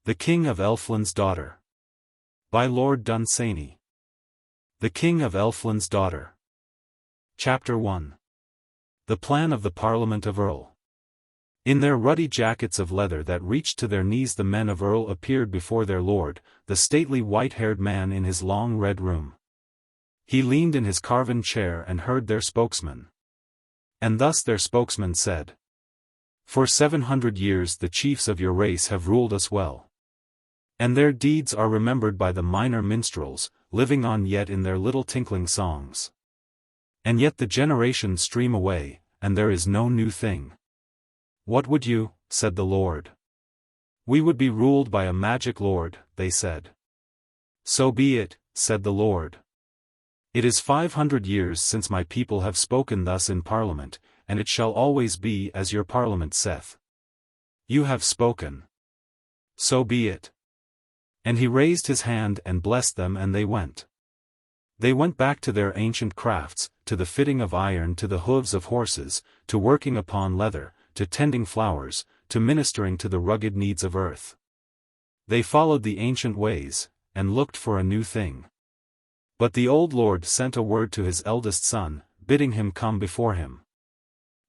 The King of Elfland's Daughter. By Lord Dunsany. The King of Elfland's Daughter. Chapter 1. The Plan of the Parliament of Erl. In their ruddy jackets of leather that reached to their knees, the men of Erl appeared before their lord, the stately white-haired man in his long red room. He leaned in his carven chair and heard their spokesman. And thus their spokesman said: "For 700 years the chiefs of your race have ruled us well. And their deeds are remembered by the minor minstrels, living on yet in their little tinkling songs. And yet the generations stream away, and there is no new thing." "What would you?" said the Lord. "We would be ruled by a magic lord," they said. "So be it," said the Lord. "It is 500 years since my people have spoken thus in Parliament, and it shall always be as your Parliament saith. You have spoken. So be it." And he raised his hand and blessed them, and they went. They went back to their ancient crafts, to the fitting of iron, to the hooves of horses, to working upon leather, to tending flowers, to ministering to the rugged needs of earth. They followed the ancient ways, and looked for a new thing. But the old lord sent a word to his eldest son, bidding him come before him.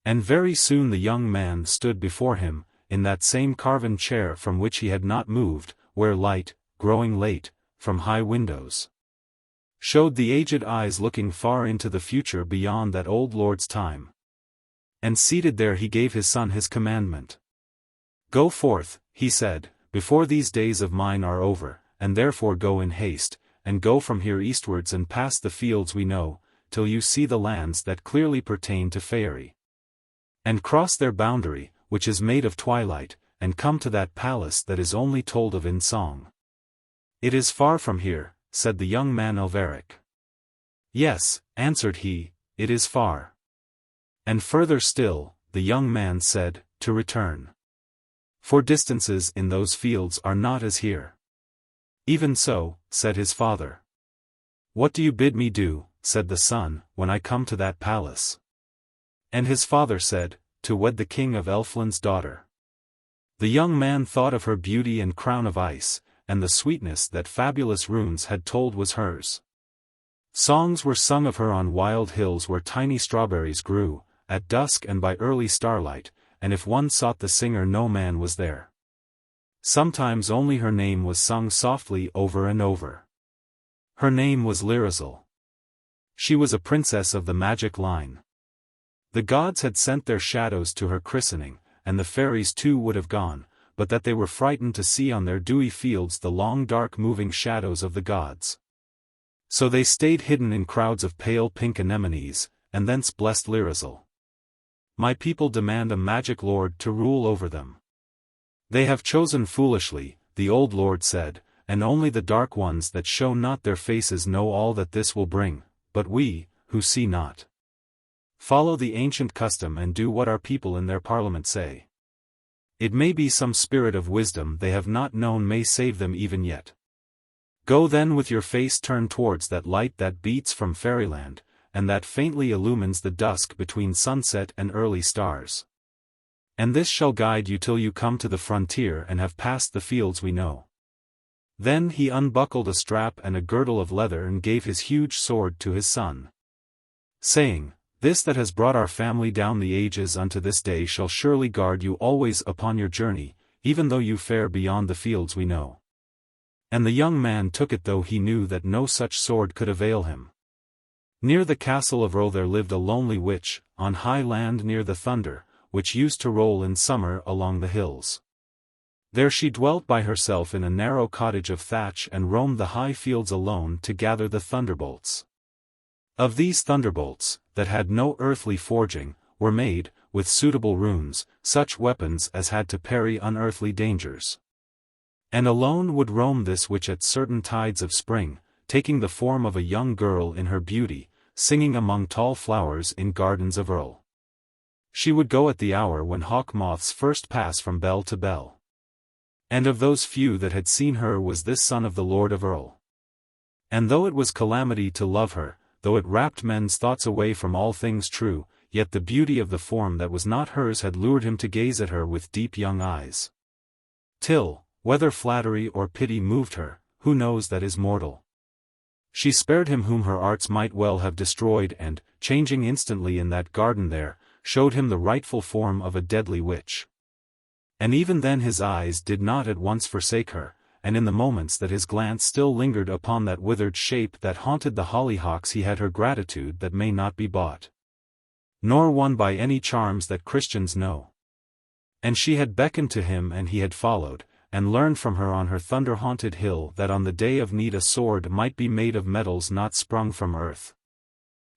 And very soon the young man stood before him, in that same carven chair from which he had not moved, where light, growing late, from high windows, showed the aged eyes looking far into the future beyond that old lord's time. And seated there he gave his son his commandment. "Go forth," he said, "before these days of mine are over, and therefore go in haste, and go from here eastwards and past the fields we know, till you see the lands that clearly pertain to Faerie. And cross their boundary, which is made of twilight, and come to that palace that is only told of in song." "It is far from here," said the young man Alveric. "Yes," answered he, "it is far." "And further still," the young man said, "to return. For distances in those fields are not as here." "Even so," said his father. "What do you bid me do," said the son, "when I come to that palace?" And his father said, "To wed the King of Elfland's daughter." The young man thought of her beauty and crown of ice, and the sweetness that fabulous runes had told was hers. Songs were sung of her on wild hills where tiny strawberries grew, at dusk and by early starlight, and if one sought the singer no man was there. Sometimes only her name was sung softly over and over. Her name was Lirazel. She was a princess of the magic line. The gods had sent their shadows to her christening, and the fairies too would have gone, but that they were frightened to see on their dewy fields the long dark moving shadows of the gods. So they stayed hidden in crowds of pale pink anemones, and thence blessed Lirazel. "My people demand a magic lord to rule over them. They have chosen foolishly," the old lord said, "and only the dark ones that show not their faces know all that this will bring, but we, who see not, follow the ancient custom and do what our people in their parliament say. It may be some spirit of wisdom they have not known may save them even yet. Go then with your face turned towards that light that beats from fairyland, and that faintly illumines the dusk between sunset and early stars. And this shall guide you till you come to the frontier and have passed the fields we know." Then he unbuckled a strap and a girdle of leather and gave his huge sword to his son, saying, "This that has brought our family down the ages unto this day shall surely guard you always upon your journey, even though you fare beyond the fields we know." And the young man took it, though he knew that no such sword could avail him. Near the castle of Erl there lived a lonely witch, on high land near the thunder, which used to roll in summer along the hills. There she dwelt by herself in a narrow cottage of thatch and roamed the high fields alone to gather the thunderbolts. Of these thunderbolts, that had no earthly forging, were made, with suitable runes, such weapons as had to parry unearthly dangers. And alone would roam this witch at certain tides of spring, taking the form of a young girl in her beauty, singing among tall flowers in gardens of Erl. She would go at the hour when hawk moths first pass from bell to bell. And of those few that had seen her was this son of the Lord of Erl. And though it was calamity to love her, though it rapt men's thoughts away from all things true, yet the beauty of the form that was not hers had lured him to gaze at her with deep young eyes. Till, Whether flattery or pity moved her, who knows that is mortal. She spared him whom her arts might well have destroyed and, changing instantly in that garden there, showed him the rightful form of a deadly witch. And even then his eyes did not at once forsake her, and in the moments that his glance still lingered upon that withered shape that haunted the hollyhocks he had her gratitude that may not be bought, nor won by any charms that Christians know. And she had beckoned to him and he had followed, and learned from her on her thunder-haunted hill that on the day of need a sword might be made of metals not sprung from earth,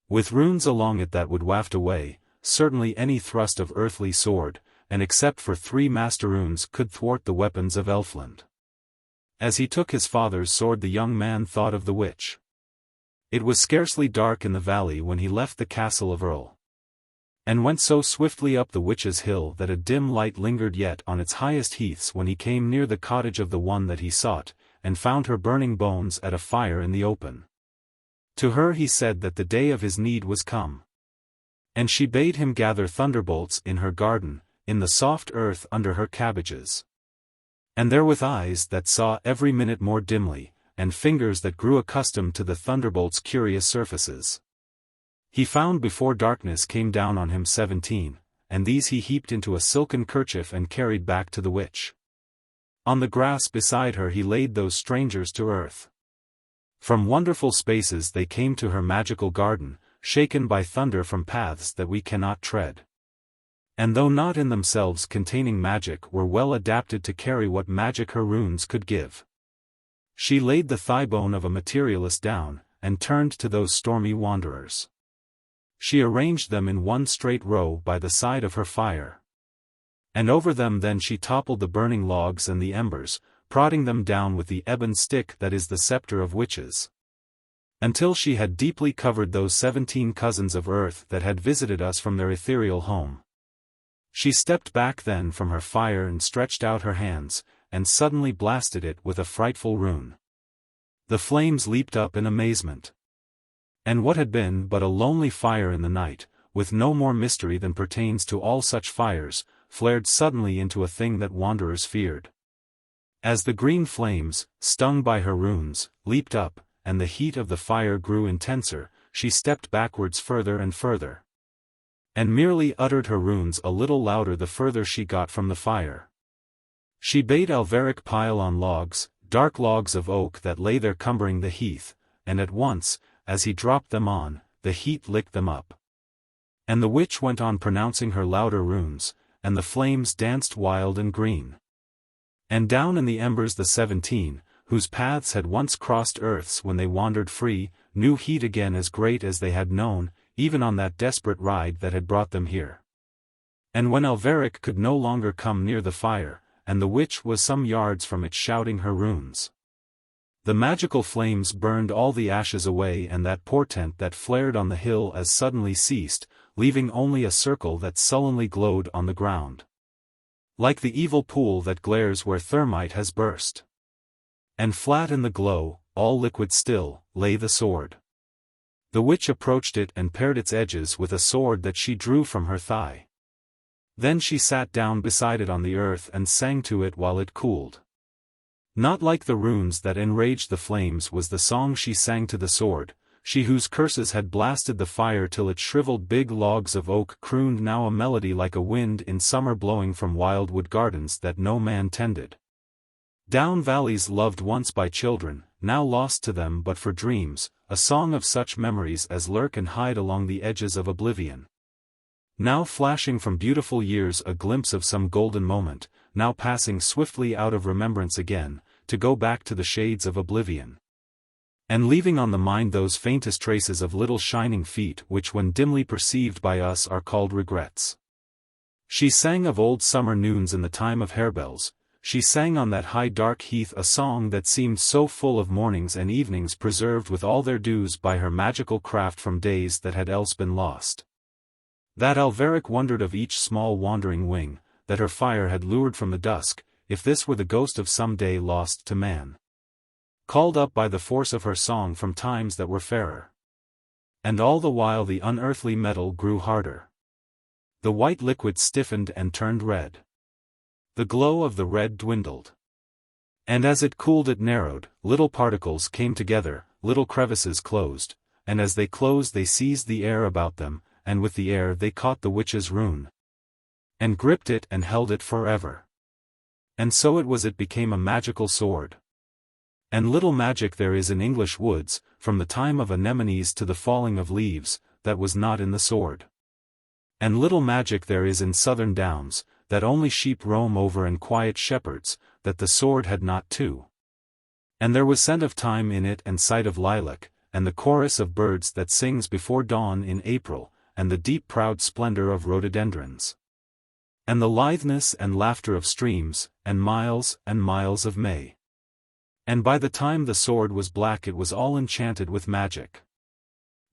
with runes along it that would waft away, certainly any thrust of earthly sword, and except for 3 master runes could thwart the weapons of Elfland. As he took his father's sword the young man thought of the witch. It was scarcely dark in the valley when he left the castle of Erl, and went so swiftly up the witch's hill that a dim light lingered yet on its highest heaths when he came near the cottage of the one that he sought, and found her burning bones at a fire in the open. To her he said that the day of his need was come, and she bade him gather thunderbolts in her garden, in the soft earth under her cabbages. And there with eyes that saw every minute more dimly, and fingers that grew accustomed to the thunderbolt's curious surfaces, he found before darkness came down on him 17, and these he heaped into a silken kerchief and carried back to the witch. On the grass beside her he laid those strangers to earth. From wonderful spaces they came to her magical garden, shaken by thunder from paths that we cannot tread, and though not in themselves containing magic were well adapted to carry what magic her runes could give. She laid the thigh-bone of a materialist down, and turned to those stormy wanderers. She arranged them in one straight row by the side of her fire, and over them then she toppled the burning logs and the embers, prodding them down with the ebon stick that is the scepter of witches, until she had deeply covered those 17 cousins of earth that had visited us from their ethereal home. She stepped back then from her fire and stretched out her hands, and suddenly blasted it with a frightful rune. The flames leaped up in amazement, and what had been but a lonely fire in the night, with no more mystery than pertains to all such fires, flared suddenly into a thing that wanderers feared. As the green flames, stung by her runes, leaped up, and the heat of the fire grew intenser, she stepped backwards further and further, and merely uttered her runes a little louder the further she got from the fire. She bade Alveric pile on logs, dark logs of oak that lay there cumbering the heath, and at once, as he dropped them on, the heat licked them up. And the witch went on pronouncing her louder runes, and the flames danced wild and green. And down in the embers the 17, whose paths had once crossed earth's when they wandered free, knew heat again as great as they had known, even on that desperate ride that had brought them here. And when Alveric could no longer come near the fire, and the witch was some yards from it shouting her runes, the magical flames burned all the ashes away and that portent that flared on the hill as suddenly ceased, leaving only a circle that sullenly glowed on the ground, like the evil pool that glares where thermite has burst. And flat in the glow, all liquid still, lay the sword. The witch approached it and pared its edges with a sword that she drew from her thigh. Then she sat down beside it on the earth and sang to it while it cooled. Not like the runes that enraged the flames was the song she sang to the sword, she whose curses had blasted the fire till it shriveled big logs of oak crooned now a melody like a wind in summer blowing from wildwood gardens that no man tended. Down valleys loved once by children, now lost to them but for dreams, a song of such memories as lurk and hide along the edges of oblivion. Now flashing from beautiful years a glimpse of some golden moment, now passing swiftly out of remembrance again, to go back to the shades of oblivion, and leaving on the mind those faintest traces of little shining feet which when dimly perceived by us are called regrets. She sang of old summer noons in the time of harebells, she sang on that high dark heath a song that seemed so full of mornings and evenings preserved with all their dues by her magical craft from days that had else been lost, that Alveric wondered of each small wandering wing, that her fire had lured from the dusk, if this were the ghost of some day lost to man, called up by the force of her song from times that were fairer. And all the while the unearthly metal grew harder. The white liquid stiffened and turned red. The glow of the red dwindled. And as it cooled it narrowed, little particles came together, little crevices closed, and as they closed they seized the air about them, and with the air they caught the witch's rune. And gripped it and held it forever. And so it became a magical sword. And little magic there is in English woods, from the time of anemones to the falling of leaves, that was not in the sword. And little magic there is in southern downs, that only sheep roam over and quiet shepherds, that the sword had not too. And there was scent of thyme in it and sight of lilac, and the chorus of birds that sings before dawn in April, and the deep proud splendor of rhododendrons. And the litheness and laughter of streams, and miles of May. And by the time the sword was black it was all enchanted with magic.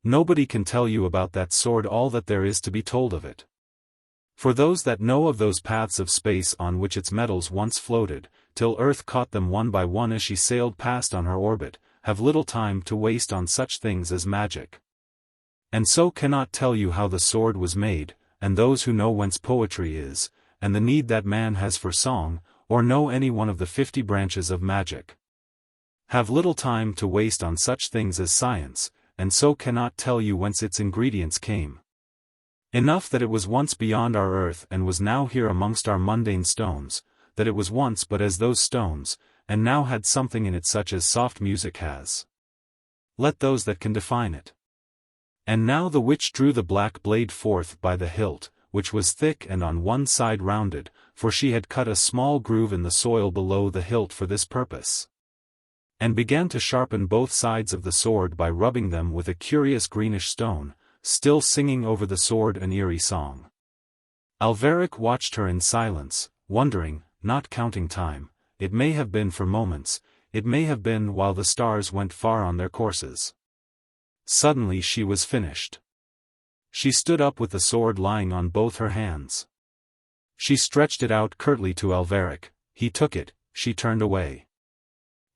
Nobody can tell you about that sword all that there is to be told of it. For those that know of those paths of space on which its metals once floated, till Earth caught them one by one as she sailed past on her orbit, have little time to waste on such things as magic. And so cannot tell you how the sword was made, and those who know whence poetry is, and the need that man has for song, or know any one of the 50 branches of magic, have little time to waste on such things as science, and so cannot tell you whence its ingredients came. Enough that it was once beyond our earth and was now here amongst our mundane stones, that it was once but as those stones, and now had something in it such as soft music has. Let those that can define it. And now the witch drew the black blade forth by the hilt, which was thick and on one side rounded, for she had cut a small groove in the soil below the hilt for this purpose. And began to sharpen both sides of the sword by rubbing them with a curious greenish stone, still singing over the sword an eerie song. Alveric watched her in silence, wondering, not counting time, it may have been for moments, it may have been while the stars went far on their courses. Suddenly she was finished. She stood up with the sword lying on both her hands. She stretched it out curtly to Alveric, he took it, she turned away.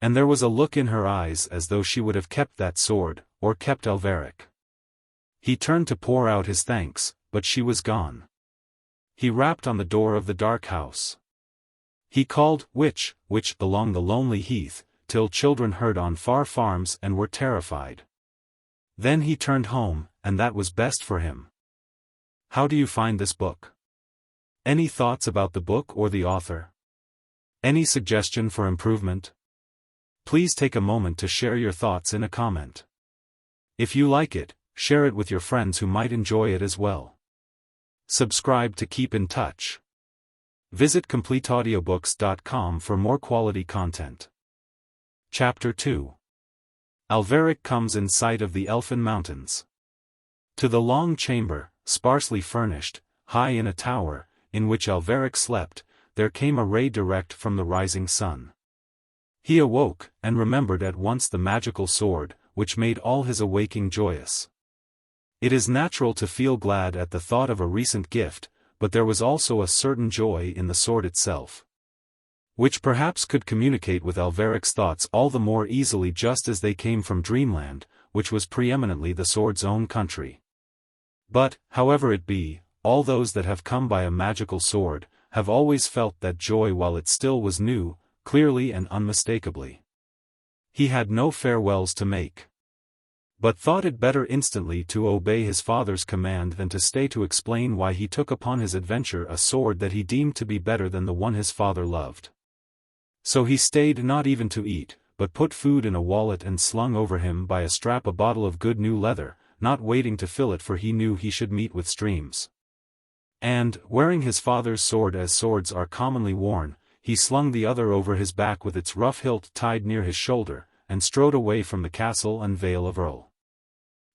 And there was a look in her eyes as though she would have kept that sword, or kept Alveric. He turned to pour out his thanks, but she was gone. He rapped on the door of the dark house. He called, "Witch, witch," along the lonely heath, till children heard on far farms and were terrified. Then he turned home, and that was best for him. How do you find this book? Any thoughts about the book or the author? Any suggestion for improvement? Please take a moment to share your thoughts in a comment. If you like it, share it with your friends who might enjoy it as well. Subscribe to keep in touch. Visit CompleteAudiobooks.com for more quality content. Chapter 2. Alveric comes in sight of the Elfin mountains. To the long chamber, sparsely furnished, high in a tower, in which Alveric slept, there came a ray direct from the rising sun. He awoke, and remembered at once the magical sword, which made all his awaking joyous. It is natural to feel glad at the thought of a recent gift, but there was also a certain joy in the sword itself, which perhaps could communicate with Alveric's thoughts all the more easily just as they came from Dreamland, which was preeminently the sword's own country. But, however it be, all those that have come by a magical sword, have always felt that joy while it still was new, clearly and unmistakably. He had no farewells to make, but thought it better instantly to obey his father's command than to stay to explain why he took upon his adventure a sword that he deemed to be better than the one his father loved. So he stayed not even to eat, but put food in a wallet and slung over him by a strap a bottle of good new leather, not waiting to fill it for he knew he should meet with streams. And, wearing his father's sword as swords are commonly worn, he slung the other over his back with its rough hilt tied near his shoulder, and strode away from the castle and Vale of Erl.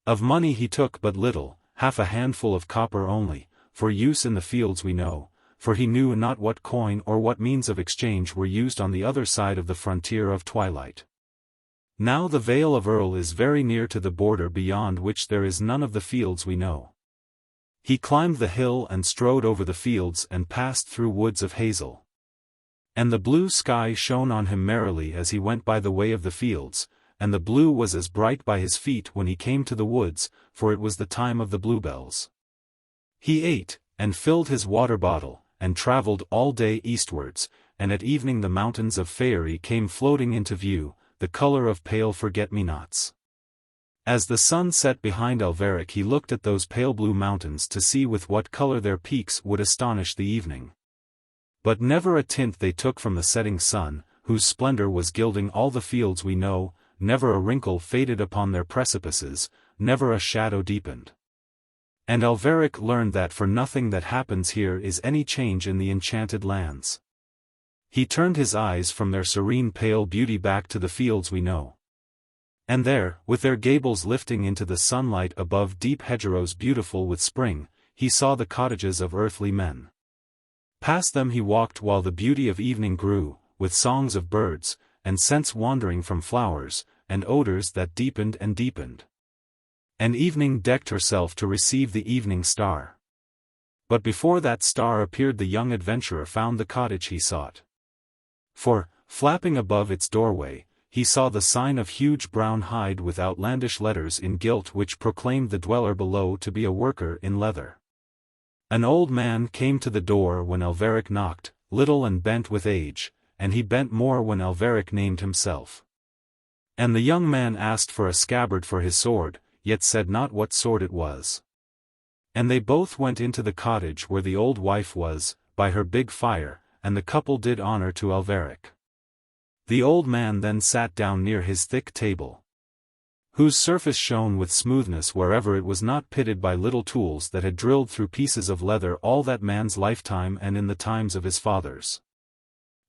Of money he took but little, half a handful of copper only, for use in the fields we know, for he knew not what coin or what means of exchange were used on the other side of the frontier of twilight. Now the Vale of Erl is very near to the border beyond which there is none of the fields we know. He climbed the hill and strode over the fields and passed through woods of hazel. And the blue sky shone on him merrily as he went by the way of the fields, and the blue was as bright by his feet when he came to the woods, for it was the time of the bluebells. He ate, and filled his water bottle, and travelled all day eastwards, and at evening the mountains of Faerie came floating into view, the color of pale forget-me-nots. As the sun set behind Alveric, he looked at those pale blue mountains to see with what color their peaks would astonish the evening. But never a tint they took from the setting sun, whose splendor was gilding all the fields we know, never a wrinkle faded upon their precipices, never a shadow deepened. And Alveric learned that for nothing that happens here is any change in the enchanted lands. He turned his eyes from their serene pale beauty back to the fields we know. And there, with their gables lifting into the sunlight above deep hedgerows beautiful with spring, he saw the cottages of earthly men. Past them he walked while the beauty of evening grew, with songs of birds, and scents wandering from flowers, and odors that deepened and deepened. And evening decked herself to receive the evening star. But before that star appeared, the young adventurer found the cottage he sought. For, flapping above its doorway, he saw the sign of huge brown hide with outlandish letters in gilt which proclaimed the dweller below to be a worker in leather. An old man came to the door when Alveric knocked, little and bent with age, and he bent more when Alveric named himself. And the young man asked for a scabbard for his sword, yet said not what sword it was. And they both went into the cottage where the old wife was, by her big fire, and the couple did honor to Alveric. The old man then sat down near his thick table, whose surface shone with smoothness wherever it was not pitted by little tools that had drilled through pieces of leather all that man's lifetime and in the times of his fathers.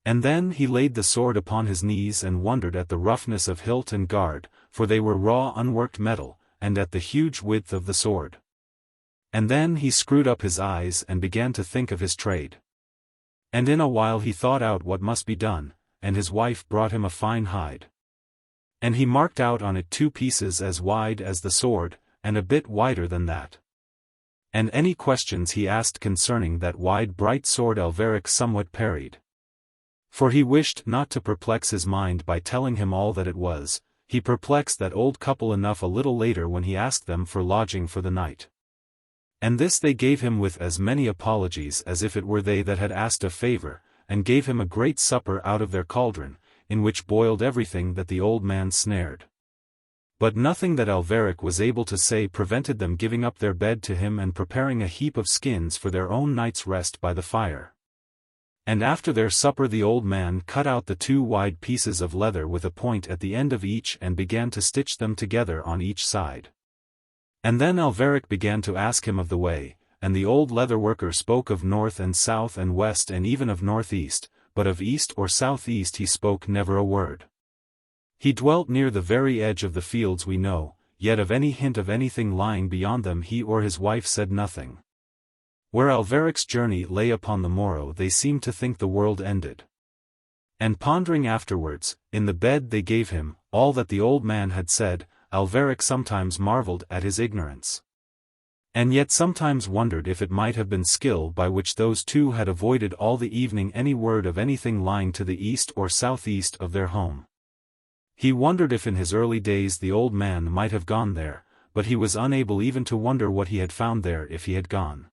And then he laid the sword upon his knees and wondered at the roughness of hilt and guard, for they were raw unworked metal, and at the huge width of the sword. And then he screwed up his eyes and began to think of his trade. And in a while he thought out what must be done, and his wife brought him a fine hide. And he marked out on it 2 pieces as wide as the sword, and a bit wider than that. And any questions he asked concerning that wide bright sword Alveric somewhat parried. For he wished not to perplex his mind by telling him all that it was. He perplexed that old couple enough a little later when he asked them for lodging for the night. And this they gave him with as many apologies as if it were they that had asked a favor, and gave him a great supper out of their cauldron, in which boiled everything that the old man snared. But nothing that Alveric was able to say prevented them giving up their bed to him and preparing a heap of skins for their own night's rest by the fire. And after their supper the old man cut out the 2 wide pieces of leather with a point at the end of each and began to stitch them together on each side. And then Alveric began to ask him of the way, and the old leatherworker spoke of north and south and west and even of northeast, but of east or southeast he spoke never a word. He dwelt near the very edge of the fields we know, yet of any hint of anything lying beyond them he or his wife said nothing. Where Alveric's journey lay upon the morrow they seemed to think the world ended. And pondering afterwards, in the bed they gave him, all that the old man had said, Alveric sometimes marveled at his ignorance. And yet sometimes wondered if it might have been skill by which those 2 had avoided all the evening any word of anything lying to the east or southeast of their home. He wondered if in his early days the old man might have gone there, but he was unable even to wonder what he had found there if he had gone.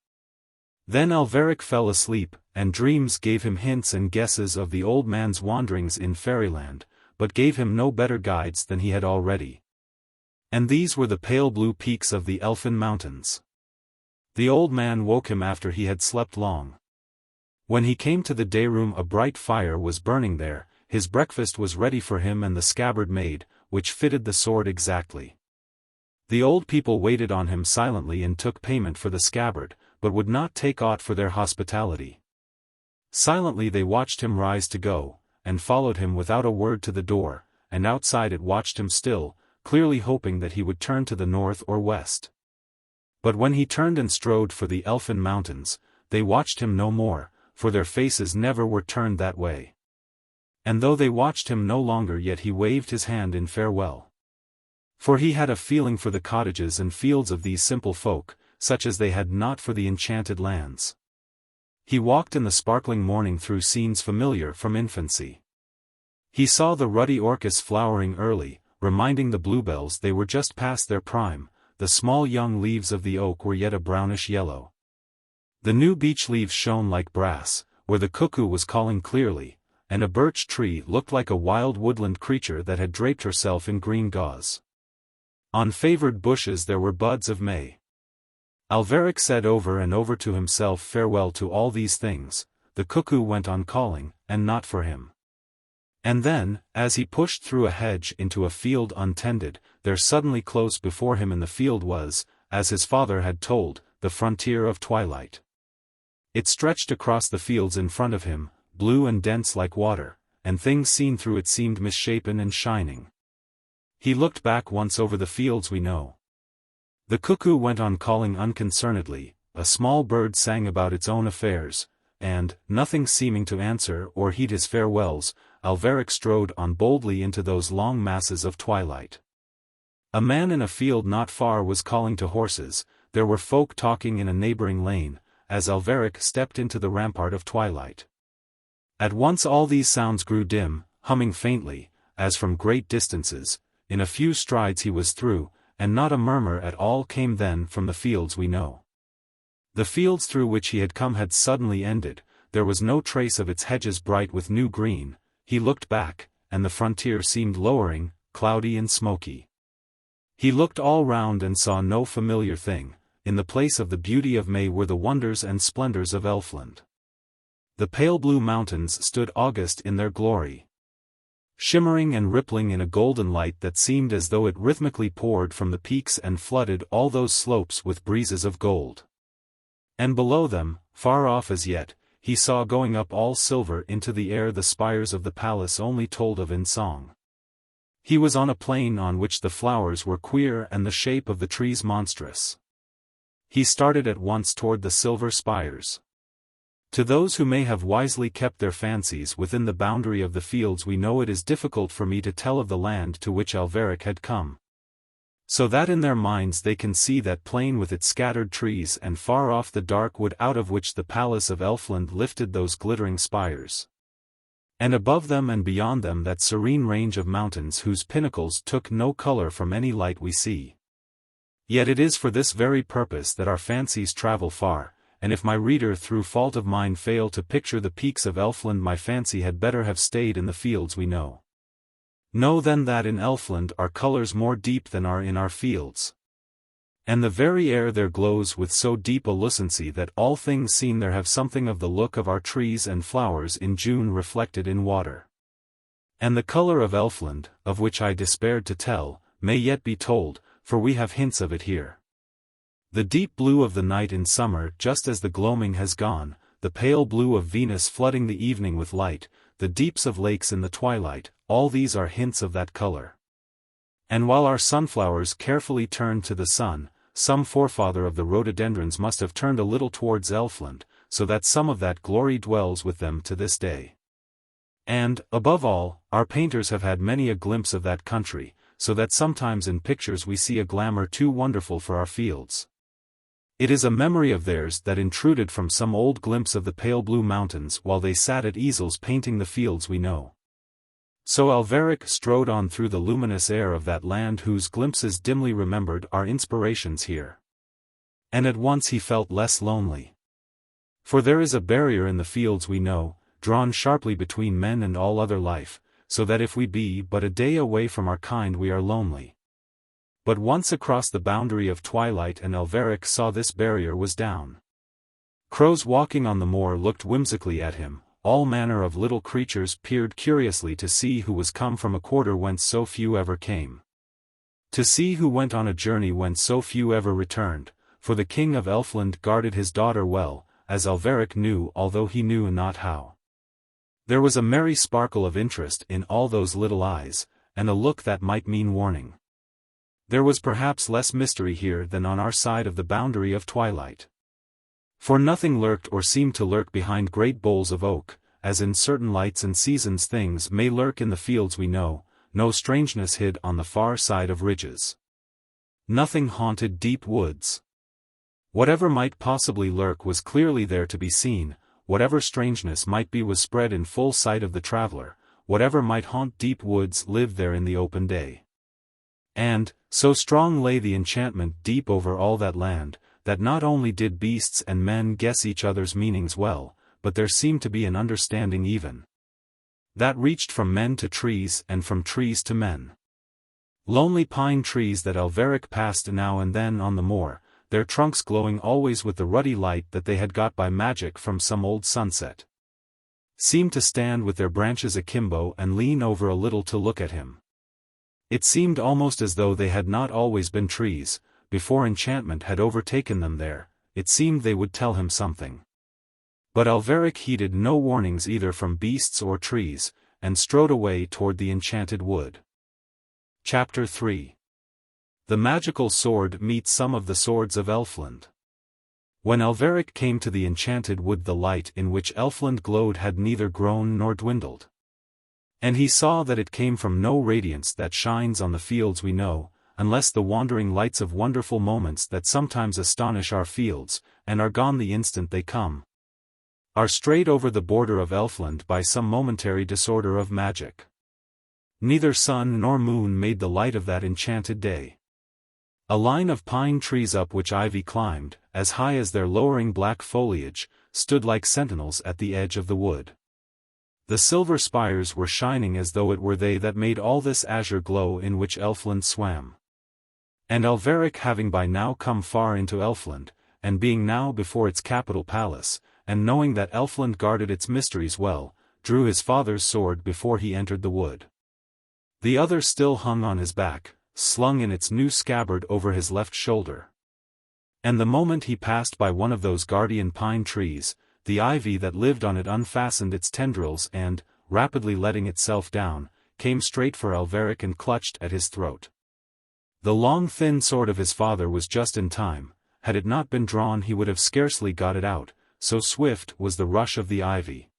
Then Alveric fell asleep, and dreams gave him hints and guesses of the old man's wanderings in Fairyland, but gave him no better guides than he had already. And these were the pale blue peaks of the Elfin mountains. The old man woke him after he had slept long. When he came to the day-room a bright fire was burning there, his breakfast was ready for him and the scabbard made, which fitted the sword exactly. The old people waited on him silently and took payment for the scabbard, but would not take aught for their hospitality. Silently they watched him rise to go, and followed him without a word to the door, and outside it watched him still, clearly hoping that he would turn to the north or west. But when he turned and strode for the Elfin mountains, they watched him no more, for their faces never were turned that way. And though they watched him no longer yet he waved his hand in farewell. For he had a feeling for the cottages and fields of these simple folk, such as they had not for the enchanted lands. He walked in the sparkling morning through scenes familiar from infancy. He saw the ruddy orchis flowering early, reminding the bluebells they were just past their prime. The small young leaves of the oak were yet a brownish yellow. The new beech leaves shone like brass, where the cuckoo was calling clearly, and a birch tree looked like a wild woodland creature that had draped herself in green gauze. On favored bushes there were buds of may. Alveric said over and over to himself farewell to all these things. The cuckoo went on calling, and not for him. And then, as he pushed through a hedge into a field untended, there suddenly close before him in the field was, as his father had told, the frontier of twilight. It stretched across the fields in front of him, blue and dense like water, and things seen through it seemed misshapen and shining. He looked back once over the fields we know. The cuckoo went on calling unconcernedly, a small bird sang about its own affairs, and, nothing seeming to answer or heed his farewells, Alveric strode on boldly into those long masses of twilight. A man in a field not far was calling to horses, there were folk talking in a neighboring lane, as Alveric stepped into the rampart of twilight. At once all these sounds grew dim, humming faintly, as from great distances. In a few strides he was through, and not a murmur at all came then from the fields we know. The fields through which he had come had suddenly ended, there was no trace of its hedges bright with new green. He looked back, and the frontier seemed lowering, cloudy and smoky. He looked all round and saw no familiar thing. In the place of the beauty of May were the wonders and splendors of Elfland. The pale blue mountains stood august in their glory, shimmering and rippling in a golden light that seemed as though it rhythmically poured from the peaks and flooded all those slopes with breezes of gold. And below them, far off as yet, he saw going up all silver into the air the spires of the palace only told of in song. He was on a plain on which the flowers were queer and the shape of the trees monstrous. He started at once toward the silver spires. To those who may have wisely kept their fancies within the boundary of the fields we know it is difficult for me to tell of the land to which Alveric had come. So that in their minds they can see that plain with its scattered trees and far off the dark wood out of which the palace of Elfland lifted those glittering spires. And above them and beyond them that serene range of mountains whose pinnacles took no color from any light we see. Yet it is for this very purpose that our fancies travel far. And if my reader through fault of mine fail to picture the peaks of Elfland, my fancy had better have stayed in the fields we know. Know then that in Elfland are colors more deep than are in our fields. And the very air there glows with so deep a lucency that all things seen there have something of the look of our trees and flowers in June reflected in water. And the color of Elfland, of which I despaired to tell, may yet be told, for we have hints of it here. The deep blue of the night in summer just as the gloaming has gone, the pale blue of Venus flooding the evening with light, the deeps of lakes in the twilight, all these are hints of that color. And while our sunflowers carefully turn to the sun, some forefather of the rhododendrons must have turned a little towards Elfland, so that some of that glory dwells with them to this day. And, above all, our painters have had many a glimpse of that country, so that sometimes in pictures we see a glamour too wonderful for our fields. It is a memory of theirs that intruded from some old glimpse of the pale blue mountains while they sat at easels painting the fields we know. So Alveric strode on through the luminous air of that land whose glimpses dimly remembered are inspirations here. And at once he felt less lonely. For there is a barrier in the fields we know, drawn sharply between men and all other life, so that if we be but a day away from our kind we are lonely. But once across the boundary of twilight and Alveric saw this barrier was down. Crows walking on the moor looked whimsically at him, all manner of little creatures peered curiously to see who was come from a quarter whence so few ever came. To see who went on a journey whence so few ever returned, for the King of Elfland guarded his daughter well, as Alveric knew although he knew not how. There was a merry sparkle of interest in all those little eyes, and a look that might mean warning. There was perhaps less mystery here than on our side of the boundary of twilight. For nothing lurked or seemed to lurk behind great boles of oak, as in certain lights and seasons things may lurk in the fields we know, no strangeness hid on the far side of ridges. Nothing haunted deep woods. Whatever might possibly lurk was clearly there to be seen, whatever strangeness might be was spread in full sight of the traveler, whatever might haunt deep woods lived there in the open day. And, so strong lay the enchantment deep over all that land, that not only did beasts and men guess each other's meanings well, but there seemed to be an understanding even. that reached from men to trees and from trees to men. Lonely pine trees that Alveric passed now and then on the moor, their trunks glowing always with the ruddy light that they had got by magic from some old sunset, seemed to stand with their branches akimbo and lean over a little to look at him. It seemed almost as though they had not always been trees, before enchantment had overtaken them there. It seemed they would tell him something. But Alveric heeded no warnings either from beasts or trees, and strode away toward the enchanted wood. Chapter 3. The magical sword meets some of the swords of Elfland. When Alveric came to the enchanted wood, the light in which Elfland glowed had neither grown nor dwindled. And he saw that it came from no radiance that shines on the fields we know, unless the wandering lights of wonderful moments that sometimes astonish our fields, and are gone the instant they come, are strayed over the border of Elfland by some momentary disorder of magic. Neither sun nor moon made the light of that enchanted day. A line of pine trees up which ivy climbed, as high as their lowering black foliage, stood like sentinels at the edge of the wood. The silver spires were shining as though it were they that made all this azure glow in which Elfland swam. And Alveric, having by now come far into Elfland, and being now before its capital palace, and knowing that Elfland guarded its mysteries well, drew his father's sword before he entered the wood. The other still hung on his back, slung in its new scabbard over his left shoulder. And the moment he passed by one of those guardian pine trees, the ivy that lived on it unfastened its tendrils and, rapidly letting itself down, came straight for Alveric and clutched at his throat. The long thin sword of his father was just in time. Had it not been drawn he would have scarcely got it out, so swift was the rush of the ivy.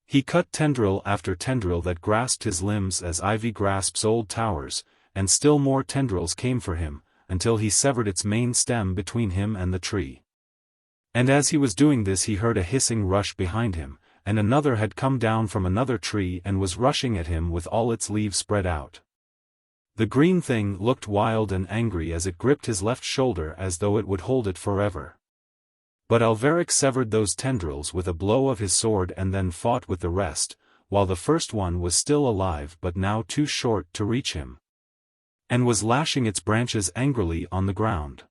He cut tendril after tendril that grasped his limbs as ivy grasps old towers, and still more tendrils came for him, until he severed its main stem between him and the tree. And as he was doing this he heard a hissing rush behind him, and another had come down from another tree and was rushing at him with all its leaves spread out. The green thing looked wild and angry as it gripped his left shoulder as though it would hold it forever. But Alveric severed those tendrils with a blow of his sword and then fought with the rest, while the first one was still alive but now too short to reach him, and was lashing its branches angrily on the ground.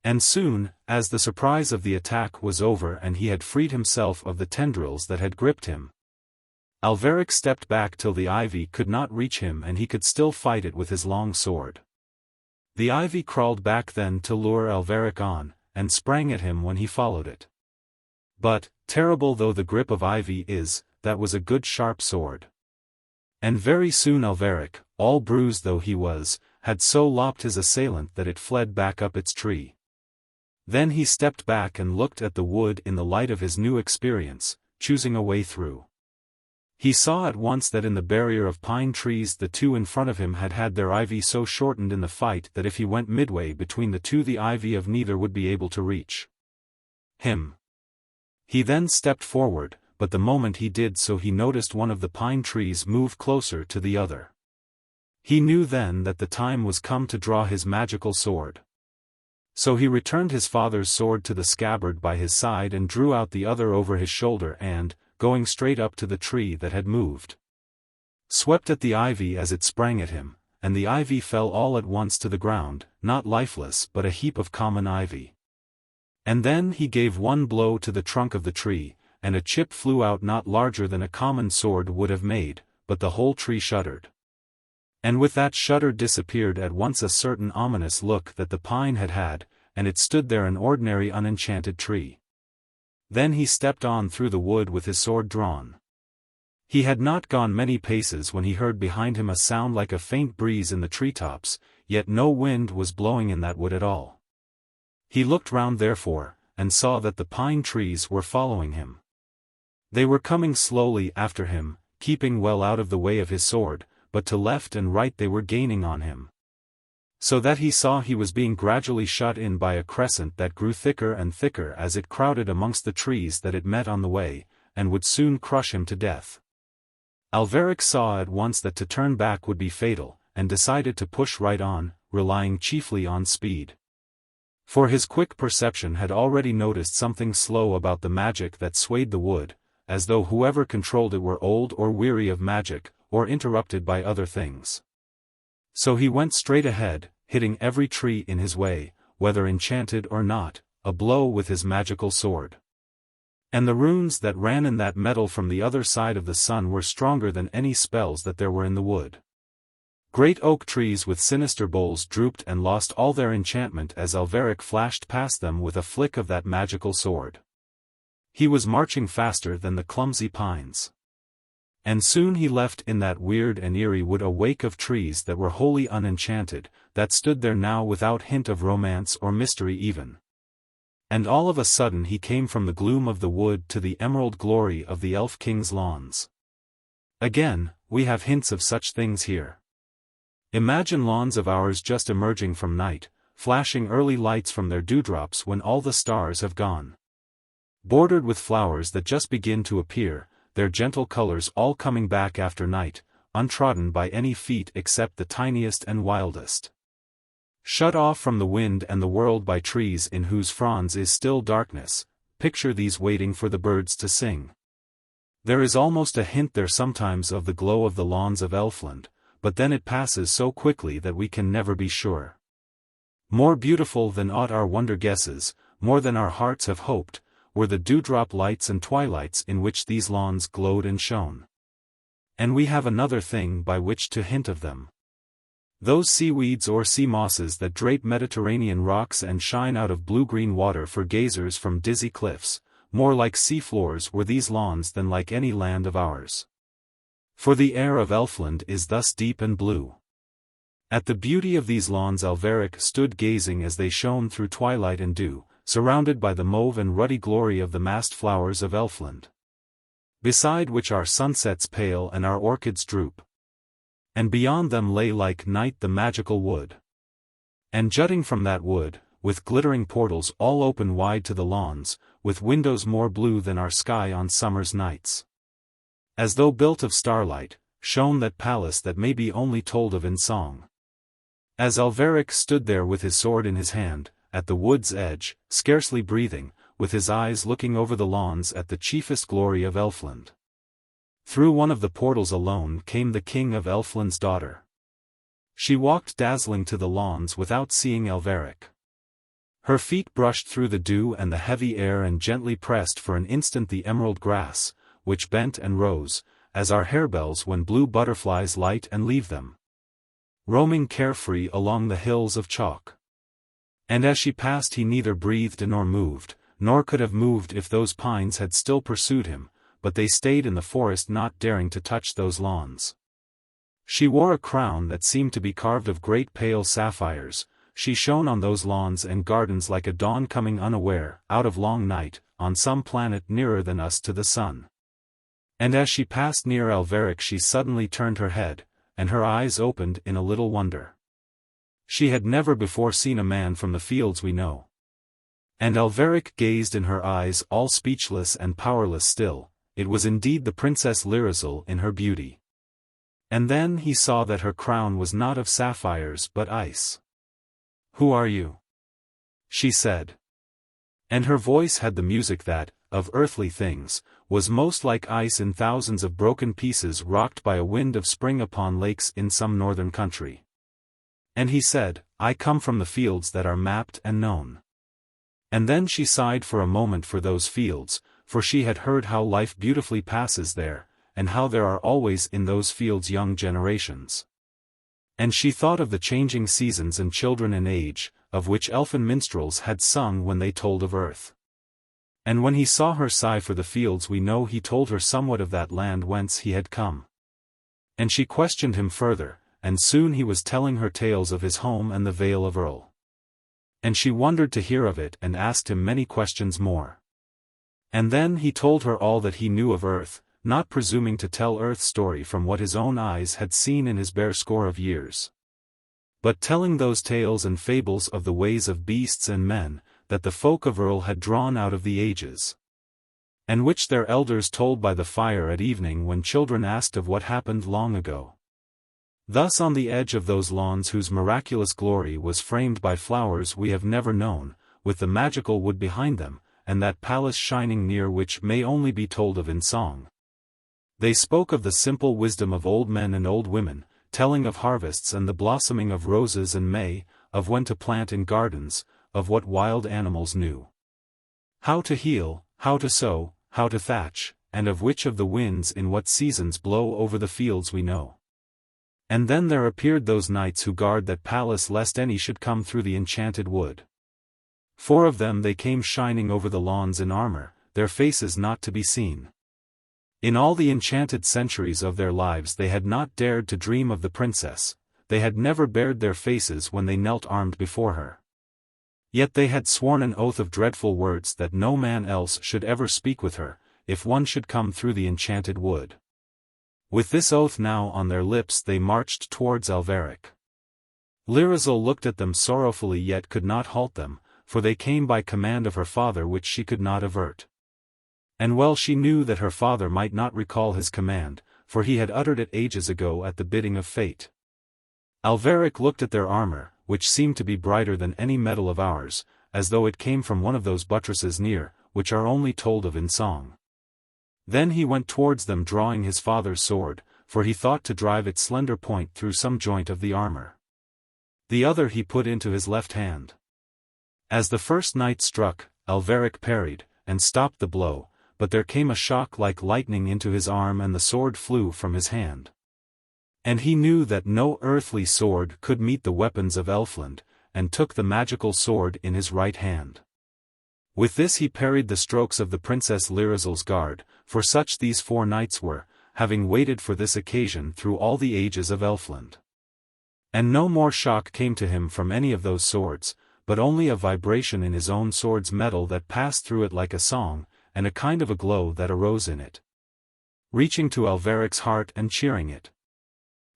And soon, as the surprise of the attack was over and he had freed himself of the tendrils that had gripped him, Alveric stepped back till the ivy could not reach him and he could still fight it with his long sword. The ivy crawled back then to lure Alveric on, and sprang at him when he followed it. But, terrible though the grip of ivy is, that was a good sharp sword. And very soon Alveric, all bruised though he was, had so lopped his assailant that it fled back up its tree. Then he stepped back and looked at the wood in the light of his new experience, choosing a way through. He saw at once that in the barrier of pine trees the two in front of him had had their ivy so shortened in the fight that if he went midway between the two the ivy of neither would be able to reach him. He then stepped forward, but the moment he did so he noticed one of the pine trees move closer to the other. He knew then that the time was come to draw his magical sword. So he returned his father's sword to the scabbard by his side and drew out the other over his shoulder and, going straight up to the tree that had moved, swept at the ivy as it sprang at him, and the ivy fell all at once to the ground, not lifeless but a heap of common ivy. And then he gave one blow to the trunk of the tree, and a chip flew out not larger than a common sword would have made, but the whole tree shuddered. And with that shudder disappeared at once a certain ominous look that the pine had had, and it stood there an ordinary unenchanted tree. Then he stepped on through the wood with his sword drawn. He had not gone many paces when he heard behind him a sound like a faint breeze in the treetops, yet no wind was blowing in that wood at all. He looked round therefore, and saw that the pine trees were following him. They were coming slowly after him, keeping well out of the way of his sword, but to left and right they were gaining on him, so that he saw he was being gradually shut in by a crescent that grew thicker and thicker as it crowded amongst the trees that it met on the way, and would soon crush him to death. Alveric saw at once that to turn back would be fatal, and decided to push right on, relying chiefly on speed. For his quick perception had already noticed something slow about the magic that swayed the wood, as though whoever controlled it were old or weary of magic, or interrupted by other things. So he went straight ahead, hitting every tree in his way, whether enchanted or not, a blow with his magical sword. And the runes that ran in that metal from the other side of the sun were stronger than any spells that there were in the wood. Great oak trees with sinister boles drooped and lost all their enchantment as Alveric flashed past them with a flick of that magical sword. He was marching faster than the clumsy pines. And soon he left in that weird and eerie wood a wake of trees that were wholly unenchanted, that stood there now without hint of romance or mystery even. And all of a sudden he came from the gloom of the wood to the emerald glory of the Elf King's lawns. Again, we have hints of such things here. Imagine lawns of ours just emerging from night, flashing early lights from their dewdrops when all the stars have gone. Bordered with flowers that just begin to appear, their gentle colors all coming back after night, untrodden by any feet except the tiniest and wildest. Shut off from the wind and the world by trees in whose fronds is still darkness, picture these waiting for the birds to sing. There is almost a hint there sometimes of the glow of the lawns of Elfland, but then it passes so quickly that we can never be sure. More beautiful than aught our wonder guesses, more than our hearts have hoped, were the dewdrop lights and twilights in which these lawns glowed and shone. And we have another thing by which to hint of them. Those seaweeds or sea mosses that drape Mediterranean rocks and shine out of blue-green water for gazers from dizzy cliffs, more like sea floors were these lawns than like any land of ours. For the air of Elfland is thus deep and blue. At the beauty of these lawns Alveric stood gazing as they shone through twilight and dew, surrounded by the mauve and ruddy glory of the massed flowers of Elfland. Beside which our sunsets pale and our orchids droop. And beyond them lay like night the magical wood. And jutting from that wood, with glittering portals all open wide to the lawns, with windows more blue than our sky on summer's nights. As though built of starlight, shone that palace that may be only told of in song. As Alveric stood there with his sword in his hand, at the wood's edge, scarcely breathing, with his eyes looking over the lawns at the chiefest glory of Elfland. Through one of the portals alone came the King of Elfland's daughter. She walked dazzling to the lawns without seeing Alveric. Her feet brushed through the dew and the heavy air and gently pressed for an instant the emerald grass, which bent and rose, as our harebells when blue butterflies light and leave them, roaming carefree along the hills of chalk. And as she passed he neither breathed nor moved, nor could have moved if those pines had still pursued him, but they stayed in the forest not daring to touch those lawns. She wore a crown that seemed to be carved of great pale sapphires, she shone on those lawns and gardens like a dawn coming unaware, out of long night, on some planet nearer than us to the sun. And as she passed near Alveric she suddenly turned her head, and her eyes opened in a little wonder. She had never before seen a man from the fields we know. And Alveric gazed in her eyes all speechless and powerless still, it was indeed the Princess Lirazel in her beauty. And then he saw that her crown was not of sapphires but ice. "Who are you?" she said. And her voice had the music that, of earthly things, was most like ice in thousands of broken pieces rocked by a wind of spring upon lakes in some northern country. And he said, "I come from the fields that are mapped and known." And then she sighed for a moment for those fields, for she had heard how life beautifully passes there, and how there are always in those fields young generations. And she thought of the changing seasons and children in age, of which elfin minstrels had sung when they told of earth. And when he saw her sigh for the fields we know he told her somewhat of that land whence he had come. And she questioned him further, and soon he was telling her tales of his home and the Vale of Erl. And she wondered to hear of it and asked him many questions more. And then he told her all that he knew of earth, not presuming to tell earth's story from what his own eyes had seen in his bare score of years, but telling those tales and fables of the ways of beasts and men, that the folk of Erl had drawn out of the ages, and which their elders told by the fire at evening when children asked of what happened long ago. Thus on the edge of those lawns whose miraculous glory was framed by flowers we have never known, with the magical wood behind them, and that palace shining near which may only be told of in song. They spoke of the simple wisdom of old men and old women, telling of harvests and the blossoming of roses and May, of when to plant in gardens, of what wild animals knew how to heal, how to sow, how to thatch, and of which of the winds in what seasons blow over the fields we know. And then there appeared those knights who guard that palace lest any should come through the enchanted wood. 4 of them they came shining over the lawns in armor, their faces not to be seen. In all the enchanted centuries of their lives they had not dared to dream of the princess, they had never bared their faces when they knelt armed before her. Yet they had sworn an oath of dreadful words that no man else should ever speak with her, if one should come through the enchanted wood. With this oath now on their lips they marched towards Alveric. Lirazel looked at them sorrowfully yet could not halt them, for they came by command of her father which she could not avert. And well she knew that her father might not recall his command, for he had uttered it ages ago at the bidding of fate. Alveric looked at their armor, which seemed to be brighter than any metal of ours, as though it came from one of those buttresses near, which are only told of in song. Then he went towards them drawing his father's sword, for he thought to drive its slender point through some joint of the armor. The other he put into his left hand. As the first knight struck, Alveric parried, and stopped the blow, but there came a shock like lightning into his arm and the sword flew from his hand. And he knew that no earthly sword could meet the weapons of Elfland, and took the magical sword in his right hand. With this he parried the strokes of the Princess Lirazel's guard, for such these 4 knights were, having waited for this occasion through all the ages of Elfland. And no more shock came to him from any of those swords, but only a vibration in his own sword's metal that passed through it like a song, and a kind of a glow that arose in it, reaching to Alveric's heart and cheering it.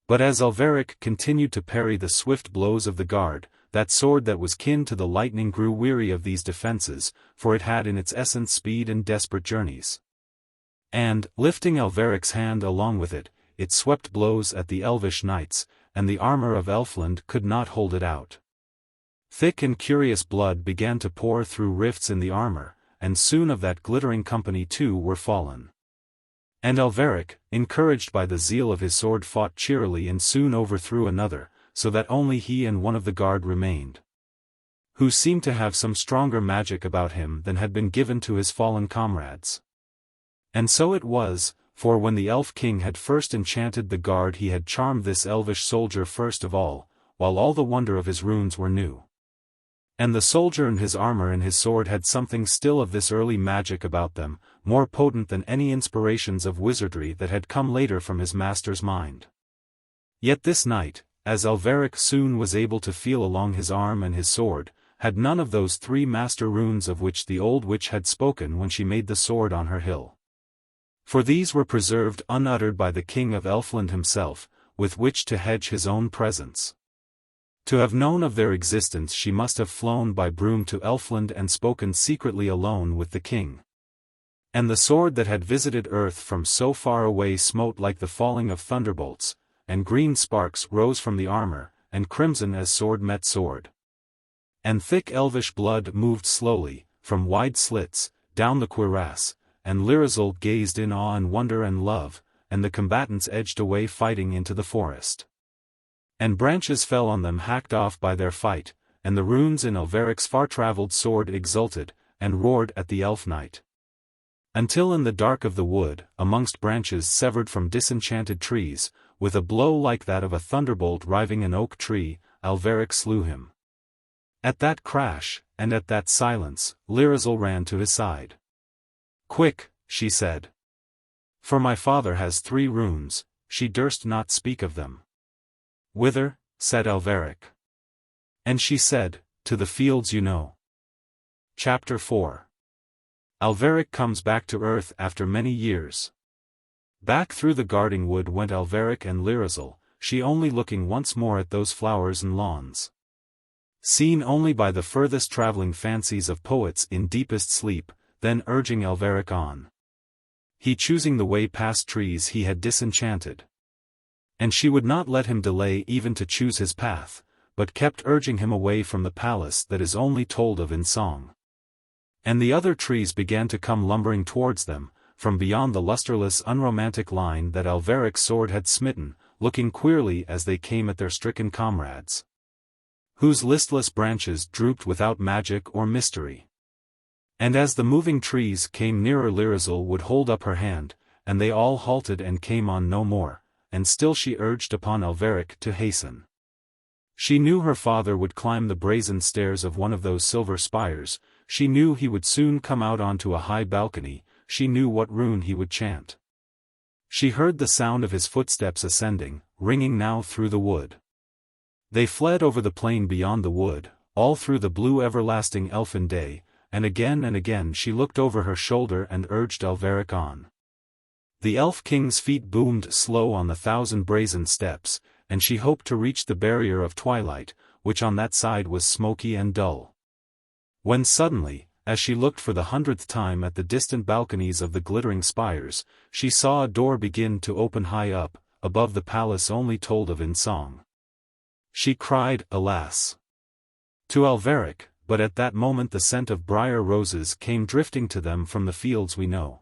But as Alveric continued to parry the swift blows of the guard, that sword that was kin to the lightning grew weary of these defenses, for it had in its essence speed and desperate journeys. And, lifting Alveric's hand along with it, it swept blows at the elvish knights, and the armor of Elfland could not hold it out. Thick and curious blood began to pour through rifts in the armor, and soon of that glittering company 2 were fallen. And Alveric, encouraged by the zeal of his sword, fought cheerily and soon overthrew another, so that only he and one of the guard remained, who seemed to have some stronger magic about him than had been given to his fallen comrades. And so it was, for when the elf king had first enchanted the guard he had charmed this elvish soldier first of all, while all the wonder of his runes were new. And the soldier and his armor and his sword had something still of this early magic about them, more potent than any inspirations of wizardry that had come later from his master's mind. Yet this knight, as Alveric soon was able to feel along his arm and his sword, had none of those 3 master runes of which the old witch had spoken when she made the sword on her hill. For these were preserved unuttered by the King of Elfland himself, with which to hedge his own presence. To have known of their existence she must have flown by broom to Elfland and spoken secretly alone with the king. And the sword that had visited earth from so far away smote like the falling of thunderbolts, and green sparks rose from the armor, and crimson as sword met sword. And thick elvish blood moved slowly, from wide slits, down the cuirass, and Lirazel gazed in awe and wonder and love, and the combatants edged away fighting into the forest. And branches fell on them hacked off by their fight, and the runes in Alveric's far-travelled sword exulted, and roared at the elf knight. Until in the dark of the wood, amongst branches severed from disenchanted trees, with a blow like that of a thunderbolt riving an oak tree, Alveric slew him. At that crash, and at that silence, Lirazel ran to his side. "Quick," she said. "For my father has 3 runes," she durst not speak of them. "Whither?" said Alveric. And she said, "To the fields you know." Chapter 4. Alveric comes back to earth after many years. Back through the guarding wood went Alveric and Lirazel, she only looking once more at those flowers and lawns, seen only by the furthest travelling fancies of poets in deepest sleep, then urging Alveric on, he choosing the way past trees he had disenchanted. And she would not let him delay even to choose his path, but kept urging him away from the palace that is only told of in song. And the other trees began to come lumbering towards them, from beyond the lusterless unromantic line that Alveric's sword had smitten, looking queerly as they came at their stricken comrades, whose listless branches drooped without magic or mystery. And as the moving trees came nearer, Lirazel would hold up her hand, and they all halted and came on no more, and still she urged upon Alveric to hasten. She knew her father would climb the brazen stairs of one of those silver spires, she knew he would soon come out onto a high balcony, she knew what rune he would chant. She heard the sound of his footsteps ascending, ringing now through the wood. They fled over the plain beyond the wood, all through the blue everlasting elfin day, and again she looked over her shoulder and urged Alveric on. The elf king's feet boomed slow on the 1,000 brazen steps, and she hoped to reach the barrier of twilight, which on that side was smoky and dull. When suddenly, as she looked for the 100th time at the distant balconies of the glittering spires, she saw a door begin to open high up, above the palace only told of in song. She cried, alas! to Alveric, but at that moment the scent of briar roses came drifting to them from the fields we know.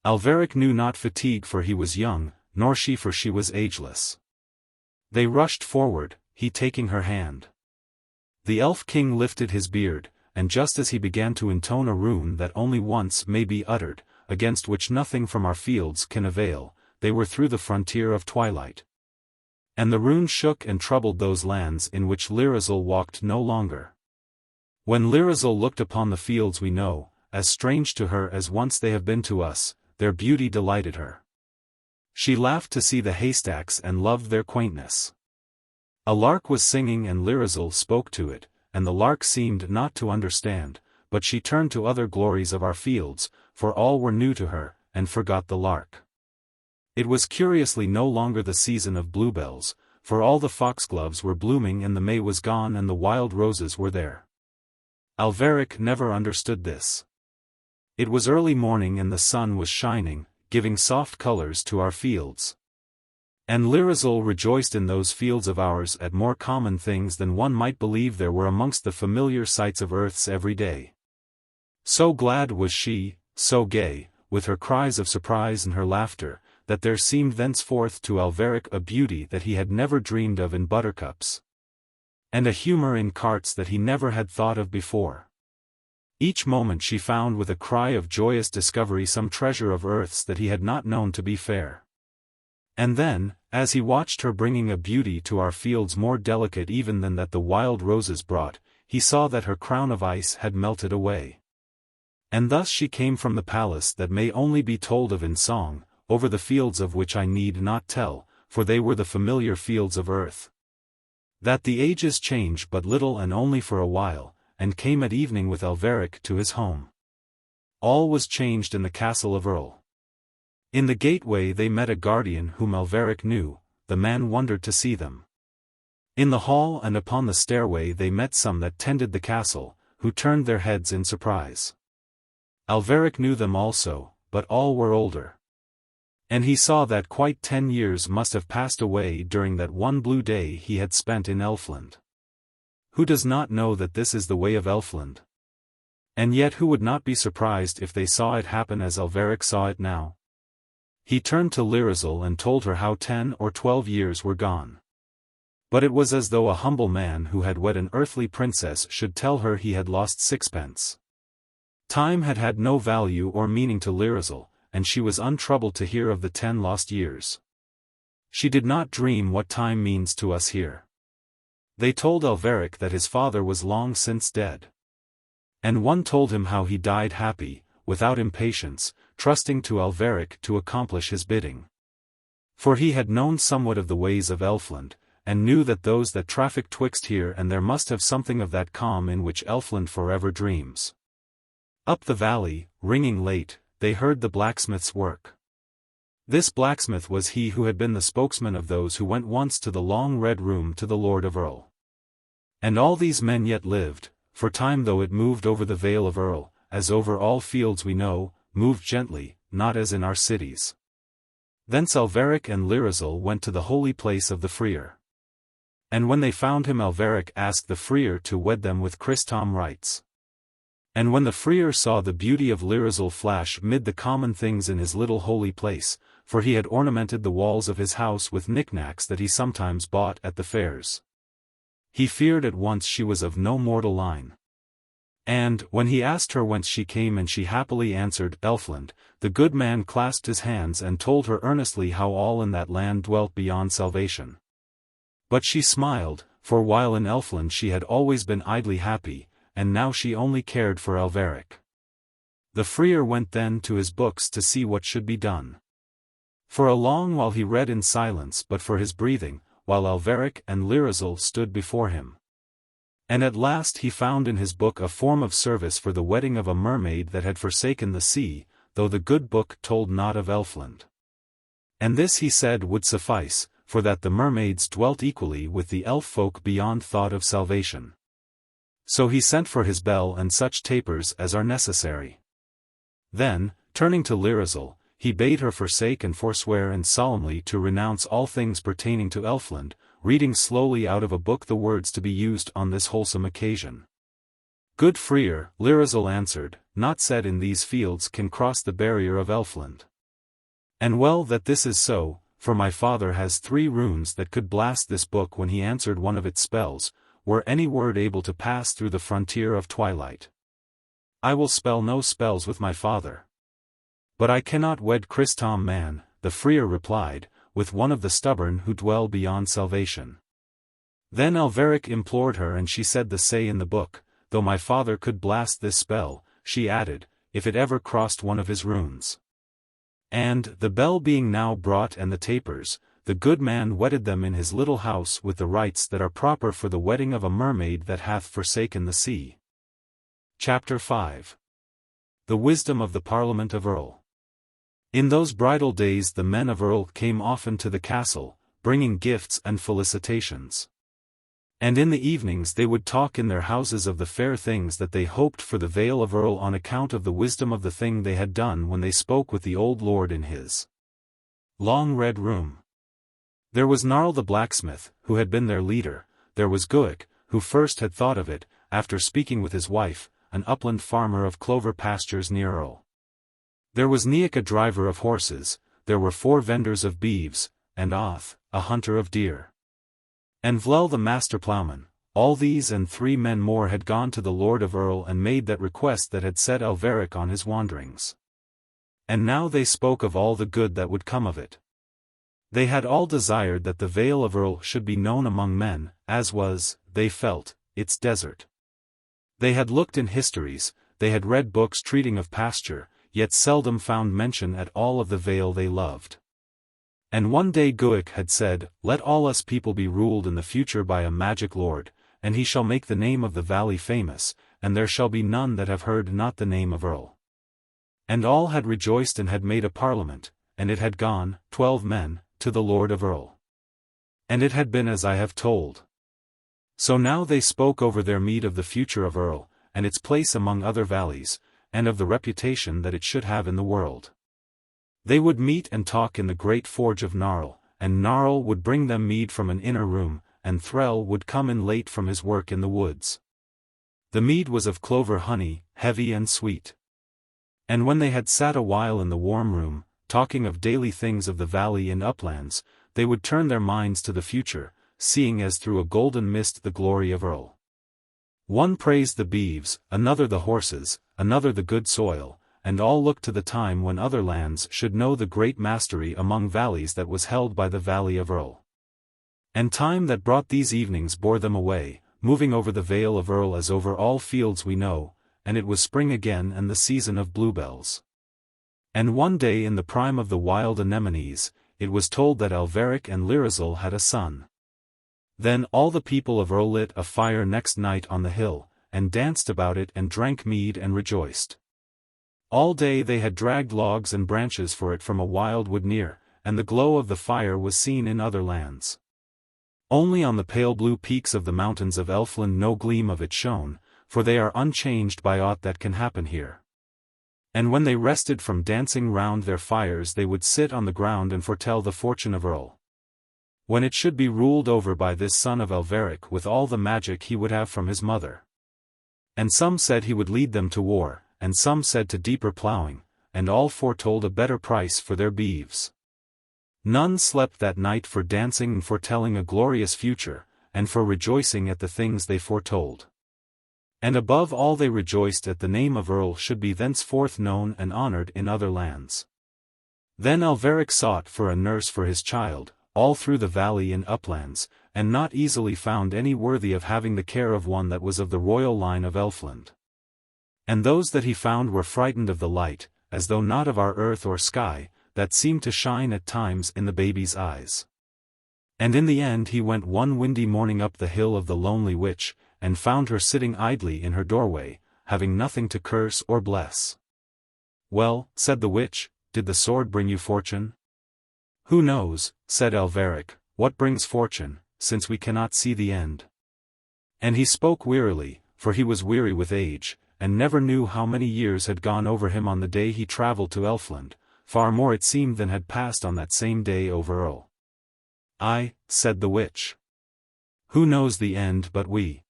Alveric knew not fatigue, for he was young, nor she, for she was ageless. They rushed forward, he taking her hand. The elf king lifted his beard, and just as he began to intone a rune that only once may be uttered, against which nothing from our fields can avail, they were through the frontier of twilight. And the rune shook and troubled those lands in which Lirazel walked no longer. When Lirazel looked upon the fields we know, as strange to her as once they have been to us, their beauty delighted her. She laughed to see the haystacks and loved their quaintness. A lark was singing and Lirazel spoke to it, and the lark seemed not to understand, but she turned to other glories of our fields, for all were new to her, and forgot the lark. It was curiously no longer the season of bluebells, for all the foxgloves were blooming and the May was gone and the wild roses were there. Alveric never understood this. It was early morning and the sun was shining, giving soft colors to our fields. And Lirazel rejoiced in those fields of ours at more common things than one might believe there were amongst the familiar sights of earth's every day. So glad was she, so gay, with her cries of surprise and her laughter, that there seemed thenceforth to Alveric a beauty that he had never dreamed of in buttercups, and a humor in carts that he never had thought of before. Each moment she found with a cry of joyous discovery some treasure of earth's that he had not known to be fair. And then, as he watched her bringing a beauty to our fields more delicate even than that the wild roses brought, he saw that her crown of ice had melted away. And thus she came from the palace that may only be told of in song, over the fields of which I need not tell, for they were the familiar fields of earth. That the ages change but little and only for a while, and came at evening with Alveric to his home. All was changed in the castle of Erl. In the gateway they met a guardian whom Alveric knew, the man wondered to see them. In the hall and upon the stairway they met some that tended the castle, who turned their heads in surprise. Alveric knew them also, but all were older. And he saw that quite 10 years must have passed away during that one blue day he had spent in Elfland. Who does not know that this is the way of Elfland? And yet who would not be surprised if they saw it happen as Alveric saw it now? He turned to Lirazel and told her how 10 or 12 years were gone. But it was as though a humble man who had wed an earthly princess should tell her he had lost sixpence. Time had had no value or meaning to Lirazel, and she was untroubled to hear of the 10 lost years. She did not dream what time means to us here. They told Alveric that his father was long since dead. And one told him how he died happy, without impatience, trusting to Alveric to accomplish his bidding. For he had known somewhat of the ways of Elfland, and knew that those that traffic twixt here and there must have something of that calm in which Elfland forever dreams. Up the valley, ringing late, they heard the blacksmith's work. This blacksmith was he who had been the spokesman of those who went once to the long red room to the Lord of Erl. And all these men yet lived, for time though it moved over the vale of Erl, as over all fields we know, moved gently, not as in our cities. Thence Alveric and Lirazel went to the holy place of the Freer. And when they found him Alveric asked the Freer to wed them with Christom rites. And when the Freer saw the beauty of Lirazel flash mid the common things in his little holy place, for he had ornamented the walls of his house with knickknacks that he sometimes bought at the fairs, he feared at once she was of no mortal line. And, when he asked her whence she came and she happily answered, Elfland, the good man clasped his hands and told her earnestly how all in that land dwelt beyond salvation. But she smiled, for while in Elfland she had always been idly happy, and now she only cared for Alveric. The Freer went then to his books to see what should be done. For a long while he read in silence but for his breathing, while Alveric and Lirazel stood before him. And at last he found in his book a form of service for the wedding of a mermaid that had forsaken the sea, though the good book told not of Elfland. And this he said would suffice, for that the mermaids dwelt equally with the elf folk beyond thought of salvation. So he sent for his bell and such tapers as are necessary. Then, turning to Lirazel, he bade her forsake and forswear and solemnly to renounce all things pertaining to Elfland, reading slowly out of a book the words to be used on this wholesome occasion. Good Freer, Lirazel answered, naught said in these fields can cross the barrier of Elfland. And well that this is so, for my father has 3 runes that could blast this book when he answered one of its spells, were any word able to pass through the frontier of twilight. I will spell no spells with my father. But I cannot wed Christom man, the Freer replied, with one of the stubborn who dwell beyond salvation. Then Alveric implored her and she said the say in the book, though my father could blast this spell, she added, if it ever crossed one of his runes. And, the bell being now brought and the tapers, the good man wedded them in his little house with the rites that are proper for the wedding of a mermaid that hath forsaken the sea. Chapter 5. The Wisdom of the Parliament of Erl. In those bridal days the men of Erl came often to the castle, bringing gifts and felicitations. And in the evenings they would talk in their houses of the fair things that they hoped for the Vale of Erl on account of the wisdom of the thing they had done when they spoke with the old lord in his long red room. There was Gnarl the blacksmith, who had been their leader, there was Guic, who first had thought of it, after speaking with his wife, an upland farmer of clover pastures near Erl. There was Neach a driver of horses, there were 4 vendors of beeves, and Oth, a hunter of deer. And Vlel the master ploughman. All these and 3 men more had gone to the Lord of Erl and made that request that had set Alveric on his wanderings. And now they spoke of all the good that would come of it. They had all desired that the Vale of Erl should be known among men, as was, they felt, its desert. They had looked in histories, they had read books treating of pasture, yet seldom found mention at all of the vale they loved. And one day Guic had said, let all us people be ruled in the future by a magic lord, and he shall make the name of the valley famous, and there shall be none that have heard not the name of Erl. And all had rejoiced and had made a parliament, and it had gone, 12 men, to the Lord of Erl. And it had been as I have told. So now they spoke over their mead of the future of Erl, and its place among other valleys, and of the reputation that it should have in the world. They would meet and talk in the great forge of Gnarl, and Gnarl would bring them mead from an inner room, and Threll would come in late from his work in the woods. The mead was of clover honey, heavy and sweet. And when they had sat a while in the warm room, talking of daily things of the valley and uplands, they would turn their minds to the future, seeing as through a golden mist the glory of Erl. One praised the beeves, another the horses, another the good soil, and all looked to the time when other lands should know the great mastery among valleys that was held by the valley of Erl. And time that brought these evenings bore them away, moving over the Vale of Erl as over all fields we know, and it was spring again and the season of bluebells. And one day in the prime of the wild anemones, it was told that Alveric and Lirazel had a son. Then all the people of Erl lit a fire next night on the hill, and danced about it and drank mead and rejoiced. All day they had dragged logs and branches for it from a wild wood near, and the glow of the fire was seen in other lands. Only on the pale blue peaks of the mountains of Elfland no gleam of it shone, for they are unchanged by aught that can happen here. And when they rested from dancing round their fires they would sit on the ground and foretell the fortune of Erl. When it should be ruled over by this son of Alveric with all the magic he would have from his mother. And some said he would lead them to war, and some said to deeper ploughing, and all foretold a better price for their beeves. None slept that night for dancing and foretelling a glorious future, and for rejoicing at the things they foretold. And above all they rejoiced at the name of Earl should be thenceforth known and honored in other lands. Then Alveric sought for a nurse for his child, all through the valley and uplands, and not easily found any worthy of having the care of one that was of the royal line of Elfland. And those that he found were frightened of the light, as though not of our earth or sky, that seemed to shine at times in the baby's eyes. And in the end he went one windy morning up the hill of the lonely witch, and found her sitting idly in her doorway, having nothing to curse or bless. "Well," said the witch, "did the sword bring you fortune?" "Who knows," said Alveric, "what brings fortune, since we cannot see the end." And he spoke wearily, for he was weary with age, and never knew how many years had gone over him on the day he travelled to Elfland, far more it seemed than had passed on that same day over Earl. "Aye," said the witch. "Who knows the end but we?"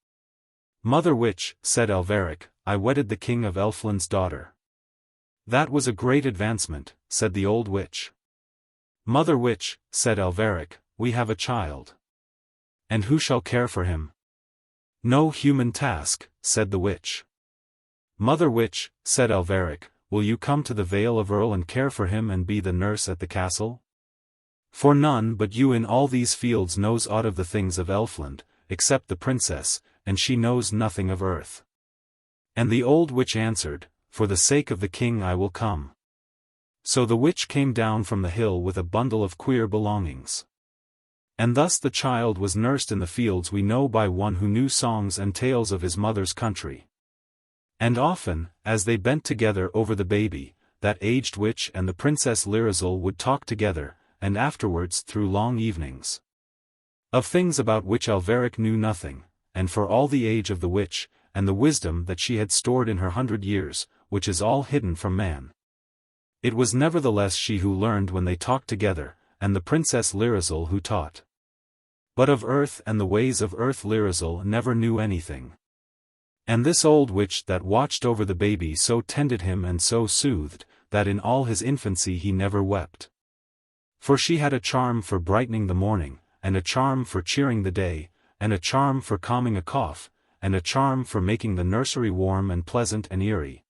"Mother witch," said Alveric, "I wedded the King of Elfland's daughter." "That was a great advancement," said the old witch. "Mother witch," said Alveric, "we have a child." "And who shall care for him?" "No human task," said the witch. "Mother witch," said Alveric, "will you come to the Vale of Erl and care for him and be the nurse at the castle? For none but you in all these fields knows aught of the things of Elfland, except the princess, and she knows nothing of earth." And the old witch answered, "For the sake of the king I will come." So the witch came down from the hill with a bundle of queer belongings. And thus the child was nursed in the fields we know by one who knew songs and tales of his mother's country. And often, as they bent together over the baby, that aged witch and the Princess Lirazel would talk together, and afterwards through long evenings. Of things about which Alveric knew nothing, and for all the age of the witch, and the wisdom that she had stored in her 100 years, which is all hidden from man. It was nevertheless she who learned when they talked together, and the Princess Lirazel who taught. But of earth and the ways of earth Lirazel never knew anything. And this old witch that watched over the baby so tended him and so soothed, that in all his infancy he never wept. For she had a charm for brightening the morning, and a charm for cheering the day, and a charm for calming a cough, and a charm for making the nursery warm and pleasant and eerie.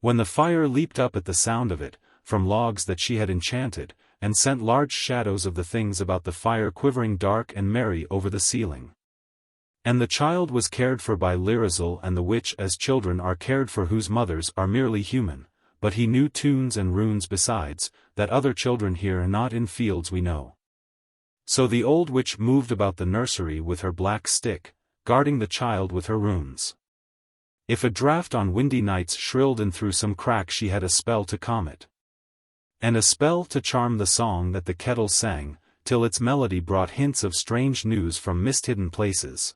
When the fire leaped up at the sound of it, from logs that she had enchanted, and sent large shadows of the things about the fire quivering dark and merry over the ceiling. And the child was cared for by Lirazel and the witch as children are cared for whose mothers are merely human, but he knew tunes and runes besides, that other children hear not in fields we know. So the old witch moved about the nursery with her black stick, guarding the child with her runes. If a draught on windy nights shrilled in through some crack she had a spell to calm it. And a spell to charm the song that the kettle sang, till its melody brought hints of strange news from mist-hidden places.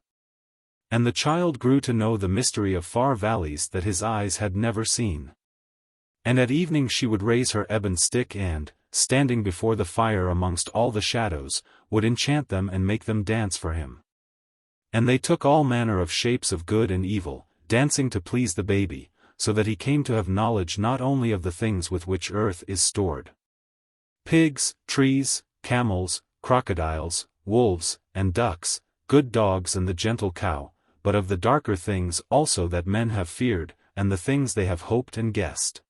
And the child grew to know the mystery of far valleys that his eyes had never seen. And at evening she would raise her ebon stick and, standing before the fire amongst all the shadows, would enchant them and make them dance for him. And they took all manner of shapes of good and evil, dancing to please the baby, so that he came to have knowledge not only of the things with which earth is stored. Pigs, trees, camels, crocodiles, wolves, and ducks, good dogs and the gentle cow, but of the darker things also that men have feared, and the things they have hoped and guessed.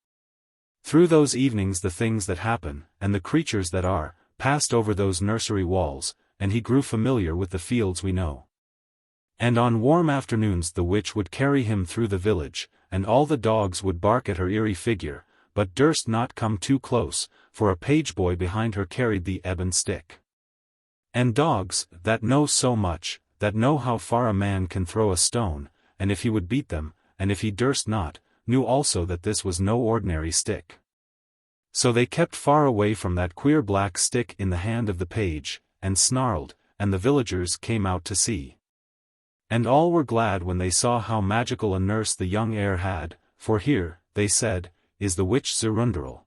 Through those evenings the things that happen, and the creatures that are, passed over those nursery walls, and he grew familiar with the fields we know. And on warm afternoons the witch would carry him through the village, and all the dogs would bark at her eerie figure, but durst not come too close, for a page-boy behind her carried the ebon stick. And dogs, that know so much, that know how far a man can throw a stone, and if he would beat them, and if he durst not, knew also that this was no ordinary stick. So they kept far away from that queer black stick in the hand of the page, and snarled, and the villagers came out to see. And all were glad when they saw how magical a nurse the young heir had, for here, they said, is the witch Ziroonderel.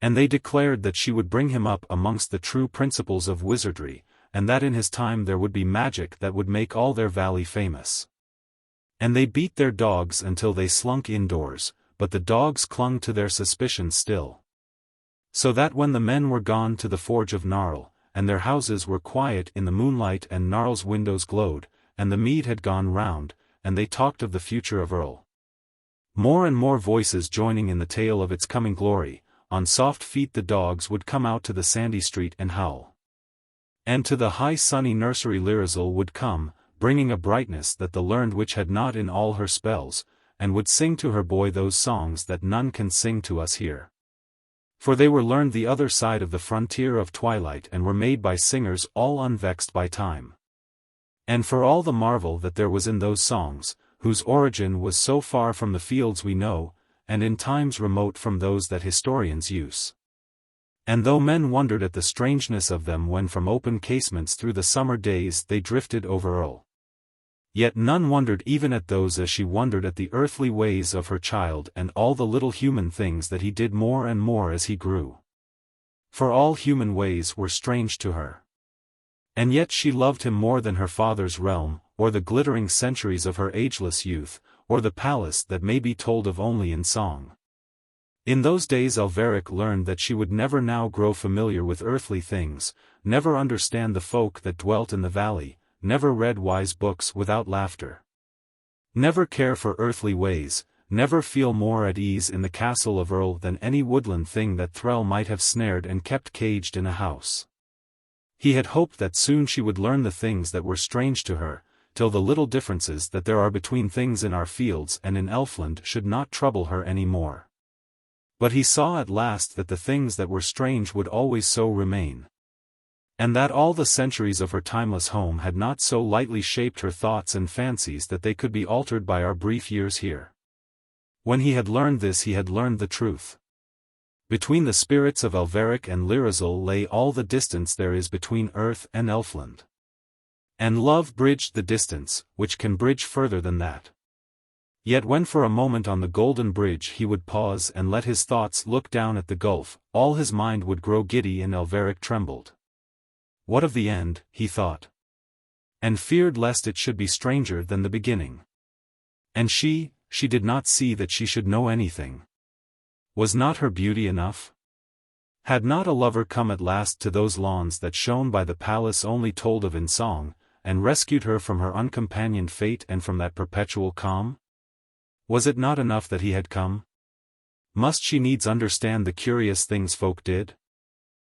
And they declared that she would bring him up amongst the true principles of wizardry, and that in his time there would be magic that would make all their valley famous. And they beat their dogs until they slunk indoors, but the dogs clung to their suspicion still. So that when the men were gone to the Forge of Gnarl, and their houses were quiet in the moonlight and Gnarl's windows glowed, and the mead had gone round, and they talked of the future of Erl. More and more voices joining in the tale of its coming glory, on soft feet the dogs would come out to the sandy street and howl. And to the high sunny nursery Lirazel would come, bringing a brightness that the learned witch had not in all her spells, and would sing to her boy those songs that none can sing to us here. For they were learned the other side of the frontier of twilight and were made by singers all unvexed by time. And for all the marvel that there was in those songs, whose origin was so far from the fields we know, and in times remote from those that historians use. And though men wondered at the strangeness of them when from open casements through the summer days they drifted over Erl, yet none wondered even at those as she wondered at the earthly ways of her child and all the little human things that he did more and more as he grew. For all human ways were strange to her. And yet she loved him more than her father's realm, or the glittering centuries of her ageless youth, or the palace that may be told of only in song. In those days Alveric learned that she would never now grow familiar with earthly things, never understand the folk that dwelt in the valley, never read wise books without laughter, never care for earthly ways, never feel more at ease in the castle of Erl than any woodland thing that thrall might have snared and kept caged in a house. He had hoped that soon she would learn the things that were strange to her, till the little differences that there are between things in our fields and in Elfland should not trouble her any more. But he saw at last that the things that were strange would always so remain, and that all the centuries of her timeless home had not so lightly shaped her thoughts and fancies that they could be altered by our brief years here. When he had learned this he had learned the truth. Between the spirits of Alveric and Lirazel lay all the distance there is between earth and Elfland. And love bridged the distance, which can bridge further than that. Yet when for a moment on the golden bridge he would pause and let his thoughts look down at the gulf, all his mind would grow giddy and Alveric trembled. What of the end, he thought, and feared lest it should be stranger than the beginning. And she did not see that she should know anything. Was not her beauty enough? Had not a lover come at last to those lawns that shone by the palace only told of in song, and rescued her from her uncompanioned fate and from that perpetual calm? Was it not enough that he had come? Must she needs understand the curious things folk did?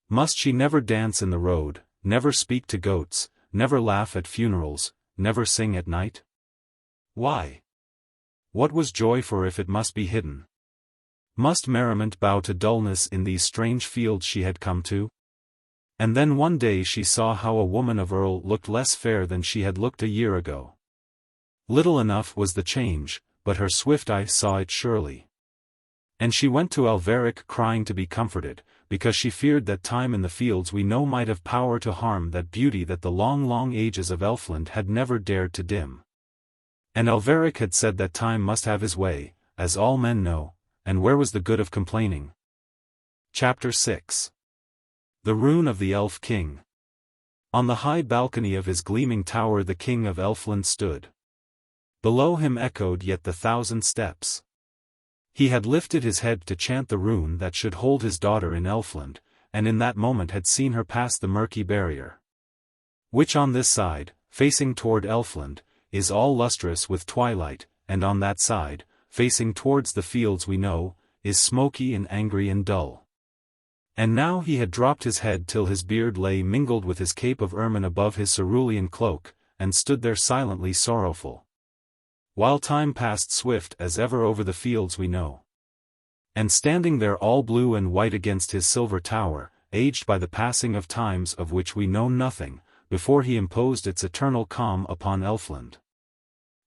Must she never dance in the road, never speak to goats, never laugh at funerals, never sing at night? Why? What was joy for if it must be hidden? Must merriment bow to dullness in these strange fields she had come to? And then one day she saw how a woman of Erl looked less fair than she had looked a year ago. Little enough was the change, but her swift eye saw it surely. And she went to Alveric crying to be comforted, because she feared that time in the fields we know might have power to harm that beauty that the long ages of Elfland had never dared to dim. And Alveric had said that time must have his way, as all men know, and where was the good of complaining? Chapter 6. The Rune of the Elf King. On the high balcony of his gleaming tower the King of Elfland stood. Below him echoed yet the 1,000 steps. He had lifted his head to chant the rune that should hold his daughter in Elfland, and in that moment had seen her pass the murky barrier, which on this side, facing toward Elfland, is all lustrous with twilight, and on that side, facing towards the fields we know, is smoky and angry and dull. And now he had dropped his head till his beard lay mingled with his cape of ermine above his cerulean cloak, and stood there silently sorrowful, while time passed swift as ever over the fields we know. And standing there all blue and white against his silver tower, aged by the passing of times of which we know nothing, before he imposed its eternal calm upon Elfland,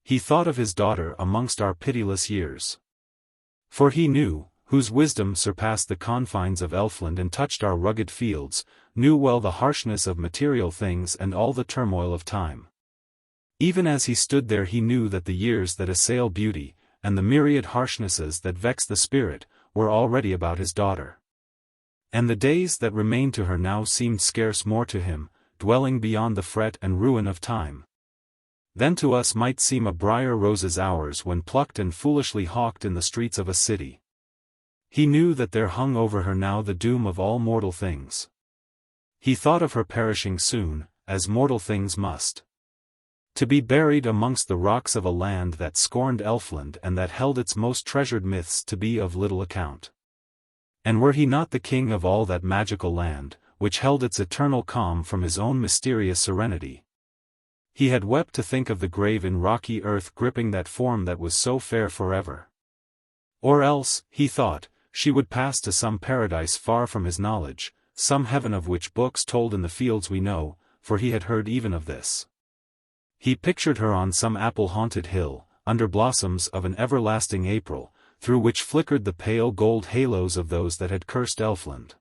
he thought of his daughter amongst our pitiless years. For he knew, whose wisdom surpassed the confines of Elfland and touched our rugged fields, knew well the harshness of material things and all the turmoil of time. Even as he stood there he knew that the years that assail beauty, and the myriad harshnesses that vex the spirit, were already about his daughter. And the days that remained to her now seemed scarce more to him, dwelling beyond the fret and ruin of time. Then to us might seem a briar rose's hours when plucked and foolishly hawked in the streets of a city. He knew that there hung over her now the doom of all mortal things. He thought of her perishing soon, as mortal things must. To be buried amongst the rocks of a land that scorned Elfland and that held its most treasured myths to be of little account. And were he not the king of all that magical land, which held its eternal calm from his own mysterious serenity? He had wept to think of the grave in rocky earth gripping that form that was so fair forever. Or else, he thought, she would pass to some paradise far from his knowledge, some heaven of which books told in the fields we know, for he had heard even of this. He pictured her on some apple-haunted hill, under blossoms of an everlasting April, through which flickered the pale gold halos of those that had cursed Elfland.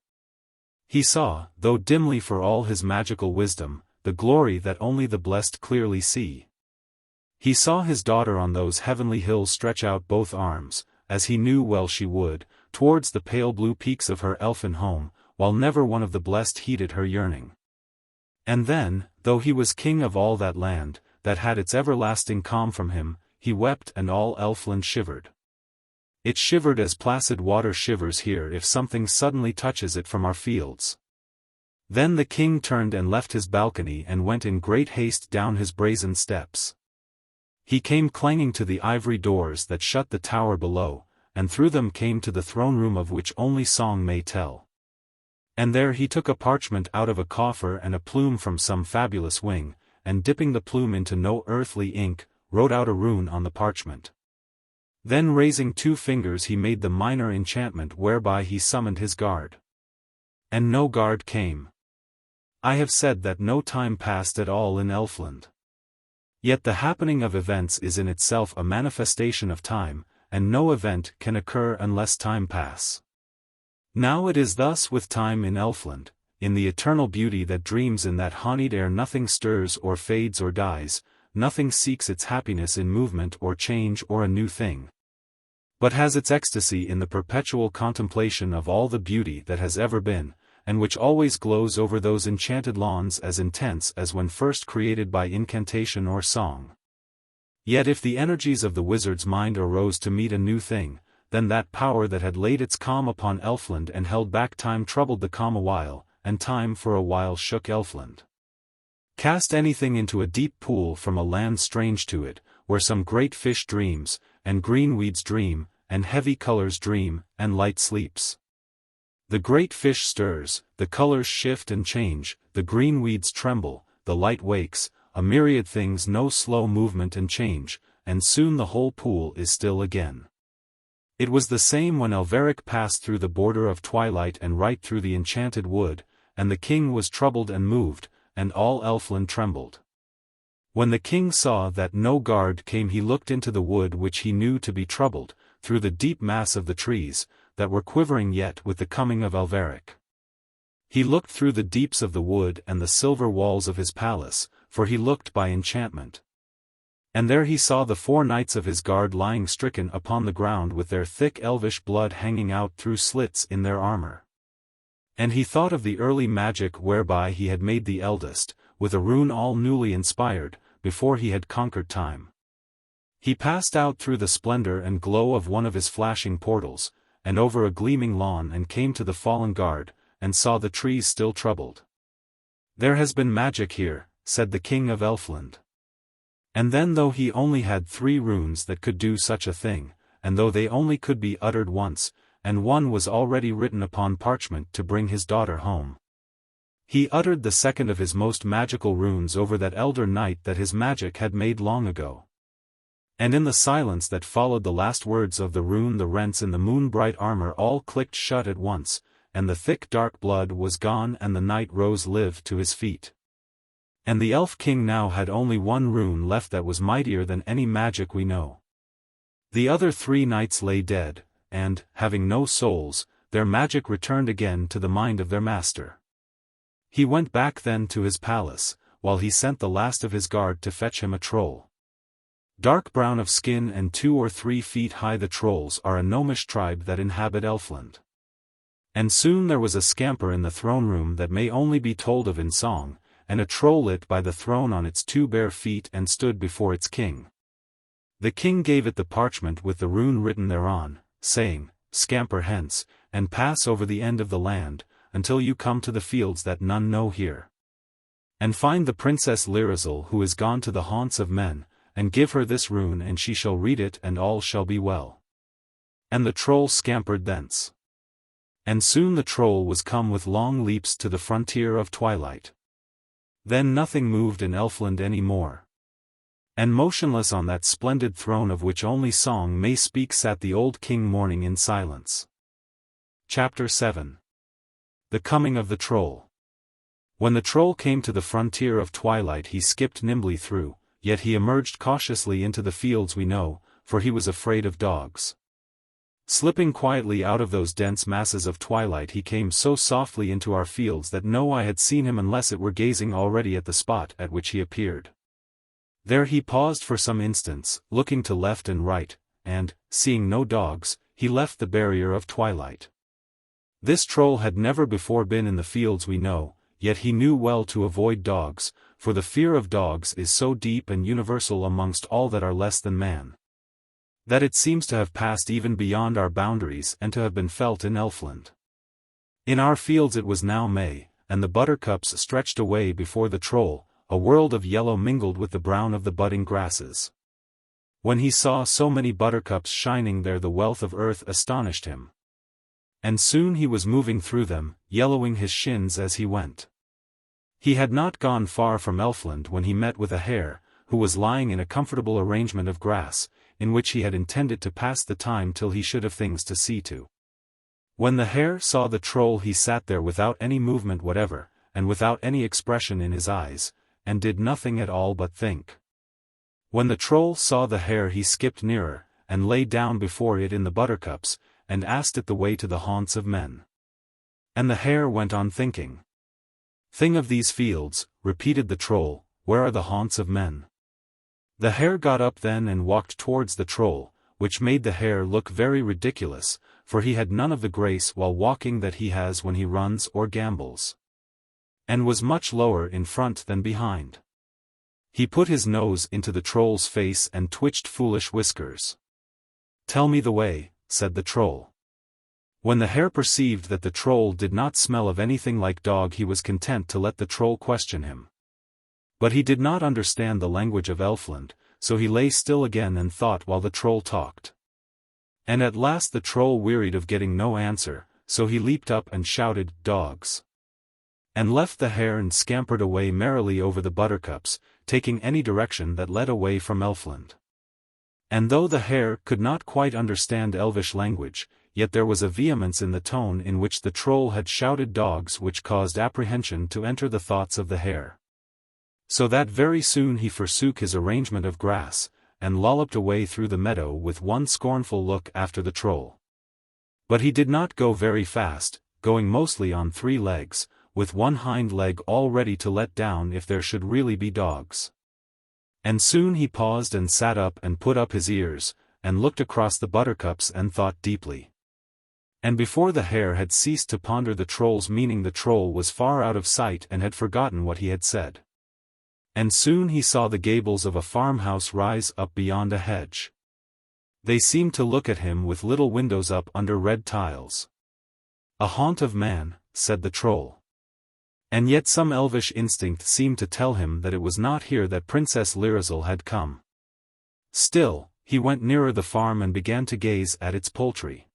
He saw, though dimly for all his magical wisdom, the glory that only the blessed clearly see. He saw his daughter on those heavenly hills stretch out both arms, as he knew well she would, towards the pale blue peaks of her elfin home, while never one of the blessed heeded her yearning. And then, though he was king of all that land, that had its everlasting calm from him, he wept and all Elfland shivered. It shivered as placid water shivers here if something suddenly touches it from our fields. Then the king turned and left his balcony and went in great haste down his brazen steps. He came clanging to the ivory doors that shut the tower below, and through them came to the throne room of which only song may tell. And there he took a parchment out of a coffer and a plume from some fabulous wing, and dipping the plume into no earthly ink, wrote out a rune on the parchment. Then raising 2 fingers he made the minor enchantment whereby he summoned his guard. And no guard came. I have said that no time passed at all in Elfland. Yet the happening of events is in itself a manifestation of time, and no event can occur unless time pass. Now it is thus with time in Elfland, in the eternal beauty that dreams in that honeyed air nothing stirs or fades or dies, nothing seeks its happiness in movement or change or a new thing, but has its ecstasy in the perpetual contemplation of all the beauty that has ever been, and which always glows over those enchanted lawns as intense as when first created by incantation or song. Yet if the energies of the wizard's mind arose to meet a new thing, then that power that had laid its calm upon Elfland and held back time troubled the calm a while, and time for a while shook Elfland. Cast anything into a deep pool from a land strange to it, where some great fish dreams, and green weeds dream, and heavy colors dream, and light sleeps. The great fish stirs, the colors shift and change, the green weeds tremble, the light wakes, a myriad things know slow movement and change, and soon the whole pool is still again. It was the same when Alveric passed through the border of twilight and right through the enchanted wood, and the king was troubled and moved, and all Elfland trembled. When the king saw that no guard came he looked into the wood which he knew to be troubled, through the deep mass of the trees, that were quivering yet with the coming of Alveric. He looked through the deeps of the wood and the silver walls of his palace, for he looked by enchantment. And there he saw the 4 knights of his guard lying stricken upon the ground with their thick elvish blood hanging out through slits in their armor. And he thought of the early magic whereby he had made the eldest, with a rune all newly inspired, before he had conquered time. He passed out through the splendor and glow of one of his flashing portals, and over a gleaming lawn and came to the fallen guard, and saw the trees still troubled. There has been magic here, said the King of Elfland. And then though he only had 3 runes that could do such a thing, and though they only could be uttered once, and one was already written upon parchment to bring his daughter home, he uttered the second of his most magical runes over that elder knight that his magic had made long ago. And in the silence that followed the last words of the rune the rents in the moon-bright armor all clicked shut at once, and the thick dark blood was gone and the knight rose live to his feet. And the elf king now had only 1 rune left that was mightier than any magic we know. The other 3 knights lay dead, and, having no souls, their magic returned again to the mind of their master. He went back then to his palace, while he sent the last of his guard to fetch him a troll. Dark brown of skin and 2 or 3 feet high, the trolls are a gnomish tribe that inhabit Elfland. And soon there was a scamper in the throne room that may only be told of in song, and a troll lit by the throne on its 2 bare feet and stood before its king. The king gave it the parchment with the rune written thereon, saying, "Scamper hence, and pass over the end of the land, until you come to the fields that none know here. And find the princess Lirazel who is gone to the haunts of men, and give her this rune and she shall read it and all shall be well." And the troll scampered thence. And soon the troll was come with long leaps to the frontier of twilight. Then nothing moved in Elfland any more. And motionless on that splendid throne of which only song may speak sat the old king mourning in silence. Chapter 7. The Coming of the Troll. When the troll came to the frontier of twilight he skipped nimbly through, yet he emerged cautiously into the fields we know, for he was afraid of dogs. Slipping quietly out of those dense masses of twilight he came so softly into our fields that no eye had seen him unless it were gazing already at the spot at which he appeared. There he paused for some instants, looking to left and right, and, seeing no dogs, he left the barrier of twilight. This troll had never before been in the fields we know, yet he knew well to avoid dogs, for the fear of dogs is so deep and universal amongst all that are less than man, that it seems to have passed even beyond our boundaries and to have been felt in Elfland. In our fields it was now May, and the buttercups stretched away before the troll, a world of yellow mingled with the brown of the budding grasses. When he saw so many buttercups shining there the wealth of earth astonished him. And soon he was moving through them, yellowing his shins as he went. He had not gone far from Elfland when he met with a hare, who was lying in a comfortable arrangement of grass, in which he had intended to pass the time till he should have things to see to. When the hare saw the troll he sat there without any movement whatever, and without any expression in his eyes, and did nothing at all but think. When the troll saw the hare he skipped nearer, and lay down before it in the buttercups, and asked it the way to the haunts of men. And the hare went on thinking. "Thing of these fields," repeated the troll, "where are the haunts of men?" The hare got up then and walked towards the troll, which made the hare look very ridiculous, for he had none of the grace while walking that he has when he runs or gambols, and was much lower in front than behind. He put his nose into the troll's face and twitched foolish whiskers. "Tell me the way," said the troll. When the hare perceived that the troll did not smell of anything like dog he was content to let the troll question him. But he did not understand the language of Elfland, so he lay still again and thought while the troll talked. And at last the troll wearied of getting no answer, so he leaped up and shouted, "Dogs!" and left the hare and scampered away merrily over the buttercups, taking any direction that led away from Elfland. And though the hare could not quite understand Elvish language, yet there was a vehemence in the tone in which the troll had shouted dogs which caused apprehension to enter the thoughts of the hare. So that very soon he forsook his arrangement of grass, and lolloped away through the meadow with one scornful look after the troll. But he did not go very fast, going mostly on 3 legs, with one hind leg all ready to let down if there should really be dogs. And soon he paused and sat up and put up his ears, and looked across the buttercups and thought deeply. And before the hare had ceased to ponder the troll's meaning the troll was far out of sight and had forgotten what he had said. And soon he saw the gables of a farmhouse rise up beyond a hedge. They seemed to look at him with little windows up under red tiles. "A haunt of man," said the troll. And yet some elvish instinct seemed to tell him that it was not here that Princess Lirazel had come. Still, he went nearer the farm and began to gaze at its poultry.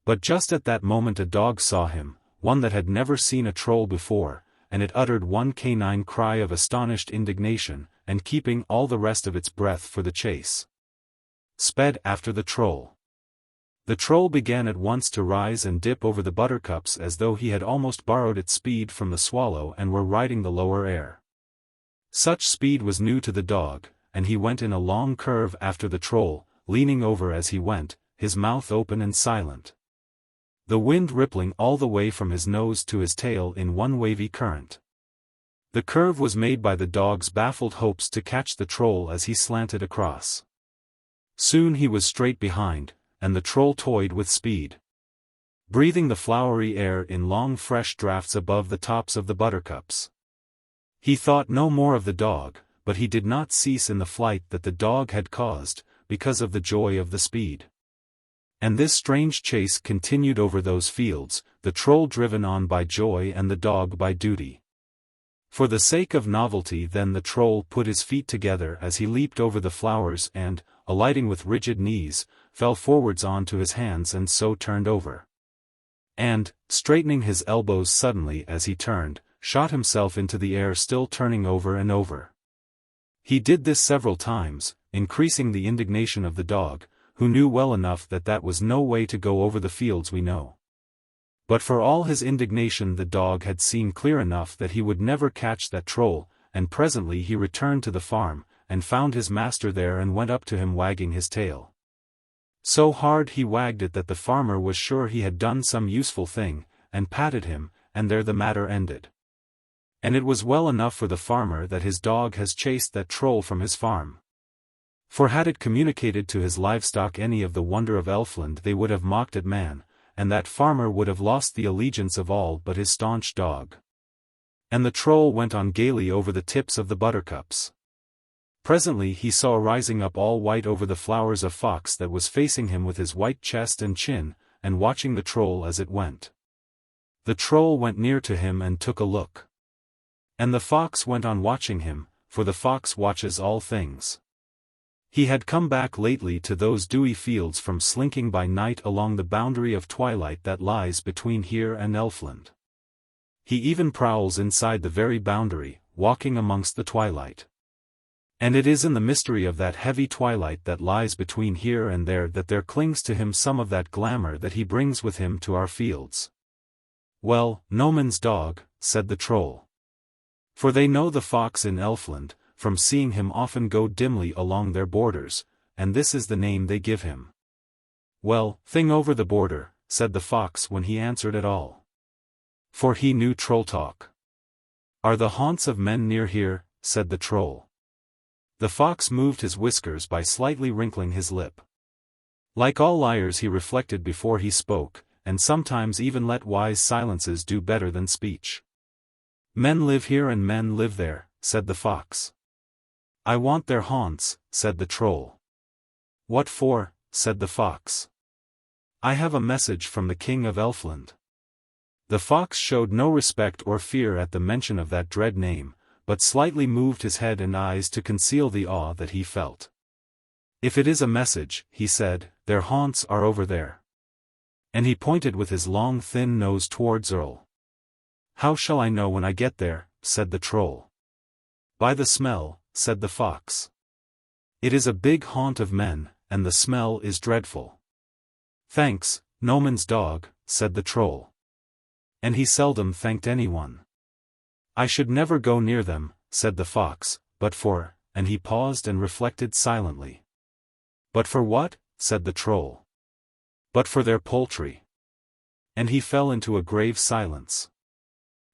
But just at that moment a dog saw him, one that had never seen a troll before, and it uttered one canine cry of astonished indignation, and keeping all the rest of its breath for the chase, sped after the troll. The troll began at once to rise and dip over the buttercups as though he had almost borrowed its speed from the swallow and were riding the lower air. Such speed was new to the dog, and he went in a long curve after the troll, leaning over as he went, his mouth open and silent, the wind rippling all the way from his nose to his tail in one wavy current. The curve was made by the dog's baffled hopes to catch the troll as he slanted across. Soon he was straight behind, and the troll toyed with speed, breathing the flowery air in long fresh draughts above the tops of the buttercups. He thought no more of the dog, but he did not cease in the flight that the dog had caused, because of the joy of the speed. And this strange chase continued over those fields, the troll driven on by joy and the dog by duty. For the sake of novelty then the troll put his feet together as he leaped over the flowers and, alighting with rigid knees, fell forwards on to his hands and so turned over. And, straightening his elbows suddenly as he turned, shot himself into the air still turning over and over. He did this several times, increasing the indignation of the dog, who knew well enough that that was no way to go over the fields we know. But for all his indignation the dog had seen clear enough that he would never catch that troll, and presently he returned to the farm, and found his master there and went up to him wagging his tail. So hard he wagged it that the farmer was sure he had done some useful thing, and patted him, and there the matter ended. And it was well enough for the farmer that his dog has chased that troll from his farm. For had it communicated to his livestock any of the wonder of Elfland they would have mocked at man, and that farmer would have lost the allegiance of all but his staunch dog. And the troll went on gaily over the tips of the buttercups. Presently he saw rising up all white over the flowers a fox that was facing him with his white chest and chin, and watching the troll as it went. The troll went near to him and took a look. And the fox went on watching him, for the fox watches all things. He had come back lately to those dewy fields from slinking by night along the boundary of twilight that lies between here and Elfland. He even prowls inside the very boundary, walking amongst the twilight. And it is in the mystery of that heavy twilight that lies between here and there that there clings to him some of that glamour that he brings with him to our fields. Well, no man's dog, said the troll. For they know the fox in Elfland, from seeing him often go dimly along their borders, and this is the name they give him. Well, thing over the border, said the fox when he answered at all. For he knew troll talk. Are the haunts of men near here, said the troll. The fox moved his whiskers by slightly wrinkling his lip. Like all liars he reflected before he spoke, and sometimes even let wise silences do better than speech. Men live here and men live there, said the fox. I want their haunts, said the troll. What for, said the fox. I have a message from the King of Elfland. The fox showed no respect or fear at the mention of that dread name, but slightly moved his head and eyes to conceal the awe that he felt. If it is a message, he said, their haunts are over there. And he pointed with his long thin nose towards Erl. How shall I know when I get there, said the troll. By the smell, said the fox. It is a big haunt of men, and the smell is dreadful. Thanks, no man's dog, said the troll. And he seldom thanked anyone. I should never go near them, said the fox, but for, and he paused and reflected silently. But for what, said the troll. But for their poultry. And he fell into a grave silence.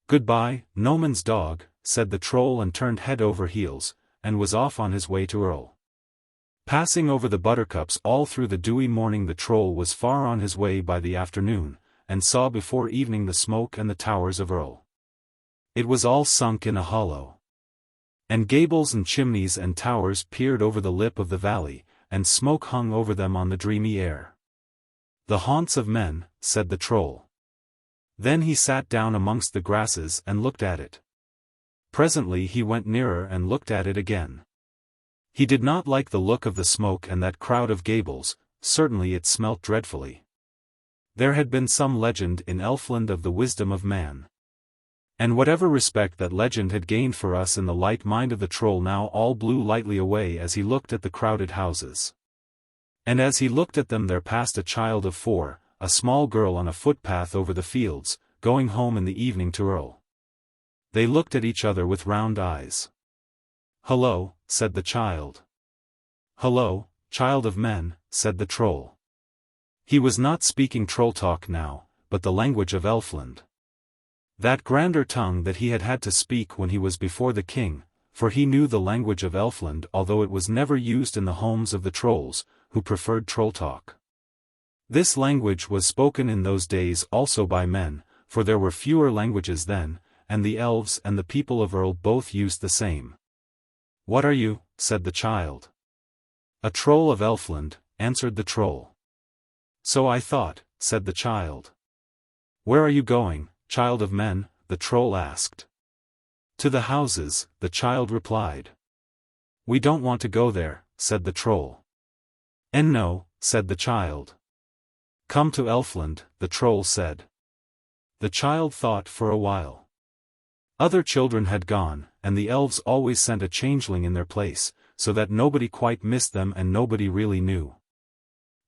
Goodbye, no man's dog, said the troll and turned head over heels, and was off on his way to Erl. Passing over the buttercups all through the dewy morning the troll was far on his way by the afternoon, and saw before evening the smoke and the towers of Erl. It was all sunk in a hollow. And gables and chimneys and towers peered over the lip of the valley, and smoke hung over them on the dreamy air. The haunts of men, said the troll. Then he sat down amongst the grasses and looked at it. Presently he went nearer and looked at it again. He did not like the look of the smoke and that crowd of gables, certainly it smelt dreadfully. There had been some legend in Elfland of the wisdom of man. And whatever respect that legend had gained for us in the light mind of the troll now all blew lightly away as he looked at the crowded houses. And as he looked at them there passed a child of 4, a small girl on a footpath over the fields, going home in the evening to Erl. They looked at each other with round eyes. Hullo, said the child. Hullo, child of men, said the troll. He was not speaking troll talk now, but the language of Elfland. That grander tongue that he had had to speak when he was before the king, for he knew the language of Elfland although it was never used in the homes of the trolls, who preferred troll talk. This language was spoken in those days also by men, for there were fewer languages then, and the elves and the people of Erl both used the same. "What are you?" said the child. "A troll of Elfland," answered the troll. "So I thought," said the child. "Where are you going, child of men?" the troll asked. "To the houses," the child replied. "We don't want to go there," said the troll. "And no," said the child. "Come to Elfland," the troll said. The child thought for a while. Other children had gone, and the elves always sent a changeling in their place, so that nobody quite missed them and nobody really knew.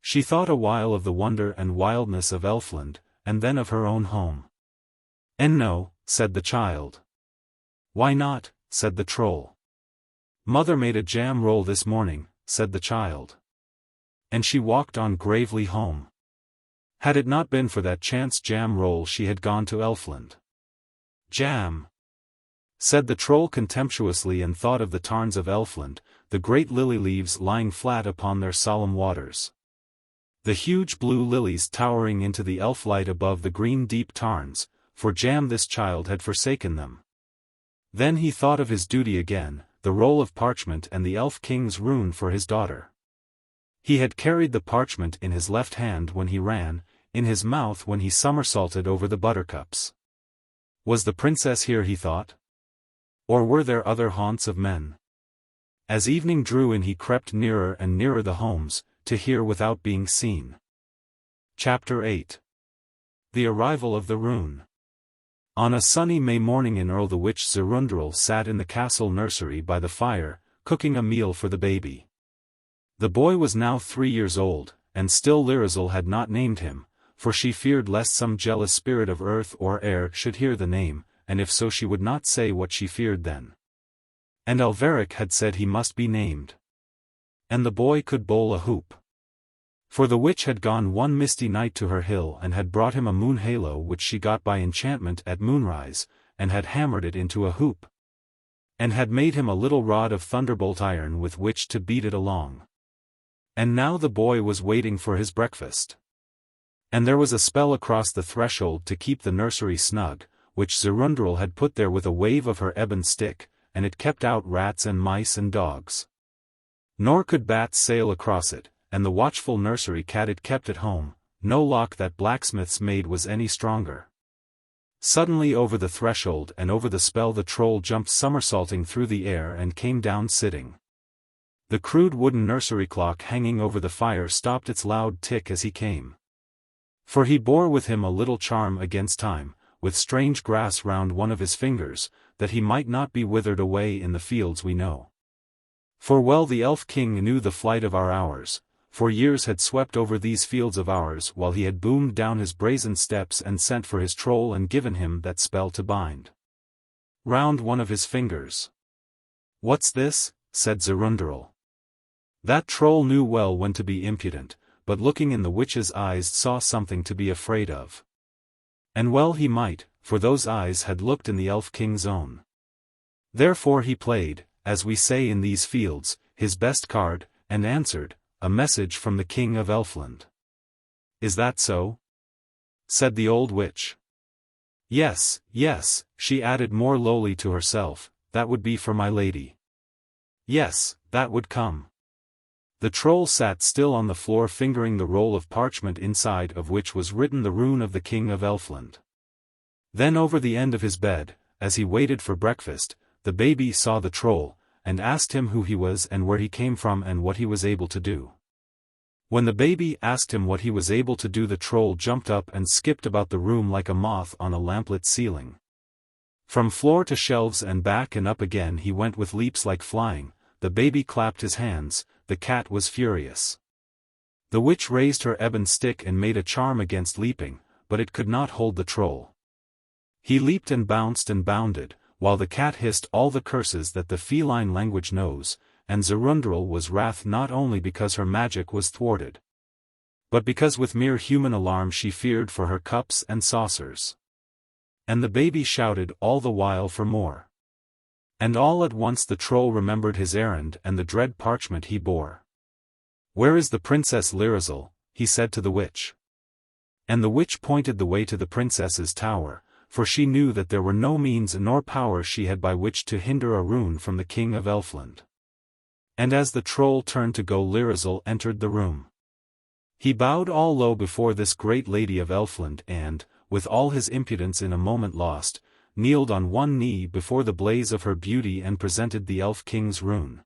She thought a while of the wonder and wildness of Elfland, and then of her own home. "And no," said the child. "Why not?" said the troll. "Mother made a jam roll this morning," said the child. And she walked on gravely home. Had it not been for that chance jam roll she had gone to Elfland. "Jam," said the troll contemptuously, and thought of the tarns of Elfland, the great lily leaves lying flat upon their solemn waters. The huge blue lilies towering into the elf light above the green deep tarns, for jam this child had forsaken them. Then he thought of his duty again, the roll of parchment and the elf king's rune for his daughter. He had carried the parchment in his left hand when he ran, in his mouth when he somersaulted over the buttercups. Was the princess here, he thought? Or were there other haunts of men? As evening drew in he crept nearer and nearer the homes, to hear without being seen. Chapter 8. The Arrival of the Rune. On a sunny May morning in Erl, the witch Ziroonderel sat in the castle nursery by the fire, cooking a meal for the baby. The boy was now 3 years old, and still Lirazel had not named him, for she feared lest some jealous spirit of earth or air should hear the name, and if so she would not say what she feared then. And Alveric had said he must be named. And the boy could bowl a hoop. For the witch had gone one misty night to her hill and had brought him a moon halo which she got by enchantment at moonrise, and had hammered it into a hoop. And had made him a little rod of thunderbolt iron with which to beat it along. And now the boy was waiting for his breakfast. And there was a spell across the threshold to keep the nursery snug, which Ziroonderel had put there with a wave of her ebon stick, and it kept out rats and mice and dogs. Nor could bats sail across it, and the watchful nursery cat it kept at home, no lock that blacksmith's made was any stronger. Suddenly over the threshold and over the spell the troll jumped somersaulting through the air and came down sitting. The crude wooden nursery clock hanging over the fire stopped its loud tick as he came. For he bore with him a little charm against time, with strange grass round one of his fingers, that he might not be withered away in the fields we know. For well the elf king knew the flight of our hours, for years had swept over these fields of ours while he had boomed down his brazen steps and sent for his troll and given him that spell to bind round one of his fingers. "What's this?" said Ziroonderel. That troll knew well when to be impudent, but looking in the witch's eyes saw something to be afraid of. And well he might, for those eyes had looked in the elf king's own. Therefore he played, as we say in these fields, his best card, and answered, "A message from the King of Elfland." "Is that so?" said the old witch. "Yes, yes," she added more lowly to herself, "that would be for my lady." "Yes, that would come." The troll sat still on the floor fingering the roll of parchment inside of which was written the rune of the King of Elfland. Then over the end of his bed, as he waited for breakfast, the baby saw the troll, and asked him who he was and where he came from and what he was able to do. When the baby asked him what he was able to do, the troll jumped up and skipped about the room like a moth on a lamplit ceiling. From floor to shelves and back and up again he went with leaps like flying. The baby clapped his hands, the cat was furious. The witch raised her ebon stick and made a charm against leaping, but it could not hold the troll. He leaped and bounced and bounded, while the cat hissed all the curses that the feline language knows, and Ziroonderel was wrath not only because her magic was thwarted, but because with mere human alarm she feared for her cups and saucers. And the baby shouted all the while for more. And all at once the troll remembered his errand and the dread parchment he bore. "Where is the Princess Lirazel?" he said to the witch. And the witch pointed the way to the princess's tower, for she knew that there were no means nor power she had by which to hinder a rune from the King of Elfland. And as the troll turned to go, Lirazel entered the room. He bowed all low before this great lady of Elfland and, with all his impudence in a moment lost, kneeled on one knee before the blaze of her beauty and presented the Elf King's rune.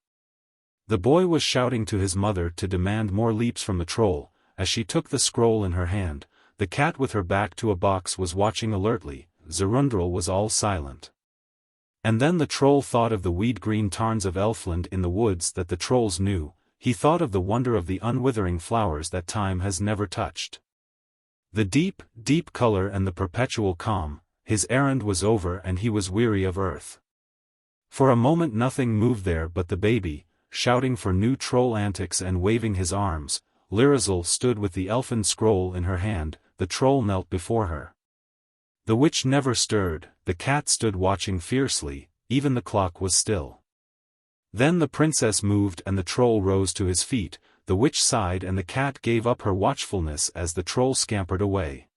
The boy was shouting to his mother to demand more leaps from the troll. As she took the scroll in her hand, the cat with her back to a box was watching alertly. Ziroonderel was all silent. And then the troll thought of the weed-green tarns of Elfland in the woods that the trolls knew. He thought of the wonder of the unwithering flowers that time has never touched. The deep, deep color and the perpetual calm. His errand was over and he was weary of earth. For a moment nothing moved there but the baby, shouting for new troll antics and waving his arms. Lirazel stood with the elfin scroll in her hand. The troll knelt before her. The witch never stirred, the cat stood watching fiercely, even the clock was still. Then the princess moved and the troll rose to his feet, the witch sighed and the cat gave up her watchfulness as the troll scampered away.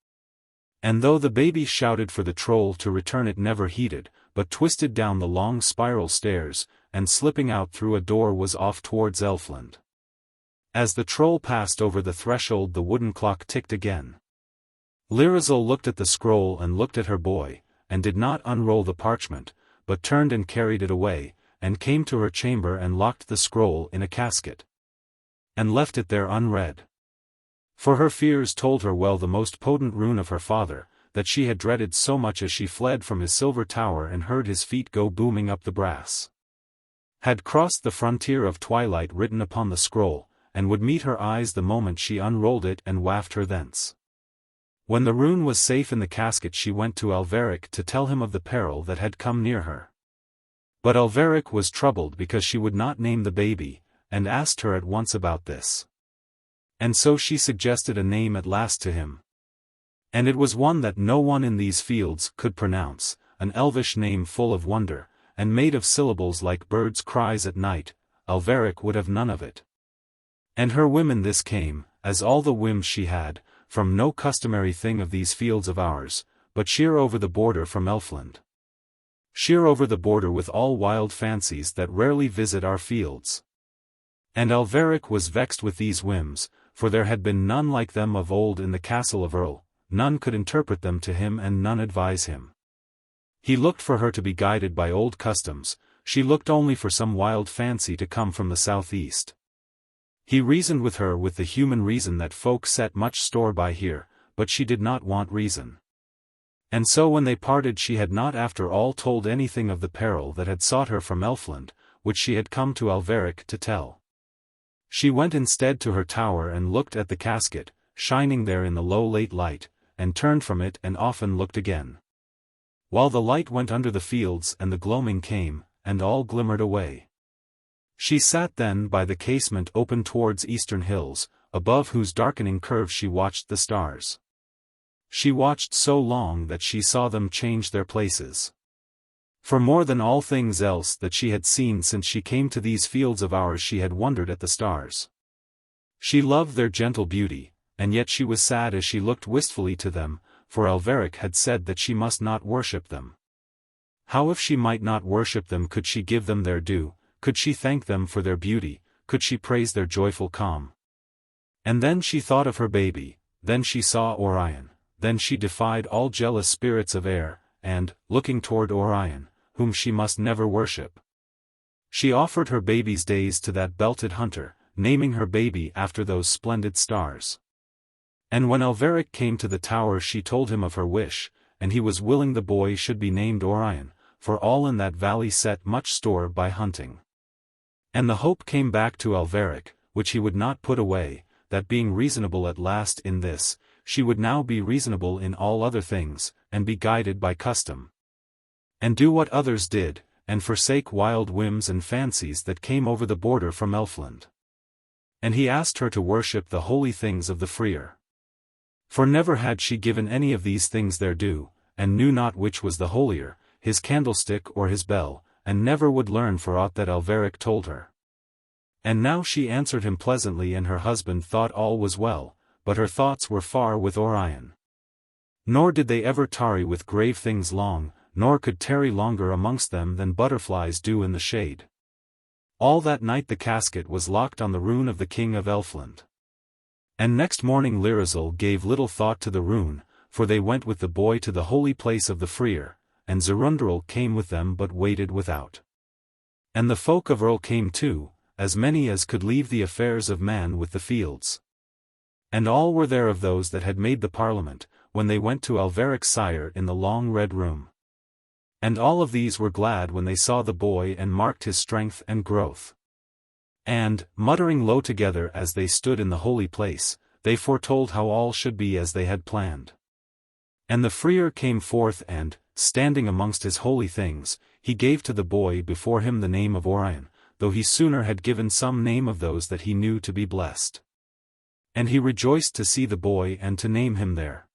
And though the baby shouted for the troll to return, it never heeded, but twisted down the long spiral stairs, and slipping out through a door was off towards Elfland. As the troll passed over the threshold, the wooden clock ticked again. Lirazel looked at the scroll and looked at her boy, and did not unroll the parchment, but turned and carried it away, and came to her chamber and locked the scroll in a casket. And left it there unread. For her fears told her well the most potent rune of her father, that she had dreaded so much as she fled from his silver tower and heard his feet go booming up the brass. Had crossed the frontier of twilight written upon the scroll, and would meet her eyes the moment she unrolled it and waft her thence. When the rune was safe in the casket, she went to Alveric to tell him of the peril that had come near her. But Alveric was troubled because she would not name the baby, and asked her at once about this. And so she suggested a name at last to him. And it was one that no one in these fields could pronounce, an elvish name full of wonder, and made of syllables like birds' cries at night. Alveric would have none of it. And her women this came, as all the whims she had, from no customary thing of these fields of ours, but sheer over the border from Elfland. Sheer over the border with all wild fancies that rarely visit our fields. And Alveric was vexed with these whims, for there had been none like them of old in the castle of Erl, none could interpret them to him and none advise him. He looked for her to be guided by old customs, she looked only for some wild fancy to come from the southeast. He reasoned with her with the human reason that folk set much store by here, but she did not want reason. And so when they parted she had not after all told anything of the peril that had sought her from Elfland, which she had come to Alveric to tell. She went instead to her tower and looked at the casket, shining there in the low late light, and turned from it and often looked again. While the light went under the fields and the gloaming came, and all glimmered away. She sat then by the casement open towards eastern hills, above whose darkening curve she watched the stars. She watched so long that she saw them change their places. For more than all things else that she had seen since she came to these fields of ours she had wondered at the stars. She loved their gentle beauty, and yet she was sad as she looked wistfully to them, for Alveric had said that she must not worship them. How if she might not worship them could she give them their due? Could she thank them for their beauty, could she praise their joyful calm? And then she thought of her baby, then she saw Orion, then she defied all jealous spirits of air, and, looking toward Orion, whom she must never worship, she offered her baby's days to that belted hunter, naming her baby after those splendid stars. And when Alveric came to the tower she told him of her wish, and he was willing the boy should be named Orion, for all in that valley set much store by hunting. And the hope came back to Alveric, which he would not put away, that being reasonable at last in this, she would now be reasonable in all other things, and be guided by custom. And do what others did, and forsake wild whims and fancies that came over the border from Elfland. And he asked her to worship the holy things of the freer. For never had she given any of these things their due, and knew not which was the holier, his candlestick or his bell, and never would learn for aught that Alveric told her. And now she answered him pleasantly and her husband thought all was well, but her thoughts were far with Orion. Nor did they ever tarry with grave things long, nor could tarry longer amongst them than butterflies do in the shade. All that night the casket was locked on the rune of the King of Elfland. And next morning Lirazel gave little thought to the rune, for they went with the boy to the holy place of the Freer, and Ziroonderel came with them but waited without. And the folk of Erl came too, as many as could leave the affairs of man with the fields. And all were there of those that had made the Parliament, when they went to Alveric's sire in the long red room. And all of these were glad when they saw the boy and marked his strength and growth. And, muttering low together as they stood in the holy place, they foretold how all should be as they had planned. And the Freer came forth and, standing amongst his holy things, he gave to the boy before him the name of Orion, though he sooner had given some name of those that he knew to be blessed. And he rejoiced to see the boy and to name him there.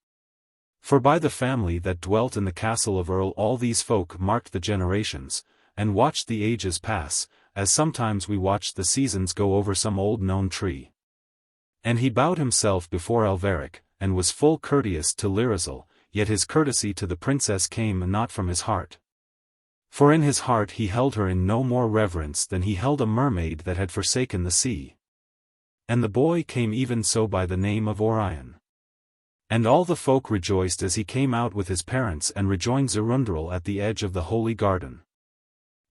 For by the family that dwelt in the castle of Erl all these folk marked the generations, and watched the ages pass, as sometimes we watched the seasons go over some old known tree. And he bowed himself before Alveric, and was full courteous to Lirazel, yet his courtesy to the princess came not from his heart. For in his heart he held her in no more reverence than he held a mermaid that had forsaken the sea. And the boy came even so by the name of Orion. And all the folk rejoiced as he came out with his parents and rejoined Ziroonderel at the edge of the holy garden.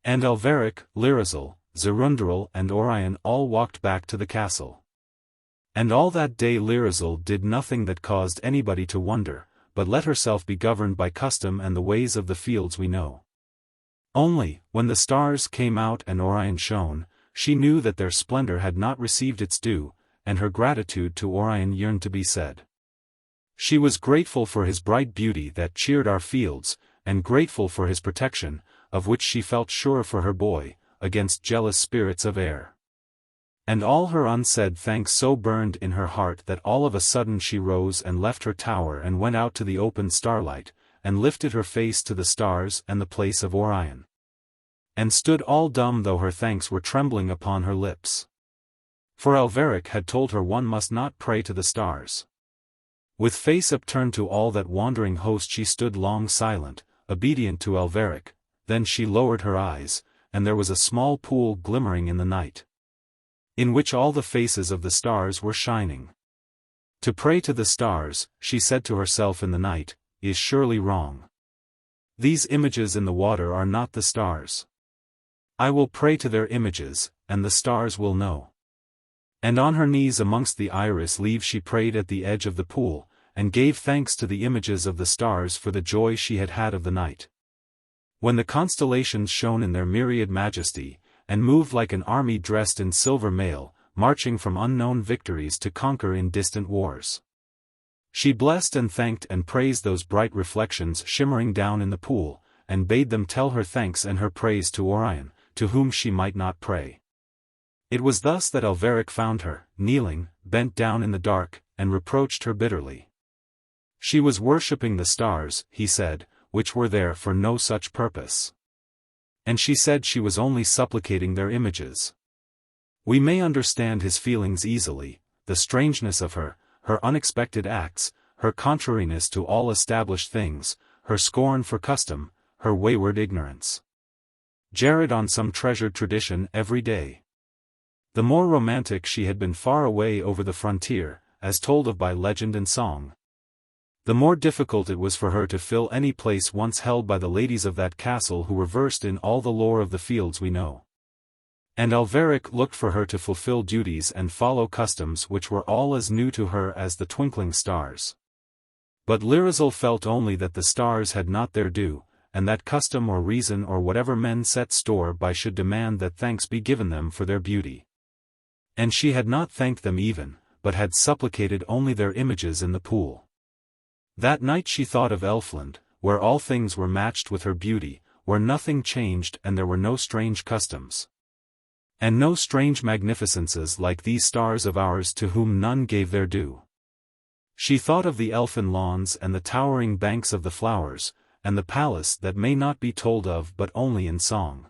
And Alveric, Lirazel, Ziroonderel and Orion all walked back to the castle. And all that day Lirazel did nothing that caused anybody to wonder, but let herself be governed by custom and the ways of the fields we know. Only, when the stars came out and Orion shone, she knew that their splendor had not received its due, and her gratitude to Orion yearned to be said. She was grateful for his bright beauty that cheered our fields, and grateful for his protection, of which she felt sure for her boy, against jealous spirits of air. And all her unsaid thanks so burned in her heart that all of a sudden she rose and left her tower and went out to the open starlight, and lifted her face to the stars and the place of Orion. And stood all dumb though her thanks were trembling upon her lips. For Alveric had told her one must not pray to the stars. With face upturned to all that wandering host she stood long silent, obedient to Alveric, then she lowered her eyes, and there was a small pool glimmering in the night, in which all the faces of the stars were shining. To pray to the stars, she said to herself in the night, is surely wrong. These images in the water are not the stars. I will pray to their images, and the stars will know. And on her knees amongst the iris leaves she prayed at the edge of the pool, and gave thanks to the images of the stars for the joy she had had of the night. When the constellations shone in their myriad majesty, and moved like an army dressed in silver mail, marching from unknown victories to conquer in distant wars. She blessed and thanked and praised those bright reflections shimmering down in the pool, and bade them tell her thanks and her praise to Orion, to whom she might not pray. It was thus that Alveric found her, kneeling, bent down in the dark, and reproached her bitterly. She was worshipping the stars, he said, which were there for no such purpose. And she said she was only supplicating their images. We may understand his feelings easily, the strangeness of her unexpected acts, her contrariness to all established things, her scorn for custom, her wayward ignorance. Jared on some treasured tradition every day. The more romantic she had been far away over the frontier, as told of by legend and song, the more difficult it was for her to fill any place once held by the ladies of that castle who were versed in all the lore of the fields we know. And Alveric looked for her to fulfill duties and follow customs which were all as new to her as the twinkling stars. But Lirazel felt only that the stars had not their due, and that custom or reason or whatever men set store by should demand that thanks be given them for their beauty. And she had not thanked them even, but had supplicated only their images in the pool. That night she thought of Elfland, where all things were matched with her beauty, where nothing changed and there were no strange customs. And no strange magnificences like these stars of ours to whom none gave their due. She thought of the elfin lawns and the towering banks of the flowers, and the palace that may not be told of but only in song.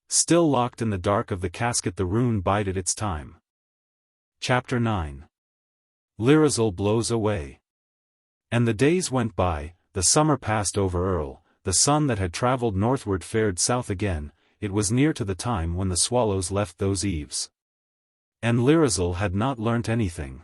Still locked in the dark of the casket the rune bided its time. Chapter 9. Lirazel blows away. And the days went by, the summer passed over Erl, the sun that had travelled northward fared south again, it was near to the time when the swallows left those eaves. And Lirazel had not learnt anything.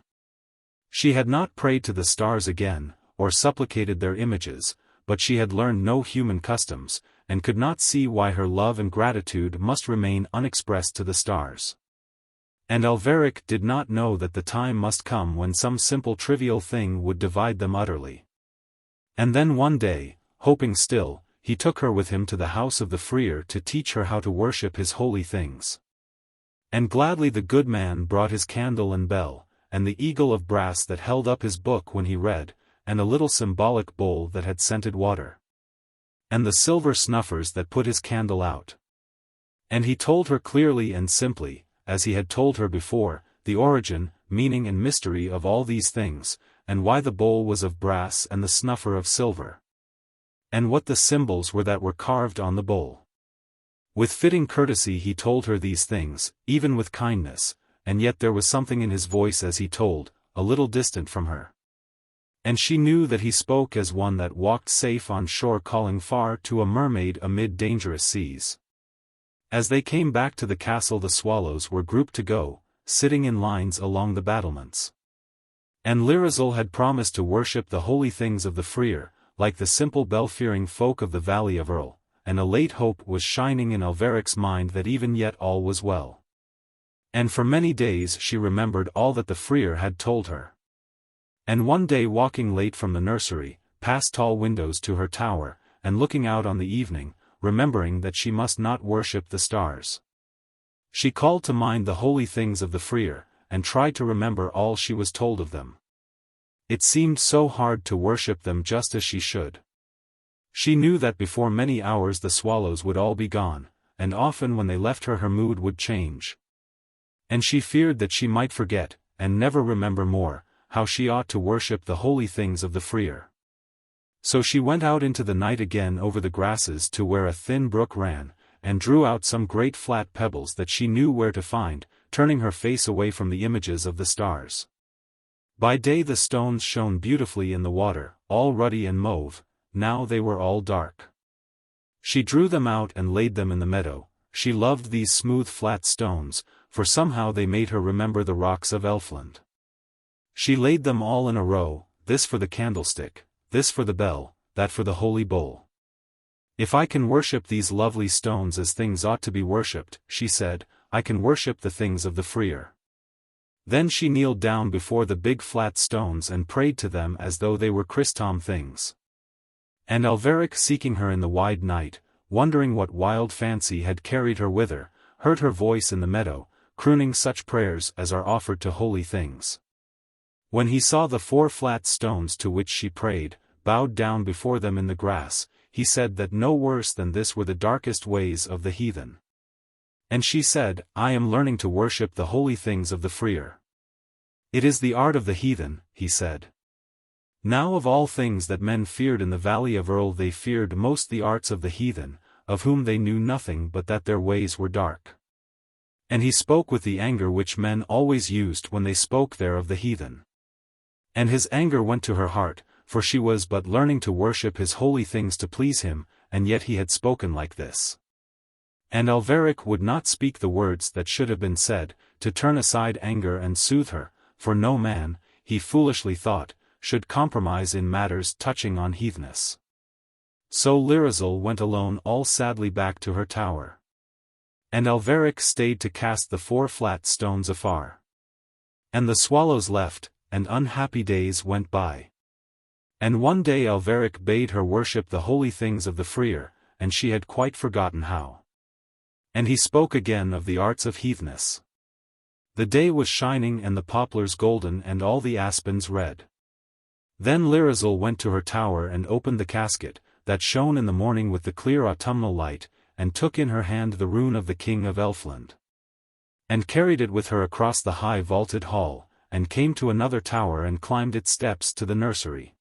She had not prayed to the stars again, or supplicated their images, but she had learned no human customs, and could not see why her love and gratitude must remain unexpressed to the stars. And Alveric did not know that the time must come when some simple trivial thing would divide them utterly. And then one day, hoping still, he took her with him to the house of the Friar to teach her how to worship his holy things. And gladly the good man brought his candle and bell, and the eagle of brass that held up his book when he read, and a little symbolic bowl that had scented water. And the silver snuffers that put his candle out. And he told her clearly and simply, as he had told her before, the origin, meaning and mystery of all these things, and why the bowl was of brass and the snuffer of silver. And what the symbols were that were carved on the bowl. With fitting courtesy he told her these things, even with kindness, and yet there was something in his voice as he told, a little distant from her. And she knew that he spoke as one that walked safe on shore calling far to a mermaid amid dangerous seas. As they came back to the castle the swallows were grouped to go, sitting in lines along the battlements. And Lirazel had promised to worship the holy things of the Friar, like the simple bell-fearing folk of the Valley of Erl, and a late hope was shining in Alveric's mind that even yet all was well. And for many days she remembered all that the Friar had told her. And one day walking late from the nursery, past tall windows to her tower, and looking out on the evening, remembering that she must not worship the stars. She called to mind the holy things of the Friar, and tried to remember all she was told of them. It seemed so hard to worship them just as she should. She knew that before many hours the swallows would all be gone, and often when they left her mood would change. And she feared that she might forget, and never remember more, how she ought to worship the holy things of the Friar. So she went out into the night again over the grasses to where a thin brook ran, and drew out some great flat pebbles that she knew where to find, turning her face away from the images of the stars. By day the stones shone beautifully in the water, all ruddy and mauve, now they were all dark. She drew them out and laid them in the meadow. She loved these smooth flat stones, for somehow they made her remember the rocks of Elfland. She laid them all in a row, this for the candlestick, this for the bell, that for the holy bowl. If I can worship these lovely stones as things ought to be worshipped, she said, I can worship the things of the Friar. Then she kneeled down before the big flat stones and prayed to them as though they were Christom things. And Alveric, seeking her in the wide night, wondering what wild fancy had carried her whither, heard her voice in the meadow, crooning such prayers as are offered to holy things. When he saw the 4 flat stones to which she prayed, bowed down before them in the grass, he said that no worse than this were the darkest ways of the heathen. And she said, I am learning to worship the holy things of the Friar. It is the art of the heathen, he said. Now of all things that men feared in the Valley of Erl they feared most the arts of the heathen, of whom they knew nothing but that their ways were dark. And he spoke with the anger which men always used when they spoke there of the heathen. And his anger went to her heart, for she was but learning to worship his holy things to please him, and yet he had spoken like this. And Alveric would not speak the words that should have been said, to turn aside anger and soothe her, for no man, he foolishly thought, should compromise in matters touching on heathness. So Lirazel went alone all sadly back to her tower. And Alveric stayed to cast the 4 flat stones afar. And the swallows left, and unhappy days went by. And one day Alveric bade her worship the holy things of the Friar, and she had quite forgotten how. And he spoke again of the arts of heathness. The day was shining and the poplars golden and all the aspens red. Then Lirazel went to her tower and opened the casket, that shone in the morning with the clear autumnal light, and took in her hand the rune of the King of Elfland. And carried it with her across the high vaulted hall, and came to another tower and climbed its steps to the nursery.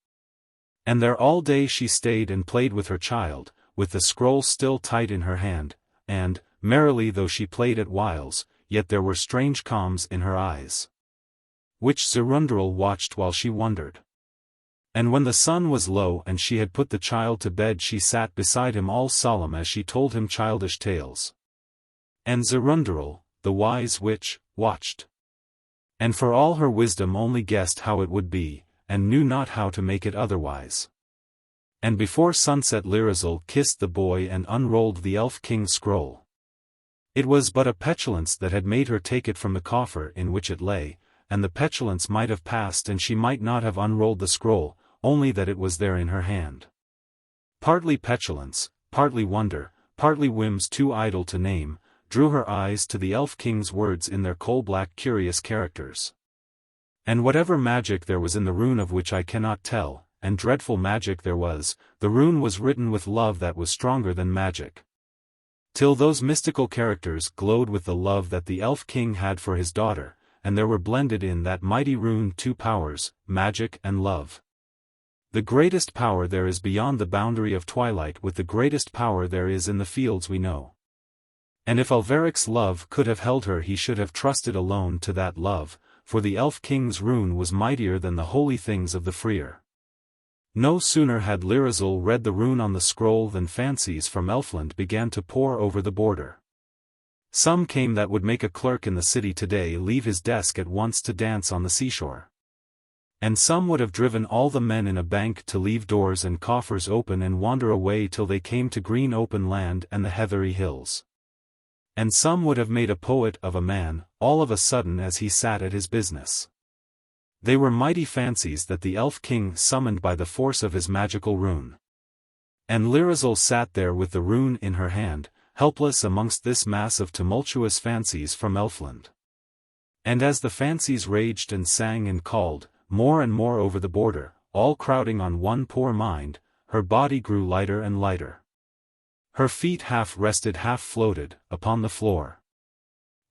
And there all day she stayed and played with her child, with the scroll still tight in her hand, and, merrily though she played at whiles, yet there were strange calms in her eyes, which Ziroonderel watched while she wondered. And when the sun was low and she had put the child to bed, she sat beside him all solemn as she told him childish tales. And Ziroonderel, the wise witch, watched. And for all her wisdom only guessed how it would be, and knew not how to make it otherwise. And before sunset Lirazel kissed the boy and unrolled the elf king's scroll. It was but a petulance that had made her take it from the coffer in which it lay, and the petulance might have passed and she might not have unrolled the scroll, only that it was there in her hand. Partly petulance, partly wonder, partly whims too idle to name, drew her eyes to the elf king's words in their coal-black curious characters. And whatever magic there was in the rune of which I cannot tell, and dreadful magic there was, the rune was written with love that was stronger than magic. Till those mystical characters glowed with the love that the elf king had for his daughter, and there were blended in that mighty rune two powers, magic and love. The greatest power there is beyond the boundary of twilight, with the greatest power there is in the fields we know. And if Alveric's love could have held her, he should have trusted alone to that love, for the elf king's rune was mightier than the holy things of the freer. No sooner had Lirazel read the rune on the scroll than fancies from Elfland began to pour over the border. Some came that would make a clerk in the city today leave his desk at once to dance on the seashore. And some would have driven all the men in a bank to leave doors and coffers open and wander away till they came to green open land and the heathery hills. And some would have made a poet of a man, all of a sudden as he sat at his business. They were mighty fancies that the elf king summoned by the force of his magical rune. And Lirazel sat there with the rune in her hand, helpless amongst this mass of tumultuous fancies from Elfland. And as the fancies raged and sang and called, more and more over the border, all crowding on one poor mind, her body grew lighter and lighter. Her feet half rested half floated, upon the floor.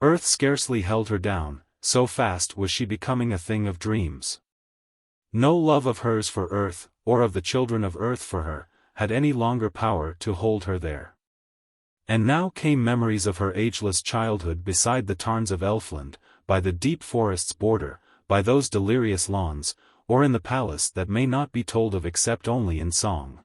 Earth scarcely held her down, so fast was she becoming a thing of dreams. No love of hers for earth, or of the children of earth for her, had any longer power to hold her there. And now came memories of her ageless childhood beside the tarns of Elfland, by the deep forest's border, by those delirious lawns, or in the palace that may not be told of except only in song.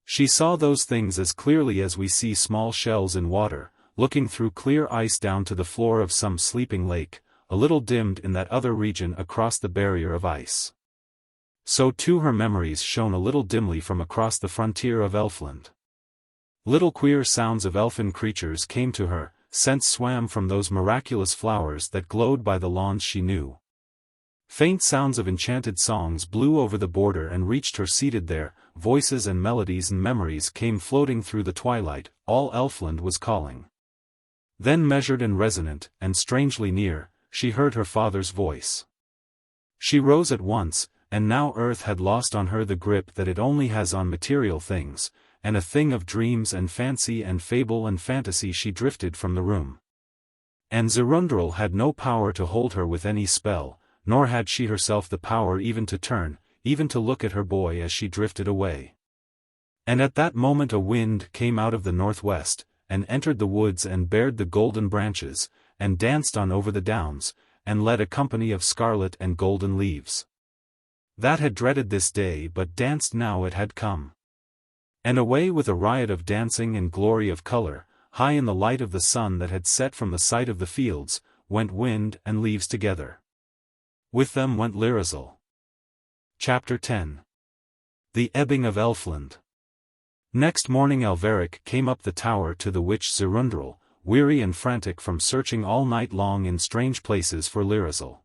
She saw those things as clearly as we see small shells in water, looking through clear ice down to the floor of some sleeping lake, a little dimmed in that other region across the barrier of ice. So too her memories shone a little dimly from across the frontier of Elfland. Little queer sounds of elfin creatures came to her, scents swam from those miraculous flowers that glowed by the lawns she knew. Faint sounds of enchanted songs blew over the border and reached her seated there, voices and melodies and memories came floating through the twilight, all Elfland was calling. Then measured and resonant, and strangely near, she heard her father's voice. She rose at once, and now earth had lost on her the grip that it only has on material things, and a thing of dreams and fancy and fable and fantasy she drifted from the room. And Ziroonderel had no power to hold her with any spell, nor had she herself the power even to turn, even to look at her boy as she drifted away. And at that moment a wind came out of the northwest, and entered the woods and bared the golden branches, and danced on over the downs, and led a company of scarlet and golden leaves. That had dreaded this day but danced now it had come. And away with a riot of dancing and glory of color, high in the light of the sun that had set from the sight of the fields, went wind and leaves together. With them went Lirazel. Chapter 10. The Ebbing of Elfland. Next morning Alveric came up the tower to the witch Ziroonderel, weary and frantic from searching all night long in strange places for Lirazel.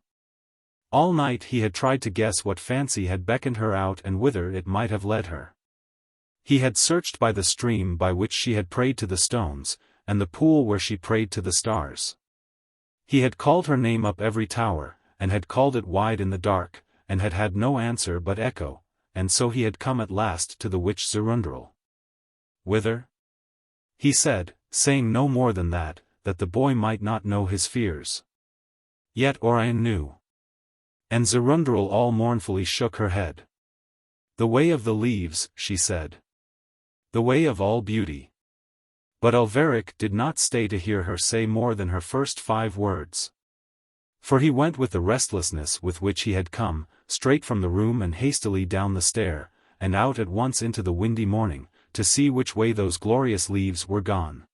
All night he had tried to guess what fancy had beckoned her out and whither it might have led her. He had searched by the stream by which she had prayed to the stones, and the pool where she prayed to the stars. He had called her name up every tower, and had called it wide in the dark, and had had no answer but echo, and so he had come at last to the witch Ziroonderel. Whither? He said, saying no more than that the boy might not know his fears. Yet Orion knew. And Ziroonderel all mournfully shook her head. The way of the leaves, she said. The way of all beauty. But Alveric did not stay to hear her say more than her first 5 words. For he went with the restlessness with which he had come, straight from the room and hastily down the stair, and out at once into the windy morning, to see which way those glorious leaves were gone.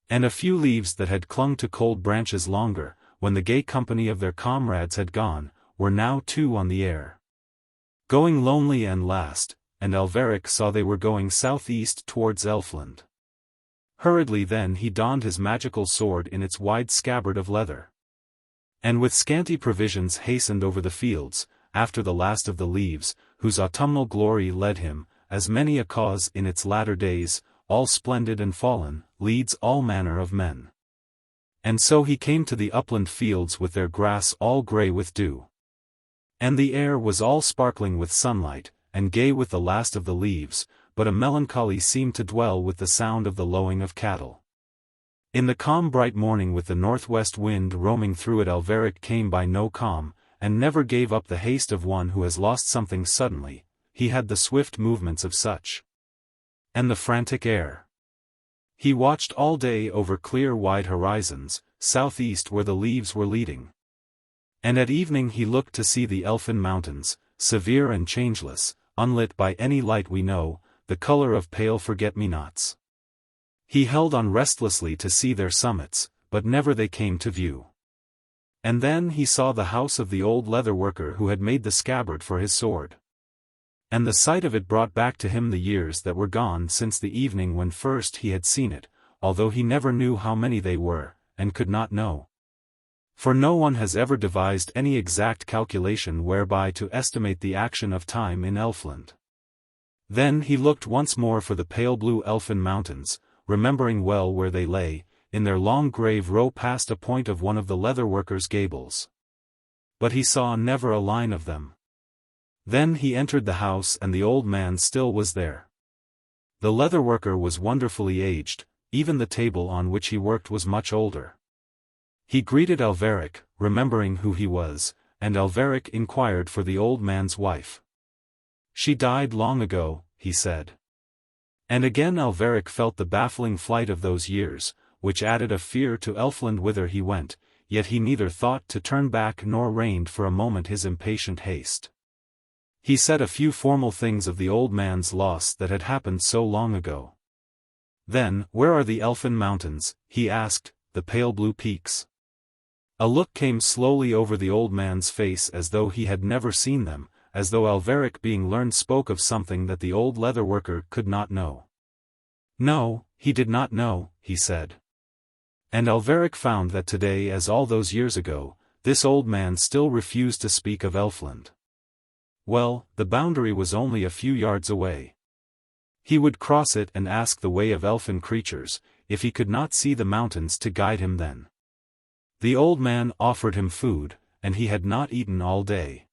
And a few leaves that had clung to cold branches longer, when the gay company of their comrades had gone, were now too on the air, going lonely and last, and Alveric saw they were going southeast towards Elfland. Hurriedly then he donned his magical sword in its wide scabbard of leather, and with scanty provisions hastened over the fields, after the last of the leaves, whose autumnal glory led him, as many a cause in its latter days, all splendid and fallen, leads all manner of men. And so he came to the upland fields with their grass all grey with dew, and the air was all sparkling with sunlight, and gay with the last of the leaves, but a melancholy seemed to dwell with the sound of the lowing of cattle. In the calm bright morning with the northwest wind roaming through it, Alveric came by no calm, and never gave up the haste of one who has lost something suddenly. He had the swift movements of such, and the frantic air. He watched all day over clear wide horizons, southeast where the leaves were leading. And at evening he looked to see the Elfin mountains, severe and changeless, unlit by any light we know, the color of pale forget-me-nots. He held on restlessly to see their summits, but never they came to view. And then he saw the house of the old leather-worker who had made the scabbard for his sword. And the sight of it brought back to him the years that were gone since the evening when first he had seen it, although he never knew how many they were, and could not know. For no one has ever devised any exact calculation whereby to estimate the action of time in Elfland. Then he looked once more for the pale blue Elfin mountains, remembering well where they lay, in their long grave row past a point of one of the leather-worker's gables. But he saw never a line of them. Then he entered the house and the old man still was there. The leather-worker was wonderfully aged, even the table on which he worked was much older. He greeted Alveric, remembering who he was, and Alveric inquired for the old man's wife. "She died long ago," he said. And again Alveric felt the baffling flight of those years, which added a fear to Elfland whither he went, yet he neither thought to turn back nor reined for a moment his impatient haste. He said a few formal things of the old man's loss that had happened so long ago. Then, "Where are the Elfin mountains?" he asked, "the pale blue peaks?" A look came slowly over the old man's face as though he had never seen them, as though Alveric being learned spoke of something that the old leather-worker could not know. No, he did not know, he said. And Alveric found that today as all those years ago, this old man still refused to speak of Elfland. Well, the boundary was only a few yards away. He would cross it and ask the way of elfin creatures, if he could not see the mountains to guide him then. The old man offered him food, and he had not eaten all day.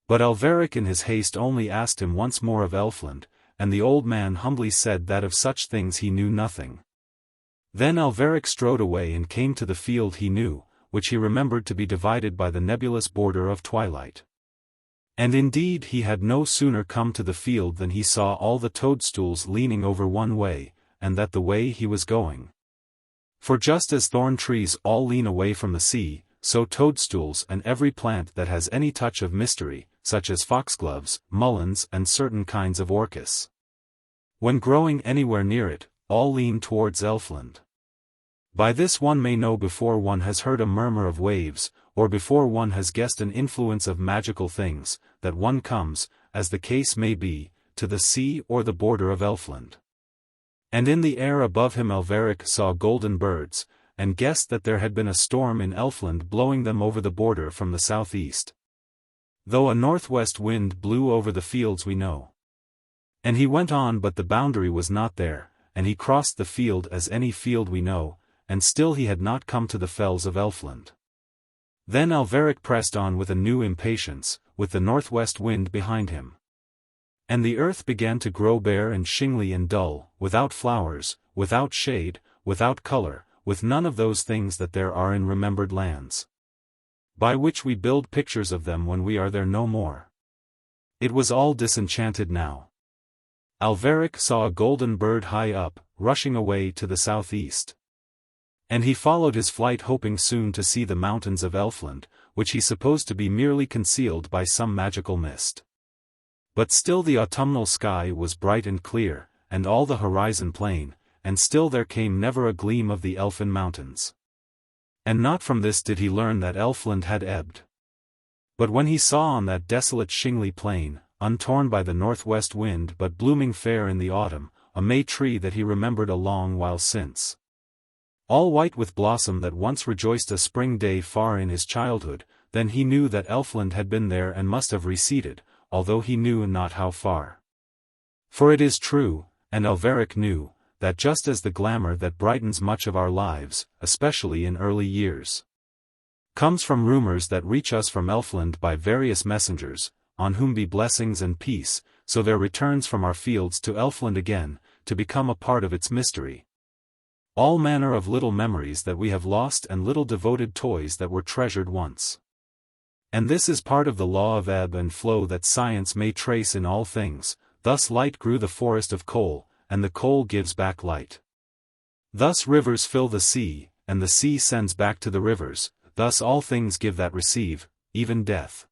But Alveric in his haste only asked him once more of Elfland, and the old man humbly said that of such things he knew nothing. Then Alveric strode away and came to the field he knew, which he remembered to be divided by the nebulous border of twilight. And indeed he had no sooner come to the field than he saw all the toadstools leaning over one way, and that the way he was going. For just as thorn trees all lean away from the sea, so toadstools and every plant that has any touch of mystery, such as foxgloves, mulleins and certain kinds of orchis, when growing anywhere near it, all lean towards Elfland. By this one may know before one has heard a murmur of waves, or before one has guessed an influence of magical things, that one comes, as the case may be, to the sea or the border of Elfland. And in the air above him Alveric saw golden birds, and guessed that there had been a storm in Elfland blowing them over the border from the southeast. Though a northwest wind blew over the fields we know. And he went on, but the boundary was not there, and he crossed the field as any field we know, and still he had not come to the fells of Elfland. Then Alveric pressed on with a new impatience, with the northwest wind behind him. And the earth began to grow bare and shingly and dull, without flowers, without shade, without color, with none of those things that there are in remembered lands, by which we build pictures of them when we are there no more. It was all disenchanted now. Alveric saw a golden bird high up, rushing away to the southeast. And he followed his flight hoping soon to see the mountains of Elfland, which he supposed to be merely concealed by some magical mist. But still the autumnal sky was bright and clear, and all the horizon plain, and still there came never a gleam of the Elfin mountains. And not from this did he learn that Elfland had ebbed. But when he saw on that desolate shingly plain, untorn by the northwest wind but blooming fair in the autumn, a May tree that he remembered a long while since, all white with blossom that once rejoiced a spring day far in his childhood, then he knew that Elfland had been there and must have receded, although he knew not how far. For it is true, and Alveric knew, that just as the glamour that brightens much of our lives, especially in early years, comes from rumors that reach us from Elfland by various messengers, on whom be blessings and peace, so there returns from our fields to Elfland again, to become a part of its mystery, all manner of little memories that we have lost and little devoted toys that were treasured once. And this is part of the law of ebb and flow that science may trace in all things. Thus light grew the forest of coal, and the coal gives back light. Thus rivers fill the sea, and the sea sends back to the rivers, thus all things give that receive, even death.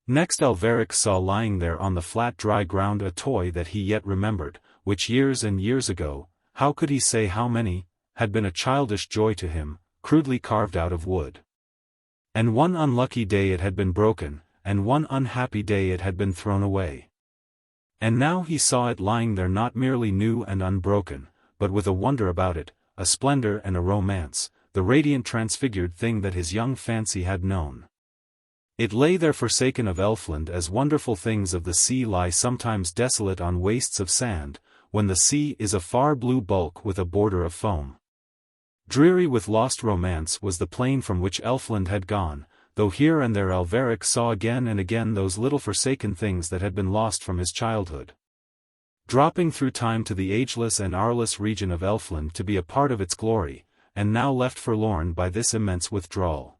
Next Alveric saw lying there on the flat dry ground a toy that he yet remembered, which years and years ago, how could he say how many, had been a childish joy to him, crudely carved out of wood. And one unlucky day it had been broken, and one unhappy day it had been thrown away. And now he saw it lying there not merely new and unbroken, but with a wonder about it, a splendor and a romance, the radiant transfigured thing that his young fancy had known. It lay there forsaken of Elfland as wonderful things of the sea lie sometimes desolate on wastes of sand, when the sea is a far blue bulk with a border of foam. Dreary with lost romance was the plain from which Elfland had gone, though here and there Alveric saw again and again those little forsaken things that had been lost from his childhood, dropping through time to the ageless and hourless region of Elfland to be a part of its glory, and now left forlorn by this immense withdrawal.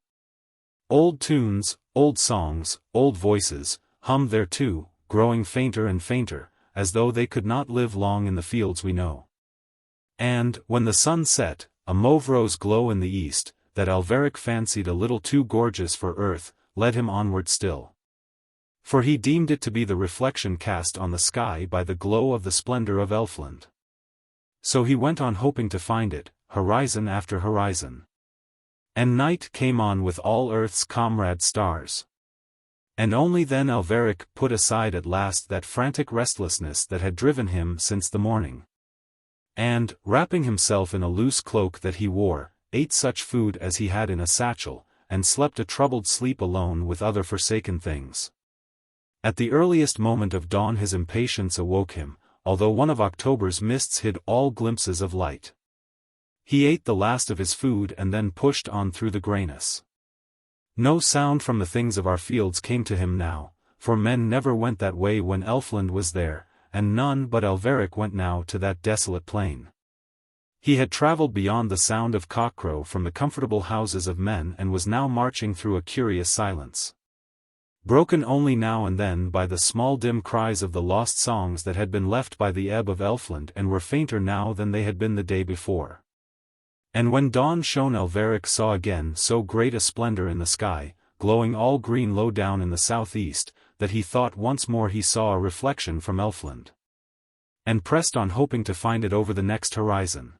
Old tunes, old songs, old voices, hummed there too, growing fainter and fainter, as though they could not live long in the fields we know. And, when the sun set, a mauve rose glow in the east, that Alveric fancied a little too gorgeous for earth, led him onward still. For he deemed it to be the reflection cast on the sky by the glow of the splendor of Elfland. So he went on hoping to find it, horizon after horizon. And night came on with all earth's comrade stars. And only then Alveric put aside at last that frantic restlessness that had driven him since the morning. And, wrapping himself in a loose cloak that he wore, ate such food as he had in a satchel, and slept a troubled sleep alone with other forsaken things. At the earliest moment of dawn his impatience awoke him, although one of October's mists hid all glimpses of light. He ate the last of his food and then pushed on through the grayness. No sound from the things of our fields came to him now, for men never went that way when Elfland was there, and none but Alveric went now to that desolate plain. He had travelled beyond the sound of cockcrow from the comfortable houses of men and was now marching through a curious silence, broken only now and then by the small dim cries of the lost songs that had been left by the ebb of Elfland and were fainter now than they had been the day before. And when dawn shone Alveric saw again so great a splendor in the sky, glowing all green low down in the southeast, that he thought once more he saw a reflection from Elfland, and pressed on hoping to find it over the next horizon.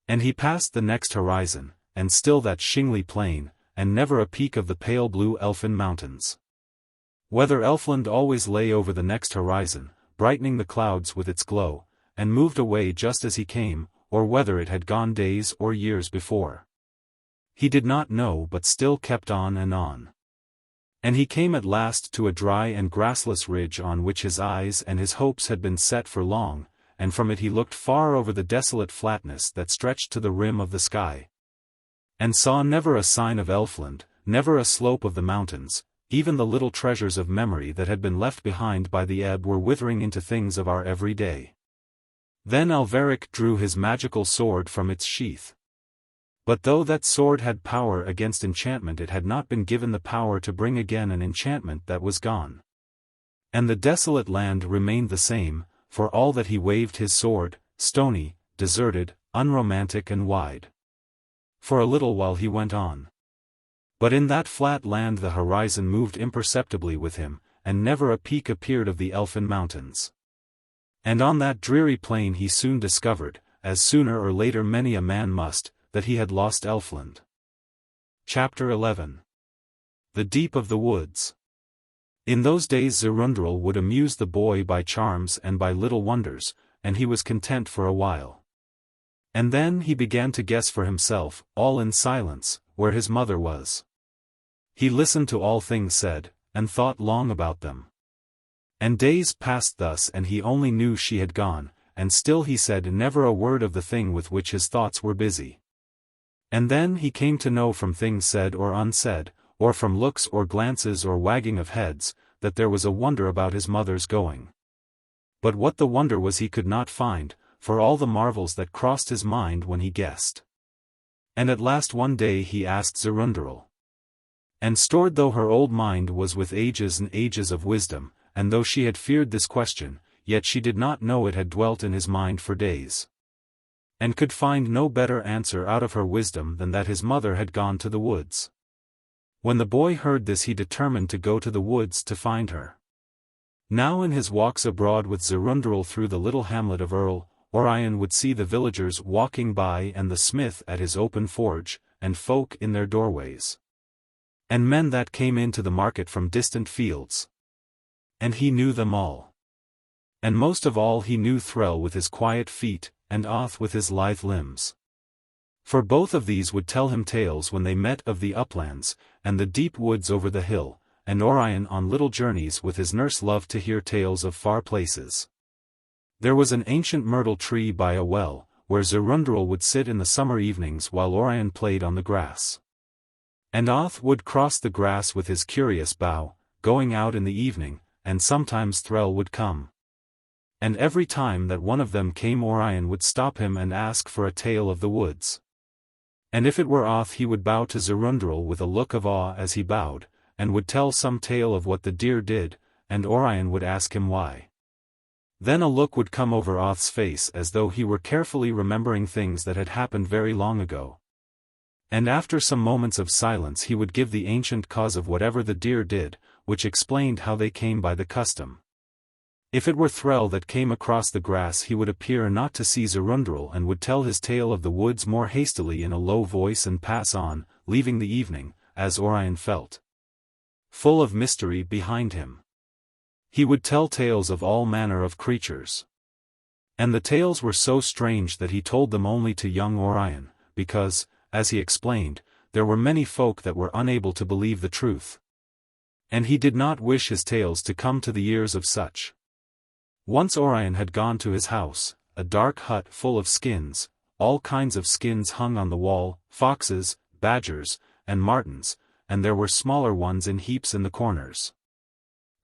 And he passed the next horizon, and still that shingly plain, and never a peak of the pale blue Elfin mountains. Whether Elfland always lay over the next horizon, brightening the clouds with its glow, and moved away just as he came, or whether it had gone days or years before, he did not know, but still kept on and on. And he came at last to a dry and grassless ridge on which his eyes and his hopes had been set for long, and from it he looked far over the desolate flatness that stretched to the rim of the sky, and saw never a sign of Elfland, never a slope of the mountains. Even the little treasures of memory that had been left behind by the ebb were withering into things of our every day. Then Alveric drew his magical sword from its sheath. But though that sword had power against enchantment, it had not been given the power to bring again an enchantment that was gone. And the desolate land remained the same, for all that he waved his sword, stony, deserted, unromantic and wide. For a little while he went on. But in that flat land the horizon moved imperceptibly with him, and never a peak appeared of the Elfin mountains. And on that dreary plain he soon discovered, as sooner or later many a man must, that he had lost Elfland. Chapter 11. The Deep of the Woods. In those days Ziroonderel would amuse the boy by charms and by little wonders, and he was content for a while. And then he began to guess for himself, all in silence, where his mother was. He listened to all things said, and thought long about them. And days passed thus and he only knew she had gone, and still he said never a word of the thing with which his thoughts were busy. And then he came to know from things said or unsaid, or from looks or glances or wagging of heads, that there was a wonder about his mother's going. But what the wonder was he could not find, for all the marvels that crossed his mind when he guessed. And at last one day he asked Ziroonderel. And stored though her old mind was with ages and ages of wisdom, and though she had feared this question, yet she did not know it had dwelt in his mind for days. And could find no better answer out of her wisdom than that his mother had gone to the woods. When the boy heard this he determined to go to the woods to find her. Now in his walks abroad with Ziroonderel through the little hamlet of Erl, Orion would see the villagers walking by and the smith at his open forge, and folk in their doorways. And men that came into the market from distant fields. And he knew them all. And most of all he knew Threll with his quiet feet, and Oth with his lithe limbs. For both of these would tell him tales when they met of the uplands, and the deep woods over the hill, and Orion on little journeys with his nurse loved to hear tales of far places. There was an ancient myrtle tree by a well, where Ziroonderel would sit in the summer evenings while Orion played on the grass. And Oth would cross the grass with his curious bow, going out in the evening, and sometimes Threll would come. And every time that one of them came Orion would stop him and ask for a tale of the woods. And if it were Oth he would bow to Ziroonderel with a look of awe as he bowed, and would tell some tale of what the deer did, and Orion would ask him why. Then a look would come over Oth's face as though he were carefully remembering things that had happened very long ago. And after some moments of silence he would give the ancient cause of whatever the deer did, which explained how they came by the custom. If it were Threll that came across the grass he would appear not to see Ziroonderel and would tell his tale of the woods more hastily in a low voice and pass on, leaving the evening, as Orion felt, full of mystery behind him. He would tell tales of all manner of creatures. And the tales were so strange that he told them only to young Orion, because, as he explained, there were many folk that were unable to believe the truth. And he did not wish his tales to come to the ears of such. Once Orion had gone to his house, a dark hut full of skins, all kinds of skins hung on the wall, foxes, badgers, and martens, and there were smaller ones in heaps in the corners.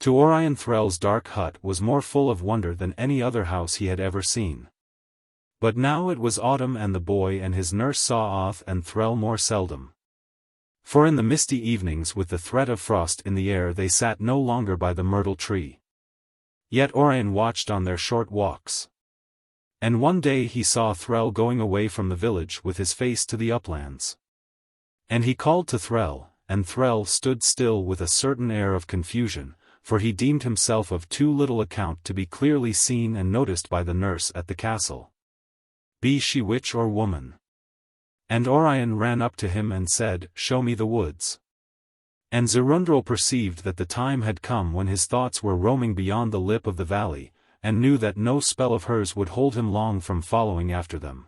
To Orion Threll's dark hut was more full of wonder than any other house he had ever seen. But now it was autumn and the boy and his nurse saw Oth and Threll more seldom. For in the misty evenings with the threat of frost in the air they sat no longer by the myrtle tree. Yet Orion watched on their short walks. And one day he saw Threll going away from the village with his face to the uplands. And he called to Threll, and Threll stood still with a certain air of confusion, for he deemed himself of too little account to be clearly seen and noticed by the nurse at the castle. Be she witch or woman? And Orion ran up to him and said, Show me the woods. And Ziroonderel perceived that the time had come when his thoughts were roaming beyond the lip of the valley, and knew that no spell of hers would hold him long from following after them.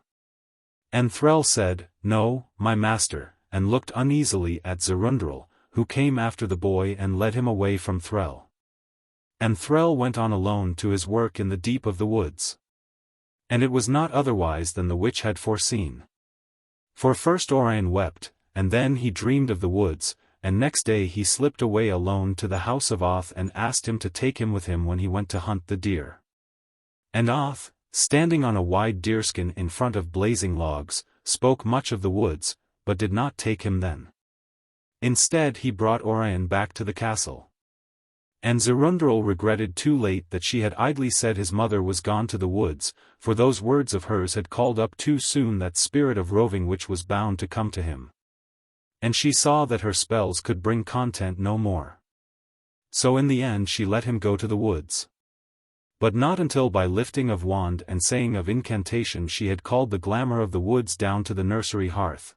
And Threll said, No, my master, and looked uneasily at Ziroonderel, who came after the boy and led him away from Threll. And Threll went on alone to his work in the deep of the woods. And it was not otherwise than the witch had foreseen. For first Orion wept, and then he dreamed of the woods, and next day he slipped away alone to the house of Oth and asked him to take him with him when he went to hunt the deer. And Oth, standing on a wide deerskin in front of blazing logs, spoke much of the woods, but did not take him then. Instead he brought Orion back to the castle. And Ziroonderel regretted too late that she had idly said his mother was gone to the woods, for those words of hers had called up too soon that spirit of roving which was bound to come to him. And she saw that her spells could bring content no more. So in the end she let him go to the woods. But not until by lifting of wand and saying of incantation she had called the glamour of the woods down to the nursery hearth,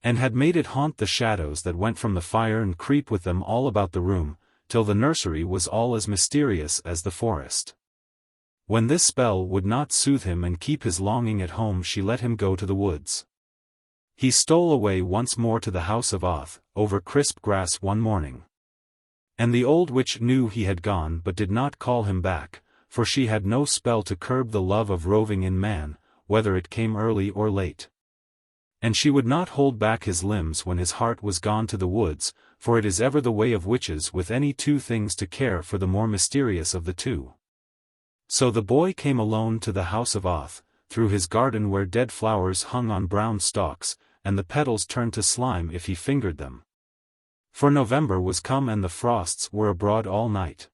and had made it haunt the shadows that went from the fire and creep with them all about the room, till the nursery was all as mysterious as the forest. When this spell would not soothe him and keep his longing at home, she let him go to the woods. He stole away once more to the house of Oth, over crisp grass one morning. And the old witch knew he had gone but did not call him back, for she had no spell to curb the love of roving in man, whether it came early or late. And she would not hold back his limbs when his heart was gone to the woods, for it is ever the way of witches with any two things to care for the more mysterious of the two. So the boy came alone to the house of Oth, through his garden where dead flowers hung on brown stalks, and the petals turned to slime if he fingered them. For November was come and the frosts were abroad all night.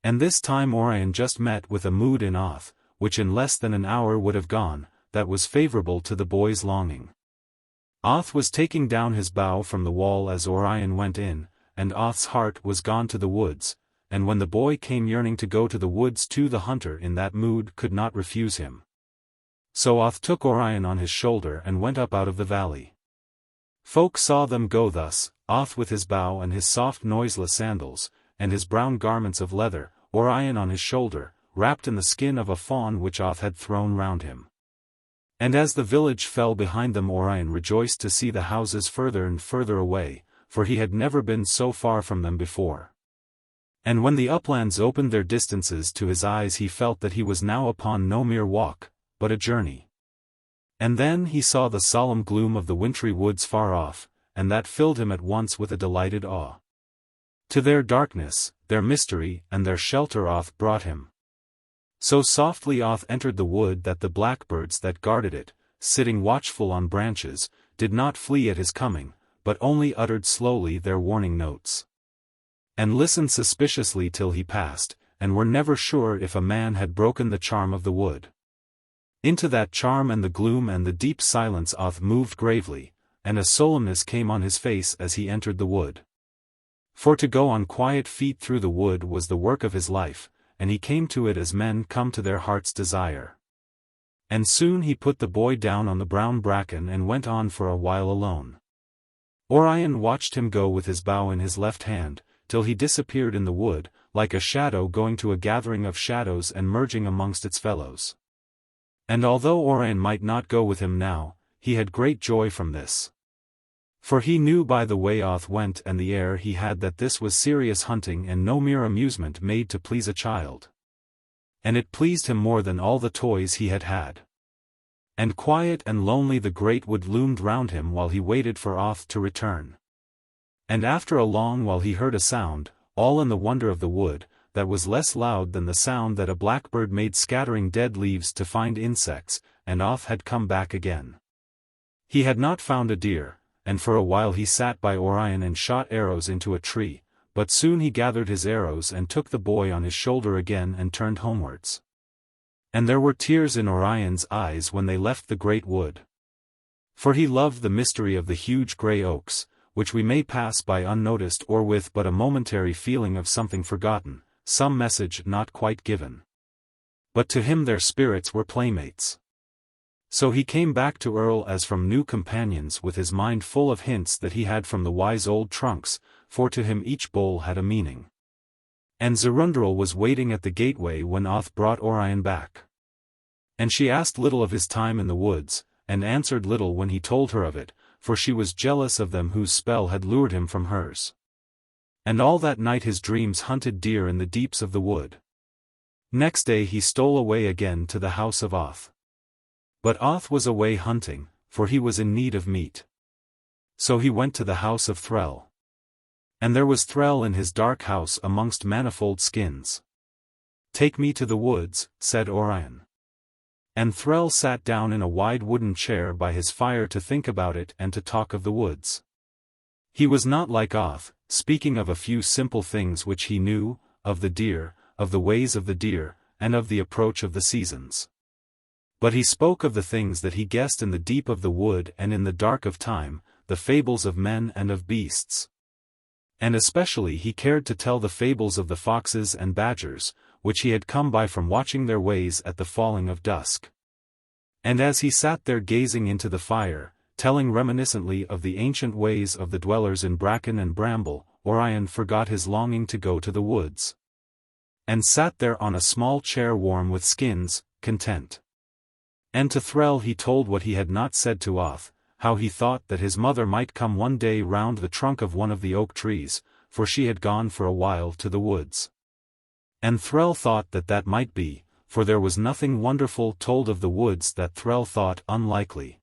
And this time Orion just met with a mood in Oth, which in less than an hour would have gone, that was favourable to the boy's longing. Oth was taking down his bow from the wall as Orion went in, and Oth's heart was gone to the woods, and when the boy came yearning to go to the woods too, the hunter in that mood could not refuse him. So Oth took Orion on his shoulder and went up out of the valley. Folk saw them go thus, Oth with his bow and his soft noiseless sandals, and his brown garments of leather, Orion on his shoulder, wrapped in the skin of a fawn which Oth had thrown round him. And as the village fell behind them, Orion rejoiced to see the houses further and further away, for he had never been so far from them before. And when the uplands opened their distances to his eyes, he felt that he was now upon no mere walk, but a journey. And then he saw the solemn gloom of the wintry woods far off, and that filled him at once with a delighted awe. To their darkness, their mystery, and their shelter Oth brought him. So softly Oth entered the wood that the blackbirds that guarded it, sitting watchful on branches, did not flee at his coming, but only uttered slowly their warning notes. And listened suspiciously till he passed, and were never sure if a man had broken the charm of the wood. Into that charm and the gloom and the deep silence Oth moved gravely, and a solemnness came on his face as he entered the wood. For to go on quiet feet through the wood was the work of his life, and he came to it as men come to their heart's desire. And soon he put the boy down on the brown bracken and went on for a while alone. Orion watched him go with his bow in his left hand, till he disappeared in the wood, like a shadow going to a gathering of shadows and merging amongst its fellows. And although Orion might not go with him now, he had great joy from this. For he knew by the way Oth went and the air he had that this was serious hunting and no mere amusement made to please a child. And it pleased him more than all the toys he had had. And quiet and lonely the great wood loomed round him while he waited for Oth to return. And after a long while he heard a sound, all in the wonder of the wood, that was less loud than the sound that a blackbird made scattering dead leaves to find insects, and Oth had come back again. He had not found a deer, and for a while he sat by Orion and shot arrows into a tree, but soon he gathered his arrows and took the boy on his shoulder again and turned homewards. And there were tears in Orion's eyes when they left the great wood. For he loved the mystery of the huge grey oaks, which we may pass by unnoticed or with but a momentary feeling of something forgotten, some message not quite given. But to him their spirits were playmates. So he came back to Erl as from new companions with his mind full of hints that he had from the wise old trunks, for to him each bole had a meaning. And Ziroonderel was waiting at the gateway when Oth brought Orion back. And she asked little of his time in the woods, and answered little when he told her of it, for she was jealous of them whose spell had lured him from hers. And all that night his dreams hunted deer in the deeps of the wood. Next day he stole away again to the house of Oth. But Oth was away hunting, for he was in need of meat. So he went to the house of Threll. And there was Threll in his dark house amongst manifold skins. "Take me to the woods," said Orion. And Threll sat down in a wide wooden chair by his fire to think about it and to talk of the woods. He was not like Oth, speaking of a few simple things which he knew, of the deer, of the ways of the deer, and of the approach of the seasons. But he spoke of the things that he guessed in the deep of the wood and in the dark of time, the fables of men and of beasts. And especially he cared to tell the fables of the foxes and badgers, which he had come by from watching their ways at the falling of dusk. And as he sat there gazing into the fire, telling reminiscently of the ancient ways of the dwellers in bracken and bramble, Orion forgot his longing to go to the woods. And sat there on a small chair warm with skins, content. And to Threll he told what he had not said to Oth, how he thought that his mother might come one day round the trunk of one of the oak trees, for she had gone for a while to the woods. And Threll thought that that might be, for there was nothing wonderful told of the woods that Threll thought unlikely.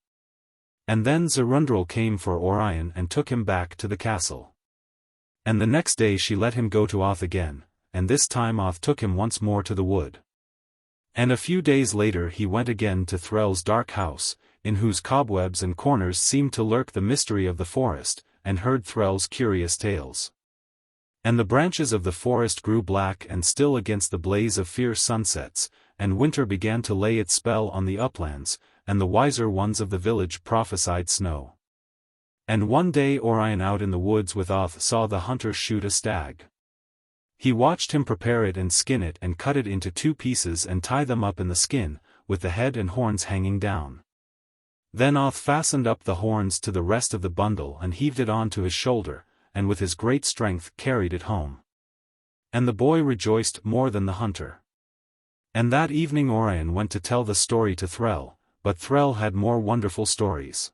And then Ziroonderel came for Orion and took him back to the castle. And the next day she let him go to Oth again, and this time Oth took him once more to the wood. And a few days later he went again to Threll's dark house, in whose cobwebs and corners seemed to lurk the mystery of the forest, and heard Threll's curious tales. And the branches of the forest grew black and still against the blaze of fierce sunsets, and winter began to lay its spell on the uplands, and the wiser ones of the village prophesied snow. And one day Orion out in the woods with Oth saw the hunter shoot a stag. He watched him prepare it and skin it and cut it into 2 pieces and tie them up in the skin, with the head and horns hanging down. Then Oth fastened up the horns to the rest of the bundle and heaved it on to his shoulder, and with his great strength carried it home. And the boy rejoiced more than the hunter. And that evening Orion went to tell the story to Threll, but Threll had more wonderful stories.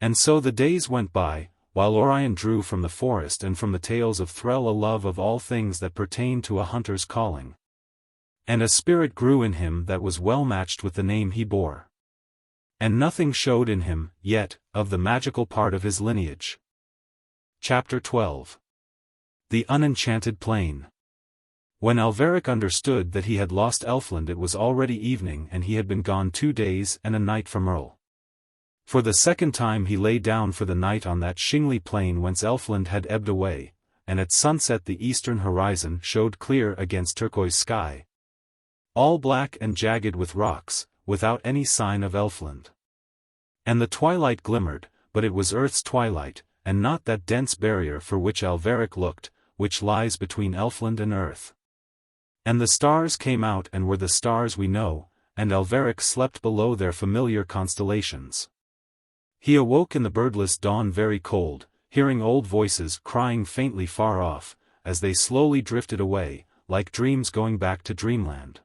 And so the days went by, while Orion drew from the forest and from the tales of Threll a love of all things that pertain to a hunter's calling. And a spirit grew in him that was well matched with the name he bore. And nothing showed in him, yet, of the magical part of his lineage. Chapter 12. The Unenchanted Plain. When Alveric understood that he had lost Elfland, it was already evening and he had been gone 2 days and a night from Erl. For the second time he lay down for the night on that shingly plain whence Elfland had ebbed away, and at sunset the eastern horizon showed clear against turquoise sky. All black and jagged with rocks, without any sign of Elfland. And the twilight glimmered, but it was Earth's twilight, and not that dense barrier for which Alveric looked, which lies between Elfland and Earth. And the stars came out and were the stars we know, and Alveric slept below their familiar constellations. He awoke in the birdless dawn very cold, hearing old voices crying faintly far off, as they slowly drifted away, like dreams going back to dreamland.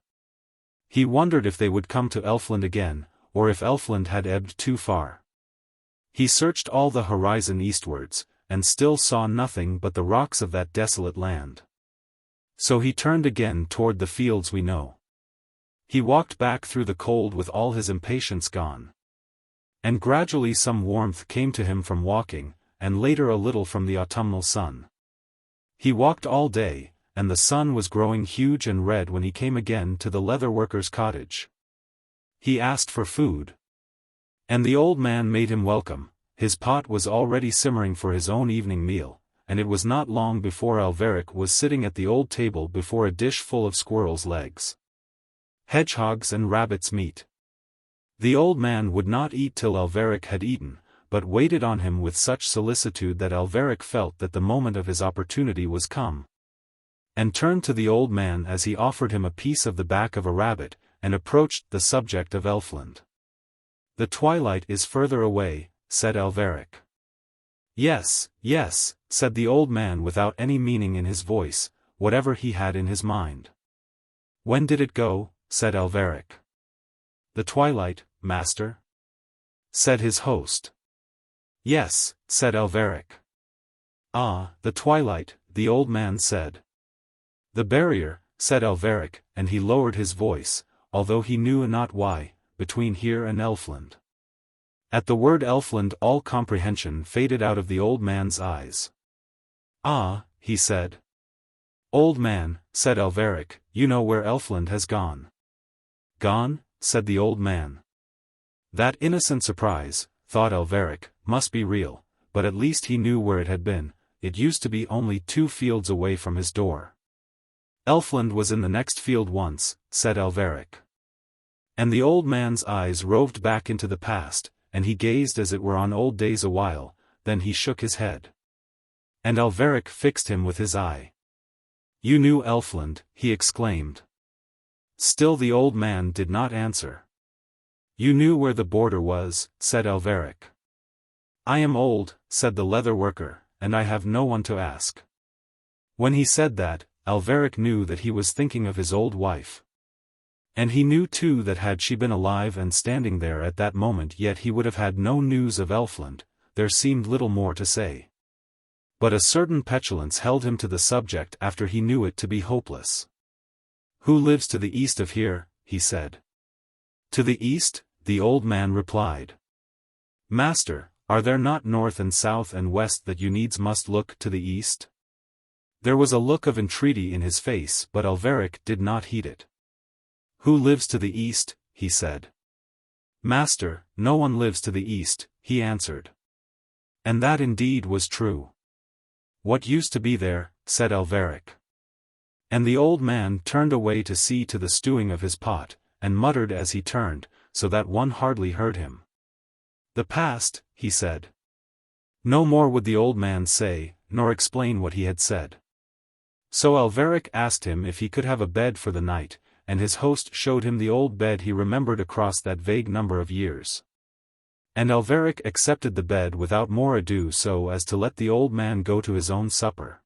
He wondered if they would come to Elfland again, or if Elfland had ebbed too far. He searched all the horizon eastwards, and still saw nothing but the rocks of that desolate land. So he turned again toward the fields we know. He walked back through the cold with all his impatience gone. And gradually some warmth came to him from walking, and later a little from the autumnal sun. He walked all day, and the sun was growing huge and red when he came again to the leatherworker's cottage. He asked for food. And the old man made him welcome. His pot was already simmering for his own evening meal, and it was not long before Alveric was sitting at the old table before a dish full of squirrels' legs, hedgehogs and rabbits' meat. The old man would not eat till Alveric had eaten, but waited on him with such solicitude that Alveric felt that the moment of his opportunity was come. And turned to the old man as he offered him a piece of the back of a rabbit, and approached the subject of Elfland. "The twilight is further away," said Alveric. "Yes, yes," said the old man without any meaning in his voice, whatever he had in his mind. "When did it go?" said Alveric. "The twilight, master," said his host. "Yes," said Alveric. "Ah, the twilight," the old man said. "The barrier," said Alveric, and he lowered his voice, although he knew not why, between here and Elfland. At the word Elfland all comprehension faded out of the old man's eyes. "Ah," he said. "Old man," said Alveric, "you know where Elfland has gone." "Gone?" said the old man. That innocent surprise, thought Alveric, must be real, but at least he knew where it had been. it used to be only 2 fields away from his door. Elfland was in the next field once, said Alveric. And the old man's eyes roved back into the past, and he gazed as it were on old days a while, then he shook his head. And Alveric fixed him with his eye. You knew Elfland, he exclaimed. Still the old man did not answer. You knew where the border was, said Alveric. I am old, said the leather worker, and I have no one to ask. When he said that, Alveric knew that he was thinking of his old wife. And he knew too that had she been alive and standing there at that moment yet he would have had no news of Elfland, there seemed little more to say. But a certain petulance held him to the subject after he knew it to be hopeless. Who lives to the east of here, he said. To the east, the old man replied. Master, are there not north and south and west that you needs must look to the east? There was a look of entreaty in his face but Alveric did not heed it. Who lives to the east, he said. Master, no one lives to the east, he answered. And that indeed was true. What used to be there, said Alveric. And the old man turned away to see to the stewing of his pot, and muttered as he turned, so that one hardly heard him. The past, he said. No more would the old man say, nor explain what he had said. So Alveric asked him if he could have a bed for the night, and his host showed him the old bed he remembered across that vague number of years. And Alveric accepted the bed without more ado so as to let the old man go to his own supper.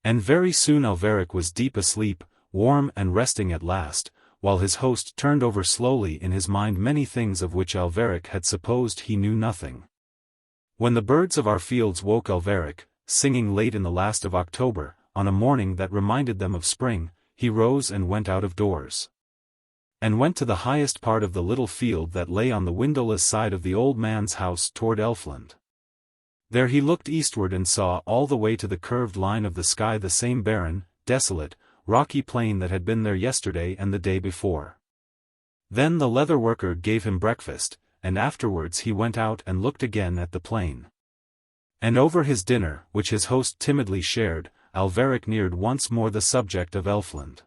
And very soon Alveric was deep asleep, warm and resting at last, while his host turned over slowly in his mind many things of which Alveric had supposed he knew nothing. When the birds of our fields woke Alveric, singing late in the last of October, on a morning that reminded them of spring, he rose and went out of doors. And went to the highest part of the little field that lay on the windowless side of the old man's house toward Elfland. There he looked eastward and saw all the way to the curved line of the sky the same barren, desolate, rocky plain that had been there yesterday and the day before. Then the leather worker gave him breakfast, and afterwards he went out and looked again at the plain. And over his dinner, which his host timidly shared, Alveric neared once more the subject of Elfland.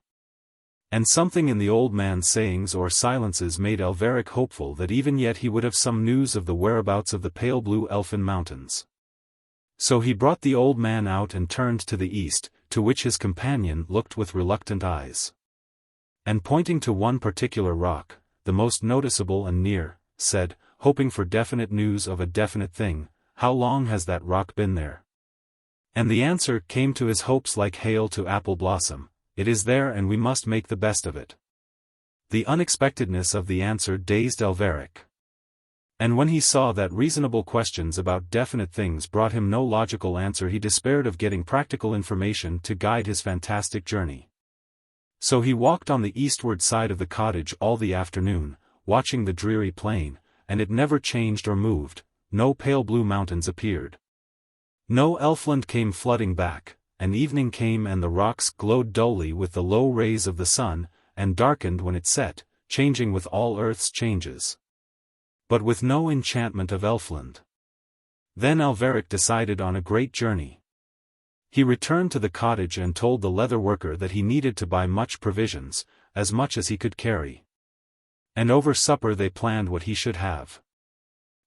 And something in the old man's sayings or silences made Alveric hopeful that even yet he would have some news of the whereabouts of the pale blue Elfin mountains. So he brought the old man out and turned to the east, to which his companion looked with reluctant eyes. And pointing to one particular rock, the most noticeable and near, said, hoping for definite news of a definite thing, how long has that rock been there? And the answer came to his hopes like hail to apple blossom, it is there and we must make the best of it. The unexpectedness of the answer dazed Alveric. And when he saw that reasonable questions about definite things brought him no logical answer he despaired of getting practical information to guide his fantastic journey. So he walked on the eastward side of the cottage all the afternoon, watching the dreary plain, and it never changed or moved, no pale blue mountains appeared. No Elfland came flooding back, and evening came and the rocks glowed dully with the low rays of the sun, and darkened when it set, changing with all earth's changes. But with no enchantment of Elfland. Then Alveric decided on a great journey. He returned to the cottage and told the leather worker that he needed to buy much provisions, as much as he could carry. And over supper they planned what he should have.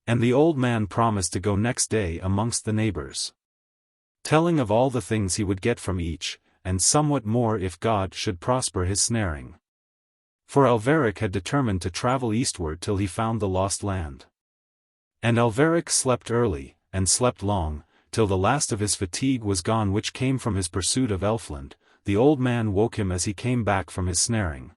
And the old man promised to go next day amongst the neighbors, telling of all the things he would get from each, and somewhat more if God should prosper his snaring. For Alveric had determined to travel eastward till he found the lost land. And Alveric slept early, and slept long, till the last of his fatigue was gone which came from his pursuit of Elfland. The old man woke him as he came back from his snaring.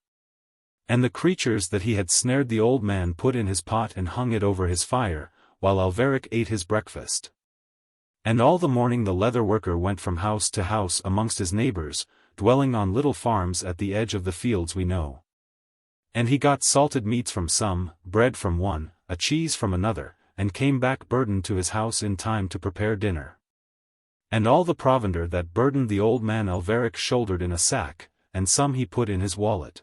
And the creatures that he had snared the old man put in his pot and hung it over his fire, while Alveric ate his breakfast. And all the morning the leather worker went from house to house amongst his neighbors, dwelling on little farms at the edge of the fields we know. And he got salted meats from some, bread from one, a cheese from another, and came back burdened to his house in time to prepare dinner. And all the provender that burdened the old man Alveric shouldered in a sack, and some he put in his wallet.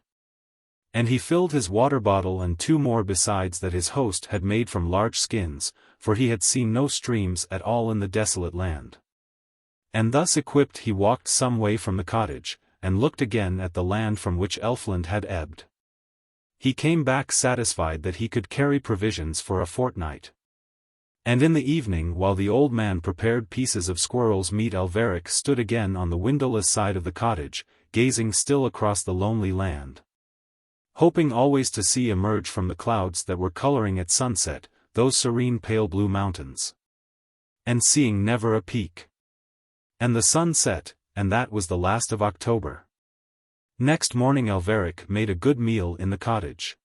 And he filled his water bottle and 2 more besides that his host had made from large skins, for he had seen no streams at all in the desolate land. And thus equipped he walked some way from the cottage, and looked again at the land from which Elfland had ebbed. He came back satisfied that he could carry provisions for a fortnight. And in the evening, while the old man prepared pieces of squirrel's meat, Alveric stood again on the windowless side of the cottage, gazing still across the lonely land, hoping always to see emerge from the clouds that were coloring at sunset, those serene pale blue mountains. And seeing never a peak. And the sun set, and that was the last of October. Next morning Alveric made a good meal in the cottage.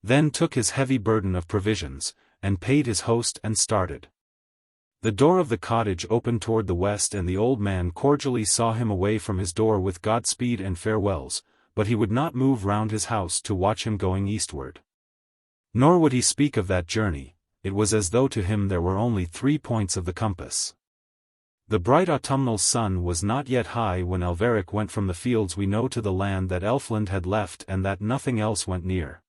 Then took his heavy burden of provisions, and paid his host and started. The door of the cottage opened toward the west, and the old man cordially saw him away from his door with Godspeed and farewells, but he would not move round his house to watch him going eastward. Nor would he speak of that journey. It was as though to him there were only 3 points of the compass. The bright autumnal sun was not yet high when Alveric went from the fields we know to the land that Elfland had left and that nothing else went near.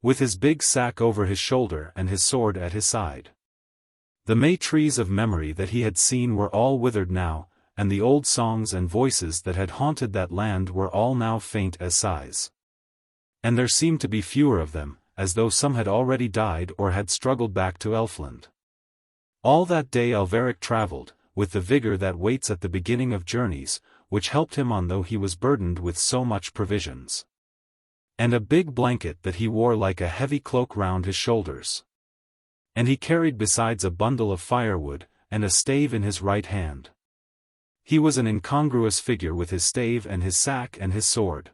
With his big sack over his shoulder and his sword at his side. The May trees of memory that he had seen were all withered now, and the old songs and voices that had haunted that land were all now faint as sighs. And there seemed to be fewer of them, as though some had already died or had struggled back to Elfland. All that day Alveric travelled, with the vigor that waits at the beginning of journeys, which helped him on though he was burdened with so much provisions. And a big blanket that he wore like a heavy cloak round his shoulders. And he carried besides a bundle of firewood, and a stave in his right hand. He was an incongruous figure with his stave and his sack and his sword.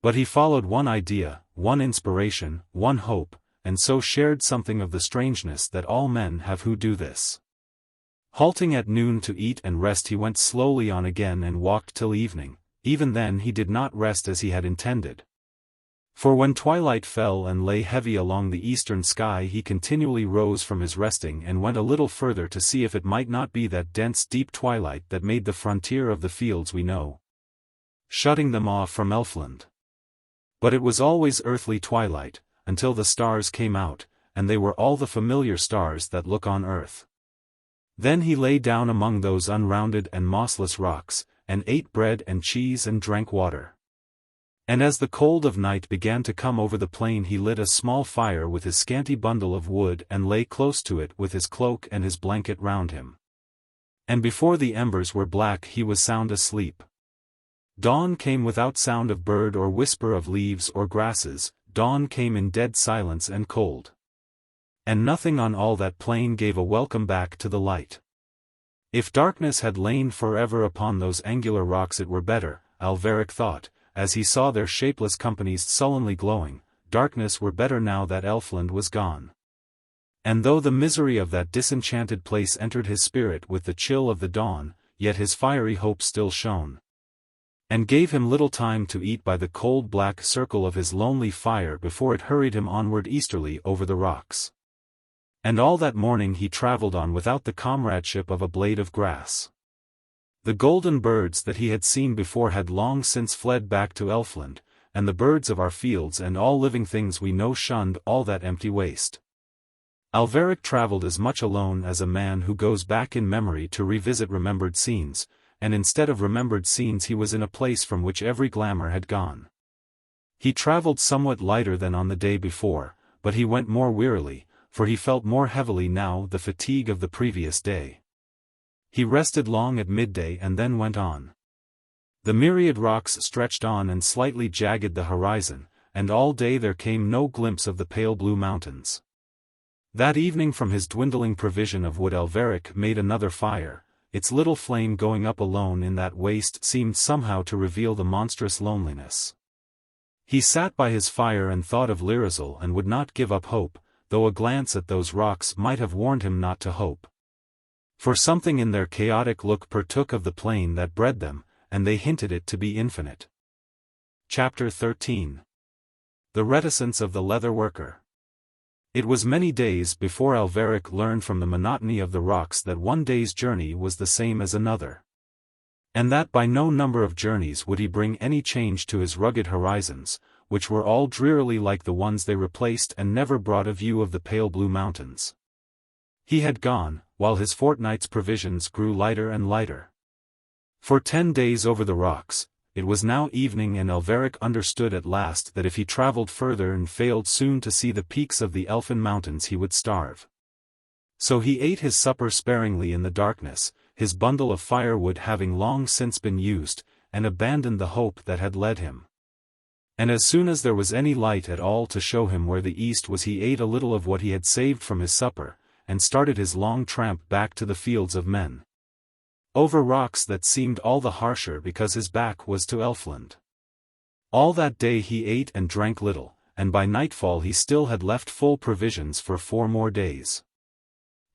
But he followed one idea, one inspiration, one hope, and so shared something of the strangeness that all men have who do this. Halting at noon to eat and rest, he went slowly on again and walked till evening. Even then he did not rest as he had intended. For when twilight fell and lay heavy along the eastern sky, he continually rose from his resting and went a little further to see if it might not be that dense deep twilight that made the frontier of the fields we know, shutting them off from Elfland. But it was always earthly twilight, until the stars came out, and they were all the familiar stars that look on earth. Then he lay down among those unrounded and mossless rocks, and ate bread and cheese and drank water. And as the cold of night began to come over the plain, he lit a small fire with his scanty bundle of wood and lay close to it with his cloak and his blanket round him. And before the embers were black he was sound asleep. Dawn came without sound of bird or whisper of leaves or grasses. Dawn came in dead silence and cold. And nothing on all that plain gave a welcome back to the light. If darkness had lain forever upon those angular rocks it were better, Alveric thought, as he saw their shapeless companies sullenly glowing. Darkness were better now that Elfland was gone. And though the misery of that disenchanted place entered his spirit with the chill of the dawn, yet his fiery hope still shone, and gave him little time to eat by the cold black circle of his lonely fire before it hurried him onward easterly over the rocks. And all that morning he travelled on without the comradeship of a blade of grass. The golden birds that he had seen before had long since fled back to Elfland, and the birds of our fields and all living things we know shunned all that empty waste. Alveric travelled as much alone as a man who goes back in memory to revisit remembered scenes, and instead of remembered scenes he was in a place from which every glamour had gone. He travelled somewhat lighter than on the day before, but he went more wearily, for he felt more heavily now the fatigue of the previous day. He rested long at midday and then went on. The myriad rocks stretched on and slightly jagged the horizon, and all day there came no glimpse of the pale blue mountains. That evening from his dwindling provision of wood Alveric made another fire. Its little flame going up alone in that waste seemed somehow to reveal the monstrous loneliness. He sat by his fire and thought of Lirazel and would not give up hope, though a glance at those rocks might have warned him not to hope. For something in their chaotic look partook of the plain that bred them, and they hinted it to be infinite. Chapter 13. The Reticence of the Leather Worker. It was many days before Alveric learned from the monotony of the rocks that one day's journey was the same as another, and that by no number of journeys would he bring any change to his rugged horizons, which were all drearily like the ones they replaced and never brought a view of the pale blue mountains. He had gone, while his fortnight's provisions grew lighter and lighter. For 10 days over the rocks, it was now evening, and Alveric understood at last that if he travelled further and failed soon to see the peaks of the Elfin mountains he would starve. So he ate his supper sparingly in the darkness, his bundle of firewood having long since been used, and abandoned the hope that had led him. And as soon as there was any light at all to show him where the east was, he ate a little of what he had saved from his supper, and started his long tramp back to the fields of men. Over rocks that seemed all the harsher because his back was to Elfland. All that day he ate and drank little, and by nightfall he still had left full provisions for 4 more days.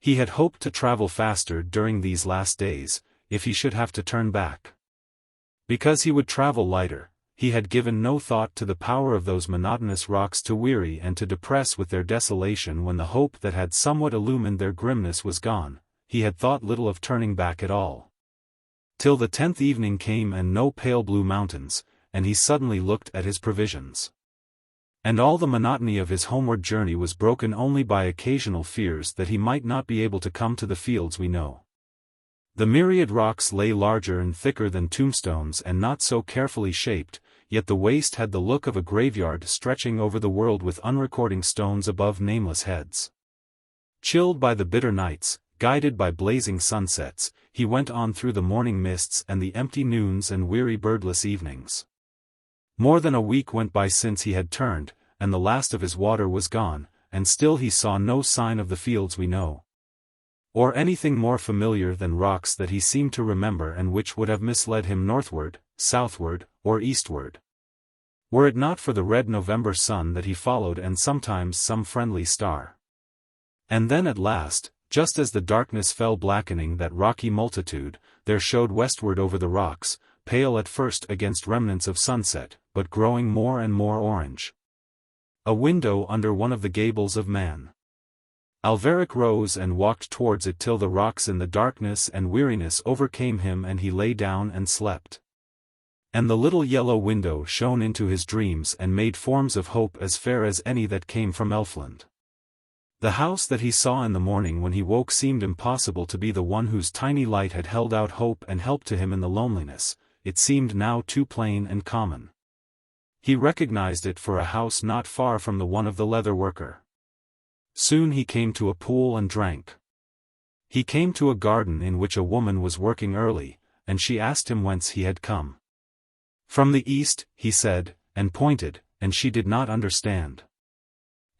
He had hoped to travel faster during these last days, if he should have to turn back. Because he would travel lighter, he had given no thought to the power of those monotonous rocks to weary and to depress with their desolation. When the hope that had somewhat illumined their grimness was gone, he had thought little of turning back at all. Till the 10th evening came and no pale blue mountains, and he suddenly looked at his provisions. And all the monotony of his homeward journey was broken only by occasional fears that he might not be able to come to the fields we know. The myriad rocks lay larger and thicker than tombstones and not so carefully shaped, yet the waste had the look of a graveyard stretching over the world with unrecording stones above nameless heads. Chilled by the bitter nights, guided by blazing sunsets, he went on through the morning mists and the empty noons and weary birdless evenings. More than a week went by since he had turned, and the last of his water was gone, and still he saw no sign of the fields we know. Or anything more familiar than rocks that he seemed to remember and which would have misled him northward, southward, or eastward. Were it not for the red November sun that he followed and sometimes some friendly star. And then at last, just as the darkness fell blackening that rocky multitude, there showed westward over the rocks, pale at first against remnants of sunset, but growing more and more orange. A window under one of the gables of Man. Alveric rose and walked towards it till the rocks in the darkness and weariness overcame him and he lay down and slept. And the little yellow window shone into his dreams and made forms of hope as fair as any that came from Elfland. The house that he saw in the morning when he woke seemed impossible to be the one whose tiny light had held out hope and help to him in the loneliness. It seemed now too plain and common. He recognized it for a house not far from the one of the leather worker. Soon he came to a pool and drank. He came to a garden in which a woman was working early, and she asked him whence he had come. From the east, he said, and pointed, and she did not understand.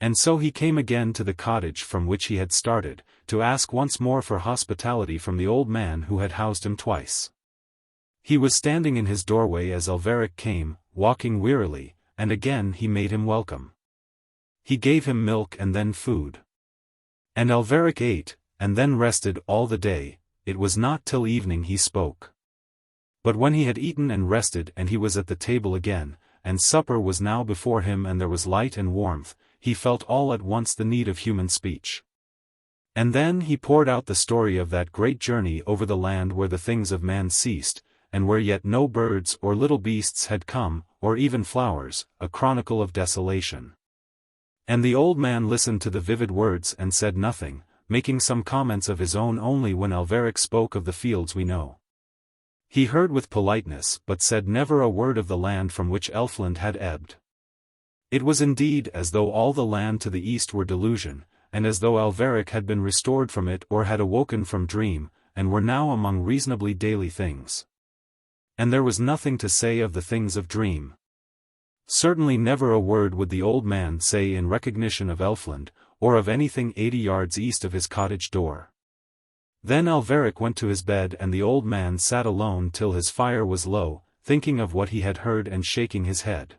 And so he came again to the cottage from which he had started, to ask once more for hospitality from the old man who had housed him twice. He was standing in his doorway as Alveric came, walking wearily, and again he made him welcome. He gave him milk and then food. And Alveric ate, and then rested all the day. It was not till evening he spoke. But when he had eaten and rested and he was at the table again, and supper was now before him and there was light and warmth, he felt all at once the need of human speech. And then he poured out the story of that great journey over the land where the things of man ceased, and where yet no birds or little beasts had come, or even flowers, a chronicle of desolation. And the old man listened to the vivid words and said nothing, making some comments of his own only when Alveric spoke of the fields we know. He heard with politeness but said never a word of the land from which Elfland had ebbed. It was indeed as though all the land to the east were delusion, and as though Alveric had been restored from it or had awoken from dream, and were now among reasonably daily things. And there was nothing to say of the things of dream. Certainly never a word would the old man say in recognition of Elfland, or of anything 80 yards east of his cottage door. Then Alveric went to his bed and the old man sat alone till his fire was low, thinking of what he had heard and shaking his head.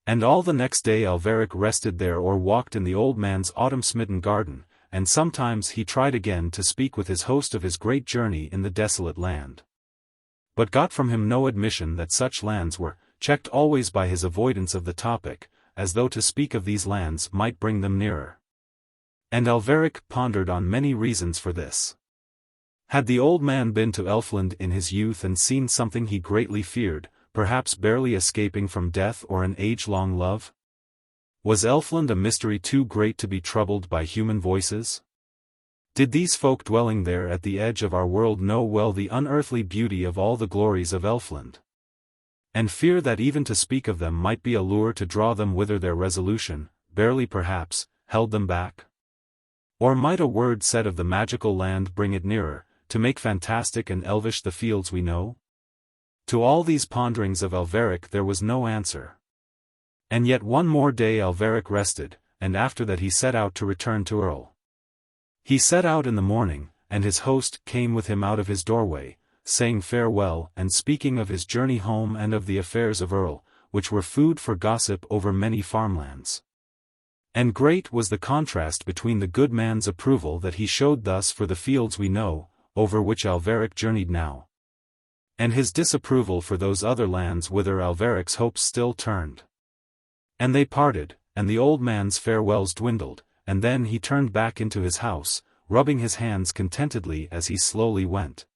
And all the next day Alveric rested there or walked in the old man's autumn-smitten garden, and sometimes he tried again to speak with his host of his great journey in the desolate land. But got from him no admission that such lands were, checked always by his avoidance of the topic, as though to speak of these lands might bring them nearer. And Alveric pondered on many reasons for this. Had the old man been to Elfland in his youth and seen something he greatly feared, perhaps barely escaping from death or an age-long love? Was Elfland a mystery too great to be troubled by human voices? Did these folk dwelling there at the edge of our world know well the unearthly beauty of all the glories of Elfland? And fear that even to speak of them might be a lure to draw them whither their resolution, barely perhaps, held them back? Or might a word said of the magical land bring it nearer, to make fantastic and elvish the fields we know? To all these ponderings of Alveric there was no answer. And yet one more day Alveric rested, and after that he set out to return to Erl. He set out in the morning, and his host came with him out of his doorway, saying farewell and speaking of his journey home and of the affairs of Erl, which were food for gossip over many farmlands. And great was the contrast between the good man's approval that he showed thus for the fields we know, over which Alveric journeyed now, and his disapproval for those other lands whither Alveric's hopes still turned. And they parted, and the old man's farewells dwindled, and then he turned back into his house, rubbing his hands contentedly as he slowly went.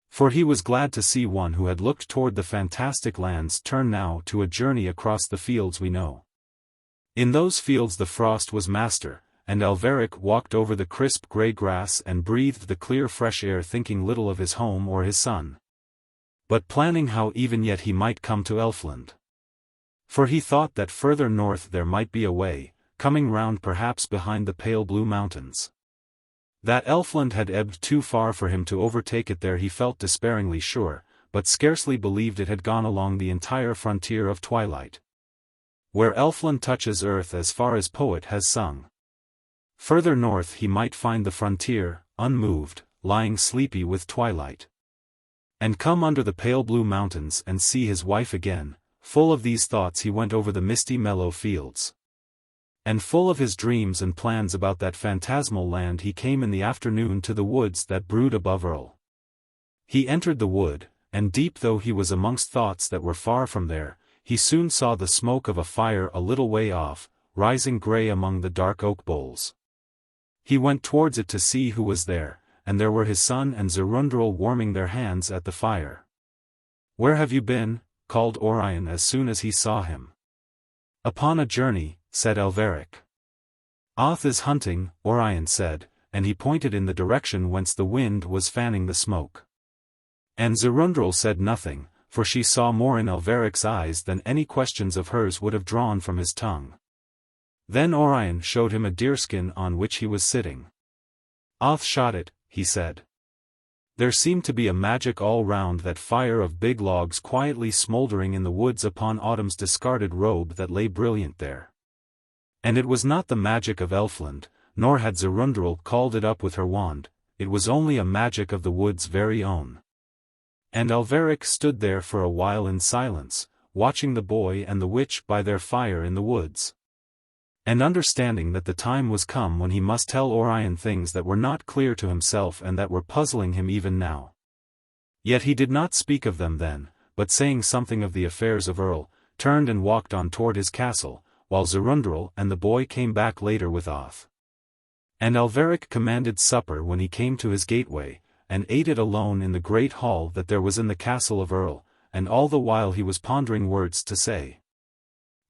For he was glad to see one who had looked toward the fantastic lands turn now to a journey across the fields we know. In those fields the frost was master, and Alveric walked over the crisp grey grass and breathed the clear fresh air, thinking little of his home or his son, but planning how even yet he might come to Elfland. For he thought that further north there might be a way, coming round perhaps behind the pale blue mountains. That Elfland had ebbed too far for him to overtake it there he felt despairingly sure, but scarcely believed it had gone along the entire frontier of twilight, where Elfland touches earth as far as poet has sung. Further north he might find the frontier, unmoved, lying sleepy with twilight, and come under the pale blue mountains and see his wife again. Full of these thoughts he went over the misty mellow fields. And full of his dreams and plans about that phantasmal land he came in the afternoon to the woods that brood above Erl. He entered the wood, and deep though he was amongst thoughts that were far from there, he soon saw the smoke of a fire a little way off, rising grey among the dark oak boles. He went towards it to see who was there, and there were his son and Ziroonderel warming their hands at the fire. "Where have you been?" called Orion as soon as he saw him. "Upon a journey," said Alveric. "Oth is hunting," Orion said, and he pointed in the direction whence the wind was fanning the smoke. And Ziroonderel said nothing, for she saw more in Alveric's eyes than any questions of hers would have drawn from his tongue. Then Orion showed him a deerskin on which he was sitting. "Oth shot it," he said. There seemed to be a magic all round that fire of big logs quietly smouldering in the woods upon Autumn's discarded robe that lay brilliant there. And it was not the magic of Elfland, nor had Ziroonderel called it up with her wand, it was only a magic of the wood's very own. And Alveric stood there for a while in silence, watching the boy and the witch by their fire in the woods, and understanding that the time was come when he must tell Orion things that were not clear to himself and that were puzzling him even now. Yet he did not speak of them then, but saying something of the affairs of Erl, turned and walked on toward his castle, while Ziroonderel and the boy came back later with Oth. And Alveric commanded supper when he came to his gateway, and ate it alone in the great hall that there was in the castle of Erl, and all the while he was pondering words to say.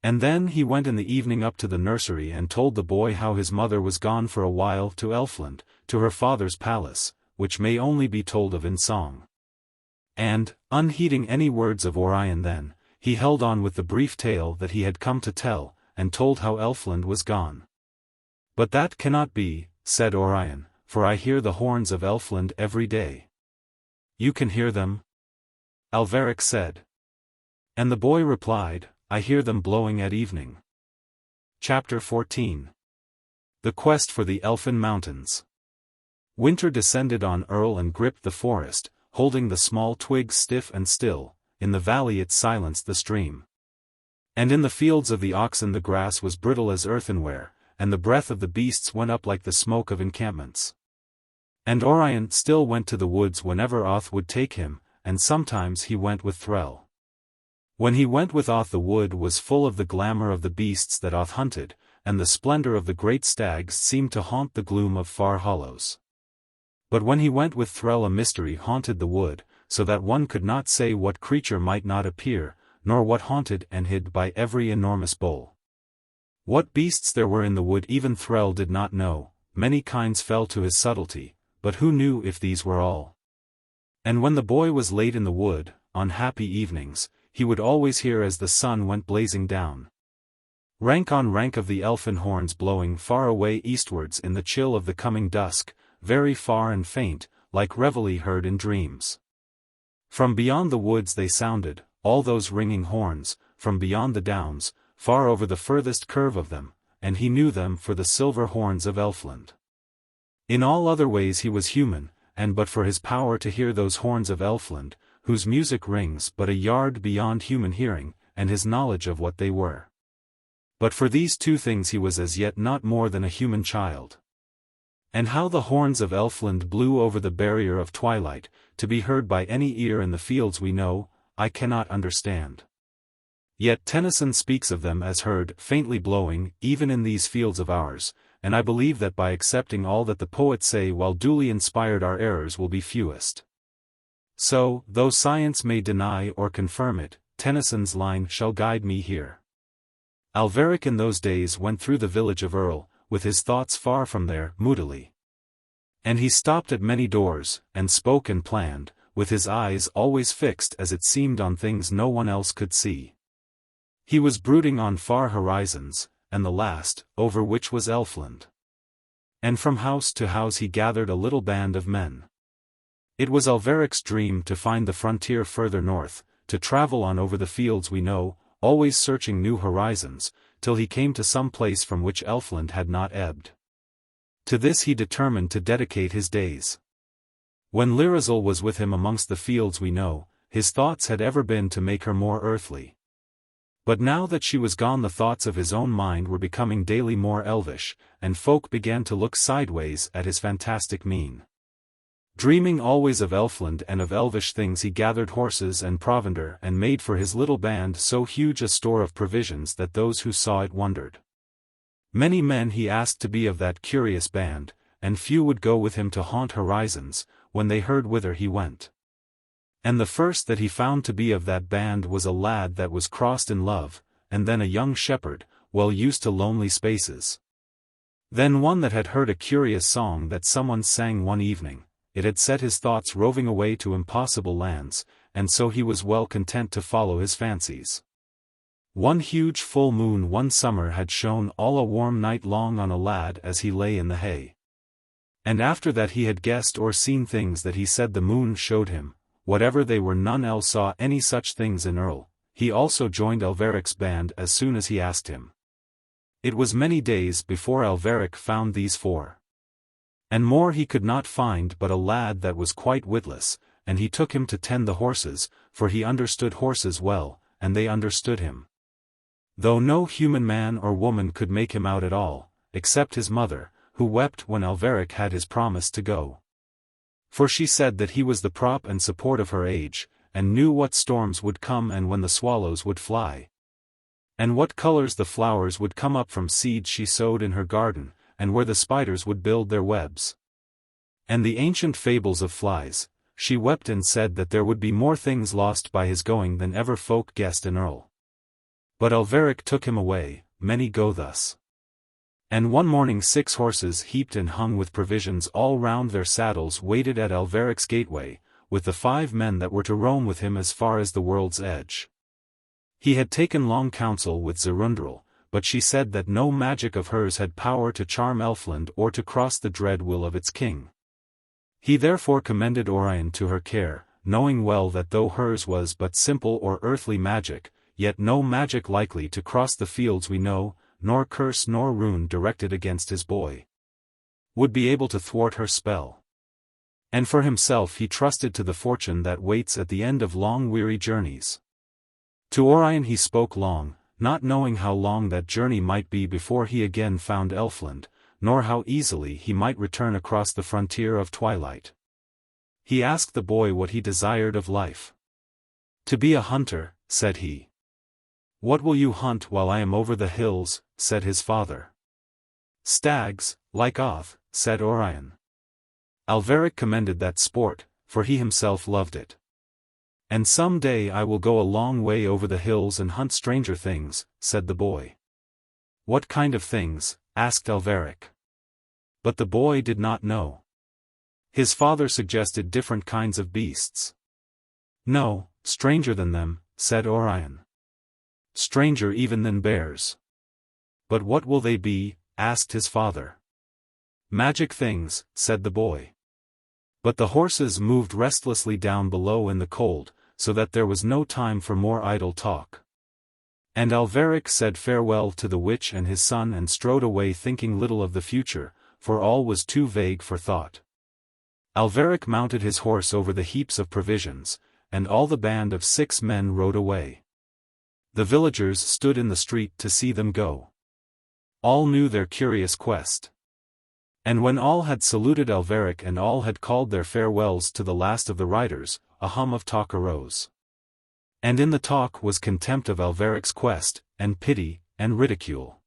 And then he went in the evening up to the nursery and told the boy how his mother was gone for a while to Elfland, to her father's palace, which may only be told of in song. And, unheeding any words of Orion then, he held on with the brief tale that he had come to tell, and told how Elfland was gone. "But that cannot be," said Orion, "for I hear the horns of Elfland every day." "You can hear them?" Alveric said. And the boy replied, "I hear them blowing at evening." Chapter 14. The Quest for the Elfin Mountains. Winter descended on Erl and gripped the forest, holding the small twigs stiff and still. In the valley it silenced the stream. And in the fields of the oxen the grass was brittle as earthenware, and the breath of the beasts went up like the smoke of encampments. And Orion still went to the woods whenever Oth would take him, and sometimes he went with Threll. When he went with Oth the wood was full of the glamour of the beasts that Oth hunted, and the splendor of the great stags seemed to haunt the gloom of far hollows. But when he went with Threll a mystery haunted the wood, so that one could not say what creature might not appear, nor what haunted and hid by every enormous bole. What beasts there were in the wood even Threll did not know, many kinds fell to his subtlety, but who knew if these were all? And when the boy was late in the wood, on happy evenings, he would always hear as the sun went blazing down, rank on rank of the elfin horns blowing far away eastwards in the chill of the coming dusk, very far and faint, like reveille heard in dreams. From beyond the woods they sounded, all those ringing horns, from beyond the downs, far over the furthest curve of them, and he knew them for the silver horns of Elfland. In all other ways he was human, and but for his power to hear those horns of Elfland, whose music rings but a yard beyond human hearing, and his knowledge of what they were. But for these two things he was as yet not more than a human child. And how the horns of Elfland blew over the barrier of twilight, to be heard by any ear in the fields we know, I cannot understand. Yet Tennyson speaks of them as heard faintly blowing, even in these fields of ours, and I believe that by accepting all that the poets say while duly inspired our errors will be fewest. So, though science may deny or confirm it, Tennyson's line shall guide me here. Alveric in those days went through the village of Erl, with his thoughts far from there, moodily. And he stopped at many doors, and spoke and planned, with his eyes always fixed as it seemed on things no one else could see. He was brooding on far horizons, and the last, over which was Elfland. And from house to house he gathered a little band of men. It was Alveric's dream to find the frontier further north, to travel on over the fields we know, always searching new horizons, till he came to some place from which Elfland had not ebbed. To this he determined to dedicate his days. When Lirazel was with him amongst the fields we know, his thoughts had ever been to make her more earthly. But now that she was gone the thoughts of his own mind were becoming daily more elvish, and folk began to look sideways at his fantastic mien. Dreaming always of Elfland and of elvish things he gathered horses and provender and made for his little band so huge a store of provisions that those who saw it wondered. Many men he asked to be of that curious band, and few would go with him to haunt horizons, when they heard whither he went. And the first that he found to be of that band was a lad that was crossed in love, and then a young shepherd, well used to lonely spaces. Then one that had heard a curious song that someone sang one evening. It had set his thoughts roving away to impossible lands, and so he was well content to follow his fancies. One huge full moon one summer had shone all a warm night long on a lad as he lay in the hay. And after that he had guessed or seen things that he said the moon showed him, whatever they were none else saw any such things in Erl. He also joined Alveric's band as soon as he asked him. It was many days before Alveric found these four. And more he could not find but a lad that was quite witless, and he took him to tend the horses, for he understood horses well, and they understood him. Though no human man or woman could make him out at all, except his mother, who wept when Alveric had his promise to go. For she said that he was the prop and support of her age, and knew what storms would come and when the swallows would fly. And what colors the flowers would come up from seeds she sowed in her garden, and where the spiders would build their webs. And the ancient fables of flies, she wept and said that there would be more things lost by his going than ever folk guessed in Erl. But Alveric took him away, many go thus. And one morning 6 horses heaped and hung with provisions all round their saddles waited at Alveric's gateway, with the 5 men that were to roam with him as far as the world's edge. He had taken long counsel with Ziroonderel, but she said that no magic of hers had power to charm Elfland or to cross the dread will of its king. He therefore commended Orion to her care, knowing well that though hers was but simple or earthly magic, yet no magic likely to cross the fields we know, nor curse nor rune directed against his boy, would be able to thwart her spell. And for himself he trusted to the fortune that waits at the end of long weary journeys. To Orion he spoke long, not knowing how long that journey might be before he again found Elfland, nor how easily he might return across the frontier of twilight. He asked the boy what he desired of life. "To be a hunter," said he. "What will you hunt while I am over the hills?" said his father. "Stags, like Oth," said Orion. Alveric commended that sport, for he himself loved it. "And some day I will go a long way over the hills and hunt stranger things," said the boy. "What kind of things?" asked Alveric. But the boy did not know. His father suggested different kinds of beasts. "No, stranger than them," said Orion. "Stranger even than bears." "But what will they be?" asked his father. "Magic things," said the boy. But the horses moved restlessly down below in the cold, so that there was no time for more idle talk. And Alveric said farewell to the witch and his son and strode away thinking little of the future, for all was too vague for thought. Alveric mounted his horse over the heaps of provisions, and all the band of 6 men rode away. The villagers stood in the street to see them go. All knew their curious quest. And when all had saluted Alveric and all had called their farewells to the last of the riders, a hum of talk arose. And in the talk was contempt of Alveric's quest, and pity, and ridicule.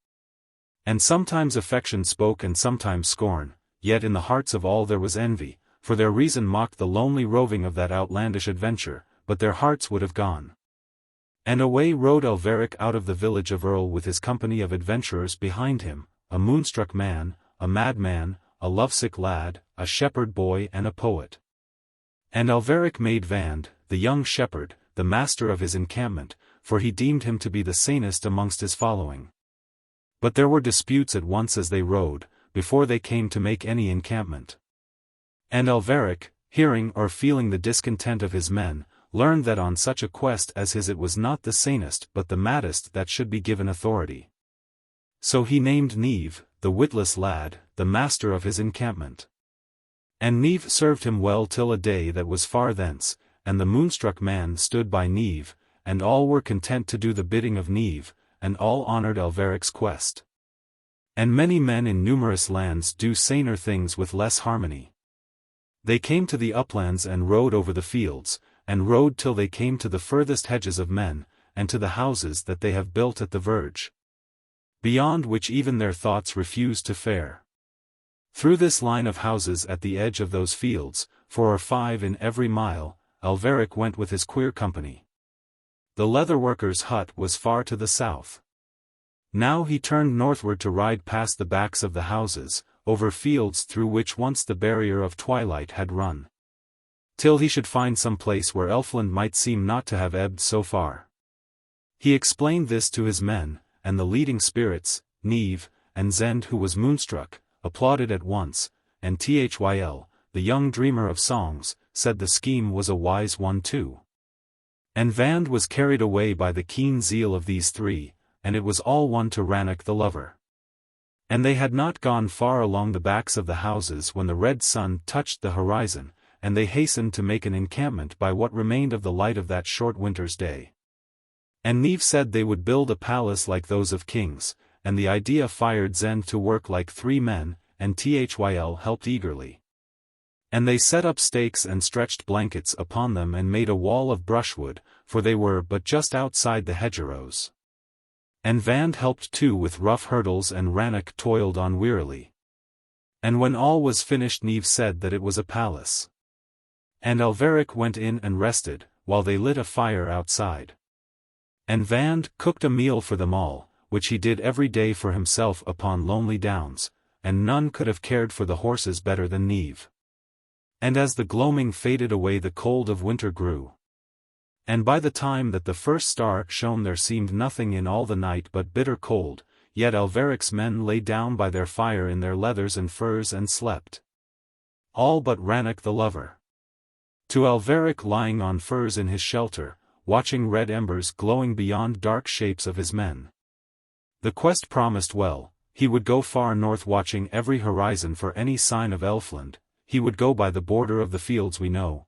And sometimes affection spoke and sometimes scorn, yet in the hearts of all there was envy, for their reason mocked the lonely roving of that outlandish adventure, but their hearts would have gone. And away rode Alveric out of the village of Erl with his company of adventurers behind him, a moonstruck man, a madman, a lovesick lad, a shepherd boy and a poet. And Alveric made Vand, the young shepherd, the master of his encampment, for he deemed him to be the sanest amongst his following. But there were disputes at once as they rode, before they came to make any encampment. And Alveric, hearing or feeling the discontent of his men, learned that on such a quest as his it was not the sanest but the maddest that should be given authority. So he named Niamh, the witless lad, the master of his encampment. And Niamh served him well till a day that was far thence, and the moonstruck man stood by Niamh, and all were content to do the bidding of Niamh, and all honored Alveric's quest. And many men in numerous lands do saner things with less harmony. They came to the uplands and rode over the fields, and rode till they came to the furthest hedges of men, and to the houses that they have built at the verge, beyond which even their thoughts refuse to fare. Through this line of houses at the edge of those fields, 4 or 5 in every mile, Alveric went with his queer company. The leatherworker's hut was far to the south. Now he turned northward to ride past the backs of the houses, over fields through which once the barrier of twilight had run, till he should find some place where Elfland might seem not to have ebbed so far. He explained this to his men, and the leading spirits, Niamh, and Zend who was moonstruck, applauded at once, and Thyl, the young dreamer of songs, said the scheme was a wise one too. And Vand was carried away by the keen zeal of these 3, and it was all one to Rannoch the lover. And they had not gone far along the backs of the houses when the red sun touched the horizon, and they hastened to make an encampment by what remained of the light of that short winter's day. And Niamh said they would build a palace like those of kings, and the idea fired Zend to work like 3 men, and Thyl helped eagerly. And they set up stakes and stretched blankets upon them and made a wall of brushwood, for they were but just outside the hedgerows. And Vand helped too with rough hurdles and Rannoch toiled on wearily. And when all was finished Niamh said that it was a palace. And Alveric went in and rested, while they lit a fire outside. And Vand cooked a meal for them all, which he did every day for himself upon lonely downs, and none could have cared for the horses better than Niamh. And as the gloaming faded away the cold of winter grew. And by the time that the first star shone there seemed nothing in all the night but bitter cold, yet Alveric's men lay down by their fire in their leathers and furs and slept. All but Rannoch the lover. To Alveric lying on furs in his shelter, watching red embers glowing beyond dark shapes of his men. The quest promised well, he would go far north watching every horizon for any sign of Elfland, he would go by the border of the fields we know.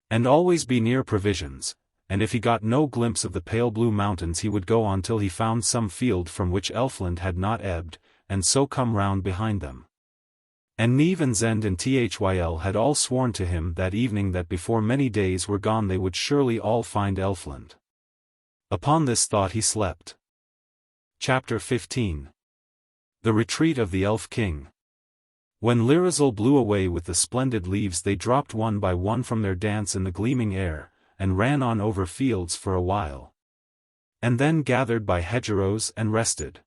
And always be near provisions, and if he got no glimpse of the pale blue mountains he would go on till he found some field from which Elfland had not ebbed, and so come round behind them. And Niamh and Zend and Thyl had all sworn to him that evening that before many days were gone they would surely all find Elfland. Upon this thought he slept. Chapter 15. The Retreat of the Elf King. When Lirazel blew away with the splendid leaves they dropped one by one from their dance in the gleaming air, and ran on over fields for a while. And then gathered by hedgerows and rested.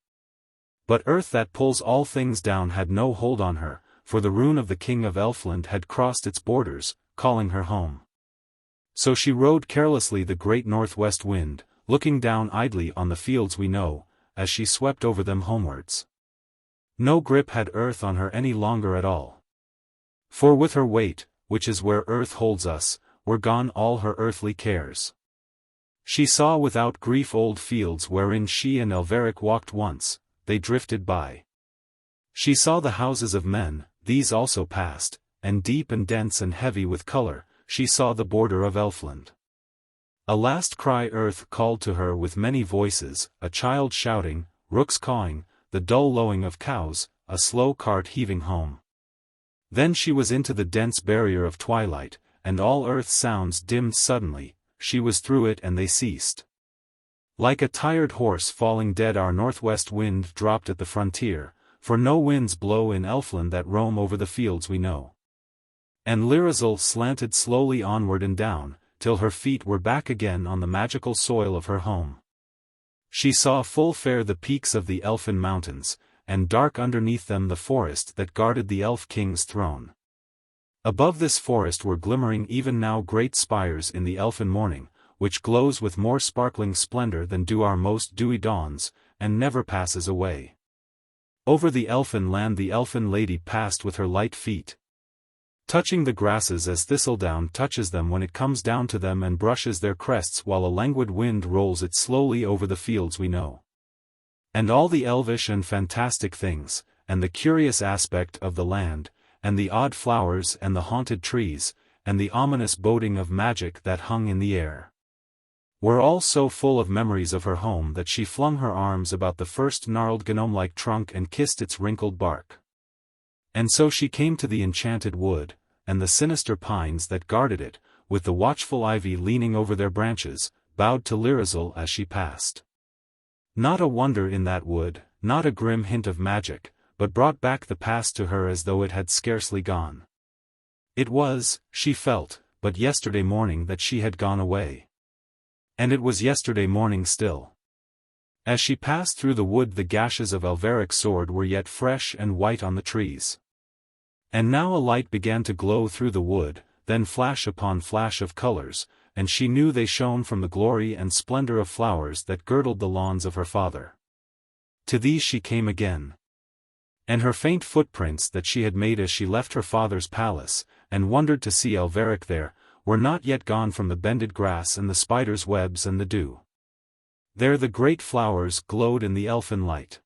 But earth that pulls all things down had no hold on her, for the rune of the King of Elfland had crossed its borders, calling her home. So she rode carelessly the great northwest wind, looking down idly on the fields we know, as she swept over them homewards. No grip had earth on her any longer at all. For with her weight, which is where earth holds us, were gone all her earthly cares. She saw without grief old fields wherein she and Alveric walked once, they drifted by. She saw the houses of men, these also passed, and deep and dense and heavy with color, she saw the border of Elfland. A last cry earth called to her with many voices, a child shouting, rooks cawing, the dull lowing of cows, a slow cart heaving home. Then she was into the dense barrier of twilight, and all earth's sounds dimmed suddenly, she was through it and they ceased. Like a tired horse falling dead our northwest wind dropped at the frontier, for no winds blow in Elfland that roam over the fields we know. And Lirazel slanted slowly onward and down, till her feet were back again on the magical soil of her home. She saw full fair the peaks of the Elfin mountains, and dark underneath them the forest that guarded the Elf King's throne. Above this forest were glimmering even now great spires in the Elfin morning, which glows with more sparkling splendor than do our most dewy dawns, and never passes away. Over the Elfin land the Elfin lady passed with her light feet, touching the grasses as thistledown touches them when it comes down to them and brushes their crests while a languid wind rolls it slowly over the fields we know. And all the elvish and fantastic things, and the curious aspect of the land, and the odd flowers and the haunted trees, and the ominous boding of magic that hung in the air, were all so full of memories of her home that she flung her arms about the first gnarled gnome-like trunk and kissed its wrinkled bark. And so she came to the enchanted wood, and the sinister pines that guarded it, with the watchful ivy leaning over their branches, bowed to Lirazel as she passed. Not a wonder in that wood, not a grim hint of magic, but brought back the past to her as though it had scarcely gone. It was, she felt, but yesterday morning that she had gone away. And it was yesterday morning still. As she passed through the wood the gashes of Alveric's sword were yet fresh and white on the trees. And now a light began to glow through the wood, then flash upon flash of colors, and she knew they shone from the glory and splendor of flowers that girdled the lawns of her father. To these she came again. And her faint footprints that she had made as she left her father's palace, and wondered to see Alveric there, were not yet gone from the bended grass and the spiders' webs and the dew. There the great flowers glowed in the elfin light,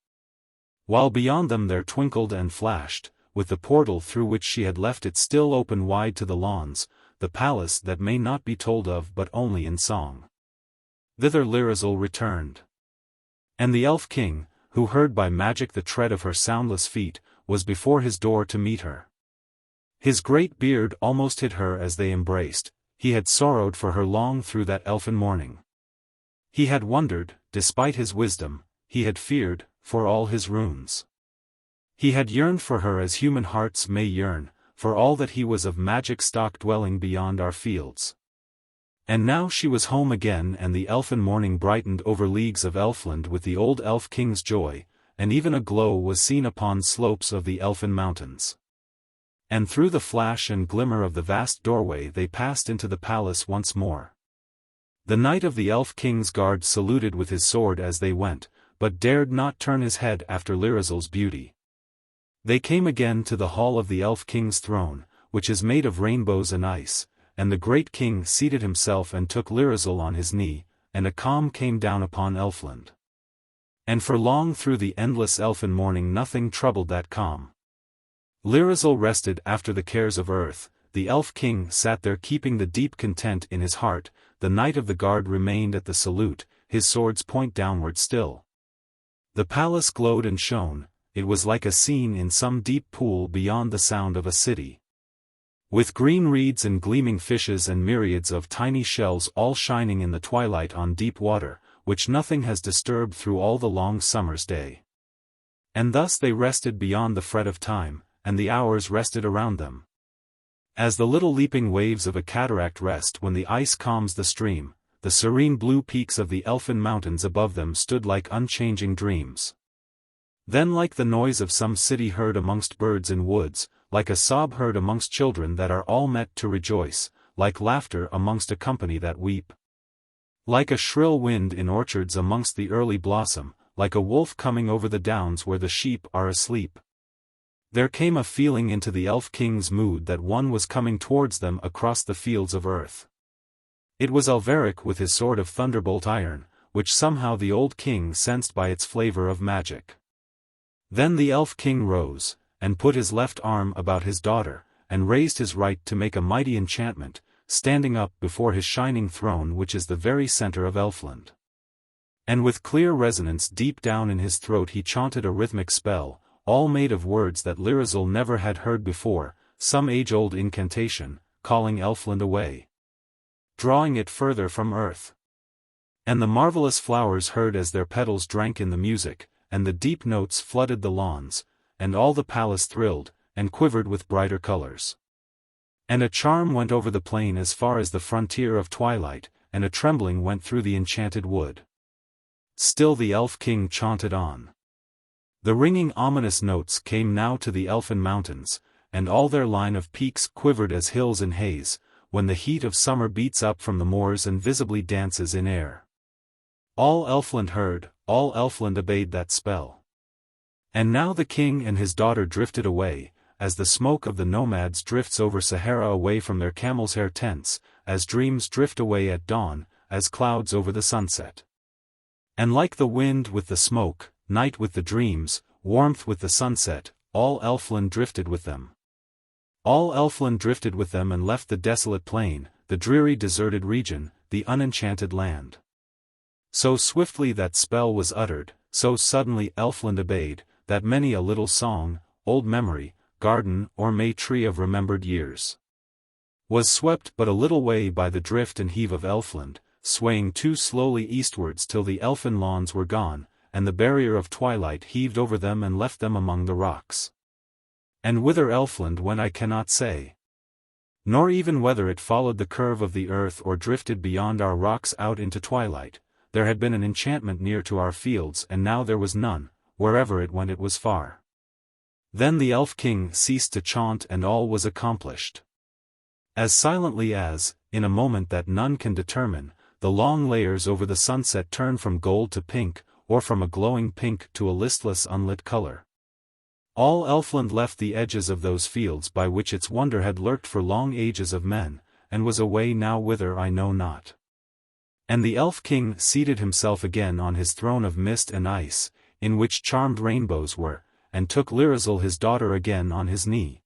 while beyond them there twinkled and flashed, with the portal through which she had left it still open wide to the lawns, the palace that may not be told of but only in song. Thither Lirazel returned. And the Elf King, who heard by magic the tread of her soundless feet, was before his door to meet her. His great beard almost hid her as they embraced, he had sorrowed for her long through that elfin morning. He had wondered, despite his wisdom, he had feared, for all his runes. He had yearned for her as human hearts may yearn, for all that he was of magic stock dwelling beyond our fields. And now she was home again and the elfin morning brightened over leagues of Elfland with the old Elf King's joy, and even a glow was seen upon slopes of the Elfin mountains. And through the flash and glimmer of the vast doorway they passed into the palace once more. The knight of the Elf King's guard saluted with his sword as they went, but dared not turn his head after Lirazel's beauty. They came again to the hall of the Elf King's throne, which is made of rainbows and ice, and the great king seated himself and took Lirazel on his knee, and a calm came down upon Elfland. And for long through the endless elfin morning nothing troubled that calm. Lirazel rested after the cares of earth, the Elf King sat there keeping the deep content in his heart, the knight of the guard remained at the salute, his sword's point downward still. The palace glowed and shone, it was like a scene in some deep pool beyond the sound of a city. With green reeds and gleaming fishes and myriads of tiny shells all shining in the twilight on deep water, which nothing has disturbed through all the long summer's day. And thus they rested beyond the fret of time, and the hours rested around them. As the little leaping waves of a cataract rest when the ice calms the stream, the serene blue peaks of the Elfin mountains above them stood like unchanging dreams. Then like the noise of some city heard amongst birds in woods, like a sob heard amongst children that are all met to rejoice, like laughter amongst a company that weep. Like a shrill wind in orchards amongst the early blossom, like a wolf coming over the downs where the sheep are asleep. There came a feeling into the elf king's mood that one was coming towards them across the fields of earth. It was Alveric with his sword of thunderbolt iron, which somehow the old king sensed by its flavor of magic. Then the elf king rose, and put his left arm about his daughter, and raised his right to make a mighty enchantment, standing up before his shining throne which is the very center of Elfland. And with clear resonance deep down in his throat he chanted a rhythmic spell, all made of words that Lirazel never had heard before, some age-old incantation, calling Elfland away, drawing it further from earth. And the marvelous flowers heard as their petals drank in the music, and the deep notes flooded the lawns, and all the palace thrilled, and quivered with brighter colors. And a charm went over the plain as far as the frontier of twilight, and a trembling went through the enchanted wood. Still the elf king chanted on. The ringing ominous notes came now to the elfin mountains, and all their line of peaks quivered as hills in haze, when the heat of summer beats up from the moors and visibly dances in air. All Elfland heard, all Elfland obeyed that spell. And now the king and his daughter drifted away, as the smoke of the nomads drifts over Sahara away from their camel's hair tents, as dreams drift away at dawn, as clouds over the sunset. And like the wind with the smoke, night with the dreams, warmth with the sunset, all Elfland drifted with them. All Elfland drifted with them and left the desolate plain, the dreary deserted region, the unenchanted land. So swiftly that spell was uttered, so suddenly Elfland obeyed, that many a little song, old memory, garden or may tree of remembered years, was swept but a little way by the drift and heave of Elfland, swaying too slowly eastwards till the elfin lawns were gone, and the barrier of twilight heaved over them and left them among the rocks. And whither Elfland went I cannot say. Nor even whether it followed the curve of the earth or drifted beyond our rocks out into twilight. There had been an enchantment near to our fields and now there was none, wherever it went it was far. Then the elf king ceased to chant and all was accomplished. As silently as, in a moment that none can determine, the long layers over the sunset turn from gold to pink, or from a glowing pink to a listless unlit color. All Elfland left the edges of those fields by which its wonder had lurked for long ages of men, and was away now whither I know not. And the elf king seated himself again on his throne of mist and ice, in which charmed rainbows were, and took Lirazel his daughter again on his knee.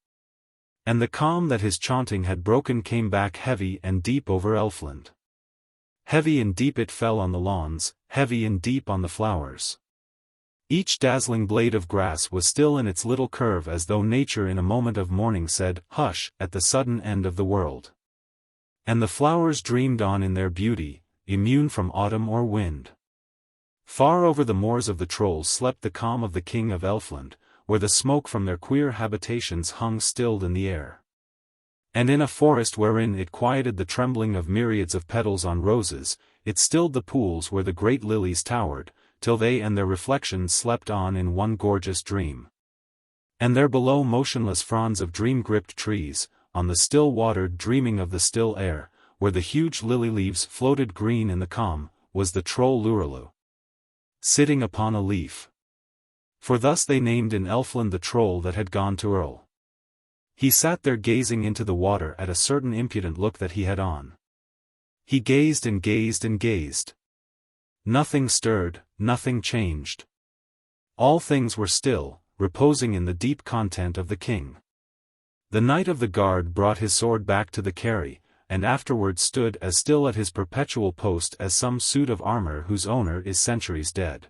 And the calm that his chanting had broken came back heavy and deep over Elfland. Heavy and deep it fell on the lawns, heavy and deep on the flowers. Each dazzling blade of grass was still in its little curve as though nature in a moment of mourning said, "Hush," at the sudden end of the world. And the flowers dreamed on in their beauty, immune from autumn or wind. Far over the moors of the trolls slept the calm of the King of Elfland, where the smoke from their queer habitations hung stilled in the air. And in a forest wherein it quieted the trembling of myriads of petals on roses, it stilled the pools where the great lilies towered, till they and their reflections slept on in one gorgeous dream. And there below motionless fronds of dream-gripped trees, on the still water dreaming of the still air, where the huge lily leaves floated green in the calm, was the troll Lirazel, sitting upon a leaf. For thus they named in Elfland the troll that had gone to Erl. He sat there gazing into the water at a certain impudent look that he had on. He gazed and gazed and gazed. Nothing stirred, nothing changed. All things were still, reposing in the deep content of the king. The knight of the guard brought his sword back to the carry, and afterwards stood as still at his perpetual post as some suit of armor whose owner is centuries dead.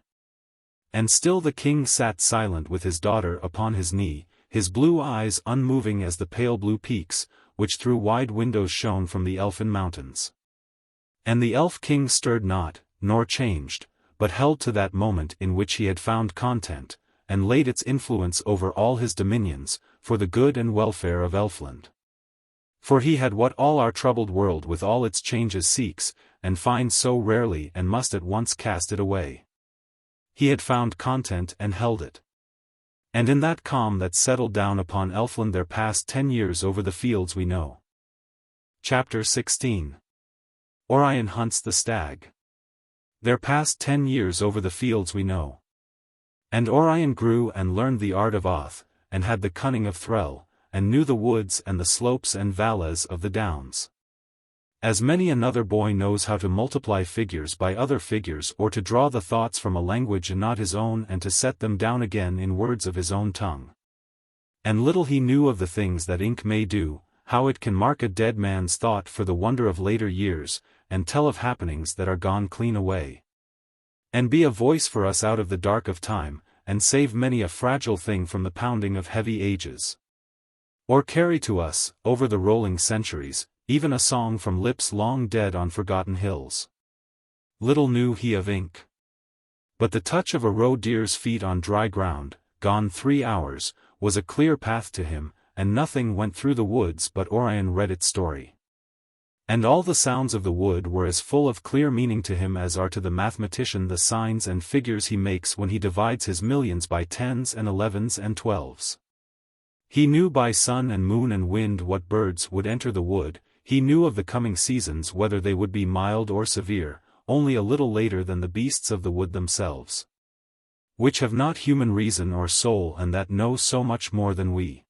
And still the king sat silent with his daughter upon his knee, his blue eyes unmoving as the pale blue peaks, which through wide windows shone from the elfin mountains. And the elf king stirred not, nor changed, but held to that moment in which he had found content, and laid its influence over all his dominions, for the good and welfare of Elfland. For he had what all our troubled world with all its changes seeks, and finds so rarely and must at once cast it away. He had found content and held it. And in that calm that settled down upon Elfland there passed 10 years over the fields we know. Chapter 16. Orion hunts the stag. There passed 10 years over the fields we know. And Orion grew and learned the art of oath, and had the cunning of thrall, and knew the woods and the slopes and valleys of the downs. As many another boy knows how to multiply figures by other figures or to draw the thoughts from a language not his own and to set them down again in words of his own tongue. And little he knew of the things that ink may do, how it can mark a dead man's thought for the wonder of later years, and tell of happenings that are gone clean away. And be a voice for us out of the dark of time, and save many a fragile thing from the pounding of heavy ages. Or carry to us, over the rolling centuries, even a song from lips long dead on forgotten hills. Little knew he of ink. But the touch of a roe deer's feet on dry ground, gone 3 hours, was a clear path to him, and nothing went through the woods but Orion read its story. And all the sounds of the wood were as full of clear meaning to him as are to the mathematician the signs and figures he makes when he divides his millions by 10s and 11s and 12s. He knew by sun and moon and wind what birds would enter the wood, he knew of the coming seasons whether they would be mild or severe, only a little later than the beasts of the wood themselves, which have not human reason or soul and that know so much more than we.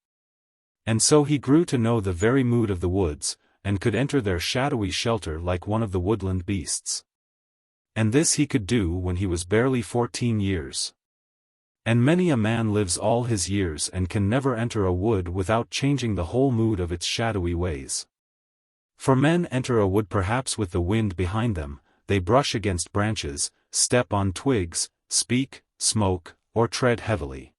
And so he grew to know the very mood of the woods, and could enter their shadowy shelter like one of the woodland beasts. And this he could do when he was barely 14 years. And many a man lives all his years and can never enter a wood without changing the whole mood of its shadowy ways. For men enter a wood perhaps with the wind behind them, they brush against branches, step on twigs, speak, smoke, or tread heavily.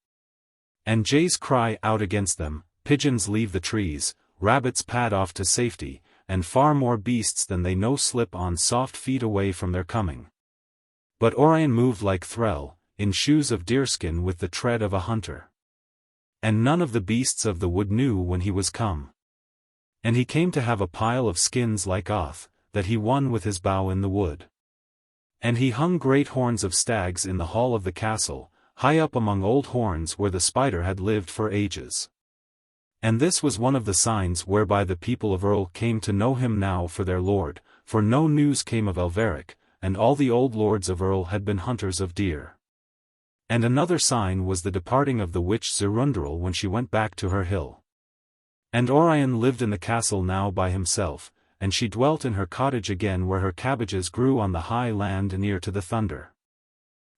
And jays cry out against them, pigeons leave the trees, rabbits pad off to safety, and far more beasts than they know slip on soft feet away from their coming. But Orion moved like thrall, in shoes of deerskin with the tread of a hunter. And none of the beasts of the wood knew when he was come. And he came to have a pile of skins like oath, that he won with his bow in the wood. And he hung great horns of stags in the hall of the castle, high up among old horns where the spider had lived for ages. And this was one of the signs whereby the people of Erl came to know him now for their lord, for no news came of Alveric, and all the old lords of Erl had been hunters of deer. And another sign was the departing of the witch Ziroonderel when she went back to her hill. And Orion lived in the castle now by himself, and she dwelt in her cottage again where her cabbages grew on the high land near to the thunder.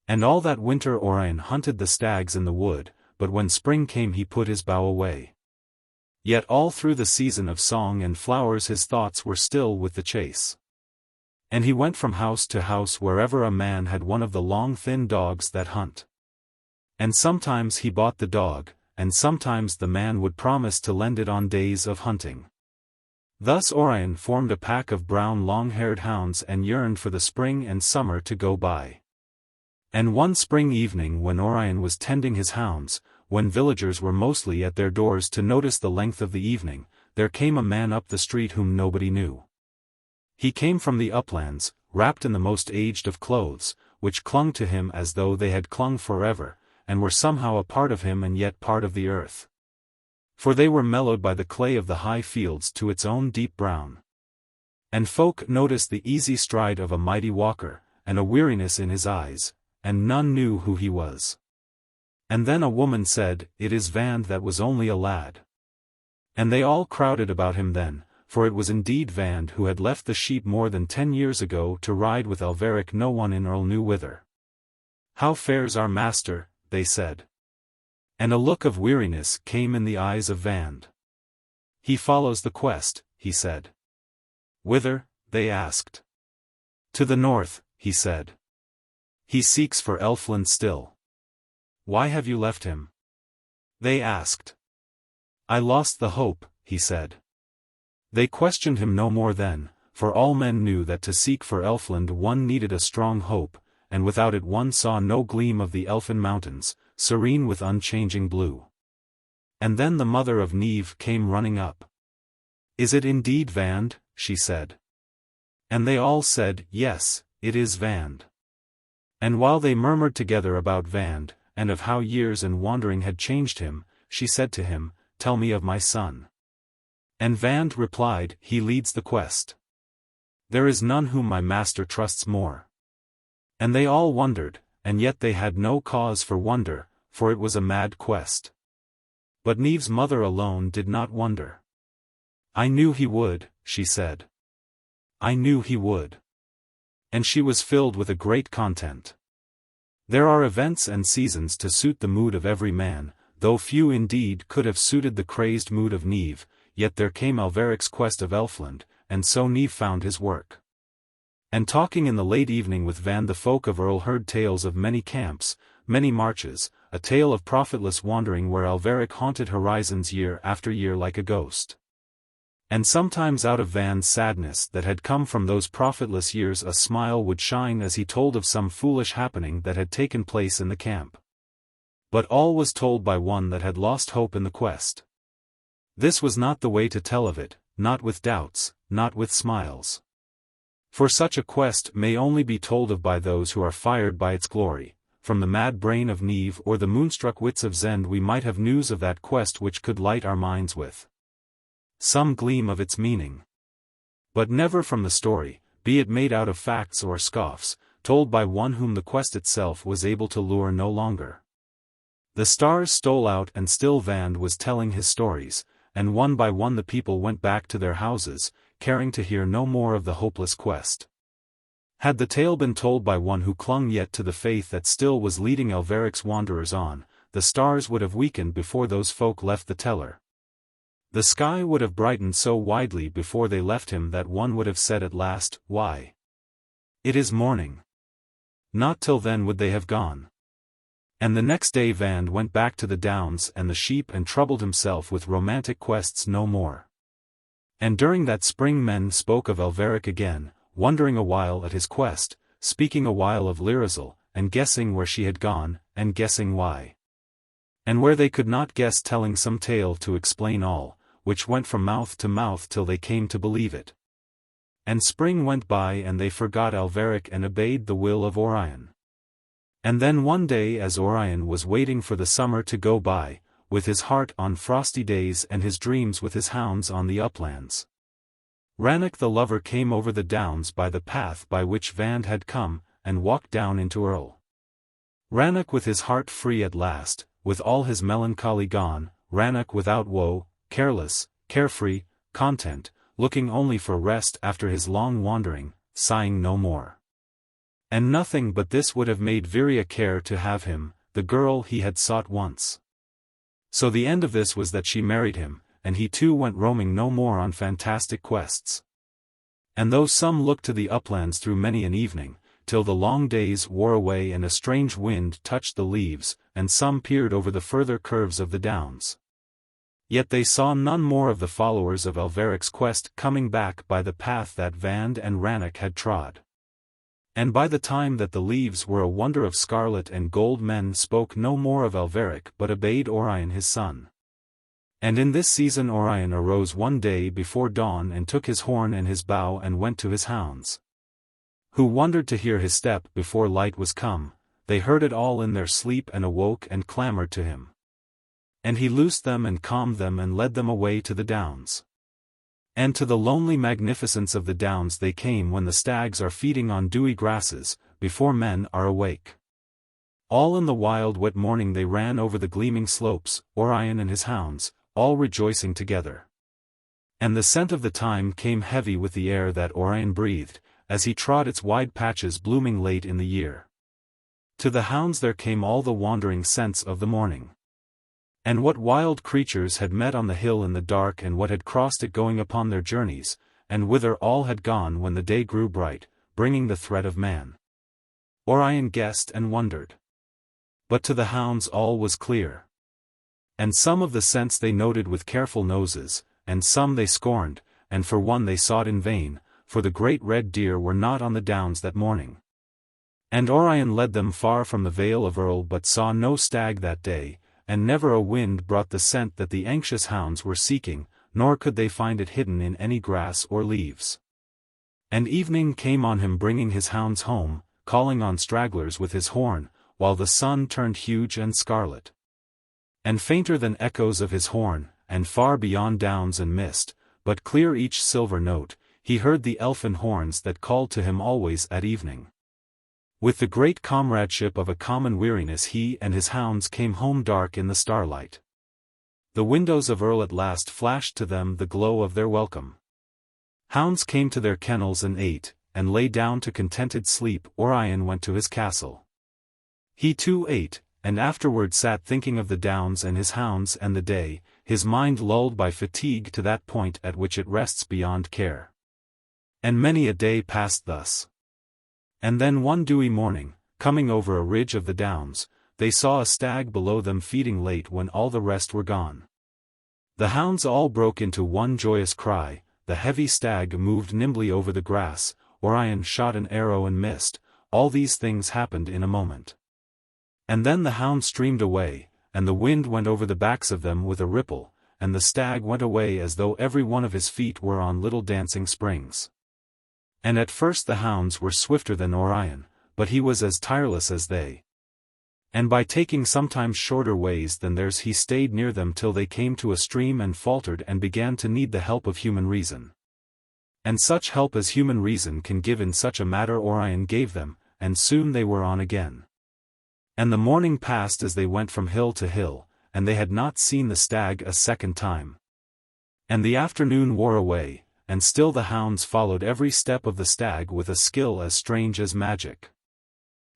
And all that winter Orion hunted the stags in the wood, but when spring came he put his bow away. Yet all through the season of song and flowers his thoughts were still with the chase. And he went from house to house wherever a man had one of the long thin dogs that hunt. And sometimes he bought the dog, and sometimes the man would promise to lend it on days of hunting. Thus Orion formed a pack of brown long-haired hounds and yearned for the spring and summer to go by. And one spring evening when Orion was tending his hounds, when villagers were mostly at their doors to notice the length of the evening, there came a man up the street whom nobody knew. He came from the uplands, wrapped in the most aged of clothes, which clung to him as though they had clung forever, and were somehow a part of him and yet part of the earth. For they were mellowed by the clay of the high fields to its own deep brown. And folk noticed the easy stride of a mighty walker, and a weariness in his eyes, and none knew who he was. And then a woman said, "It is Vand that was only a lad." And they all crowded about him then, for it was indeed Vand who had left the sheep more than 10 years ago to ride with Alveric no one in Erl knew whither. "How fares our master?" they said. And a look of weariness came in the eyes of Vand. "He follows the quest," he said. "Whither?" they asked. "To the north," he said. "He seeks for Elfland still." "Why have you left him?" they asked. "I lost the hope," he said. They questioned him no more then, for all men knew that to seek for Elfland one needed a strong hope, and without it one saw no gleam of the Elfin mountains, serene with unchanging blue. And then the mother of Neve came running up. "Is it indeed Vand?" she said. And they all said, "Yes, it is Vand." And while they murmured together about Vand, and of how years and wandering had changed him, she said to him, "Tell me of my son." And Vand replied, "He leads the quest. There is none whom my master trusts more." And they all wondered, and yet they had no cause for wonder, for it was a mad quest. But Neve's mother alone did not wonder. "I knew he would," she said. "I knew he would." And she was filled with a great content. There are events and seasons to suit the mood of every man, though few indeed could have suited the crazed mood of Neve, yet there came Alveric's quest of Elfland, and so Neve found his work. And talking in the late evening with Vand, the folk of Erl heard tales of many camps, many marches, a tale of profitless wandering where Alveric haunted horizons year after year like a ghost. And sometimes out of Vand's sadness that had come from those profitless years a smile would shine as he told of some foolish happening that had taken place in the camp. But all was told by one that had lost hope in the quest. This was not the way to tell of it, not with doubts, not with smiles. For such a quest may only be told of by those who are fired by its glory. From the mad brain of Neve or the moonstruck wits of Zend we might have news of that quest which could light our minds with some gleam of its meaning. But never from the story, be it made out of facts or scoffs, told by one whom the quest itself was able to lure no longer. The stars stole out and still Vand was telling his stories, and one by one the people went back to their houses, caring to hear no more of the hopeless quest. Had the tale been told by one who clung yet to the faith that still was leading Alveric's wanderers on, the stars would have weakened before those folk left the teller. The sky would have brightened so widely before they left him that one would have said at last, "Why? It is morning." Not till then would they have gone. And the next day Vand went back to the downs and the sheep and troubled himself with romantic quests no more. And during that spring men spoke of Alveric again, wondering a while at his quest, speaking a while of Lirazel, and guessing where she had gone, and guessing why. And where they could not guess telling some tale to explain all, which went from mouth to mouth till they came to believe it. And spring went by and they forgot Alveric and obeyed the will of Orion. And then one day as Orion was waiting for the summer to go by, with his heart on frosty days and his dreams with his hounds on the uplands, Rannoch the lover came over the downs by the path by which Vand had come, and walked down into Erl. Rannoch with his heart free at last, with all his melancholy gone, Rannoch without woe, careless, carefree, content, looking only for rest after his long wandering, sighing no more. And nothing but this would have made Viria care to have him, the girl he had sought once. So the end of this was that she married him, and he too went roaming no more on fantastic quests. And though some looked to the uplands through many an evening, till the long days wore away and a strange wind touched the leaves, and some peered over the further curves of the downs, yet they saw none more of the followers of Alveric's quest coming back by the path that Vand and Rannoch had trod. And by the time that the leaves were a wonder of scarlet and gold men spoke no more of Alveric but obeyed Orion his son. And in this season Orion arose one day before dawn and took his horn and his bow and went to his hounds, who wondered to hear his step before light was come. They heard it all in their sleep and awoke and clamored to him. And he loosed them and calmed them and led them away to the downs. And to the lonely magnificence of the downs they came when the stags are feeding on dewy grasses, before men are awake. All in the wild wet morning they ran over the gleaming slopes, Orion and his hounds, all rejoicing together. And the scent of the thyme came heavy with the air that Orion breathed, as he trod its wide patches blooming late in the year. To the hounds there came all the wandering scents of the morning. And what wild creatures had met on the hill in the dark and what had crossed it going upon their journeys, and whither all had gone when the day grew bright, bringing the threat of man. Orion guessed and wondered. But to the hounds all was clear. And some of the scents they noted with careful noses, and some they scorned, and for one they sought in vain, for the great red deer were not on the downs that morning. And Orion led them far from the vale of Erl but saw no stag that day, and never a wind brought the scent that the anxious hounds were seeking, nor could they find it hidden in any grass or leaves. And evening came on him bringing his hounds home, calling on stragglers with his horn, while the sun turned huge and scarlet. And fainter than echoes of his horn, and far beyond downs and mist, but clear each silver note, he heard the elfin horns that called to him always at evening. With the great comradeship of a common weariness he and his hounds came home dark in the starlight. The windows of Erl at last flashed to them the glow of their welcome. Hounds came to their kennels and ate, and lay down to contented sleep. Orion went to his castle. He too ate, and afterward sat thinking of the downs and his hounds and the day, his mind lulled by fatigue to that point at which it rests beyond care. And many a day passed thus. And then one dewy morning, coming over a ridge of the downs, they saw a stag below them feeding late when all the rest were gone. The hounds all broke into one joyous cry, the heavy stag moved nimbly over the grass, Orion shot an arrow and missed, all these things happened in a moment. And then the hounds streamed away, and the wind went over the backs of them with a ripple, and the stag went away as though every one of his feet were on little dancing springs. And at first the hounds were swifter than Orion, but he was as tireless as they. And by taking sometimes shorter ways than theirs he stayed near them till they came to a stream and faltered and began to need the help of human reason. And such help as human reason can give in such a matter Orion gave them, and soon they were on again. And the morning passed as they went from hill to hill, and they had not seen the stag a second time. And the afternoon wore away, and still the hounds followed every step of the stag with a skill as strange as magic.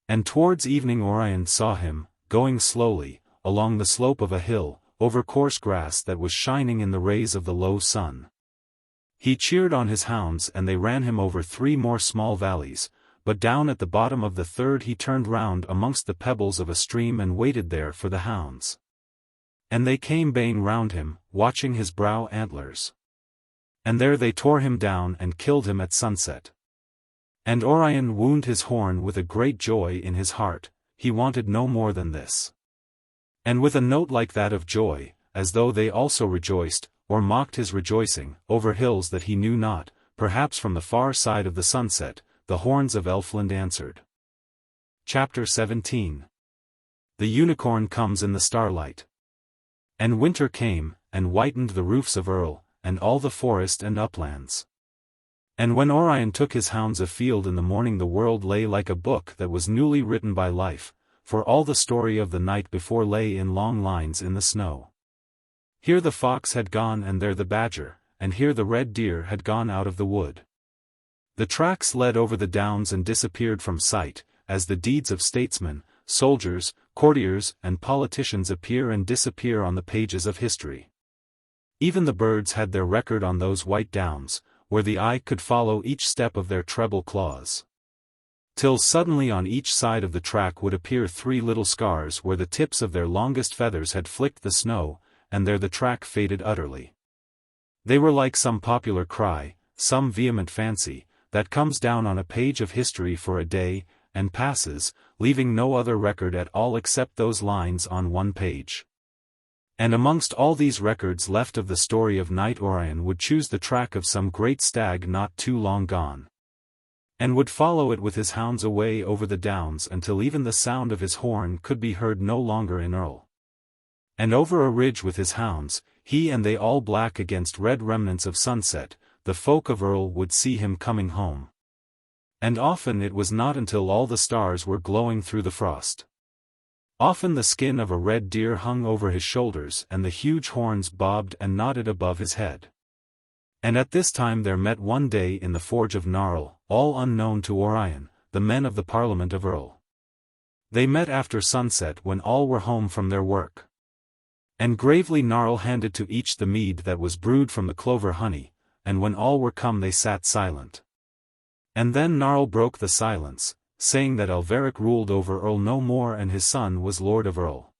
And towards evening Orion saw him, going slowly, along the slope of a hill, over coarse grass that was shining in the rays of the low sun. He cheered on his hounds and they ran him over 3 more small valleys, but down at the bottom of the third he turned round amongst the pebbles of a stream and waited there for the hounds. And they came baying round him, watching his brow antlers. And there they tore him down and killed him at sunset. And Orion wound his horn with a great joy in his heart, he wanted no more than this. And with a note like that of joy, as though they also rejoiced, or mocked his rejoicing, over hills that he knew not, perhaps from the far side of the sunset, the horns of Elfland answered. Chapter 17. The unicorn comes in the starlight. And winter came, and whitened the roofs of Erl, and all the forest and uplands. And when Orion took his hounds afield in the morning the world lay like a book that was newly written by life, for all the story of the night before lay in long lines in the snow. Here the fox had gone and there the badger, and here the red deer had gone out of the wood. The tracks led over the downs and disappeared from sight, as the deeds of statesmen, soldiers, courtiers and politicians appear and disappear on the pages of history. Even the birds had their record on those white downs, where the eye could follow each step of their treble claws. Till suddenly on each side of the track would appear 3 little scars where the tips of their longest feathers had flicked the snow, and there the track faded utterly. They were like some popular cry, some vehement fancy, that comes down on a page of history for a day, and passes, leaving no other record at all except those lines on one page. And amongst all these records left of the story of night Orion would choose the track of some great stag not too long gone. And would follow it with his hounds away over the downs until even the sound of his horn could be heard no longer in Erl. And over a ridge with his hounds, he and they all black against red remnants of sunset, the folk of Erl would see him coming home. And often it was not until all the stars were glowing through the frost. Often the skin of a red deer hung over his shoulders and the huge horns bobbed and nodded above his head. And at this time there met one day in the Forge of Gnarl, all unknown to Orion, the men of the Parliament of Erl. They met after sunset when all were home from their work. And gravely Gnarl handed to each the mead that was brewed from the clover honey, and when all were come they sat silent. And then Gnarl broke the silence, saying that Alveric ruled over Erl no more and his son was Lord of Erl.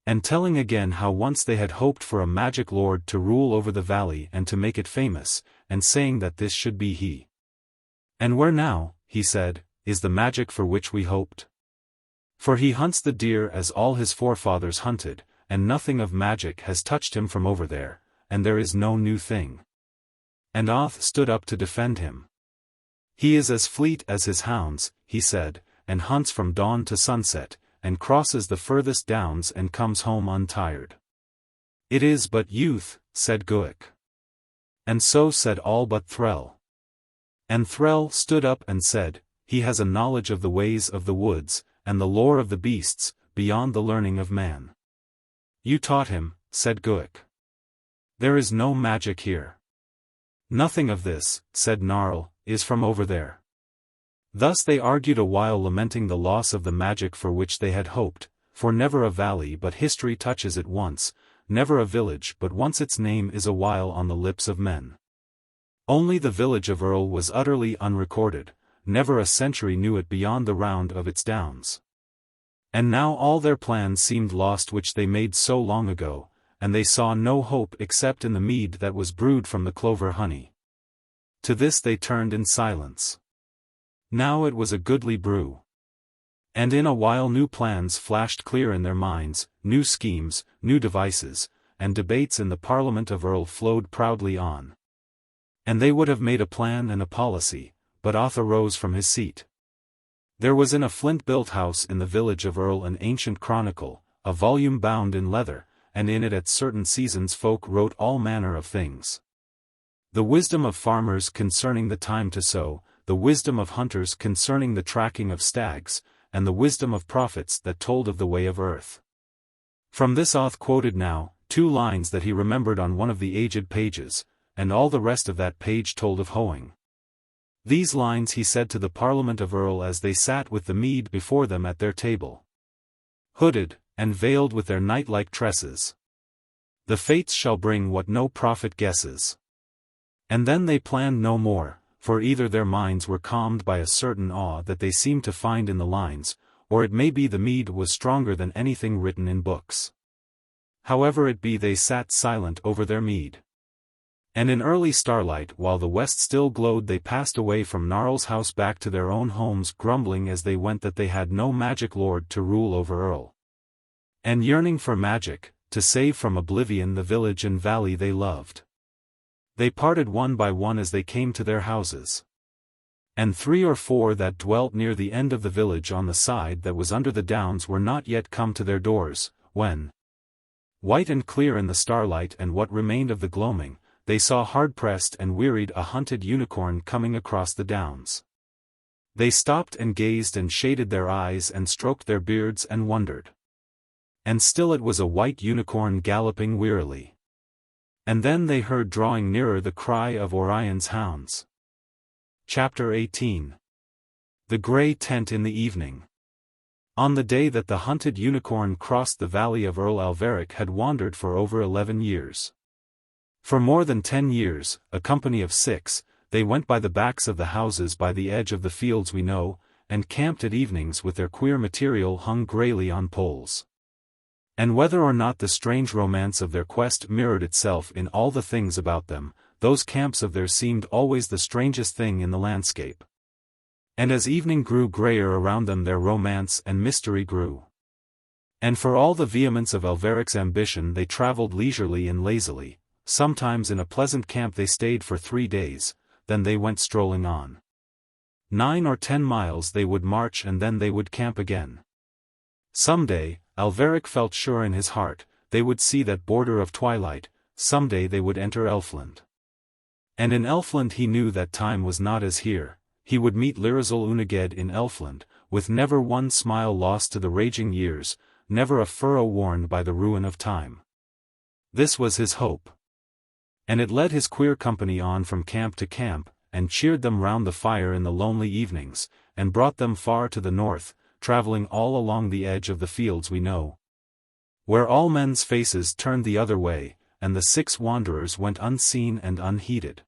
And telling again how once they had hoped for a magic lord to rule over the valley and to make it famous, and saying that this should be he. And where now, he said, is the magic for which we hoped? For he hunts the deer as all his forefathers hunted, and nothing of magic has touched him from over there, and there is no new thing. And Oth stood up to defend him. He is as fleet as his hounds, he said, and hunts from dawn to sunset, and crosses the furthest downs and comes home untired. It is but youth, said Guic. And so said all but Threll. And Threll stood up and said, he has a knowledge of the ways of the woods, and the lore of the beasts, beyond the learning of man. You taught him, said Guic. There is no magic here. Nothing of this, said Gnarl, is from over there. Thus they argued a while, lamenting the loss of the magic for which they had hoped, for never a valley but history touches it once, never a village but once its name is a while on the lips of men. Only the village of Erl was utterly unrecorded, never a century knew it beyond the round of its downs. And now all their plans seemed lost which they made so long ago, and they saw no hope except in the mead that was brewed from the clover honey. To this they turned in silence. Now it was a goodly brew. And in a while new plans flashed clear in their minds, new schemes, new devices, and debates in the Parliament of Erl flowed proudly on. And they would have made a plan and a policy, but Otha rose from his seat. There was in a flint-built house in the village of Erl an ancient chronicle, a volume bound in leather, and in it at certain seasons folk wrote all manner of things. The wisdom of farmers concerning the time to sow, the wisdom of hunters concerning the tracking of stags, and the wisdom of prophets that told of the way of earth. From this Oth quoted now, 2 lines that he remembered on one of the aged pages, and all the rest of that page told of hoeing. These lines he said to the Parliament of Erl as they sat with the mead before them at their table. Hooded, and veiled with their night-like tresses. The fates shall bring what no prophet guesses. And then they planned no more, for either their minds were calmed by a certain awe that they seemed to find in the lines, or it may be the mead was stronger than anything written in books. However it be, they sat silent over their mead. And in early starlight, while the west still glowed, they passed away from Gnarl's house back to their own homes, grumbling as they went that they had no magic lord to rule over Erl. And yearning for magic, to save from oblivion the village and valley they loved. They parted one by one as they came to their houses. And 3 or 4 that dwelt near the end of the village on the side that was under the downs were not yet come to their doors, when, white and clear in the starlight and what remained of the gloaming, they saw hard-pressed and wearied a hunted unicorn coming across the downs. They stopped and gazed and shaded their eyes and stroked their beards and wondered. And still it was a white unicorn galloping wearily. And then they heard drawing nearer the cry of Orion's hounds. Chapter 18. The Grey Tent in the Evening. On the day that the hunted unicorn crossed the valley of Erl, Alveric had wandered for over 11 years. For more than 10 years, a company of 6, they went by the backs of the houses by the edge of the fields we know, and camped at evenings with their queer material hung greyly on poles. And whether or not the strange romance of their quest mirrored itself in all the things about them, those camps of theirs seemed always the strangest thing in the landscape. And as evening grew greyer around them, their romance and mystery grew. And for all the vehemence of Alveric's ambition, they travelled leisurely and lazily. Sometimes in a pleasant camp they stayed for 3 days, then they went strolling on. 9 or 10 miles they would march and then they would camp again. Some day, Alveric felt sure in his heart, they would see that border of twilight, some day they would enter Elfland. And in Elfland he knew that time was not as here, he would meet Lirazel Uneged in Elfland, with never one smile lost to the raging years, never a furrow worn by the ruin of time. This was his hope. And it led his queer company on from camp to camp, and cheered them round the fire in the lonely evenings, and brought them far to the north, travelling all along the edge of the fields we know, where all men's faces turned the other way, and the 6 wanderers went unseen and unheeded.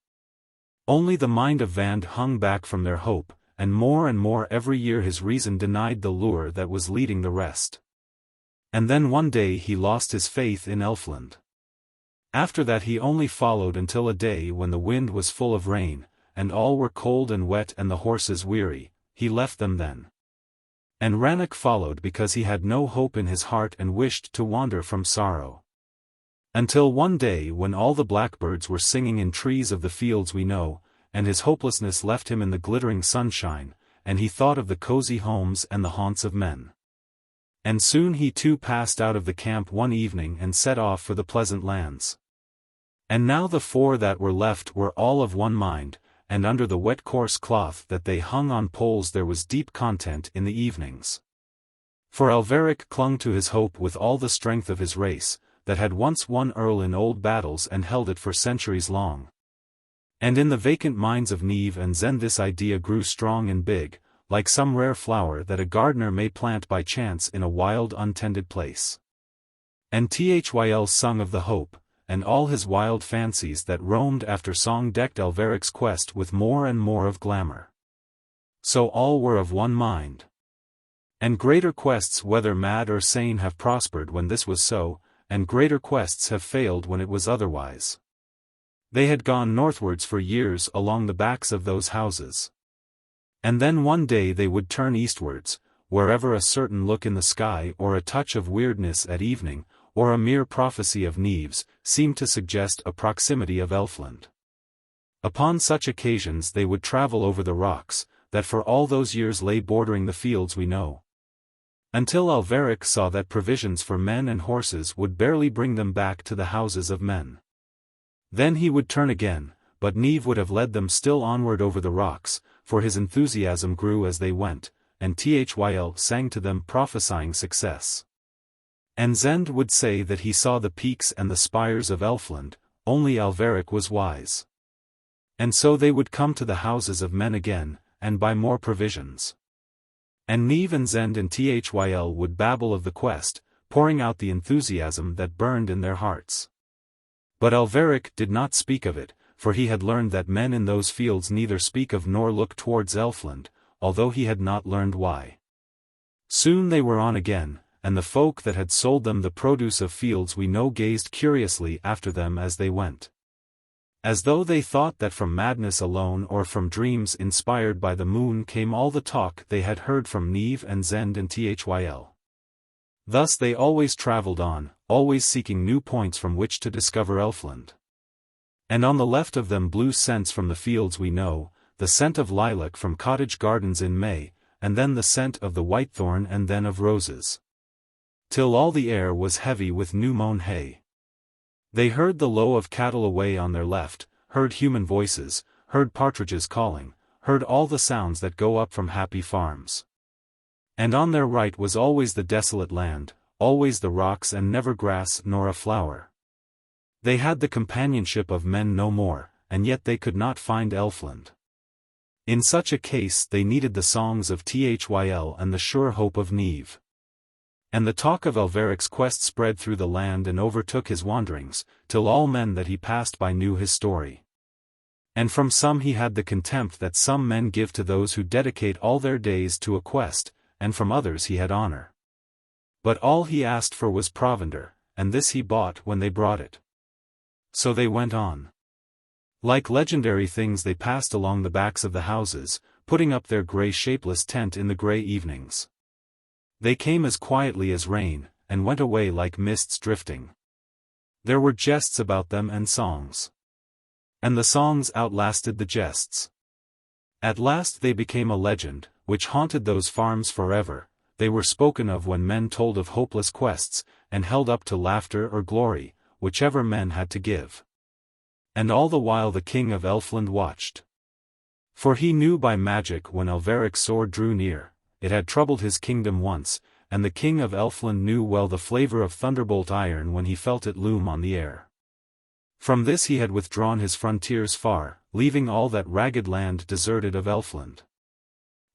Only the mind of Vand hung back from their hope, and more every year his reason denied the lure that was leading the rest. And then one day he lost his faith in Elfland. After that he only followed until a day when the wind was full of rain, and all were cold and wet and the horses weary, he left them then. And Rannoch followed because he had no hope in his heart and wished to wander from sorrow. Until one day when all the blackbirds were singing in trees of the fields we know, and his hopelessness left him in the glittering sunshine, and he thought of the cozy homes and the haunts of men. And soon he too passed out of the camp one evening and set off for the pleasant lands. And now the four that were left were all of one mind, and under the wet coarse cloth that they hung on poles there was deep content in the evenings. For Alveric clung to his hope with all the strength of his race, that had once won Earl in old battles and held it for centuries long. And in the vacant minds of Niamh and Zend this idea grew strong and big, like some rare flower that a gardener may plant by chance in a wild untended place. And Tyl sung of the hope, and all his wild fancies that roamed after song decked Alveric's quest with more and more of glamour. So all were of one mind. And greater quests whether mad or sane have prospered when this was so, and greater quests have failed when it was otherwise. They had gone northwards for years along the backs of those houses. And then one day they would turn eastwards, wherever a certain look in the sky or a touch of weirdness at evening, or a mere prophecy of Niamh's, seemed to suggest a proximity of Elfland. Upon such occasions they would travel over the rocks, that for all those years lay bordering the fields we know. Until Alveric saw that provisions for men and horses would barely bring them back to the houses of men. Then he would turn again, but Niamh would have led them still onward over the rocks, for his enthusiasm grew as they went, and Tyl sang to them prophesying success. And Zend would say that he saw the peaks and the spires of Elfland, only Alveric was wise. And so they would come to the houses of men again, and buy more provisions. And Niamh and Zend and Tyl would babble of the quest, pouring out the enthusiasm that burned in their hearts. But Alveric did not speak of it, for he had learned that men in those fields neither speak of nor look towards Elfland, although he had not learned why. Soon they were on again, and the folk that had sold them the produce of fields we know gazed curiously after them as they went. As though they thought that from madness alone or from dreams inspired by the moon came all the talk they had heard from Niamh and Zend and Tyl. Thus they always travelled on, always seeking new points from which to discover Elfland. And on the left of them blew scents from the fields we know, the scent of lilac from cottage gardens in May, and then the scent of the whitethorn and then of roses. Till all the air was heavy with new-mown hay. They heard the low of cattle away on their left, heard human voices, heard partridges calling, heard all the sounds that go up from happy farms. And on their right was always the desolate land, always the rocks and never grass nor a flower. They had the companionship of men no more, and yet they could not find Elfland. In such a case they needed the songs of Tyl and the sure hope of Niamh. And the talk of Alveric's quest spread through the land and overtook his wanderings, till all men that he passed by knew his story. And from some he had the contempt that some men give to those who dedicate all their days to a quest, and from others he had honor. But all he asked for was provender, and this he bought when they brought it. So they went on. Like legendary things they passed along the backs of the houses, putting up their grey shapeless tent in the grey evenings. They came as quietly as rain, and went away like mists drifting. There were jests about them and songs. And the songs outlasted the jests. At last they became a legend, which haunted those farms forever. They were spoken of when men told of hopeless quests, and held up to laughter or glory, whichever men had to give. And all the while the King of Elfland watched. For he knew by magic when Alveric's sword drew near, it had troubled his kingdom once, and the King of Elfland knew well the flavour of thunderbolt iron when he felt it loom on the air. From this he had withdrawn his frontiers far, leaving all that ragged land deserted of Elfland.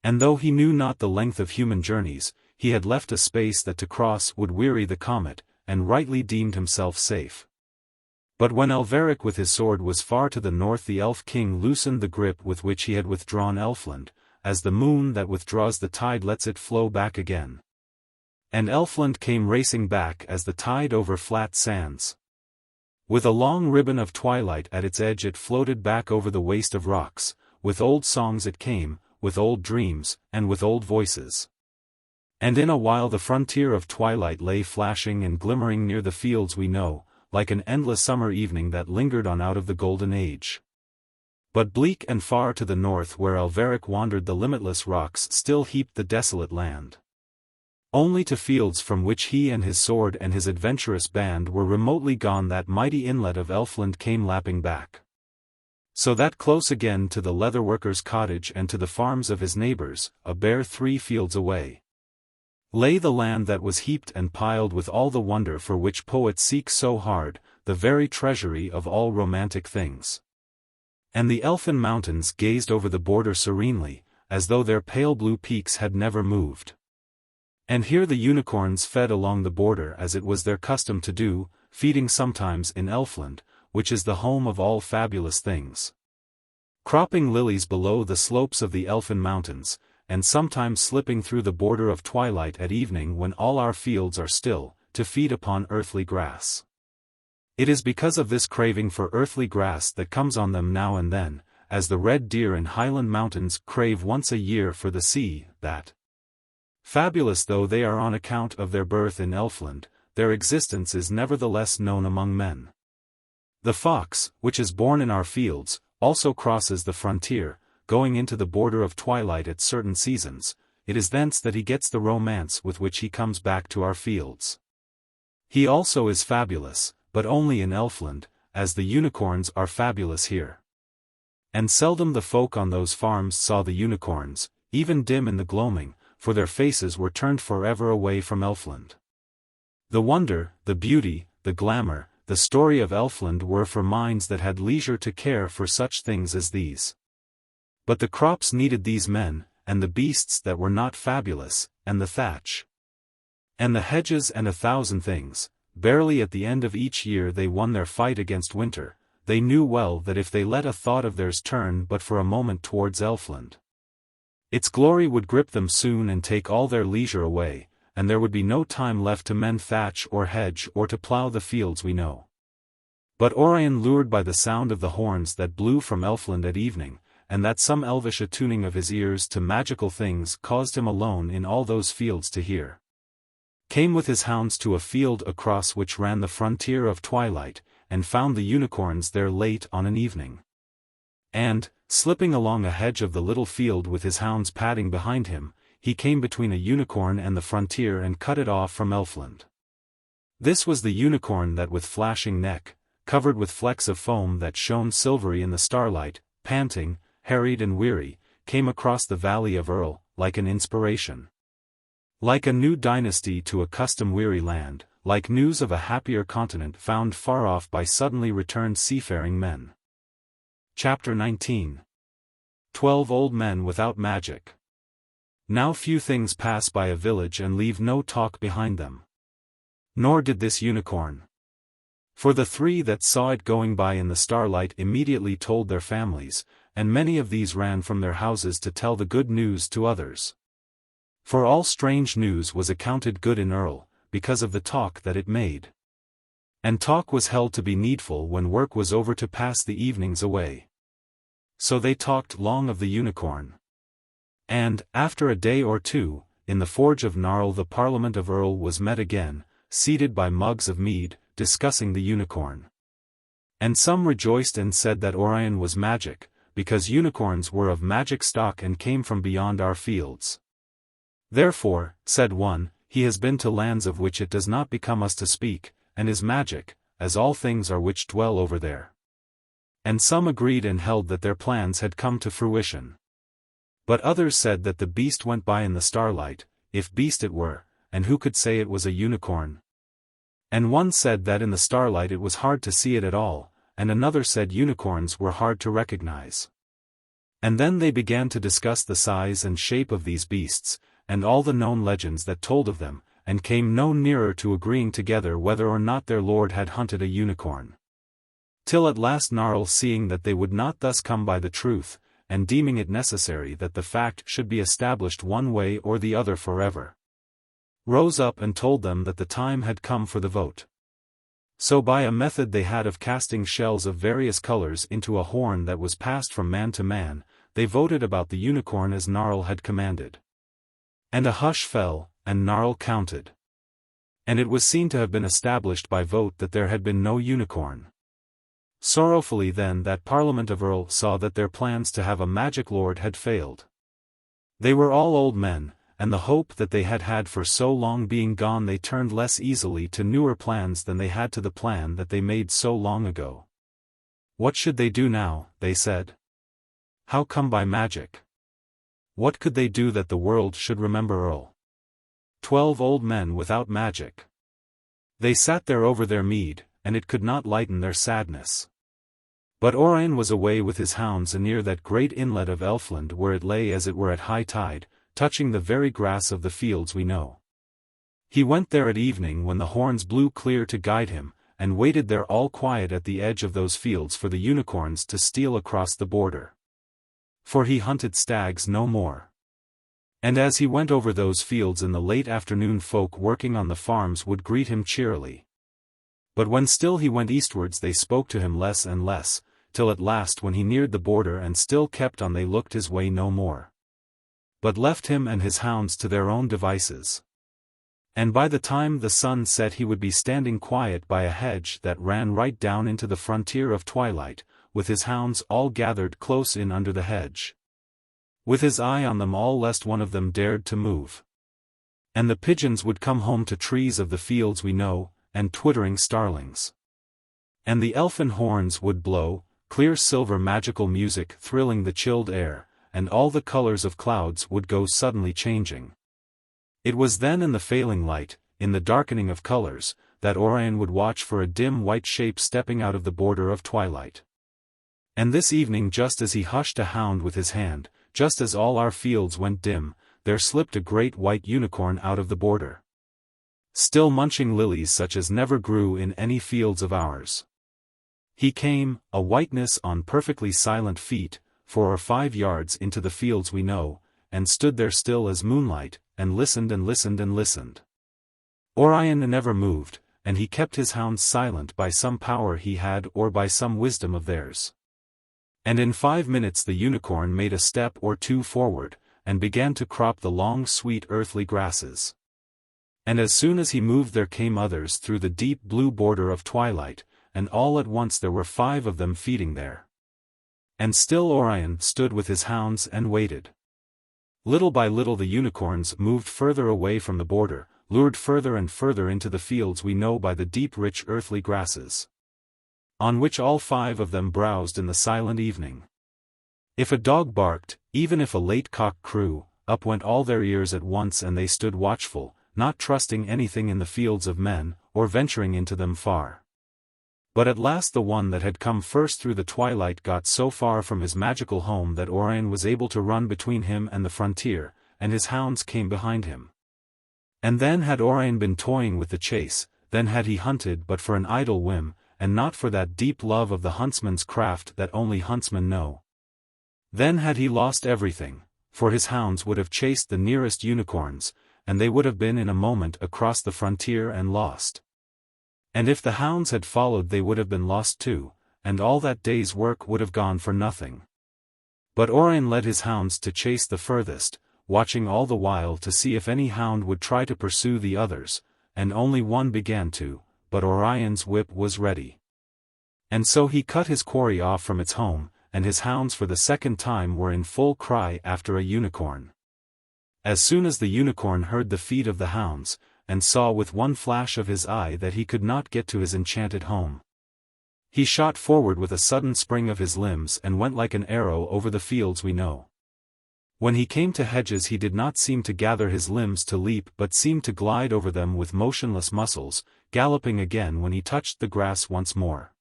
And though he knew not the length of human journeys, he had left a space that to cross would weary the comet, and rightly deemed himself safe. But when Alveric with his sword was far to the north the Elf King loosened the grip with which he had withdrawn Elfland, as the moon that withdraws the tide lets it flow back again. And Elfland came racing back as the tide over flat sands. With a long ribbon of twilight at its edge it floated back over the waste of rocks, with old songs it came, with old dreams, and with old voices. And in a while the frontier of twilight lay flashing and glimmering near the fields we know, like an endless summer evening that lingered on out of the golden age. But bleak and far to the north where Alveric wandered the limitless rocks still heaped the desolate land. Only to fields from which he and his sword and his adventurous band were remotely gone that mighty inlet of Elfland came lapping back. So that close again to the leatherworker's cottage and to the farms of his neighbors, a bare 3 fields away, lay the land that was heaped and piled with all the wonder for which poets seek so hard, the very treasury of all romantic things. And the Elfin mountains gazed over the border serenely, as though their pale blue peaks had never moved. And here the unicorns fed along the border as it was their custom to do, feeding sometimes in Elfland, which is the home of all fabulous things, cropping lilies below the slopes of the Elfin mountains, and sometimes slipping through the border of twilight at evening when all our fields are still, to feed upon earthly grass. It is because of this craving for earthly grass that comes on them now and then, as the red deer in Highland mountains crave once a year for the sea, that, fabulous though they are on account of their birth in Elfland, their existence is nevertheless known among men. The fox, which is born in our fields, also crosses the frontier, going into the border of twilight at certain seasons. It is thence that he gets the romance with which he comes back to our fields. He also is fabulous, but only in Elfland, as the unicorns are fabulous here. And seldom the folk on those farms saw the unicorns, even dim in the gloaming, for their faces were turned forever away from Elfland. The wonder, the beauty, the glamour, the story of Elfland were for minds that had leisure to care for such things as these. But the crops needed these men, and the beasts that were not fabulous, and the thatch, and the hedges and 1,000 things. Barely at the end of each year they won their fight against winter. They knew well that if they let a thought of theirs turn but for a moment towards Elfland, its glory would grip them soon and take all their leisure away, and there would be no time left to mend thatch or hedge or to plough the fields we know. But Orion, lured by the sound of the horns that blew from Elfland at evening, and that some elvish attuning of his ears to magical things caused him alone in all those fields to hear, came with his hounds to a field across which ran the frontier of twilight, and found the unicorns there late on an evening. And, slipping along a hedge of the little field with his hounds padding behind him, he came between a unicorn and the frontier and cut it off from Elfland. This was the unicorn that with flashing neck, covered with flecks of foam that shone silvery in the starlight, panting, harried and weary, came across the valley of Erl, like an inspiration. Like a new dynasty to a custom-weary land, like news of a happier continent found far off by suddenly returned seafaring men. Chapter 19. 12 Old Men Without Magic. Now few things pass by a village and leave no talk behind them. Nor did this unicorn. For the 3 that saw it going by in the starlight immediately told their families, and many of these ran from their houses to tell the good news to others. For all strange news was accounted good in Erl, because of the talk that it made. And talk was held to be needful when work was over to pass the evenings away. So they talked long of the unicorn. And, after a day or two, in the Forge of Gnarl the Parliament of Erl was met again, seated by mugs of mead, discussing the unicorn. And some rejoiced and said that Orion was magic, because unicorns were of magic stock and came from beyond our fields. Therefore, said one, he has been to lands of which it does not become us to speak, and is magic, as all things are which dwell over there. And some agreed and held that their plans had come to fruition. But others said that the beast went by in the starlight, if beast it were, and who could say it was a unicorn? And one said that in the starlight it was hard to see it at all, and another said unicorns were hard to recognize. And then they began to discuss the size and shape of these beasts, and all the known legends that told of them, and came no nearer to agreeing together whether or not their lord had hunted a unicorn. Till at last Gnarl, seeing that they would not thus come by the truth, and deeming it necessary that the fact should be established one way or the other forever, rose up and told them that the time had come for the vote. So by a method they had of casting shells of various colors into a horn that was passed from man to man, they voted about the unicorn as Gnarl had commanded. And a hush fell, and Gnarl counted. And it was seen to have been established by vote that there had been no unicorn. Sorrowfully then that Parliament of Erl saw that their plans to have a magic lord had failed. They were all old men, and the hope that they had had for so long being gone, they turned less easily to newer plans than they had to the plan that they made so long ago. What should they do now, they said? How come by magic? What could they do that the world should remember Earl? 12 old men without magic. They sat there over their mead, and it could not lighten their sadness. But Orion was away with his hounds anear that great inlet of Elfland, where it lay as it were at high tide, touching the very grass of the fields we know. He went there at evening when the horns blew clear to guide him, and waited there all quiet at the edge of those fields for the unicorns to steal across the border. For he hunted stags no more. And as he went over those fields in the late afternoon, folk working on the farms would greet him cheerily. But when still he went eastwards, they spoke to him less and less, till at last when he neared the border and still kept on, they looked his way no more, but left him and his hounds to their own devices. And by the time the sun set he would be standing quiet by a hedge that ran right down into the frontier of twilight, with his hounds all gathered close in under the hedge, with his eye on them all lest one of them dared to move. And the pigeons would come home to trees of the fields we know, and twittering starlings. And the elfin horns would blow, clear silver magical music thrilling the chilled air, and all the colors of clouds would go suddenly changing. It was then in the failing light, in the darkening of colors, that Orion would watch for a dim white shape stepping out of the border of twilight. And this evening, just as he hushed a hound with his hand, just as all our fields went dim, there slipped a great white unicorn out of the border, still munching lilies such as never grew in any fields of ours. He came, a whiteness on perfectly silent feet, 4 or 5 yards into the fields we know, and stood there still as moonlight, and listened and listened and listened. Orion never moved, and he kept his hounds silent by some power he had or by some wisdom of theirs. And in 5 minutes the unicorn made a step or two forward, and began to crop the long sweet earthly grasses. And as soon as he moved there came others through the deep blue border of twilight, and all at once there were 5 of them feeding there. And still Orion stood with his hounds and waited. Little by little the unicorns moved further away from the border, lured further and further into the fields we know by the deep rich earthly grasses, on which all 5 of them browsed in the silent evening. If a dog barked, even if a late cock crew, up went all their ears at once, and they stood watchful, not trusting anything in the fields of men, or venturing into them far. But at last the one that had come first through the twilight got so far from his magical home that Orion was able to run between him and the frontier, and his hounds came behind him. And then had Orion been toying with the chase, then had he hunted but for an idle whim, and not for that deep love of the huntsman's craft that only huntsmen know. Then had he lost everything, for his hounds would have chased the nearest unicorns, and they would have been in a moment across the frontier and lost. And if the hounds had followed they would have been lost too, and all that day's work would have gone for nothing. But Orion led his hounds to chase the furthest, watching all the while to see if any hound would try to pursue the others, and only one began to, but Orion's whip was ready. And so he cut his quarry off from its home, and his hounds for the second time were in full cry after a unicorn. As soon as the unicorn heard the feet of the hounds, and saw with one flash of his eye that he could not get to his enchanted home, he shot forward with a sudden spring of his limbs and went like an arrow over the fields we know. When he came to hedges he did not seem to gather his limbs to leap but seemed to glide over them with motionless muscles, galloping again when he touched the grass once more.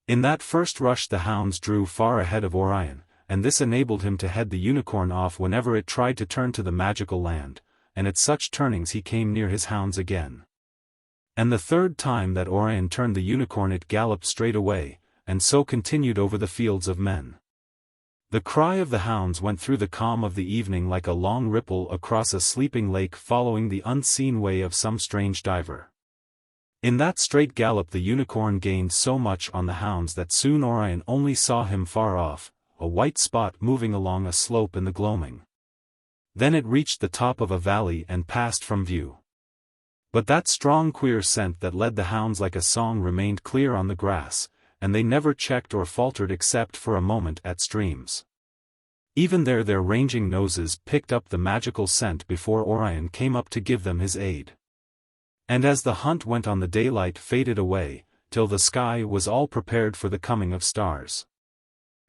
In that first rush the hounds drew far ahead of Orion, and this enabled him to head the unicorn off whenever it tried to turn to the magical land, and at such turnings he came near his hounds again. And the third time that Orion turned the unicorn it galloped straight away, and so continued over the fields of men. The cry of the hounds went through the calm of the evening like a long ripple across a sleeping lake following the unseen way of some strange diver. In that straight gallop the unicorn gained so much on the hounds that soon Orion only saw him far off, a white spot moving along a slope in the gloaming. Then it reached the top of a valley and passed from view. But that strong queer scent that led the hounds like a song remained clear on the grass, and they never checked or faltered except for a moment at streams. Even there their ranging noses picked up the magical scent before Orion came up to give them his aid. And as the hunt went on the daylight faded away, till the sky was all prepared for the coming of stars.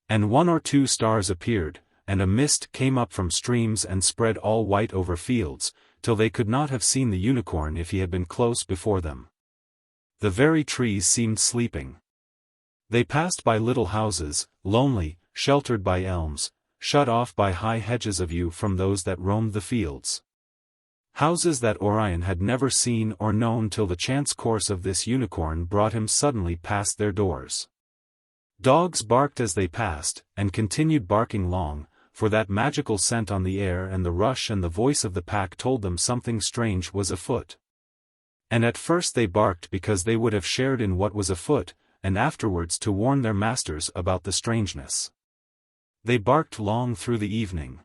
And 1 or 2 stars appeared, and a mist came up from streams and spread all white over fields, till they could not have seen the unicorn if he had been close before them. The very trees seemed sleeping. They passed by little houses, lonely, sheltered by elms, shut off by high hedges of yew from those that roamed the fields. Houses that Orion had never seen or known till the chance course of this unicorn brought him suddenly past their doors. Dogs barked as they passed, and continued barking long, for that magical scent on the air and the rush and the voice of the pack told them something strange was afoot. And at first they barked because they would have shared in what was afoot, and afterwards to warn their masters about the strangeness. They barked long through the evening.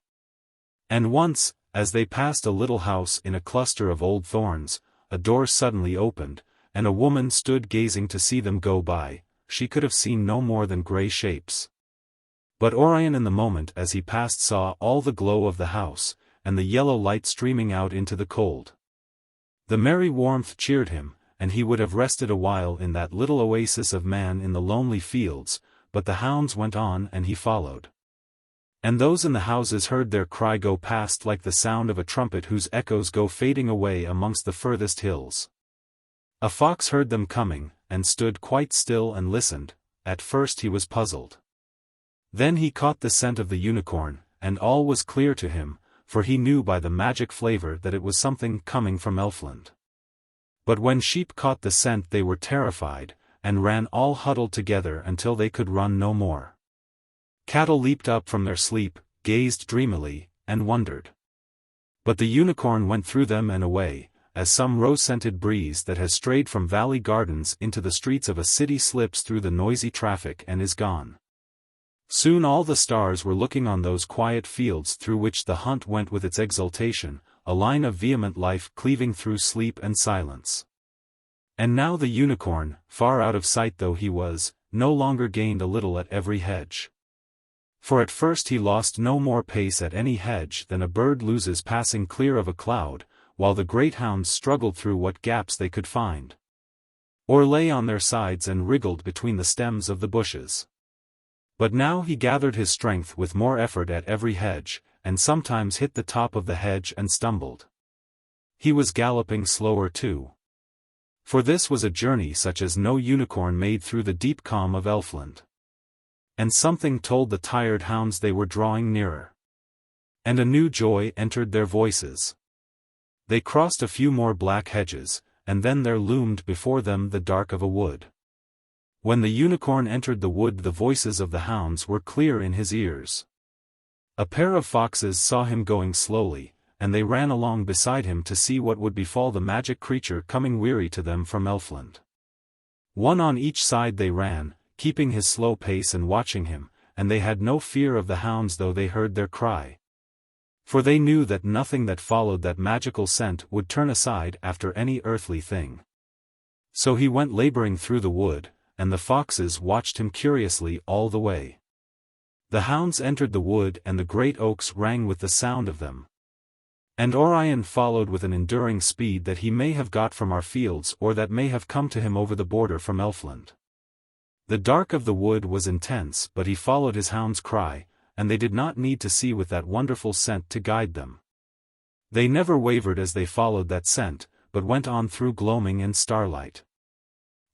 And once, as they passed a little house in a cluster of old thorns, a door suddenly opened, and a woman stood gazing to see them go by. She could have seen no more than grey shapes. But Orion in the moment as he passed saw all the glow of the house, and the yellow light streaming out into the cold. The merry warmth cheered him, and he would have rested a while in that little oasis of man in the lonely fields, but the hounds went on and he followed. And those in the houses heard their cry go past like the sound of a trumpet whose echoes go fading away amongst the furthest hills. A fox heard them coming, and stood quite still and listened. At first he was puzzled. Then he caught the scent of the unicorn, and all was clear to him, for he knew by the magic flavor that it was something coming from Elfland. But when sheep caught the scent they were terrified, and ran all huddled together until they could run no more. Cattle leaped up from their sleep, gazed dreamily, and wondered. But the unicorn went through them and away, as some rose-scented breeze that has strayed from valley gardens into the streets of a city slips through the noisy traffic and is gone. Soon all the stars were looking on those quiet fields through which the hunt went with its exultation, a line of vehement life cleaving through sleep and silence. And now the unicorn, far out of sight though he was, no longer gained a little at every hedge. For at first he lost no more pace at any hedge than a bird loses passing clear of a cloud, while the great hounds struggled through what gaps they could find. Or lay on their sides and wriggled between the stems of the bushes. But now he gathered his strength with more effort at every hedge, and sometimes hit the top of the hedge and stumbled. He was galloping slower too. For this was a journey such as no unicorn made through the deep calm of Elfland. And something told the tired hounds they were drawing nearer. And a new joy entered their voices. They crossed a few more black hedges, and then there loomed before them the dark of a wood. When the unicorn entered the wood the voices of the hounds were clear in his ears. A pair of foxes saw him going slowly, and they ran along beside him to see what would befall the magic creature coming weary to them from Elfland. One on each side they ran, keeping his slow pace and watching him, and they had no fear of the hounds though they heard their cry. For they knew that nothing that followed that magical scent would turn aside after any earthly thing. So he went laboring through the wood, and the foxes watched him curiously all the way. The hounds entered the wood and the great oaks rang with the sound of them. And Orion followed with an enduring speed that he may have got from our fields or that may have come to him over the border from Elfland. The dark of the wood was intense but he followed his hound's cry, and they did not need to see with that wonderful scent to guide them. They never wavered as they followed that scent, but went on through gloaming and starlight.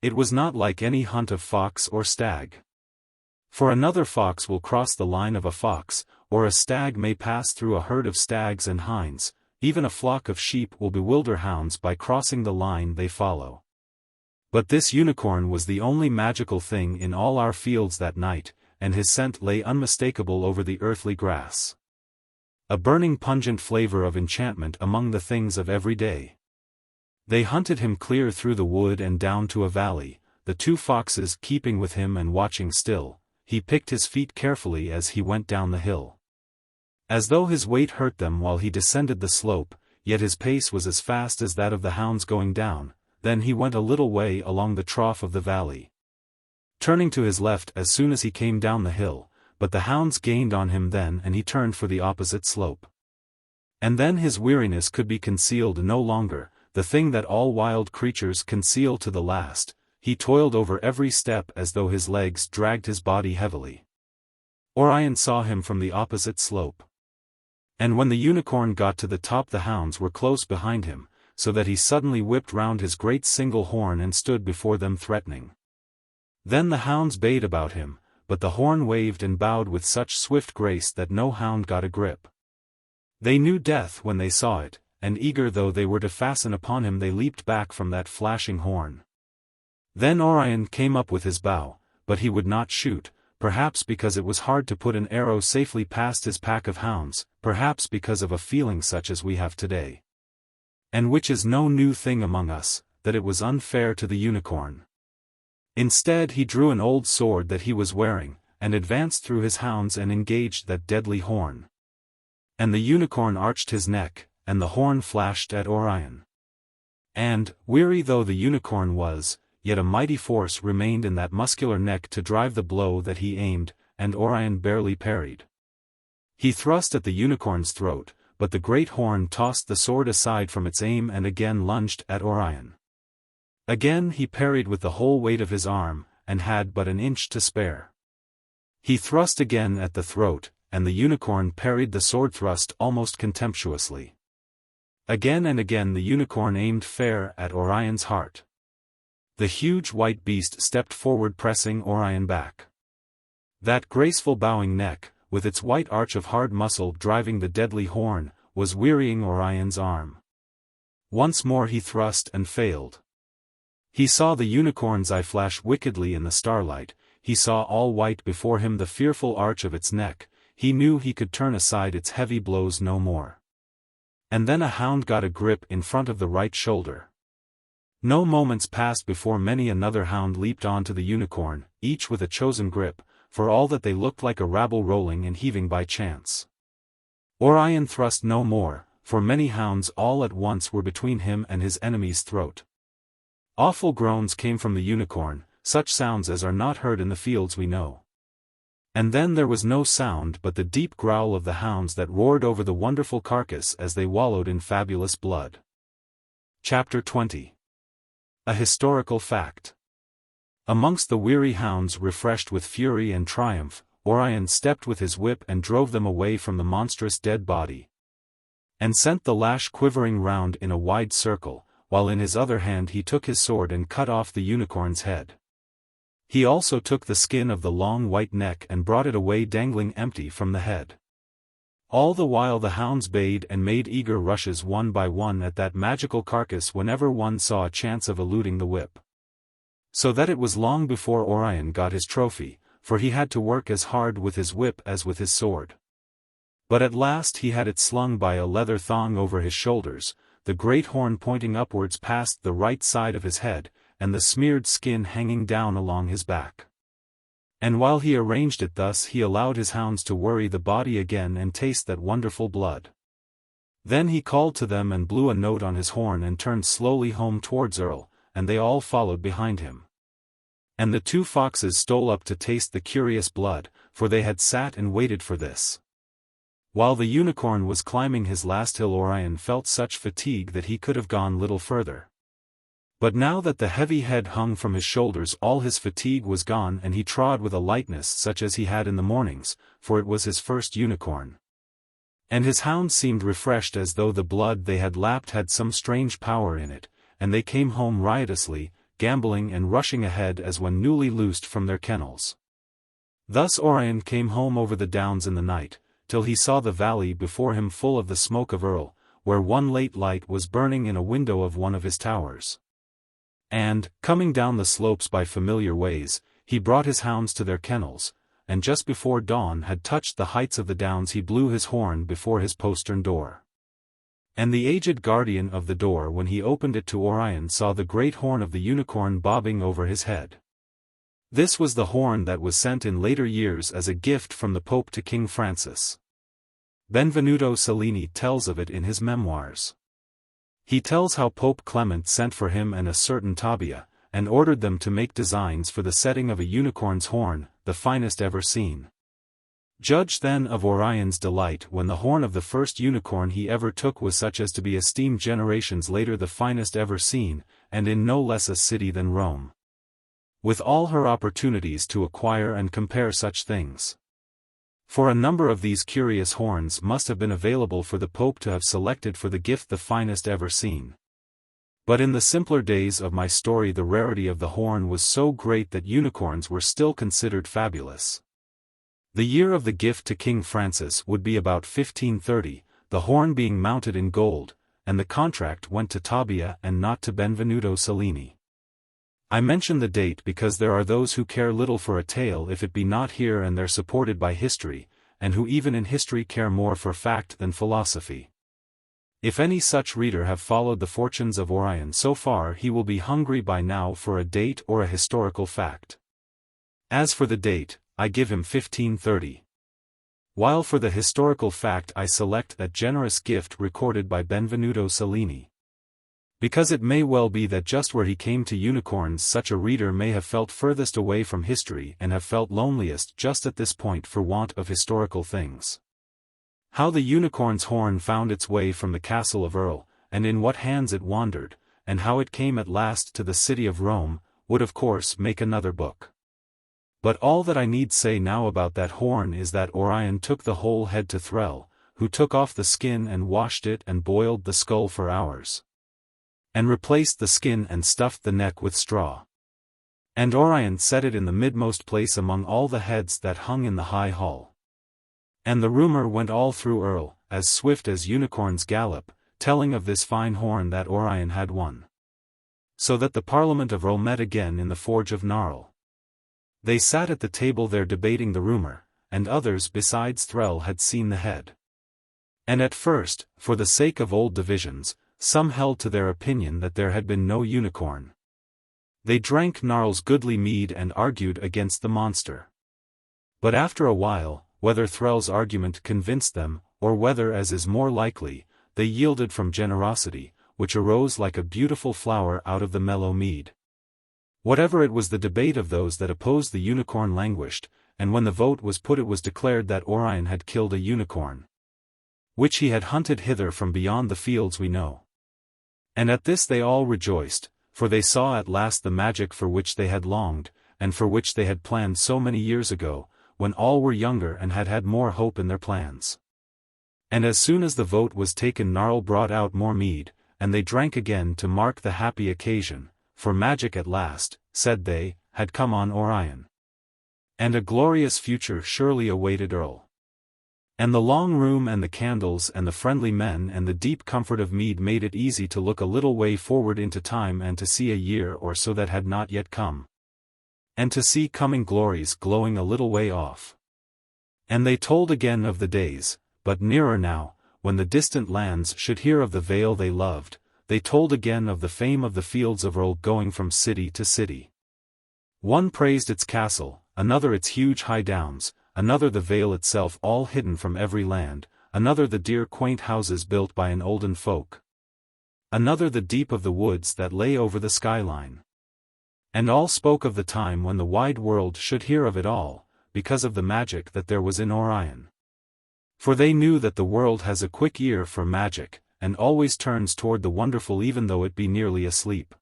It was not like any hunt of fox or stag. For another fox will cross the line of a fox, or a stag may pass through a herd of stags and hinds, even a flock of sheep will bewilder hounds by crossing the line they follow. But this unicorn was the only magical thing in all our fields that night, and his scent lay unmistakable over the earthly grass. A burning pungent flavor of enchantment among the things of every day. They hunted him clear through the wood and down to a valley, the two foxes keeping with him and watching still. He picked his feet carefully as he went down the hill. As though his weight hurt them while he descended the slope, yet his pace was as fast as that of the hounds going down. Then he went a little way along the trough of the valley. Turning to his left as soon as he came down the hill, but the hounds gained on him then and he turned for the opposite slope. And then his weariness could be concealed no longer, the thing that all wild creatures conceal to the last. He toiled over every step as though his legs dragged his body heavily. Orion saw him from the opposite slope. And when the unicorn got to the top, the hounds were close behind him, so that he suddenly whipped round his great single horn and stood before them threatening. Then the hounds bayed about him, but the horn waved and bowed with such swift grace that no hound got a grip. They knew death when they saw it, and eager though they were to fasten upon him, they leaped back from that flashing horn. Then Orion came up with his bow, but he would not shoot, perhaps because it was hard to put an arrow safely past his pack of hounds, perhaps because of a feeling such as we have today, and which is no new thing among us, that it was unfair to the unicorn. Instead he drew an old sword that he was wearing, and advanced through his hounds and engaged that deadly horn. And the unicorn arched his neck, and the horn flashed at Orion. And, weary though the unicorn was, yet a mighty force remained in that muscular neck to drive the blow that he aimed, and Orion barely parried. He thrust at the unicorn's throat, but the great horn tossed the sword aside from its aim and again lunged at Orion. Again he parried with the whole weight of his arm, and had but an inch to spare. He thrust again at the throat, and the unicorn parried the sword thrust almost contemptuously. Again and again the unicorn aimed fair at Orion's heart. The huge white beast stepped forward, pressing Orion back. That graceful bowing neck, with its white arch of hard muscle driving the deadly horn, was wearying Orion's arm. Once more he thrust and failed. He saw the unicorn's eye flash wickedly in the starlight, he saw all white before him the fearful arch of its neck, he knew he could turn aside its heavy blows no more. And then a hound got a grip in front of the right shoulder. No moments passed before many another hound leaped on to the unicorn, each with a chosen grip, for all that they looked like a rabble rolling and heaving by chance. Orion thrust no more, for many hounds all at once were between him and his enemy's throat. Awful groans came from the unicorn, such sounds as are not heard in the fields we know. And then there was no sound but the deep growl of the hounds that roared over the wonderful carcass as they wallowed in fabulous blood. Chapter 20. A historical fact. Amongst the weary hounds refreshed with fury and triumph, Orion stepped with his whip and drove them away from the monstrous dead body, and sent the lash quivering round in a wide circle, while in his other hand he took his sword and cut off the unicorn's head. He also took the skin of the long white neck and brought it away dangling empty from the head. All the while the hounds bayed and made eager rushes one by one at that magical carcass whenever one saw a chance of eluding the whip. So that it was long before Orion got his trophy, for he had to work as hard with his whip as with his sword. But at last he had it slung by a leather thong over his shoulders, the great horn pointing upwards past the right side of his head, and the smeared skin hanging down along his back. And while he arranged it thus he allowed his hounds to worry the body again and taste that wonderful blood. Then he called to them and blew a note on his horn and turned slowly home towards Erl, and they all followed behind him. And the two foxes stole up to taste the curious blood, for they had sat and waited for this. While the unicorn was climbing his last hill, Orion felt such fatigue that he could have gone little further. But now that the heavy head hung from his shoulders, all his fatigue was gone and he trod with a lightness such as he had in the mornings, for it was his first unicorn. And his hounds seemed refreshed as though the blood they had lapped had some strange power in it, and they came home riotously, gambolling and rushing ahead as when newly loosed from their kennels. Thus Orion came home over the downs in the night, till he saw the valley before him full of the smoke of Erl, where one late light was burning in a window of one of his towers. And, coming down the slopes by familiar ways, he brought his hounds to their kennels, and just before dawn had touched the heights of the downs he blew his horn before his postern door. And the aged guardian of the door, when he opened it to Orion, saw the great horn of the unicorn bobbing over his head. This was the horn that was sent in later years as a gift from the Pope to King Francis. Benvenuto Cellini tells of it in his memoirs. He tells how Pope Clement sent for him and a certain Tabia, and ordered them to make designs for the setting of a unicorn's horn, the finest ever seen. Judge then of Orion's delight when the horn of the first unicorn he ever took was such as to be esteemed generations later the finest ever seen, and in no less a city than Rome. With all her opportunities to acquire and compare such things. For a number of these curious horns must have been available for the Pope to have selected for the gift the finest ever seen. But in the simpler days of my story the rarity of the horn was so great that unicorns were still considered fabulous. The year of the gift to King Francis would be about 1530, the horn being mounted in gold, and the contract went to Tabia and not to Benvenuto Cellini. I mention the date because there are those who care little for a tale if it be not here and there supported by history, and who even in history care more for fact than philosophy. If any such reader have followed the fortunes of Orion so far he will be hungry by now for a date or a historical fact. As for the date, I give him 1530. While for the historical fact I select that generous gift recorded by Benvenuto Cellini. Because it may well be that just where he came to unicorns such a reader may have felt furthest away from history and have felt loneliest just at this point for want of historical things. How the unicorn's horn found its way from the castle of Erl, and in what hands it wandered, and how it came at last to the city of Rome, would of course make another book. But all that I need say now about that horn is that Orion took the whole head to Threll, who took off the skin and washed it and boiled the skull for hours. And replaced the skin and stuffed the neck with straw. And Orion set it in the midmost place among all the heads that hung in the high hall. And the rumor went all through Erl, as swift as unicorns gallop, telling of this fine horn that Orion had won. So that the Parliament of Erl met again in the Forge of Gnarl. They sat at the table there debating the rumor, and others besides Threll had seen the head. And at first, for the sake of old divisions, some held to their opinion that there had been no unicorn. They drank Gnarl's goodly mead and argued against the monster. But after a while, whether Threll's argument convinced them, or whether as is more likely, they yielded from generosity, which arose like a beautiful flower out of the mellow mead. Whatever it was the debate of those that opposed the unicorn languished, and when the vote was put it was declared that Orion had killed a unicorn, which he had hunted hither from beyond the fields we know. And at this they all rejoiced, for they saw at last the magic for which they had longed, and for which they had planned so many years ago, when all were younger and had had more hope in their plans. And as soon as the vote was taken Gnarl brought out more mead, and they drank again to mark the happy occasion. For magic at last, said they, had come on Orion. And a glorious future surely awaited Erl. And the long room and the candles and the friendly men and the deep comfort of mead made it easy to look a little way forward into time and to see a year or so that had not yet come. And to see coming glories glowing a little way off. And they told again of the days, but nearer now, when the distant lands should hear of the vale they loved. They told again of the fame of the fields of Erl going from city to city. One praised its castle, another its huge high downs, another the vale itself all hidden from every land, another the dear quaint houses built by an olden folk. Another the deep of the woods that lay over the skyline. And all spoke of the time when the wide world should hear of it all, because of the magic that there was in Orion. For they knew that the world has a quick ear for magic, and always turns toward the wonderful even though it be nearly asleep.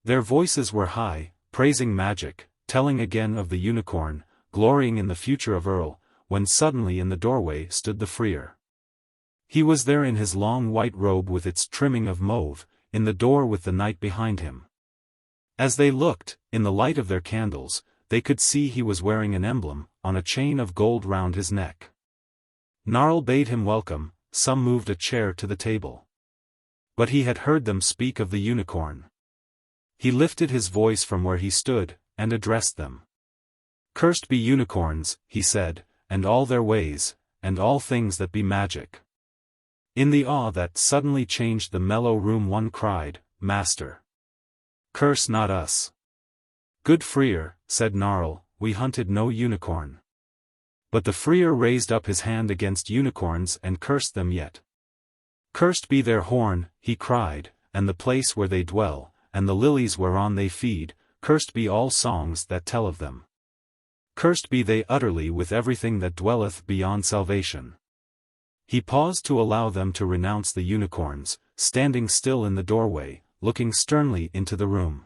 Their voices were high, praising magic, telling again of the unicorn, glorying in the future of Erl, when suddenly in the doorway stood the Friar. He was there in his long white robe with its trimming of mauve, in the door with the knight behind him. As they looked, in the light of their candles, they could see he was wearing an emblem, on a chain of gold round his neck. Gnarl bade him welcome. Some moved a chair to the table. But he had heard them speak of the unicorn. He lifted his voice from where he stood, and addressed them. Cursed be unicorns, he said, and all their ways, and all things that be magic. In the awe that suddenly changed the mellow room one cried, Master! Curse not us. Good Friar, said Gnarl, we hunted no unicorn. But the Friar raised up his hand against unicorns and cursed them yet. Cursed be their horn, he cried, and the place where they dwell, and the lilies whereon they feed, cursed be all songs that tell of them. Cursed be they utterly with everything that dwelleth beyond salvation. He paused to allow them to renounce the unicorns, standing still in the doorway, looking sternly into the room.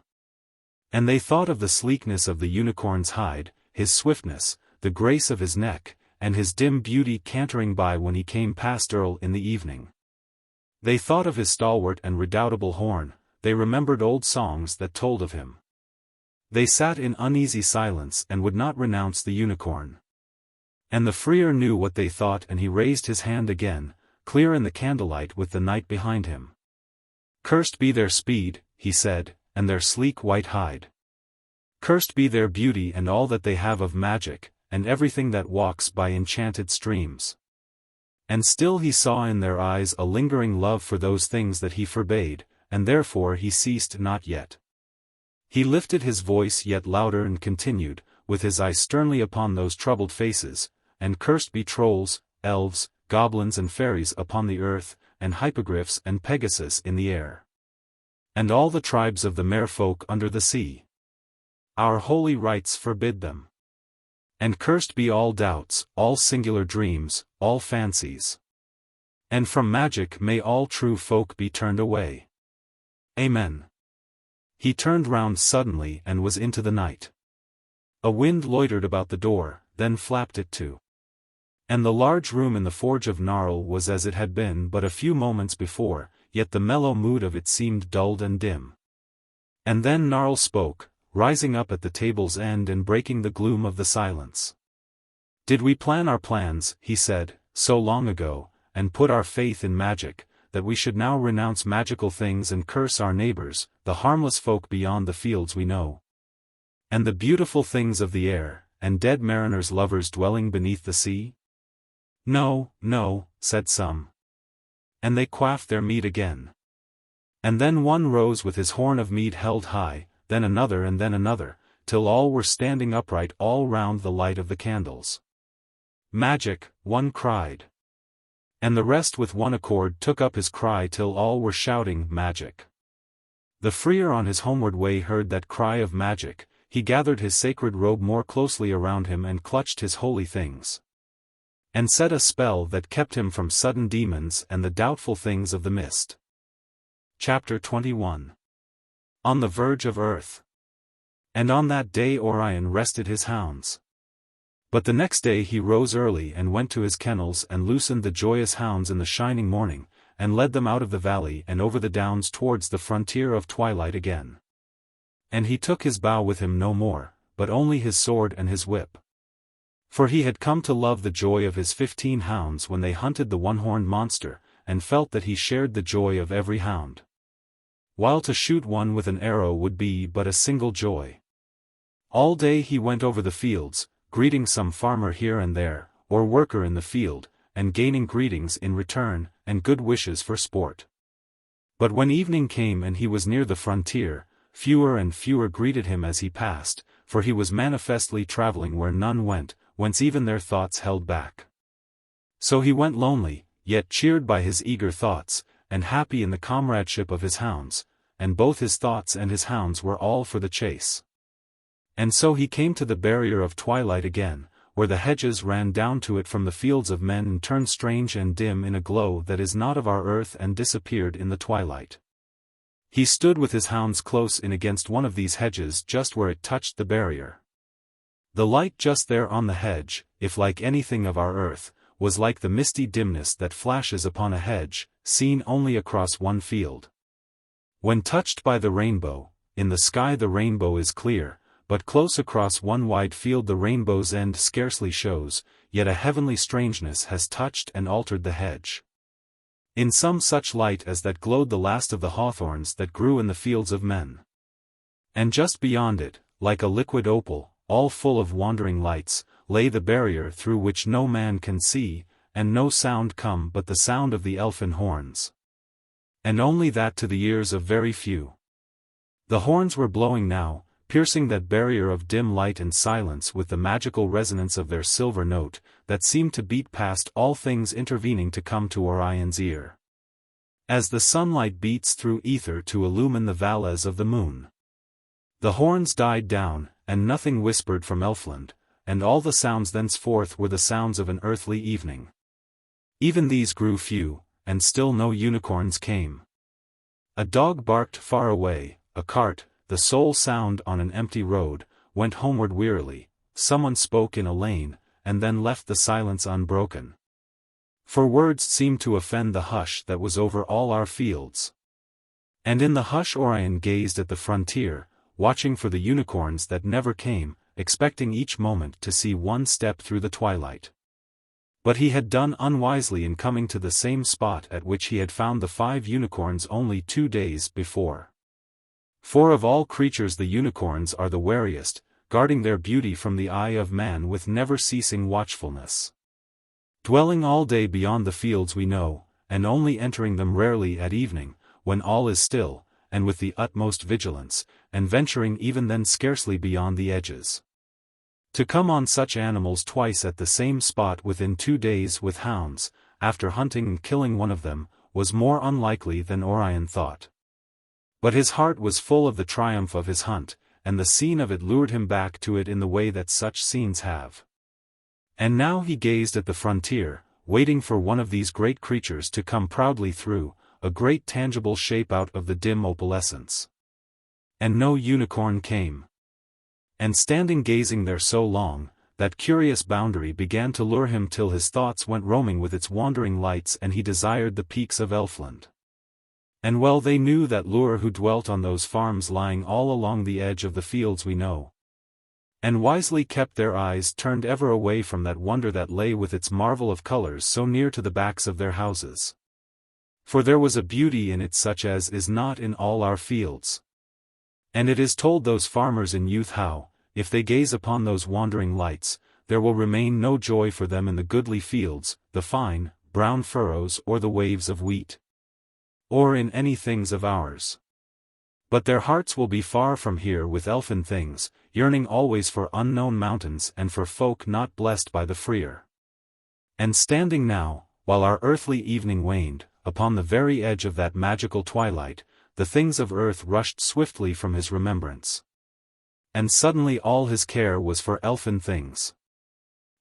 And they thought of the sleekness of the unicorn's hide, his swiftness, the grace of his neck, and his dim beauty cantering by when he came past Earl in the evening. They thought of his stalwart and redoubtable horn, they remembered old songs that told of him. They sat in uneasy silence and would not renounce the unicorn. And the Freer knew what they thought, and he raised his hand again, clear in the candlelight with the night behind him. Cursed be their speed, he said, and their sleek white hide. Cursed be their beauty and all that they have of magic, and everything that walks by enchanted streams. And still he saw in their eyes a lingering love for those things that he forbade, and therefore he ceased not yet. He lifted his voice yet louder and continued, with his eye sternly upon those troubled faces, and cursed be trolls, elves, goblins and fairies upon the earth, and hippogriffs and Pegasus in the air. And all the tribes of the merfolk under the sea. Our holy rites forbid them. And cursed be all doubts, all singular dreams, all fancies. And from magic may all true folk be turned away. Amen. He turned round suddenly and was into the night. A wind loitered about the door, then flapped it to. And the large room in the Forge of Gnarl was as it had been but a few moments before, yet the mellow mood of it seemed dulled and dim. And then Gnarl spoke, rising up at the table's end and breaking the gloom of the silence. Did we plan our plans, he said, so long ago, and put our faith in magic, that we should now renounce magical things and curse our neighbors, the harmless folk beyond the fields we know? And the beautiful things of the air, and dead mariners' lovers dwelling beneath the sea? No, no, said some. And they quaffed their mead again. And then one rose with his horn of mead held high, then another, till all were standing upright all round the light of the candles. Magic, one cried. And the rest with one accord took up his cry till all were shouting magic. The Freer on his homeward way heard that cry of magic, he gathered his sacred robe more closely around him and clutched his holy things. And set a spell that kept him from sudden demons and the doubtful things of the mist. Chapter 21. On the Verge of Earth. And on that day Orion rested his hounds. But the next day he rose early and went to his kennels and loosened the joyous hounds in the shining morning, and led them out of the valley and over the downs towards the frontier of twilight again. And he took his bow with him no more, but only his sword and his whip. For he had come to love the joy of his 15 hounds when they hunted the one-horned monster, and felt that he shared the joy of every hound. While to shoot one with an arrow would be but a single joy. All day he went over the fields, greeting some farmer here and there, or worker in the field, and gaining greetings in return, and good wishes for sport. But when evening came and he was near the frontier, fewer and fewer greeted him as he passed, for he was manifestly traveling where none went, whence even their thoughts held back. So he went lonely, yet cheered by his eager thoughts, and happy in the comradeship of his hounds, and both his thoughts and his hounds were all for the chase. And so he came to the barrier of twilight again, where the hedges ran down to it from the fields of men and turned strange and dim in a glow that is not of our earth and disappeared in the twilight. He stood with his hounds close in against one of these hedges just where it touched the barrier. The light just there on the hedge, if like anything of our earth, was like the misty dimness that flashes upon a hedge, seen only across one field. When touched by the rainbow, in the sky the rainbow is clear, but close across one wide field the rainbow's end scarcely shows, yet a heavenly strangeness has touched and altered the hedge. In some such light as that glowed the last of the hawthorns that grew in the fields of men. And just beyond it, like a liquid opal, all full of wandering lights, lay the barrier through which no man can see, and no sound come but the sound of the elfin horns. And only that to the ears of very few. The horns were blowing now, piercing that barrier of dim light and silence with the magical resonance of their silver note, that seemed to beat past all things intervening to come to Orion's ear. As the sunlight beats through ether to illumine the valleys of the moon. The horns died down, and nothing whispered from Elfland, and all the sounds thenceforth were the sounds of an earthly evening. Even these grew few, and still no unicorns came. A dog barked far away, a cart, the sole sound on an empty road, went homeward wearily, someone spoke in a lane, and then left the silence unbroken. For words seemed to offend the hush that was over all our fields. And in the hush Orion gazed at the frontier, watching for the unicorns that never came, expecting each moment to see one step through the twilight. But he had done unwisely in coming to the same spot at which he had found the 5 unicorns only 2 days before. For of all creatures the unicorns are the wariest, guarding their beauty from the eye of man with never-ceasing watchfulness. Dwelling all day beyond the fields we know, and only entering them rarely at evening, when all is still, and with the utmost vigilance, and venturing even then scarcely beyond the edges. To come on such animals twice at the same spot within 2 days with hounds, after hunting and killing one of them, was more unlikely than Orion thought. But his heart was full of the triumph of his hunt, and the scene of it lured him back to it in the way that such scenes have. And now he gazed at the frontier, waiting for one of these great creatures to come proudly through, a great tangible shape out of the dim opalescence. And no unicorn came. And standing gazing there so long, that curious boundary began to lure him till his thoughts went roaming with its wandering lights and he desired the peaks of Elfland. And well they knew that lure who dwelt on those farms lying all along the edge of the fields we know. And wisely kept their eyes turned ever away from that wonder that lay with its marvel of colors so near to the backs of their houses. For there was a beauty in it such as is not in all our fields. And it is told those farmers in youth how, if they gaze upon those wandering lights, there will remain no joy for them in the goodly fields, the fine, brown furrows or the waves of wheat. Or in any things of ours. But their hearts will be far from here with elfin things, yearning always for unknown mountains and for folk not blessed by the freer. And standing now, while our earthly evening waned, upon the very edge of that magical twilight, the things of earth rushed swiftly from his remembrance. And suddenly all his care was for elfin things.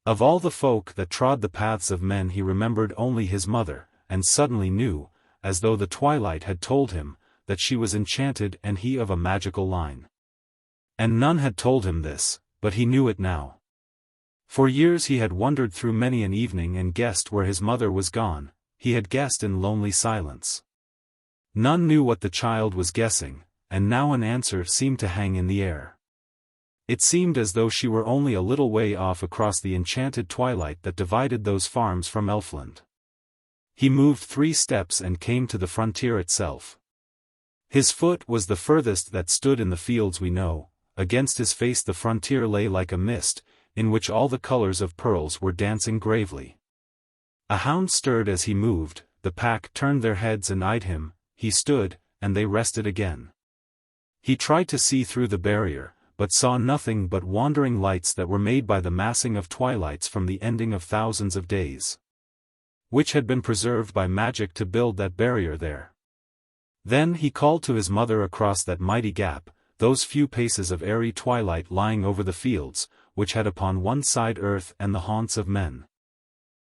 Of all the folk that trod the paths of men he remembered only his mother, and suddenly knew, as though the twilight had told him, that she was enchanted and he of a magical line. And none had told him this, but he knew it now. For years he had wandered through many an evening and guessed where his mother was gone, he had guessed in lonely silence. None knew what the child was guessing, and now an answer seemed to hang in the air. It seemed as though she were only a little way off across the enchanted twilight that divided those farms from Elfland. He moved 3 steps and came to the frontier itself. His foot was the furthest that stood in the fields we know, against his face the frontier lay like a mist, in which all the colors of pearls were dancing gravely. A hound stirred as he moved, the pack turned their heads and eyed him, he stood, and they rested again. He tried to see through the barrier, but saw nothing but wandering lights that were made by the massing of twilights from the ending of thousands of days, which had been preserved by magic to build that barrier there. Then he called to his mother across that mighty gap, those few paces of airy twilight lying over the fields, which had upon one side earth and the haunts of men,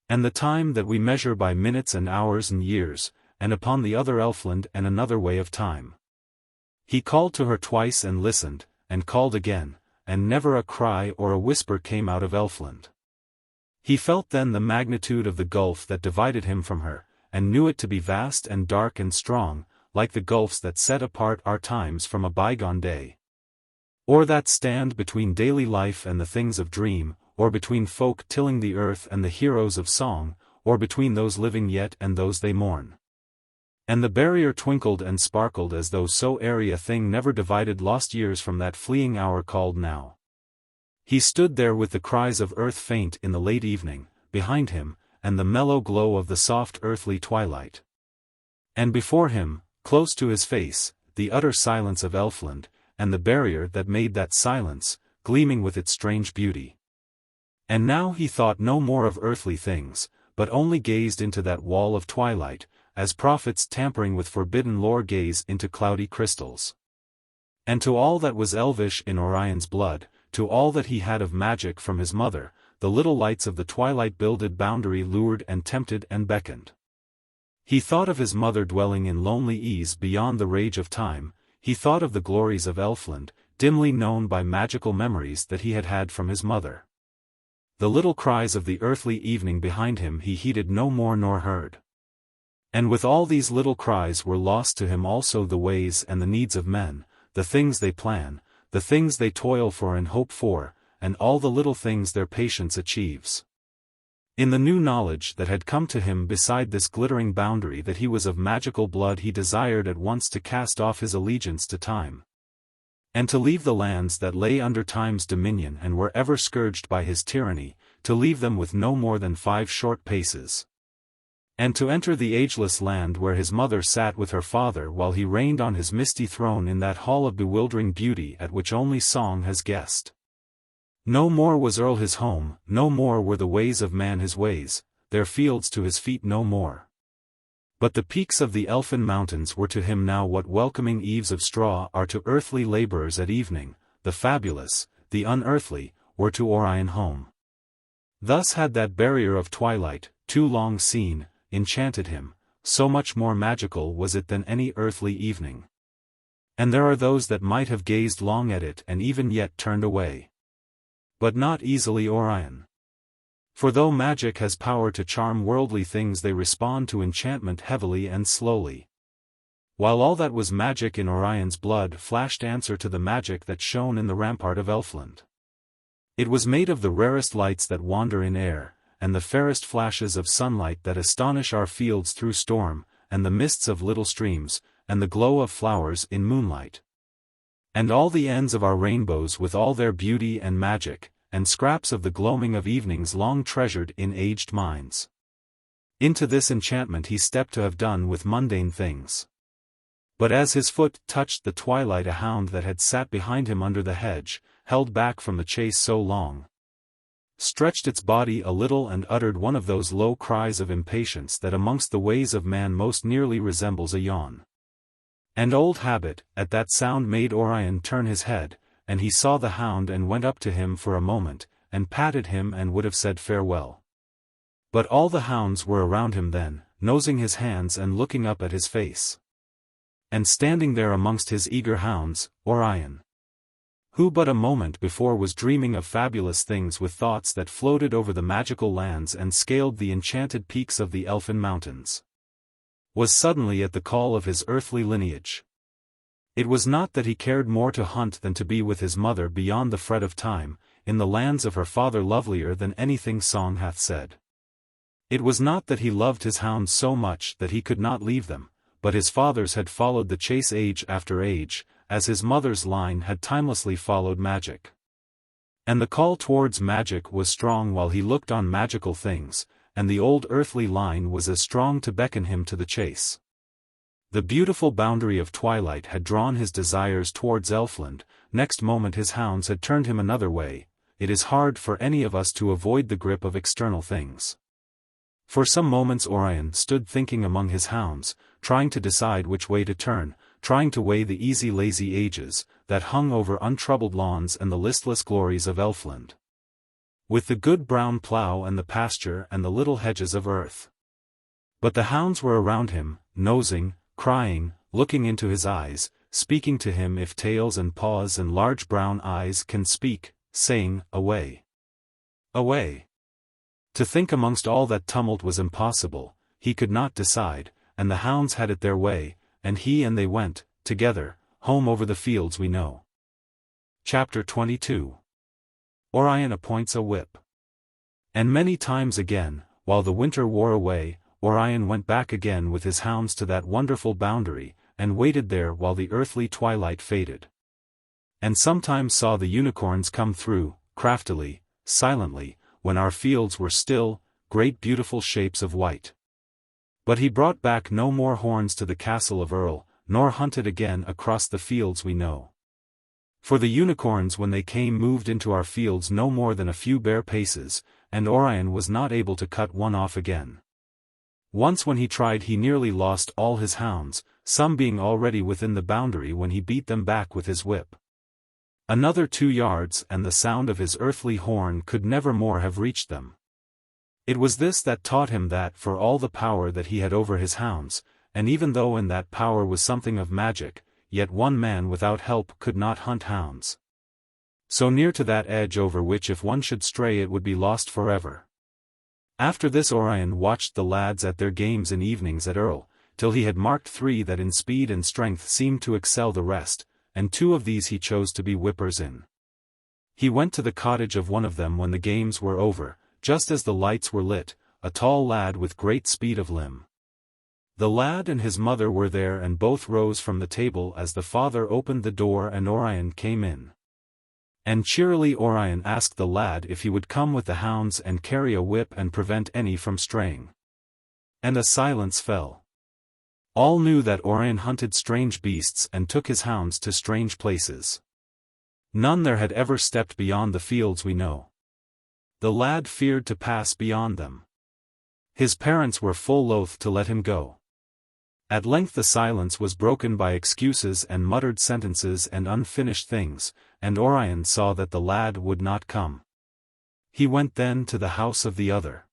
and the time that we measure by minutes and hours and years, and upon the other Elfland and another way of time. He called to her twice and listened, and called again, and never a cry or a whisper came out of Elfland. He felt then the magnitude of the gulf that divided him from her, and knew it to be vast and dark and strong, like the gulfs that set apart our times from a bygone day, or that stand between daily life and the things of dream, or between folk tilling the earth and the heroes of song, or between those living yet and those they mourn. And the barrier twinkled and sparkled as though so airy a thing never divided lost years from that fleeing hour called now. He stood there with the cries of earth faint in the late evening, behind him, and the mellow glow of the soft earthly twilight. And before him, close to his face, the utter silence of Elfland, and the barrier that made that silence, gleaming with its strange beauty. And now he thought no more of earthly things, but only gazed into that wall of twilight, as prophets tampering with forbidden lore gaze into cloudy crystals. And to all that was elvish in Orion's blood, to all that he had of magic from his mother, the little lights of the twilight-builded boundary lured and tempted and beckoned. He thought of his mother dwelling in lonely ease beyond the rage of time, he thought of the glories of Elfland, dimly known by magical memories that he had had from his mother. The little cries of the earthly evening behind him he heeded no more nor heard. And with all these little cries were lost to him also the ways and the needs of men, the things they plan, the things they toil for and hope for, and all the little things their patience achieves. In the new knowledge that had come to him beside this glittering boundary that he was of magical blood, he desired at once to cast off his allegiance to time, and to leave the lands that lay under time's dominion and were ever scourged by his tyranny, to leave them with no more than 5 short paces, and to enter the ageless land where his mother sat with her father while he reigned on his misty throne in that hall of bewildering beauty at which only song has guessed. No more was Erl his home, no more were the ways of man his ways, their fields to his feet no more. But the peaks of the Elfin mountains were to him now what welcoming eaves of straw are to earthly laborers at evening, the fabulous, the unearthly, were to Orion home. Thus had that barrier of twilight, too long seen, enchanted him, so much more magical was it than any earthly evening. And there are those that might have gazed long at it and even yet turned away. But not easily Orion. For though magic has power to charm worldly things, they respond to enchantment heavily and slowly. While all that was magic in Orion's blood flashed answer to the magic that shone in the rampart of Elfland. It was made of the rarest lights that wander in air, and the fairest flashes of sunlight that astonish our fields through storm, and the mists of little streams, and the glow of flowers in moonlight. And all the ends of our rainbows with all their beauty and magic, and scraps of the gloaming of evenings long treasured in aged minds. Into this enchantment he stepped to have done with mundane things. But as his foot touched the twilight, a hound that had sat behind him under the hedge, held back from the chase so long, stretched its body a little and uttered one of those low cries of impatience that amongst the ways of man most nearly resembles a yawn. And old habit, at that sound made Orion turn his head, and he saw the hound and went up to him for a moment, and patted him and would have said farewell. But all the hounds were around him then, nosing his hands and looking up at his face. And standing there amongst his eager hounds, Orion, who but a moment before was dreaming of fabulous things with thoughts that floated over the magical lands and scaled the enchanted peaks of the Elfin mountains, was suddenly at the call of his earthly lineage. It was not that he cared more to hunt than to be with his mother beyond the fret of time, in the lands of her father lovelier than anything song hath said. It was not that he loved his hounds so much that he could not leave them, but his fathers had followed the chase age after age, as his mother's line had timelessly followed magic. And the call towards magic was strong while he looked on magical things, and the old earthly line was as strong to beckon him to the chase. The beautiful boundary of twilight had drawn his desires towards Elfland, next moment his hounds had turned him another way. It is hard for any of us to avoid the grip of external things. For some moments Orion stood thinking among his hounds, trying to decide which way to turn, trying to weigh the easy lazy ages, that hung over untroubled lawns and the listless glories of Elfland, with the good brown plough and the pasture and the little hedges of earth. But the hounds were around him, nosing, crying, looking into his eyes, speaking to him if tails and paws and large brown eyes can speak, saying, "Away! Away!" To think amongst all that tumult was impossible, he could not decide, and the hounds had it their way, and he and they went, together, home over the fields we know. Chapter 22. Orion appoints a whip. And many times again, while the winter wore away, Orion went back again with his hounds to that wonderful boundary, and waited there while the earthly twilight faded. And sometimes saw the unicorns come through, craftily, silently, when our fields were still, great beautiful shapes of white. But he brought back no more horns to the castle of Erl, nor hunted again across the fields we know. For the unicorns when they came moved into our fields no more than a few bare paces, and Orion was not able to cut one off again. Once when he tried he nearly lost all his hounds, some being already within the boundary when he beat them back with his whip. Another 2 yards and the sound of his earthly horn could never more have reached them. It was this that taught him that for all the power that he had over his hounds, and even though in that power was something of magic, yet one man without help could not hunt hounds. So near to that edge over which if one should stray it would be lost forever. After this Orion watched the lads at their games in evenings at Erl, till he had marked 3 that in speed and strength seemed to excel the rest, and 2 of these he chose to be whippers in. He went to the cottage of one of them when the games were over, just as the lights were lit, a tall lad with great speed of limb. The lad and his mother were there and both rose from the table as the father opened the door and Orion came in. And cheerily Orion asked the lad if he would come with the hounds and carry a whip and prevent any from straying. And a silence fell. All knew that Orion hunted strange beasts and took his hounds to strange places. None there had ever stepped beyond the fields we know. The lad feared to pass beyond them. His parents were full loath to let him go. At length the silence was broken by excuses and muttered sentences and unfinished things, and Orion saw that the lad would not come. He went then to the house of the other.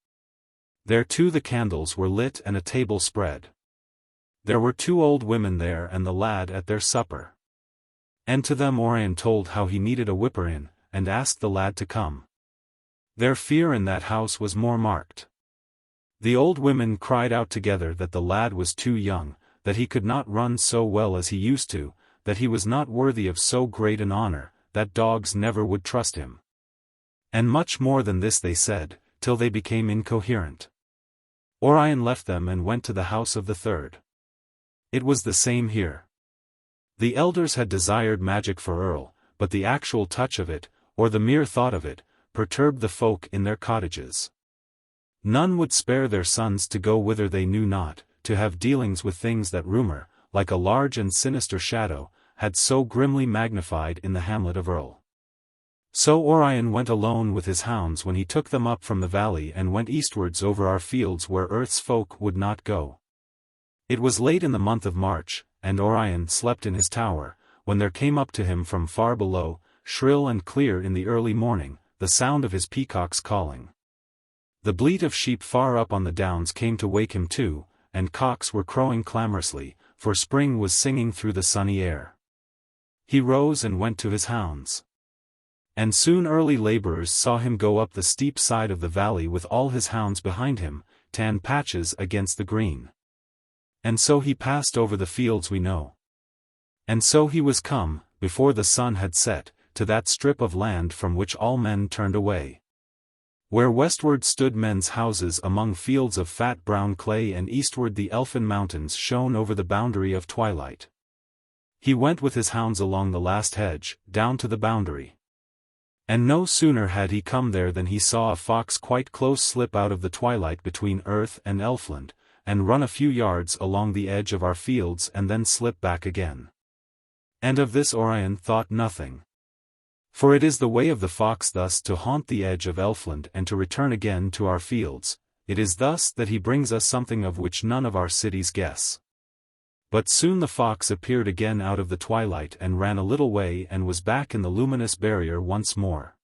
There too the candles were lit and a table spread. There were 2 old women there and the lad at their supper. And to them Orion told how he needed a whipper in, and asked the lad to come. Their fear in that house was more marked. The old women cried out together that the lad was too young, that he could not run so well as he used to, that he was not worthy of so great an honor, that dogs never would trust him. And much more than this they said, till they became incoherent. Orion left them and went to the house of the 3rd. It was the same here. The elders had desired magic for Erl, but the actual touch of it, or the mere thought of it, perturbed the folk in their cottages. None would spare their sons to go whither they knew not, to have dealings with things that rumor, like a large and sinister shadow, had so grimly magnified in the hamlet of Erl. So Orion went alone with his hounds when he took them up from the valley and went eastwards over our fields where earth's folk would not go. It was late in the month of March, and Orion slept in his tower, when there came up to him from far below, shrill and clear in the early morning, the sound of his peacocks calling. The bleat of sheep far up on the downs came to wake him too, and cocks were crowing clamorously, for spring was singing through the sunny air. He rose and went to his hounds. And soon early laborers saw him go up the steep side of the valley with all his hounds behind him, tan patches against the green. And so he passed over the fields we know. And so he was come, before the sun had set, to that strip of land from which all men turned away. Where westward stood men's houses among fields of fat brown clay and eastward the Elfin mountains shone over the boundary of twilight. He went with his hounds along the last hedge, down to the boundary. And no sooner had he come there than he saw a fox quite close slip out of the twilight between earth and Elfland, and run a few yards along the edge of our fields and then slip back again. And of this Orion thought nothing. For it is the way of the fox thus to haunt the edge of Elfland and to return again to our fields. It is thus that he brings us something of which none of our cities guess. But soon the fox appeared again out of the twilight and ran a little way and was back in the luminous barrier once more.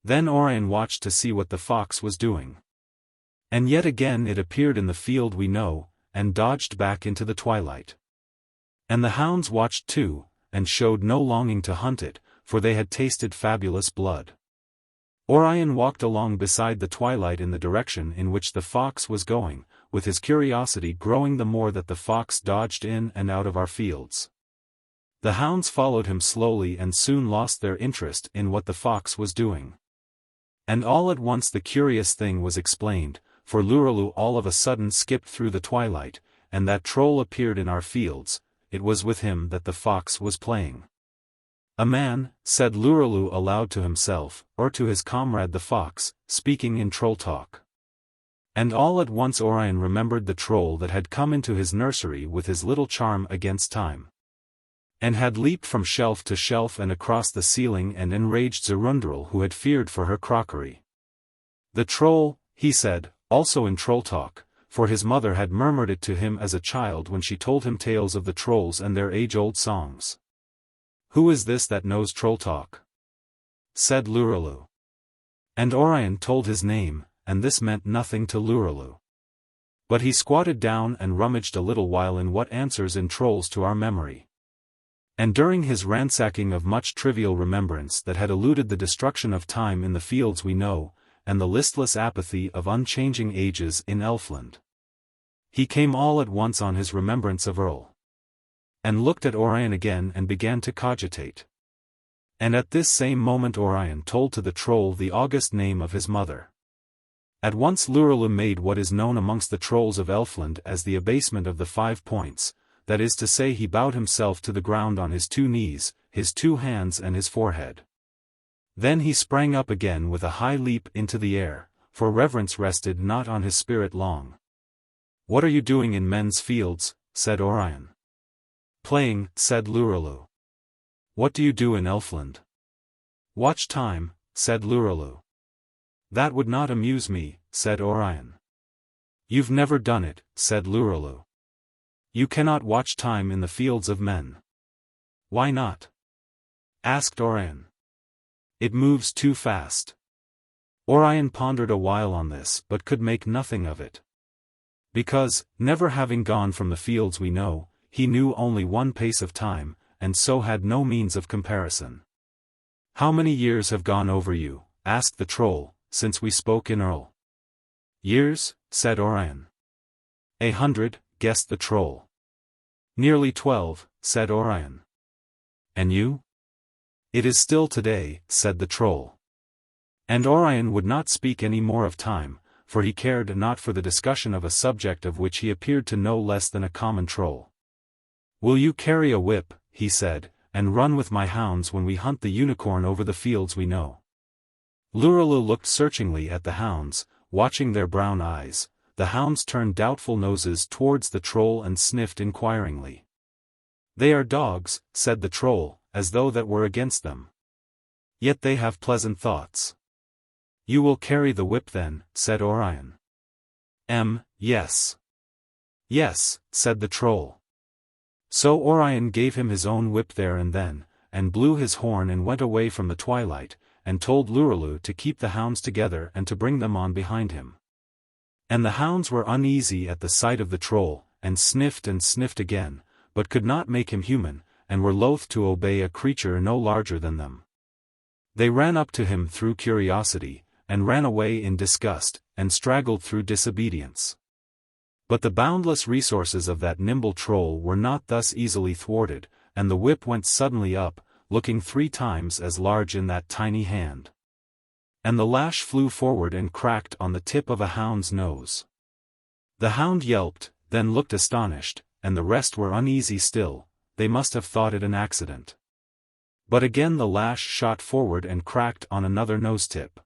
Then Orion watched to see what the fox was doing. And yet again it appeared in the field we know, and dodged back into the twilight. And the hounds watched too, and showed no longing to hunt it, for they had tasted fabulous blood. Orion walked along beside the twilight in the direction in which the fox was going, with his curiosity growing the more that the fox dodged in and out of our fields. The hounds followed him slowly and soon lost their interest in what the fox was doing. And all at once the curious thing was explained, for Lirazel all of a sudden skipped through the twilight, and that troll appeared in our fields. It was with him that the fox was playing. "A man," said Lirazel aloud to himself, or to his comrade the fox, speaking in troll talk. And all at once Orion remembered the troll that had come into his nursery with his little charm against time, and had leaped from shelf to shelf and across the ceiling and enraged Ziroonderel who had feared for her crockery. "The troll," he said, also in troll talk, for his mother had murmured it to him as a child when she told him tales of the trolls and their age-old songs. "Who is this that knows troll talk?" said Lirazel. And Orion told his name, and this meant nothing to Lirazel. But he squatted down and rummaged a little while in what answers in trolls to our memory. And during his ransacking of much trivial remembrance that had eluded the destruction of time in the fields we know, and the listless apathy of unchanging ages in Elfland, he came all at once on his remembrance of Erl, and looked at Orion again and began to cogitate. And at this same moment Orion told to the troll the august name of his mother. At once Lirazel made what is known amongst the trolls of Elfland as the abasement of the 5 points, that is to say he bowed himself to the ground on his 2 knees, his 2 hands and his forehead. Then he sprang up again with a high leap into the air, for reverence rested not on his spirit long. "What are you doing in men's fields?" said Orion. "Playing," said Lirazel. "What do you do in Elfland?" "Watch time," said Lirazel. "That would not amuse me," said Orion. "You've never done it," said Lirazel. "You cannot watch time in the fields of men." "Why not?" asked Orion. "It moves too fast." Orion pondered a while on this but could make nothing of it. Because, never having gone from the fields we know, he knew only one pace of time, and so had no means of comparison. "How many years have gone over you?" asked the troll, "since we spoke in Erl?" "Years?" said Orion. "100, guessed the troll. "Nearly 12, said Orion. "And you?" "It is still today," said the troll. And Orion would not speak any more of time, for he cared not for the discussion of a subject of which he appeared to know less than a common troll. "Will you carry a whip," he said, "and run with my hounds when we hunt the unicorn over the fields we know?" Lirazel looked searchingly at the hounds, watching their brown eyes. The hounds turned doubtful noses towards the troll and sniffed inquiringly. "They are dogs," said the troll, as though that were against them. "Yet they have pleasant thoughts." "You will carry the whip then," said Orion. Yes. "Yes," said the troll. So Orion gave him his own whip there and then, and blew his horn and went away from the twilight, and told Lirazel to keep the hounds together and to bring them on behind him. And the hounds were uneasy at the sight of the troll, and sniffed again, but could not make him human, and were loath to obey a creature no larger than them. They ran up to him through curiosity, and ran away in disgust, and straggled through disobedience. But the boundless resources of that nimble troll were not thus easily thwarted, and the whip went suddenly up, looking 3 times as large in that tiny hand. And the lash flew forward and cracked on the tip of a hound's nose. The hound yelped, then looked astonished, and the rest were uneasy still. They must have thought it an accident. But again the lash shot forward and cracked on another nose-tip.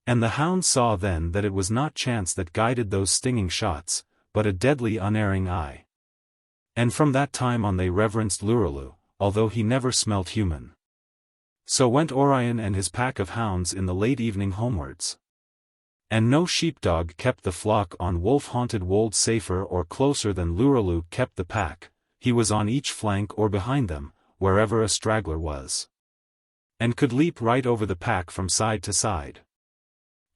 And the hound saw then that it was not chance that guided those stinging shots, but a deadly unerring eye. And from that time on they reverenced Lirazel, although he never smelt human. So went Orion and his pack of hounds in the late evening homewards. And no sheepdog kept the flock on wolf-haunted wold safer or closer than Lirazel kept the pack. He was on each flank or behind them, wherever a straggler was, and could leap right over the pack from side to side.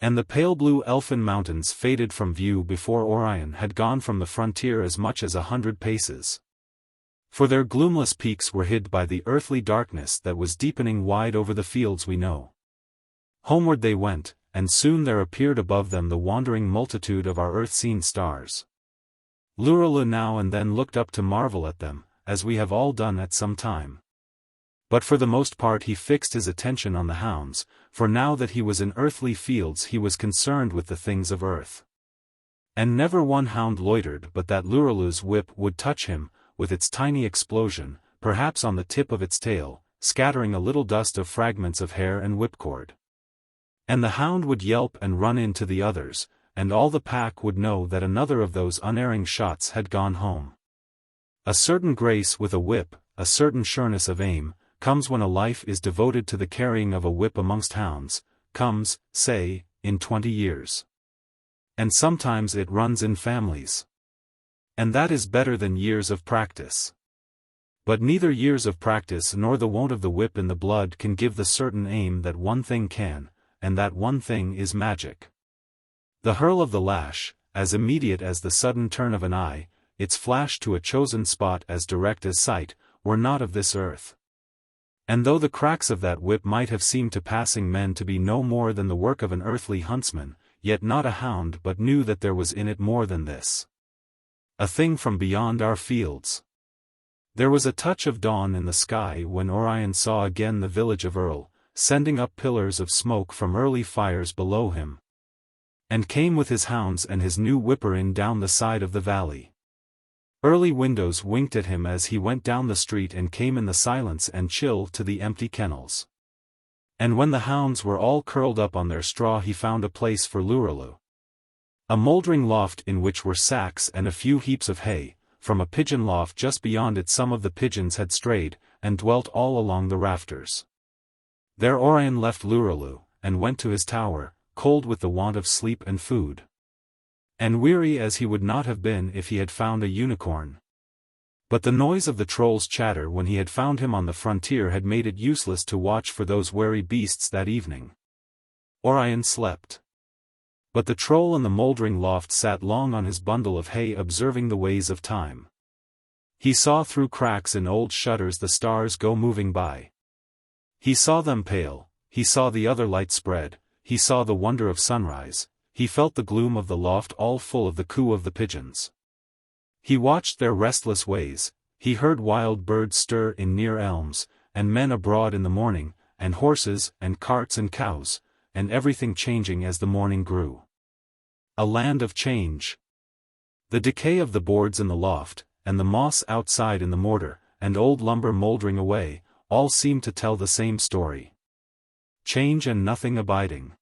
And the pale blue Elfin mountains faded from view before Orion had gone from the frontier as much as 100 paces. For their gloomless peaks were hid by the earthly darkness that was deepening wide over the fields we know. Homeward they went, and soon there appeared above them the wandering multitude of our earth-seen stars. Lirazel now and then looked up to marvel at them, as we have all done at some time. But for the most part he fixed his attention on the hounds, for now that he was in earthly fields he was concerned with the things of earth. And never one hound loitered but that Lirazel's whip would touch him, with its tiny explosion, perhaps on the tip of its tail, scattering a little dust of fragments of hair and whipcord. And the hound would yelp and run into the others, and all the pack would know that another of those unerring shots had gone home. A certain grace with a whip, a certain sureness of aim, comes when a life is devoted to the carrying of a whip amongst hounds, comes, say, in 20 years. And sometimes it runs in families. And that is better than years of practice. But neither years of practice nor the wont of the whip in the blood can give the certain aim that one thing can, and that one thing is magic. The hurl of the lash, as immediate as the sudden turn of an eye, its flash to a chosen spot as direct as sight, were not of this earth. And though the cracks of that whip might have seemed to passing men to be no more than the work of an earthly huntsman, yet not a hound but knew that there was in it more than this. A thing from beyond our fields. There was a touch of dawn in the sky when Orion saw again the village of Erl, sending up pillars of smoke from early fires below him, and came with his hounds and his new whipper in down the side of the valley. Early windows winked at him as he went down the street and came in the silence and chill to the empty kennels. And when the hounds were all curled up on their straw he found a place for Lirazel. A mouldering loft in which were sacks and a few heaps of hay. From a pigeon loft just beyond it some of the pigeons had strayed, and dwelt all along the rafters. There Orion left Lirazel, and went to his tower, cold with the want of sleep and food, and weary as he would not have been if he had found a unicorn. But the noise of the troll's chatter when he had found him on the frontier had made it useless to watch for those wary beasts that evening. Orion slept. But the troll in the mouldering loft sat long on his bundle of hay observing the ways of time. He saw through cracks in old shutters the stars go moving by. He saw them pale, he saw the other light spread, he saw the wonder of sunrise, he felt the gloom of the loft all full of the coo of the pigeons. He watched their restless ways, he heard wild birds stir in near elms, and men abroad in the morning, and horses and carts and cows, and everything changing as the morning grew. A land of change. The decay of the boards in the loft, and the moss outside in the mortar, and old lumber mouldering away, all seemed to tell the same story. Change and nothing abiding.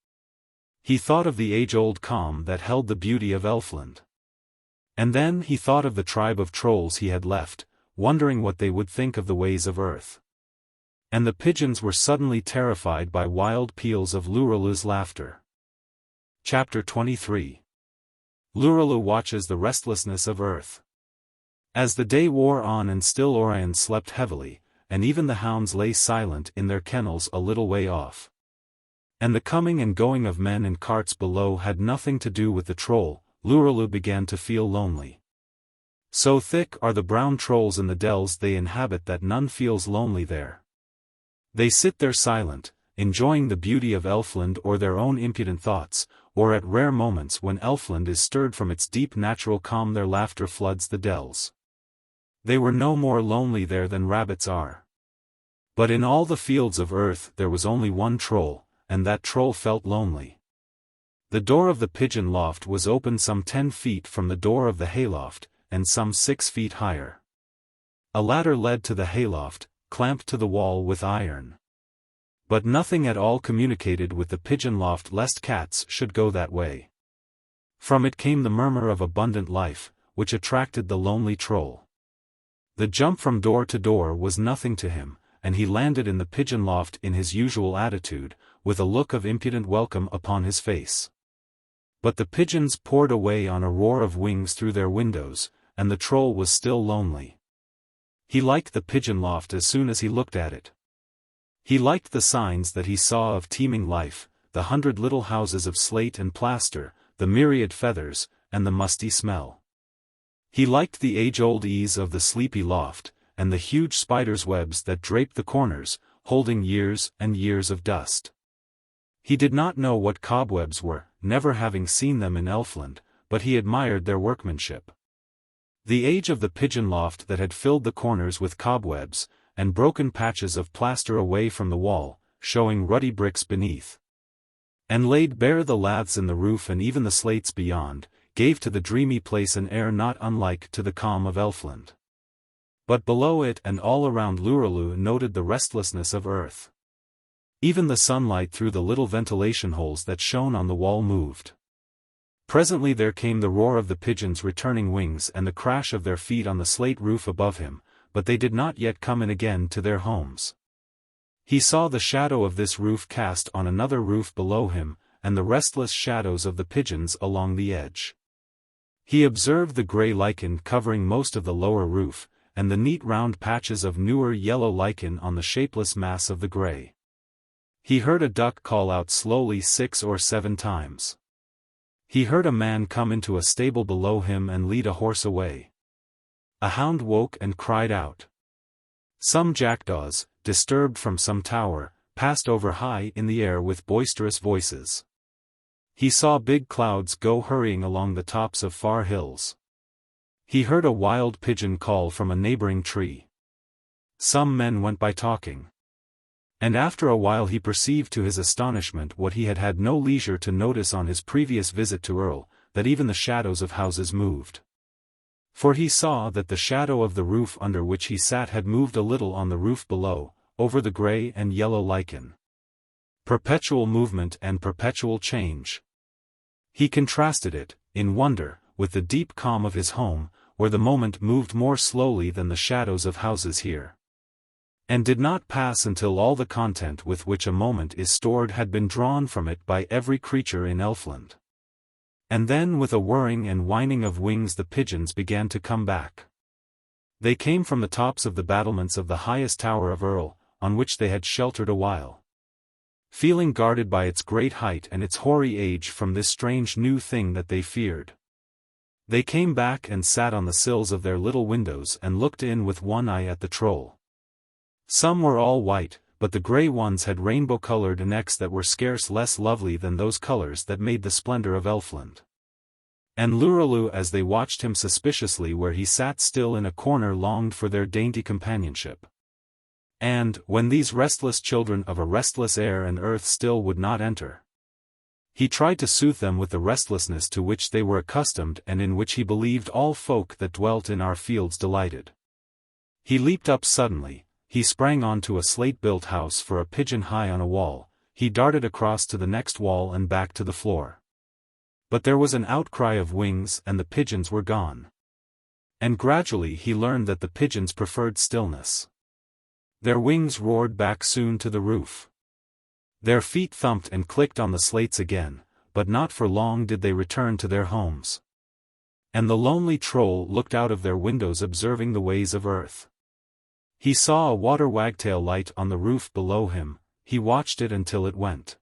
He thought of the age-old calm that held the beauty of Elfland. And then he thought of the tribe of trolls he had left, wondering what they would think of the ways of earth. And the pigeons were suddenly terrified by wild peals of Lirazel's laughter. Chapter 23. Lirazel watches the restlessness of earth. As the day wore on and still Orion slept heavily, and even the hounds lay silent in their kennels a little way off. And the coming and going of men and carts below had nothing to do with the troll, Lirazel began to feel lonely. So thick are the brown trolls in the dells they inhabit that none feels lonely there. They sit there silent, enjoying the beauty of Elfland or their own impudent thoughts, or at rare moments when Elfland is stirred from its deep natural calm their laughter floods the dells. They were no more lonely there than rabbits are. But in all the fields of earth there was only one troll, and that troll felt lonely. The door of the pigeon loft was open some 10 feet from the door of the hayloft, and some 6 feet higher. A ladder led to the hayloft, clamped to the wall with iron. But nothing at all communicated with the pigeon loft lest cats should go that way. From it came the murmur of abundant life, which attracted the lonely troll. The jump from door to door was nothing to him, and he landed in the pigeon loft in his usual attitude, with a look of impudent welcome upon his face. But the pigeons poured away on a roar of wings through their windows, and the troll was still lonely. He liked the pigeon loft as soon as he looked at it. He liked the signs that he saw of teeming life, the 100 little houses of slate and plaster, the myriad feathers, and the musty smell. He liked the age-old ease of the sleepy loft, and the huge spiders' webs that draped the corners, holding years and years of dust. He did not know what cobwebs were, never having seen them in Elfland, but he admired their workmanship. The age of the pigeon loft that had filled the corners with cobwebs, and broken patches of plaster away from the wall, showing ruddy bricks beneath, and laid bare the laths in the roof and even the slates beyond, gave to the dreamy place an air not unlike to the calm of Elfland. But below it and all around Lirazel noted the restlessness of earth. Even the sunlight through the little ventilation holes that shone on the wall moved. Presently there came the roar of the pigeons' returning wings and the crash of their feet on the slate roof above him, but they did not yet come in again to their homes. He saw the shadow of this roof cast on another roof below him, and the restless shadows of the pigeons along the edge. He observed the grey lichen covering most of the lower roof, and the neat round patches of newer yellow lichen on the shapeless mass of the grey. He heard a duck call out slowly 6 or 7 times. He heard a man come into a stable below him and lead a horse away. A hound woke and cried out. Some jackdaws, disturbed from some tower, passed over high in the air with boisterous voices. He saw big clouds go hurrying along the tops of far hills. He heard a wild pigeon call from a neighboring tree. Some men went by talking. And after a while he perceived to his astonishment what he had had no leisure to notice on his previous visit to Erl, that even the shadows of houses moved. For he saw that the shadow of the roof under which he sat had moved a little on the roof below, over the grey and yellow lichen. Perpetual movement and perpetual change. He contrasted it, in wonder, with the deep calm of his home, where the moment moved more slowly than the shadows of houses here. And did not pass until all the content with which a moment is stored had been drawn from it by every creature in Elfland. And then with a whirring and whining of wings the pigeons began to come back. They came from the tops of the battlements of the highest tower of Erl, on which they had sheltered a while. Feeling guarded by its great height and its hoary age from this strange new thing that they feared. They came back and sat on the sills of their little windows and looked in with one eye at the troll. Some were all white, but the grey ones had rainbow-coloured necks that were scarce less lovely than those colours that made the splendour of Elfland. And Lirazel, as they watched him suspiciously where he sat still in a corner, longed for their dainty companionship. And, when these restless children of a restless air and earth still would not enter, he tried to soothe them with the restlessness to which they were accustomed and in which he believed all folk that dwelt in our fields delighted. He leaped up suddenly, he sprang on to a slate-built house for a pigeon high on a wall, he darted across to the next wall and back to the floor. But there was an outcry of wings and the pigeons were gone. And gradually he learned that the pigeons preferred stillness. Their wings roared back soon to the roof. Their feet thumped and clicked on the slates again, but not for long did they return to their homes. And the lonely troll looked out of their windows observing the ways of earth. He saw a water wagtail light on the roof below him, he watched it until it went.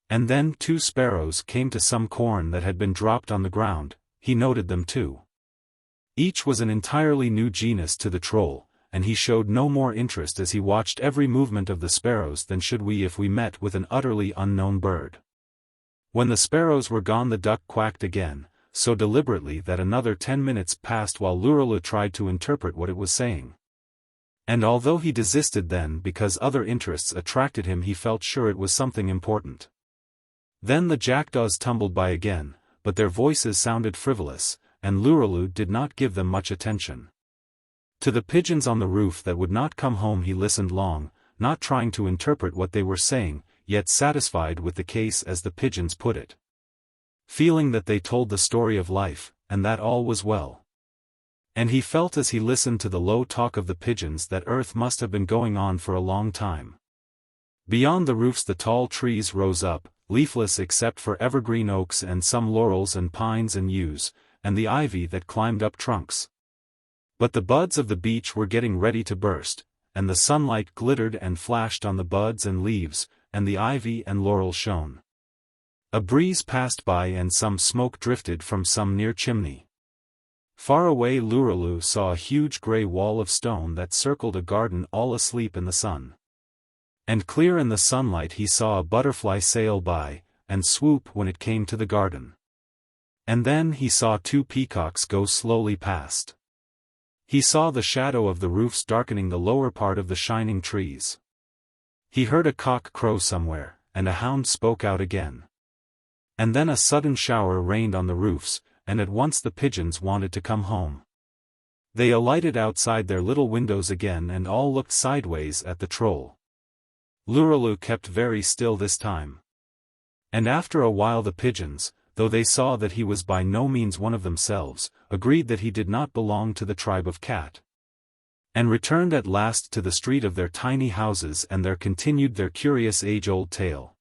And then 2 sparrows came to some corn that had been dropped on the ground, he noted them too. Each was an entirely new genus to the troll, and he showed no more interest as he watched every movement of the sparrows than should we if we met with an utterly unknown bird. When the sparrows were gone the duck quacked again, so deliberately that another 10 minutes passed while Lirazel tried to interpret what it was saying. And although he desisted then because other interests attracted him, he felt sure it was something important. Then the jackdaws tumbled by again, but their voices sounded frivolous, and Lirazel did not give them much attention. To the pigeons on the roof that would not come home he listened long, not trying to interpret what they were saying, yet satisfied with the case as the pigeons put it. Feeling that they told the story of life, and that all was well. And he felt as he listened to the low talk of the pigeons that earth must have been going on for a long time. Beyond the roofs the tall trees rose up, leafless except for evergreen oaks and some laurels and pines and yews, and the ivy that climbed up trunks. But the buds of the beech were getting ready to burst, and the sunlight glittered and flashed on the buds and leaves, and the ivy and laurel shone. A breeze passed by and some smoke drifted from some near chimney. Far away Lirazel saw a huge grey wall of stone that circled a garden all asleep in the sun. And clear in the sunlight he saw a butterfly sail by, and swoop when it came to the garden. And then he saw 2 peacocks go slowly past. He saw the shadow of the roofs darkening the lower part of the shining trees. He heard a cock crow somewhere, and a hound spoke out again. And then a sudden shower rained on the roofs, and at once the pigeons wanted to come home. They alighted outside their little windows again and all looked sideways at the troll. Lirazel kept very still this time. And after a while the pigeons, though they saw that he was by no means one of themselves, agreed that he did not belong to the tribe of cat. And returned at last to the street of their tiny houses and there continued their curious age-old tale.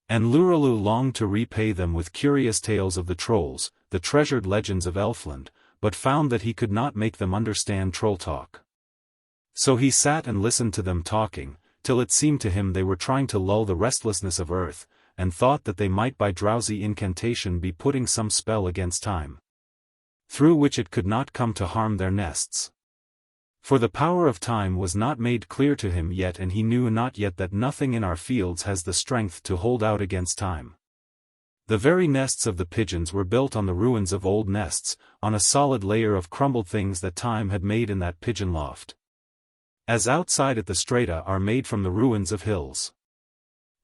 And Lirazel longed to repay them with curious tales of the trolls, the treasured legends of Elfland, but found that he could not make them understand troll talk. So he sat and listened to them talking, till it seemed to him they were trying to lull the restlessness of earth, and thought that they might by drowsy incantation be putting some spell against time, through which it could not come to harm their nests. For the power of time was not made clear to him yet, and he knew not yet that nothing in our fields has the strength to hold out against time. The very nests of the pigeons were built on the ruins of old nests, on a solid layer of crumbled things that time had made in that pigeon loft. As outside it the strata are made from the ruins of hills.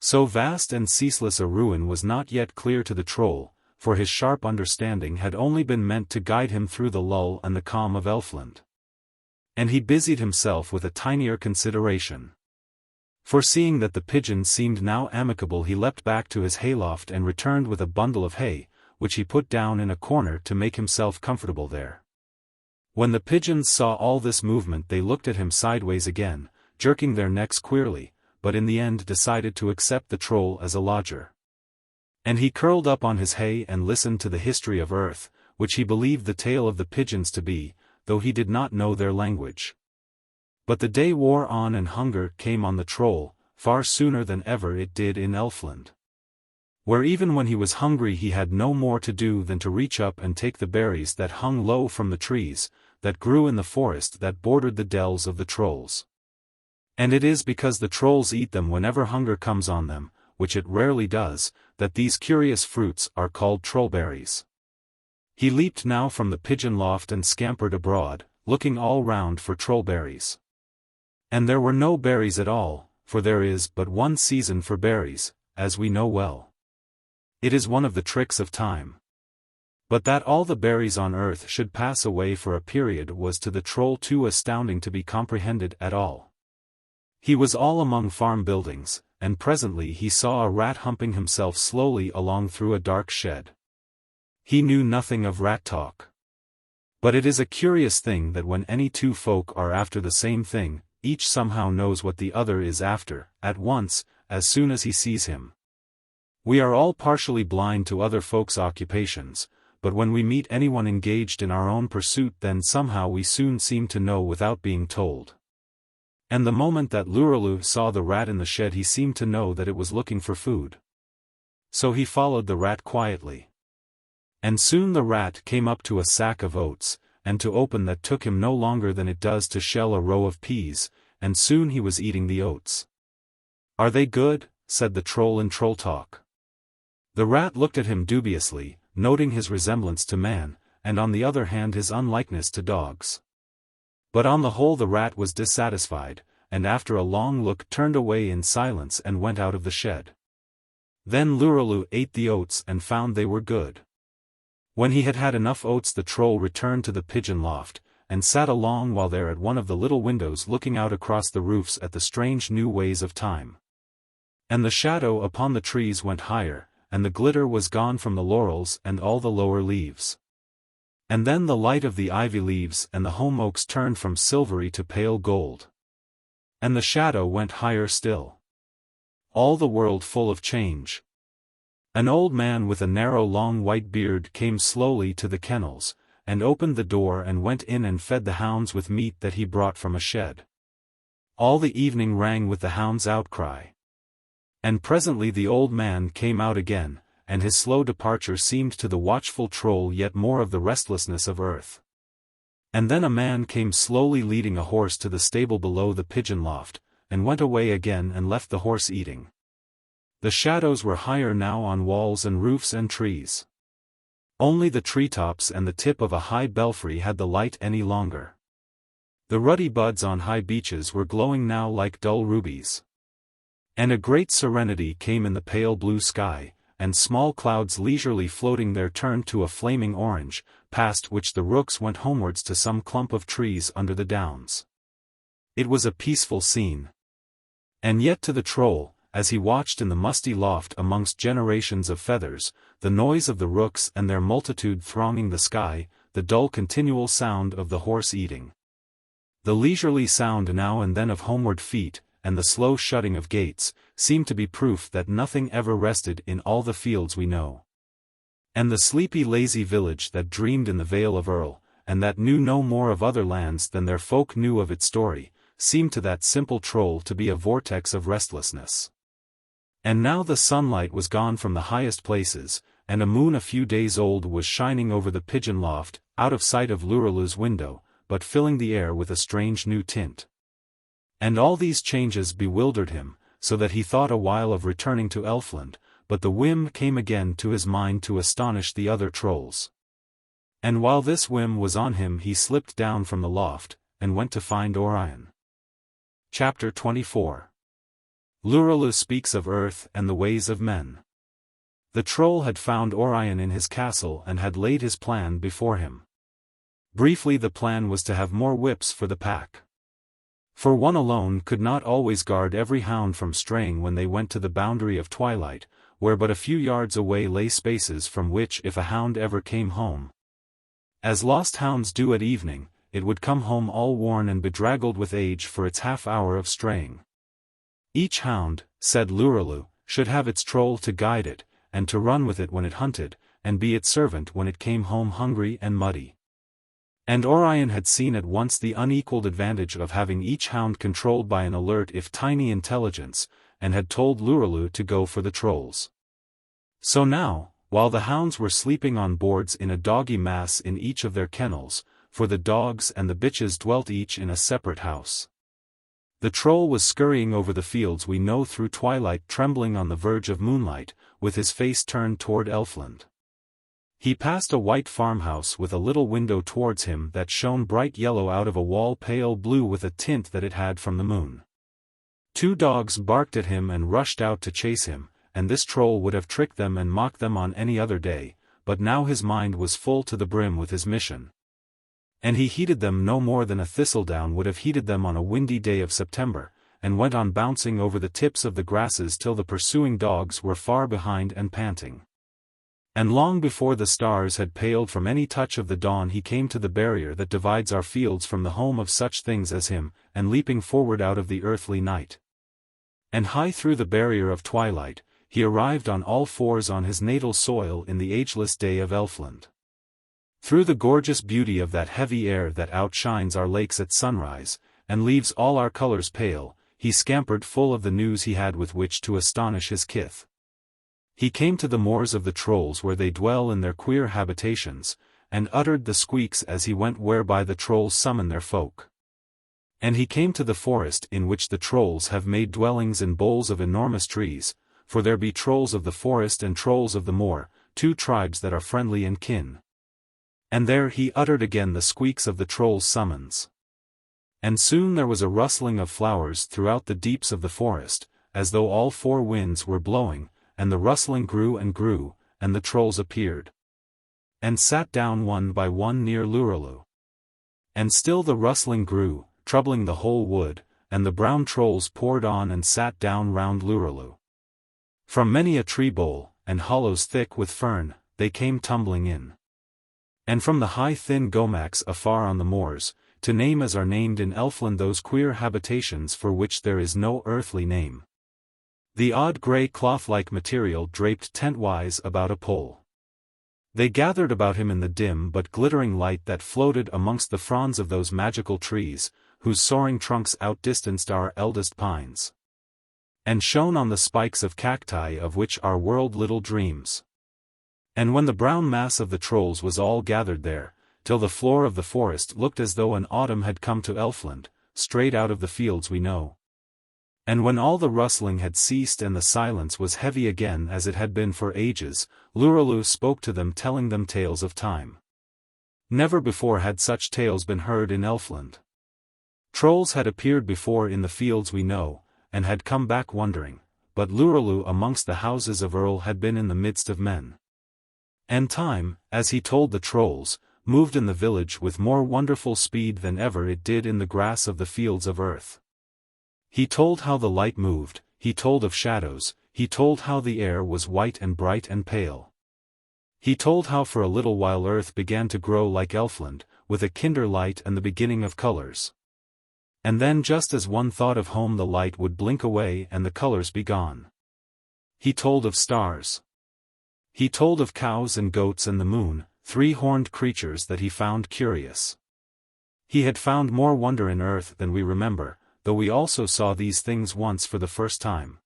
So vast and ceaseless a ruin was not yet clear to the troll, for his sharp understanding had only been meant to guide him through the lull and the calm of Elfland. And he busied himself with a tinier consideration. Foreseeing that the pigeons seemed now amicable, he leapt back to his hayloft and returned with a bundle of hay, which he put down in a corner to make himself comfortable there. When the pigeons saw all this movement they looked at him sideways again, jerking their necks queerly, but in the end decided to accept the troll as a lodger. And he curled up on his hay and listened to the history of earth, which he believed the tale of the pigeons to be, though he did not know their language. But the day wore on and hunger came on the troll, far sooner than ever it did in Elfland, where even when he was hungry he had no more to do than to reach up and take the berries that hung low from the trees, that grew in the forest that bordered the dells of the trolls. And it is because the trolls eat them whenever hunger comes on them, which it rarely does, that these curious fruits are called trollberries. He leaped now from the pigeon loft and scampered abroad, looking all round for trollberries. And there were no berries at all, for there is but one season for berries, as we know well. It is one of the tricks of time. But that all the berries on earth should pass away for a period was to the troll too astounding to be comprehended at all. He was all among farm buildings, and presently he saw a rat humping himself slowly along through a dark shed. He knew nothing of rat talk. But it is a curious thing that when any two folk are after the same thing, each somehow knows what the other is after, at once, as soon as he sees him. We are all partially blind to other folks' occupations, but when we meet anyone engaged in our own pursuit then somehow we soon seem to know without being told. And the moment that Lirazel saw the rat in the shed he seemed to know that it was looking for food. So he followed the rat quietly. And soon the rat came up to a sack of oats, and to open that took him no longer than it does to shell a row of peas, and soon he was eating the oats. "Are they good?" said the troll in troll talk. The rat looked at him dubiously, noting his resemblance to man, and on the other hand his unlikeness to dogs. But on the whole the rat was dissatisfied, and after a long look turned away in silence and went out of the shed. Then Lirazel ate the oats and found they were good. When he had had enough oats the troll returned to the pigeon loft, and sat a long while there at one of the little windows looking out across the roofs at the strange new ways of time. And the shadow upon the trees went higher, and the glitter was gone from the laurels and all the lower leaves. And then the light of the ivy leaves and the home oaks turned from silvery to pale gold. And the shadow went higher still. All the world full of change. An old man with a narrow long white beard came slowly to the kennels, and opened the door and went in and fed the hounds with meat that he brought from a shed. All the evening rang with the hounds' outcry. And presently the old man came out again, and his slow departure seemed to the watchful troll yet more of the restlessness of earth. And then a man came slowly leading a horse to the stable below the pigeon loft, and went away again and left the horse eating. The shadows were higher now on walls and roofs and trees. Only the treetops and the tip of a high belfry had the light any longer. The ruddy buds on high beeches were glowing now like dull rubies. And a great serenity came in the pale blue sky, and small clouds leisurely floating there turned to a flaming orange, past which the rooks went homewards to some clump of trees under the downs. It was a peaceful scene. And yet to the troll, as he watched in the musty loft amongst generations of feathers, the noise of the rooks and their multitude thronging the sky, the dull continual sound of the horse eating, the leisurely sound now and then of homeward feet, and the slow shutting of gates, seemed to be proof that nothing ever rested in all the fields we know. And the sleepy lazy village that dreamed in the Vale of Erl, and that knew no more of other lands than their folk knew of its story, seemed to that simple troll to be a vortex of restlessness. And now the sunlight was gone from the highest places, and a moon a few days old was shining over the pigeon loft, out of sight of Lirazel's window, but filling the air with a strange new tint. And all these changes bewildered him, so that he thought a while of returning to Elfland, but the whim came again to his mind to astonish the other trolls. And while this whim was on him he slipped down from the loft, and went to find Orion. Chapter 24. Lirazel speaks of Earth and the ways of men. The troll had found Orion in his castle and had laid his plan before him. Briefly, the plan was to have more whips for the pack. For one alone could not always guard every hound from straying when they went to the boundary of twilight, where but a few yards away lay spaces from which if a hound ever came home, as lost hounds do at evening, it would come home all worn and bedraggled with age for its half-hour of straying. Each hound, said Lirazel, should have its troll to guide it, and to run with it when it hunted, and be its servant when it came home hungry and muddy. And Orion had seen at once the unequaled advantage of having each hound controlled by an alert if tiny intelligence, and had told Lirazel to go for the trolls. So now, while the hounds were sleeping on boards in a doggy mass in each of their kennels, for the dogs and the bitches dwelt each in a separate house, the troll was scurrying over the fields we know through twilight, trembling on the verge of moonlight, with his face turned toward Elfland. He passed a white farmhouse with a little window towards him that shone bright yellow out of a wall pale blue with a tint that it had from the moon. 2 dogs barked at him and rushed out to chase him, and this troll would have tricked them and mocked them on any other day, but now his mind was full to the brim with his mission. And he heeded them no more than a thistledown would have heeded them on a windy day of September, and went on bouncing over the tips of the grasses till the pursuing dogs were far behind and panting. And long before the stars had paled from any touch of the dawn he came to the barrier that divides our fields from the home of such things as him, and leaping forward out of the earthly night, and high through the barrier of twilight, he arrived on all fours on his natal soil in the ageless day of Elfland. Through the gorgeous beauty of that heavy air that outshines our lakes at sunrise, and leaves all our colors pale, he scampered full of the news he had with which to astonish his kith. He came to the moors of the trolls where they dwell in their queer habitations, and uttered the squeaks as he went whereby the trolls summon their folk. And he came to the forest in which the trolls have made dwellings in boles of enormous trees, for there be trolls of the forest and trolls of the moor, 2 tribes that are friendly and kin. And there he uttered again the squeaks of the trolls' summons. And soon there was a rustling of flowers throughout the deeps of the forest, as though all 4 winds were blowing, and the rustling grew, and the trolls appeared, and sat down one by one near Lirazel. And still the rustling grew, troubling the whole wood, and the brown trolls poured on and sat down round Lirazel. From many a tree bole, and hollows thick with fern, they came tumbling in. And from the high thin gomacs afar on the moors, to name as are named in Elfland those queer habitations for which there is no earthly name. The odd grey cloth-like material draped tent-wise about a pole. They gathered about him in the dim but glittering light that floated amongst the fronds of those magical trees, whose soaring trunks outdistanced our eldest pines, and shone on the spikes of cacti of which our world little dreams. And when the brown mass of the trolls was all gathered there, till the floor of the forest looked as though an autumn had come to Elfland, straight out of the fields we know. And when all the rustling had ceased and the silence was heavy again as it had been for ages, Lirazel spoke to them, telling them tales of time. Never before had such tales been heard in Elfland. Trolls had appeared before in the fields we know, and had come back wondering, but Lirazel amongst the houses of Erl had been in the midst of men. And time, as he told the trolls, moved in the village with more wonderful speed than ever it did in the grass of the fields of earth. He told how the light moved, he told of shadows, he told how the air was white and bright and pale. He told how for a little while earth began to grow like Elfland, with a kinder light and the beginning of colors. And then just as one thought of home the light would blink away and the colors be gone. He told of stars. He told of cows and goats and the moon, three-horned creatures that he found curious. He had found more wonder in earth than we remember, though we also saw these things once for the first time.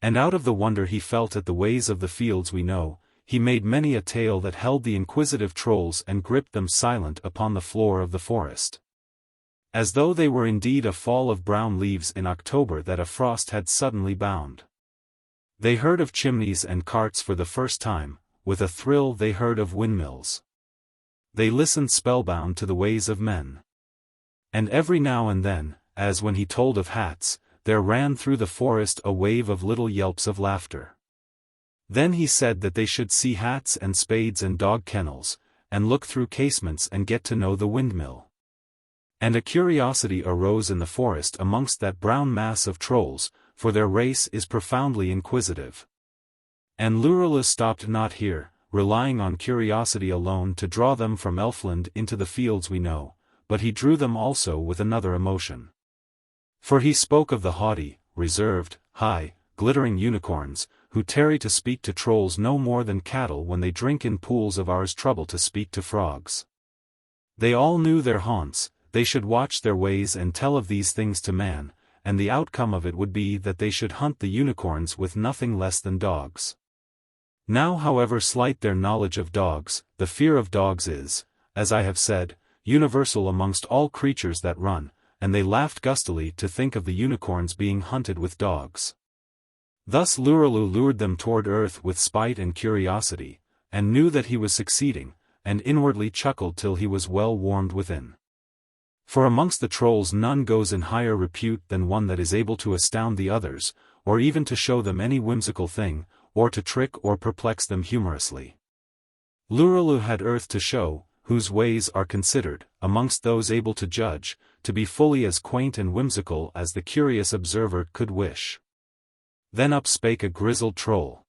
And out of the wonder he felt at the ways of the fields we know, he made many a tale that held the inquisitive trolls and gripped them silent upon the floor of the forest. As though they were indeed a fall of brown leaves in October that a frost had suddenly bound. They heard of chimneys and carts for the first time, with a thrill they heard of windmills. They listened spellbound to the ways of men. And every now and then, as when he told of hats, there ran through the forest a wave of little yelps of laughter. Then he said that they should see hats and spades and dog kennels, and look through casements and get to know the windmill. And a curiosity arose in the forest amongst that brown mass of trolls, for their race is profoundly inquisitive. And Lirazel stopped not here, relying on curiosity alone to draw them from Elfland into the fields we know, but he drew them also with another emotion. For he spoke of the haughty, reserved, high, glittering unicorns, who tarry to speak to trolls no more than cattle when they drink in pools of ours trouble to speak to frogs. They all knew their haunts, they should watch their ways and tell of these things to man, and the outcome of it would be that they should hunt the unicorns with nothing less than dogs. Now however slight their knowledge of dogs, the fear of dogs is, as I have said, universal amongst all creatures that run, and they laughed gustily to think of the unicorns being hunted with dogs. Thus Lirazel lured them toward earth with spite and curiosity, and knew that he was succeeding, and inwardly chuckled till he was well warmed within. For amongst the trolls none goes in higher repute than one that is able to astound the others, or even to show them any whimsical thing, or to trick or perplex them humorously. Lirazel had earth to show, whose ways are considered, amongst those able to judge, to be fully as quaint and whimsical as the curious observer could wish. Then up spake a grizzled troll.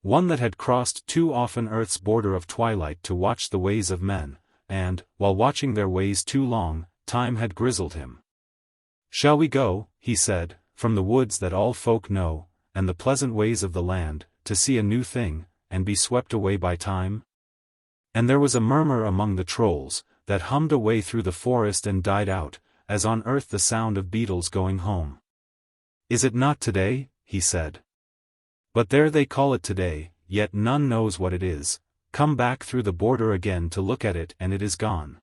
One that had crossed too often earth's border of twilight to watch the ways of men, and, while watching their ways too long, time had grizzled him. Shall we go, he said, from the woods that all folk know, and the pleasant ways of the land, to see a new thing, and be swept away by time? And there was a murmur among the trolls, that hummed away through the forest and died out, as on earth the sound of beetles going home. Is it not today? He said. But there they call it today, yet none knows what it is. Come back through the border again to look at it and it is gone.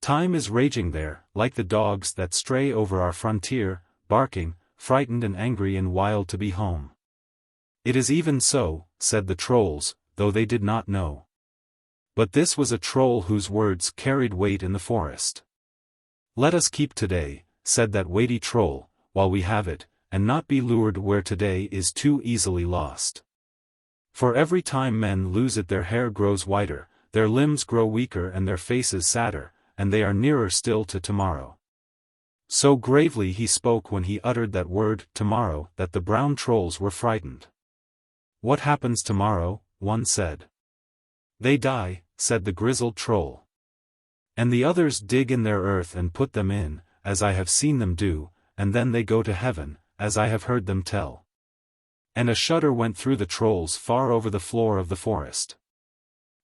Time is raging there, like the dogs that stray over our frontier, barking, frightened and angry and wild to be home. It is even so, said the trolls, though they did not know. But this was a troll whose words carried weight in the forest. Let us keep today, said that weighty troll, while we have it, and not be lured where today is too easily lost. For every time men lose it their hair grows whiter, their limbs grow weaker and their faces sadder, and they are nearer still to tomorrow. So gravely he spoke when he uttered that word, tomorrow, that the brown trolls were frightened. What happens tomorrow? One said. They die, said the grizzled troll. And the others dig in their earth and put them in, as I have seen them do, and then they go to heaven, as I have heard them tell. And a shudder went through the trolls far over the floor of the forest.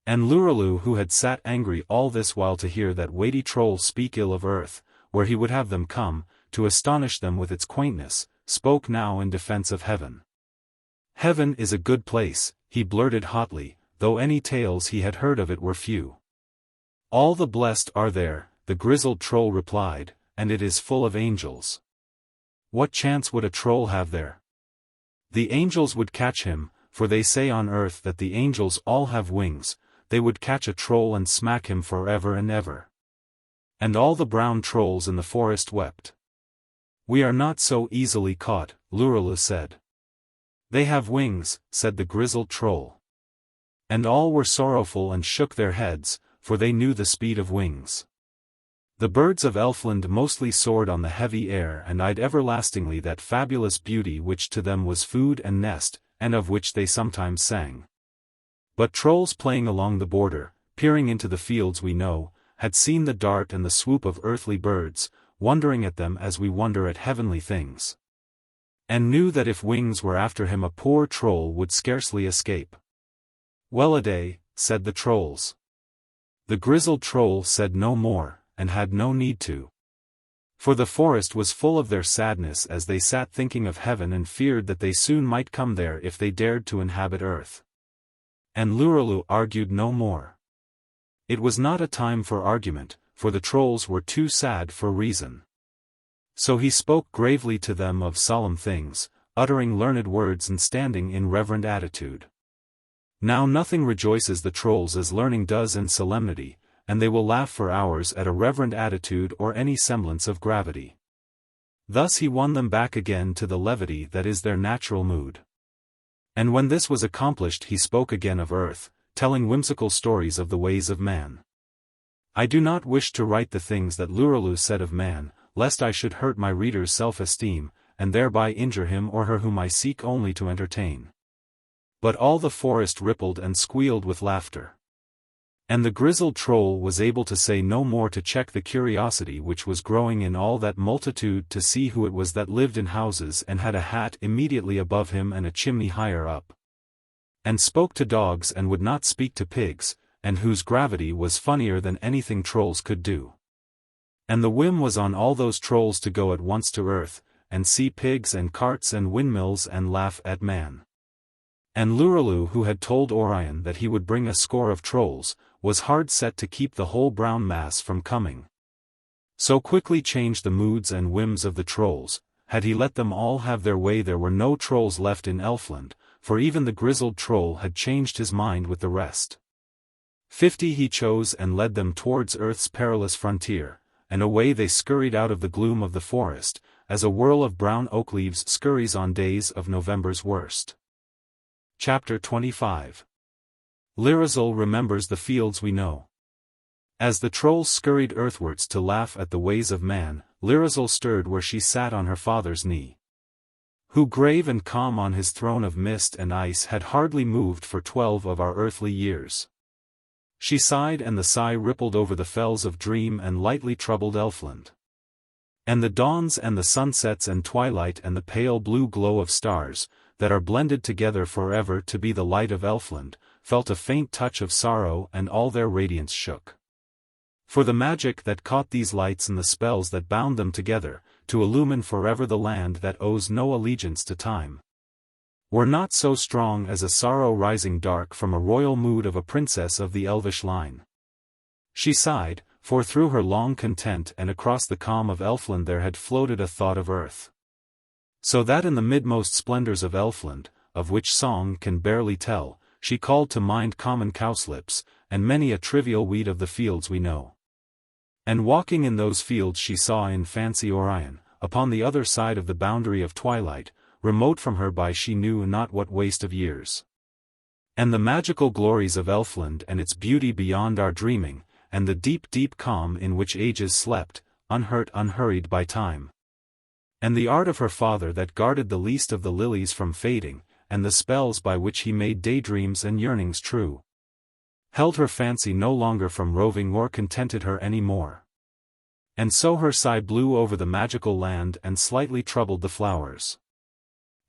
And Lirazel, who had sat angry all this while to hear that weighty troll speak ill of earth, where he would have them come, to astonish them with its quaintness, spoke now in defense of heaven. Heaven is a good place, he blurted hotly, though any tales he had heard of it were few. All the blessed are there, the grizzled troll replied, and it is full of angels. What chance would a troll have there? The angels would catch him, for they say on earth that the angels all have wings, they would catch a troll and smack him forever and ever. And all the brown trolls in the forest wept. We are not so easily caught, Lirazel said. They have wings, said the grizzled troll. And all were sorrowful and shook their heads, for they knew the speed of wings. The birds of Elfland mostly soared on the heavy air and eyed everlastingly that fabulous beauty which to them was food and nest, and of which they sometimes sang. But trolls playing along the border, peering into the fields we know, had seen the dart and the swoop of earthly birds, wondering at them as we wonder at heavenly things. And knew that if wings were after him a poor troll would scarcely escape. Well-a-day, said the trolls. The grizzled troll said no more, and had no need to. For the forest was full of their sadness as they sat thinking of heaven and feared that they soon might come there if they dared to inhabit earth. And Lirazel argued no more. It was not a time for argument, for the trolls were too sad for reason. So he spoke gravely to them of solemn things, uttering learned words and standing in reverent attitude. Now nothing rejoices the trolls as learning does in solemnity, and they will laugh for hours at a reverent attitude or any semblance of gravity. Thus he won them back again to the levity that is their natural mood. And when this was accomplished he spoke again of earth, telling whimsical stories of the ways of man. I do not wish to write the things that Lirazel said of man, lest I should hurt my reader's self-esteem, and thereby injure him or her whom I seek only to entertain. But all the forest rippled and squealed with laughter. And the grizzled troll was able to say no more to check the curiosity which was growing in all that multitude to see who it was that lived in houses and had a hat immediately above him and a chimney higher up. And spoke to dogs and would not speak to pigs, and whose gravity was funnier than anything trolls could do. And the whim was on all those trolls to go at once to earth, and see pigs and carts and windmills and laugh at man. And Lirazel, who had told Orion that he would bring a score of trolls, was hard set to keep the whole brown mass from coming. So quickly changed the moods and whims of the trolls, had he let them all have their way there were no trolls left in Elfland, for even the grizzled troll had changed his mind with the rest. 50 he chose and led them towards earth's perilous frontier, and away they scurried out of the gloom of the forest, as a whirl of brown oak leaves scurries on days of November's worst. Chapter 25. Lirazel remembers the fields we know. As the trolls scurried earthwards to laugh at the ways of man, Lirazel stirred where she sat on her father's knee. Who grave and calm on his throne of mist and ice had hardly moved for 12 of our earthly years. She sighed and the sigh rippled over the fells of dream and lightly troubled Elfland. And the dawns and the sunsets and twilight and the pale blue glow of stars, that are blended together forever to be the light of Elfland, felt a faint touch of sorrow and all their radiance shook. For the magic that caught these lights and the spells that bound them together, to illumine forever the land that owes no allegiance to time, were not so strong as a sorrow rising dark from a royal mood of a princess of the elvish line. She sighed, for through her long content and across the calm of Elfland there had floated a thought of earth. So that in the midmost splendors of Elfland, of which song can barely tell, she called to mind common cowslips, and many a trivial weed of the fields we know. And walking in those fields she saw in fancy Orion, upon the other side of the boundary of twilight, remote from her by she knew not what waste of years. And the magical glories of Elfland and its beauty beyond our dreaming, and the deep deep calm in which ages slept, unhurt unhurried by time. And the art of her father that guarded the least of the lilies from fading, and the spells by which he made daydreams and yearnings true, held her fancy no longer from roving or contented her any more. And so her sigh blew over the magical land and slightly troubled the flowers.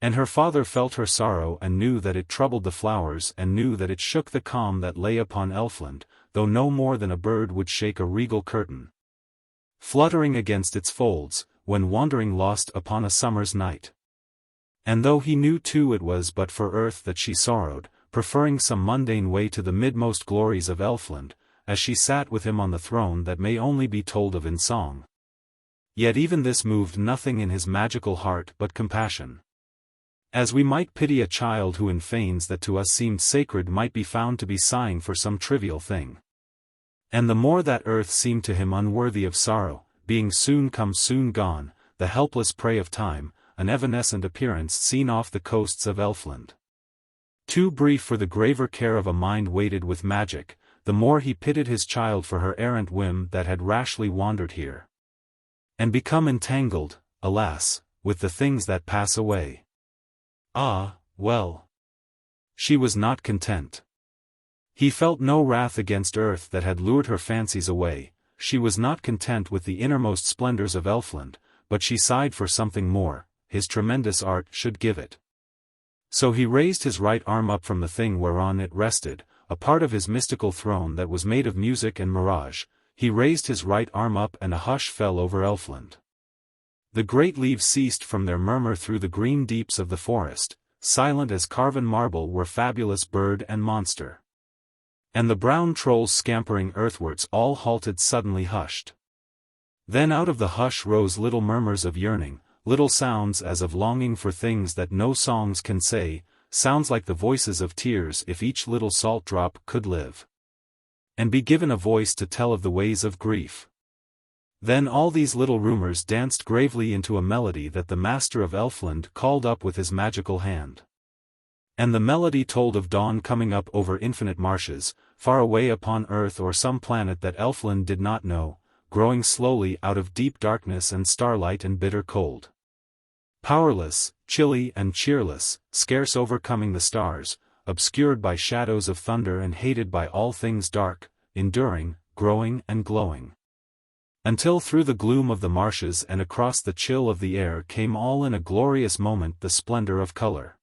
And her father felt her sorrow and knew that it troubled the flowers and knew that it shook the calm that lay upon Elfland, though no more than a bird would shake a regal curtain, fluttering against its folds, when wandering lost upon a summer's night. And though he knew too it was but for earth that she sorrowed, preferring some mundane way to the midmost glories of Elfland, as she sat with him on the throne that may only be told of in song. Yet even this moved nothing in his magical heart but compassion. As we might pity a child who in fanes that to us seemed sacred might be found to be sighing for some trivial thing. And the more that earth seemed to him unworthy of sorrow, being soon come soon gone, the helpless prey of time, an evanescent appearance seen off the coasts of Elfland, too brief for the graver care of a mind weighted with magic, the more he pitied his child for her errant whim that had rashly wandered here, and become entangled, alas, with the things that pass away. Ah, well. She was not content. He felt no wrath against earth that had lured her fancies away, she was not content with the innermost splendors of Elfland, but she sighed for something more, his tremendous art should give it. So he raised his right arm up from the thing whereon it rested, a part of his mystical throne that was made of music and mirage, he raised his right arm up and a hush fell over Elfland. The great leaves ceased from their murmur through the green deeps of the forest, silent as carven marble were fabulous bird and monster. And the brown trolls scampering earthwards all halted suddenly hushed. Then out of the hush rose little murmurs of yearning, little sounds as of longing for things that no songs can say, sounds like the voices of tears if each little salt drop could live and be given a voice to tell of the ways of grief. Then all these little rumors danced gravely into a melody that the master of Elfland called up with his magical hand. And the melody told of dawn coming up over infinite marshes, far away upon earth or some planet that Elfland did not know, growing slowly out of deep darkness and starlight and bitter cold. Powerless, chilly and cheerless, scarce overcoming the stars, obscured by shadows of thunder and hated by all things dark, enduring, growing and glowing. Until through the gloom of the marshes and across the chill of the air came all in a glorious moment the splendor of color.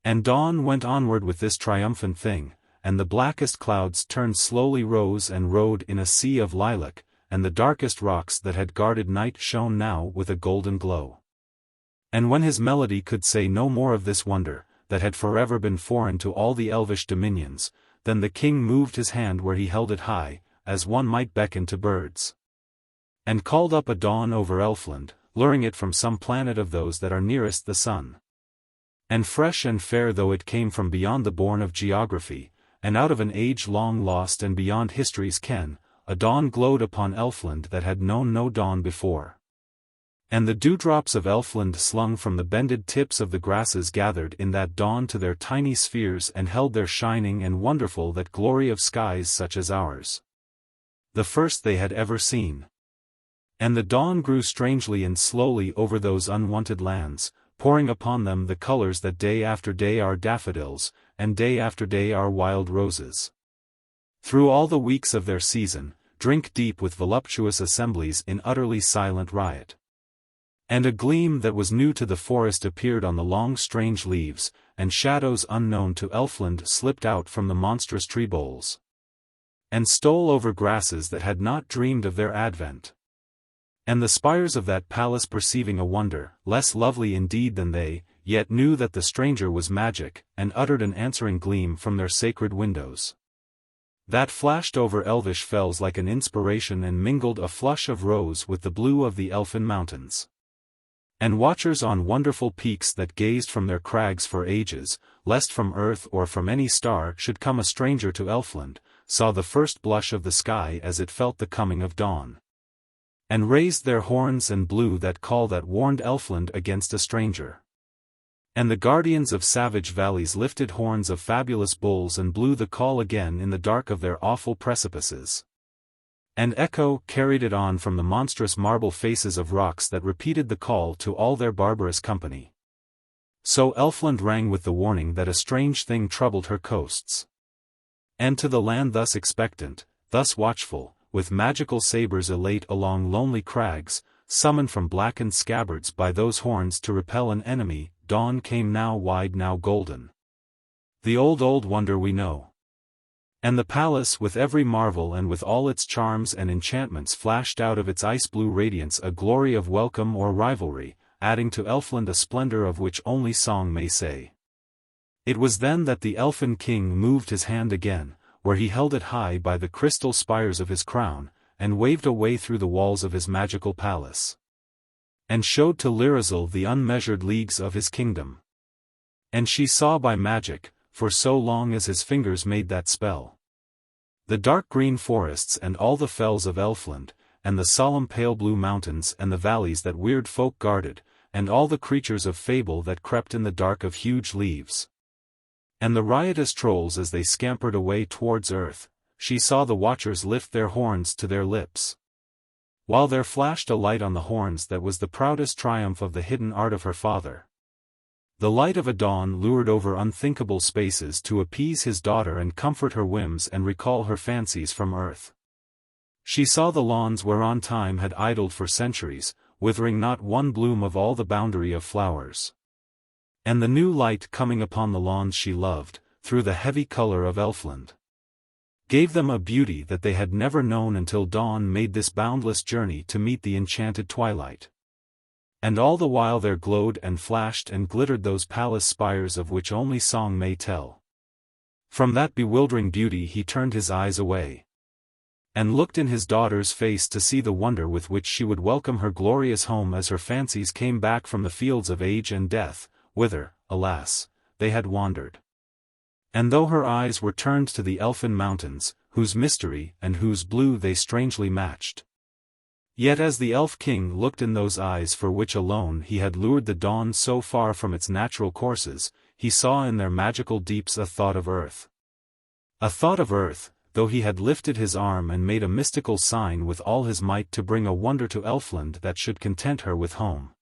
And dawn went onward with this triumphant thing, and the blackest clouds turned slowly rose and rode in a sea of lilac, and the darkest rocks that had guarded night shone now with a golden glow. And when his melody could say no more of this wonder, that had forever been foreign to all the elvish dominions, then the king moved his hand where he held it high, as one might beckon to birds. And called up a dawn over Elfland, luring it from some planet of those that are nearest the sun. And fresh and fair though it came from beyond the bourne of geography, and out of an age long lost and beyond history's ken, a dawn glowed upon Elfland that had known no dawn before. And the dewdrops of Elfland slung from the bended tips of the grasses gathered in that dawn to their tiny spheres and held their shining and wonderful that glory of skies such as ours, the first they had ever seen. And the dawn grew strangely and slowly over those unwonted lands, pouring upon them the colors that day after day are daffodils, and day after day are wild roses. Through all the weeks of their season, drink deep with voluptuous assemblies in utterly silent riot. And a gleam that was new to the forest appeared on the long strange leaves, and shadows unknown to Elfland slipped out from the monstrous tree boles, and stole over grasses that had not dreamed of their advent. And the spires of that palace perceiving a wonder, less lovely indeed than they, yet knew that the stranger was magic, and uttered an answering gleam from their sacred windows, that flashed over elvish fells like an inspiration and mingled a flush of rose with the blue of the Elfin mountains. And watchers on wonderful peaks that gazed from their crags for ages, lest from earth or from any star should come a stranger to Elfland, saw the first blush of the sky as it felt the coming of dawn, and raised their horns and blew that call that warned Elfland against a stranger. And the guardians of savage valleys lifted horns of fabulous bulls and blew the call again in the dark of their awful precipices. And echo carried it on from the monstrous marble faces of rocks that repeated the call to all their barbarous company. So Elfland rang with the warning that a strange thing troubled her coasts. And to the land thus expectant, thus watchful, with magical sabers elate along lonely crags, summoned from blackened scabbards by those horns to repel an enemy, dawn came now wide now golden. The old wonder we know. And the palace with every marvel and with all its charms and enchantments flashed out of its ice-blue radiance a glory of welcome or rivalry, adding to Elfland a splendor of which only song may say. It was then that the Elfin king moved his hand again, where he held it high by the crystal spires of his crown, and waved a way through the walls of his magical palace, and showed to Lirazel the unmeasured leagues of his kingdom. And she saw by magic, for so long as his fingers made that spell, the dark green forests and all the fells of Elfland, and the solemn pale blue mountains and the valleys that weird folk guarded, and all the creatures of fable that crept in the dark of huge leaves, and the riotous trolls as they scampered away towards earth. She saw the watchers lift their horns to their lips, while there flashed a light on the horns that was the proudest triumph of the hidden art of her father. The light of a dawn lured over unthinkable spaces to appease his daughter and comfort her whims and recall her fancies from earth. She saw the lawns whereon time had idled for centuries, withering not one bloom of all the boundary of flowers. And the new light coming upon the lawns she loved, through the heavy color of Elfland. Gave them a beauty that they had never known until dawn made this boundless journey to meet the enchanted twilight. And all the while there glowed and flashed and glittered those palace spires of which only song may tell. From that bewildering beauty he turned his eyes away, and looked in his daughter's face to see the wonder with which she would welcome her glorious home as her fancies came back from the fields of age and death, whither, alas, they had wandered. And though her eyes were turned to the Elfin mountains, whose mystery and whose blue they strangely matched, yet as the Elf King looked in those eyes for which alone he had lured the dawn so far from its natural courses, he saw in their magical deeps a thought of earth. A thought of earth, though he had lifted his arm and made a mystical sign with all his might to bring a wonder to Elfland that should content her with home.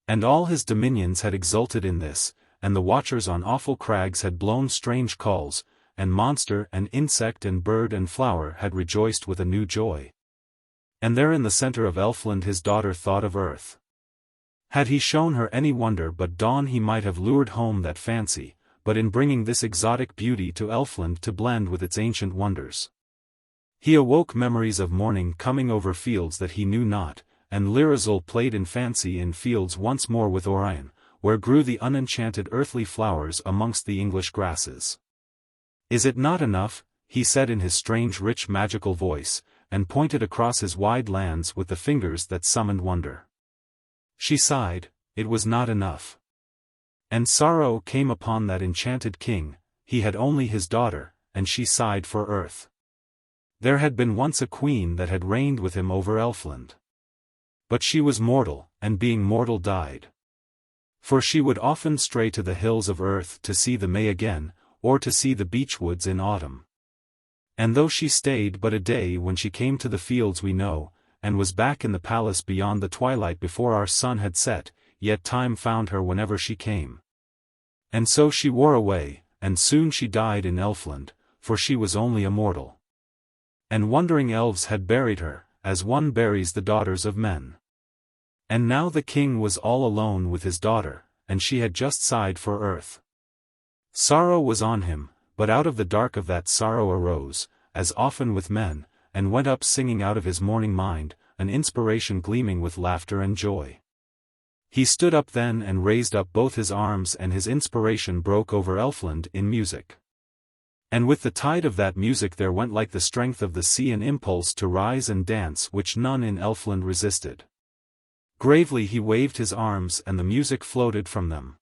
And all his dominions had exulted in this, and the watchers on awful crags had blown strange calls, and monster and insect and bird and flower had rejoiced with a new joy. And there in the center of Elfland his daughter thought of earth. Had he shown her any wonder but dawn he might have lured home that fancy, but in bringing this exotic beauty to Elfland to blend with its ancient wonders, he awoke memories of morning coming over fields that he knew not, and Lirazel played in fancy in fields once more with Orion, where grew the unenchanted earthly flowers amongst the English grasses. Is it not enough, he said in his strange rich magical voice, and pointed across his wide lands with the fingers that summoned wonder. She sighed, it was not enough. And sorrow came upon that enchanted king, he had only his daughter, and she sighed for earth. There had been once a queen that had reigned with him over Elfland. But she was mortal, and being mortal died. For she would often stray to the hills of earth to see the May again, or to see the beechwoods in autumn. And though she stayed but a day when she came to the fields we know, and was back in the palace beyond the twilight before our sun had set, yet time found her whenever she came. And so she wore away, and soon she died in Elfland, for she was only a mortal. And wandering elves had buried her, as one buries the daughters of men. And now the king was all alone with his daughter, and she had just sighed for earth. Sorrow was on him, but out of the dark of that sorrow arose, as often with men, and went up singing out of his morning mind, an inspiration gleaming with laughter and joy. He stood up then and raised up both his arms, and his inspiration broke over Elfland in music. And with the tide of that music there went like the strength of the sea an impulse to rise and dance which none in Elfland resisted. Gravely he waved his arms and the music floated from them.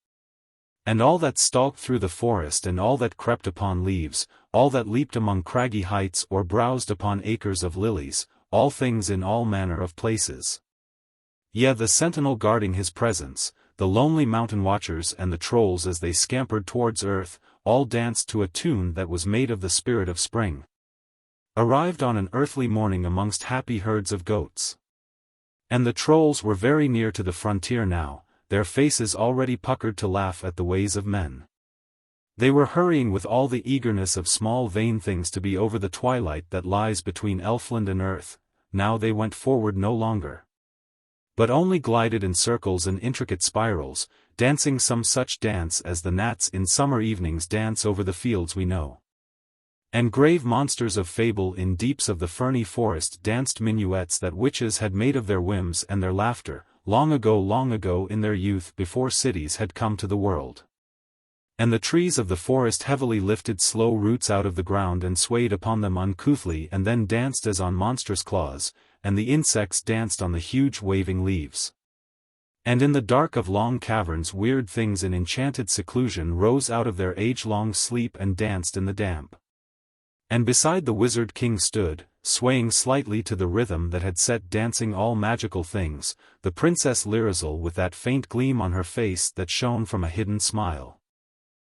And all that stalked through the forest and all that crept upon leaves, all that leaped among craggy heights or browsed upon acres of lilies, all things in all manner of places. Yea, the sentinel guarding his presence, the lonely mountain watchers and the trolls as they scampered towards earth, all danced to a tune that was made of the spirit of spring. Arrived on an earthly morning amongst happy herds of goats. And the trolls were very near to the frontier now, their faces already puckered to laugh at the ways of men. They were hurrying with all the eagerness of small vain things to be over the twilight that lies between Elfland and earth. Now they went forward no longer, but only glided in circles and intricate spirals, dancing some such dance as the gnats in summer evenings dance over the fields we know. And grave monsters of fable in deeps of the ferny forest danced minuets that witches had made of their whims and their laughter, long ago in their youth before cities had come to the world. And the trees of the forest heavily lifted slow roots out of the ground and swayed upon them uncouthly and then danced as on monstrous claws, and the insects danced on the huge waving leaves. And in the dark of long caverns weird things in enchanted seclusion rose out of their age-long sleep and danced in the damp. And beside the wizard king stood, swaying slightly to the rhythm that had set dancing all magical things, the Princess Lirazel with that faint gleam on her face that shone from a hidden smile.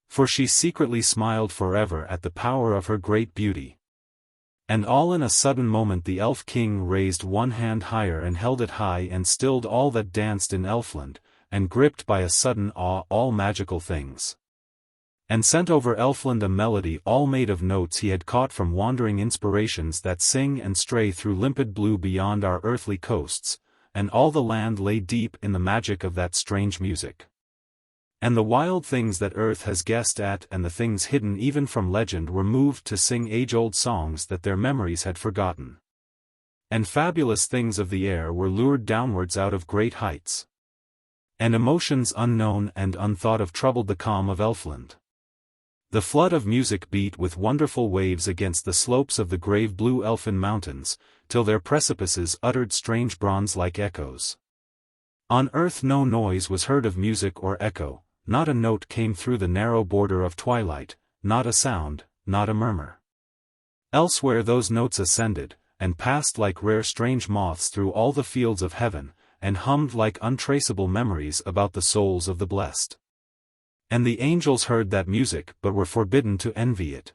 For she secretly smiled forever at the power of her great beauty. And all in a sudden moment the Elf King raised one hand higher and held it high and stilled all that danced in Elfland, and gripped by a sudden awe all magical things. And sent over Elfland a melody all made of notes he had caught from wandering inspirations that sing and stray through limpid blue beyond our earthly coasts, and all the land lay deep in the magic of that strange music. And the wild things that earth has guessed at and the things hidden even from legend were moved to sing age-old songs that their memories had forgotten. And fabulous things of the air were lured downwards out of great heights. And emotions unknown and unthought of troubled the calm of Elfland. The flood of music beat with wonderful waves against the slopes of the grave blue Elfin mountains, till their precipices uttered strange bronze-like echoes. On earth no noise was heard of music or echo, not a note came through the narrow border of twilight, not a sound, not a murmur. Elsewhere those notes ascended, and passed like rare strange moths through all the fields of heaven, and hummed like untraceable memories about the souls of the blessed. And the angels heard that music but were forbidden to envy it.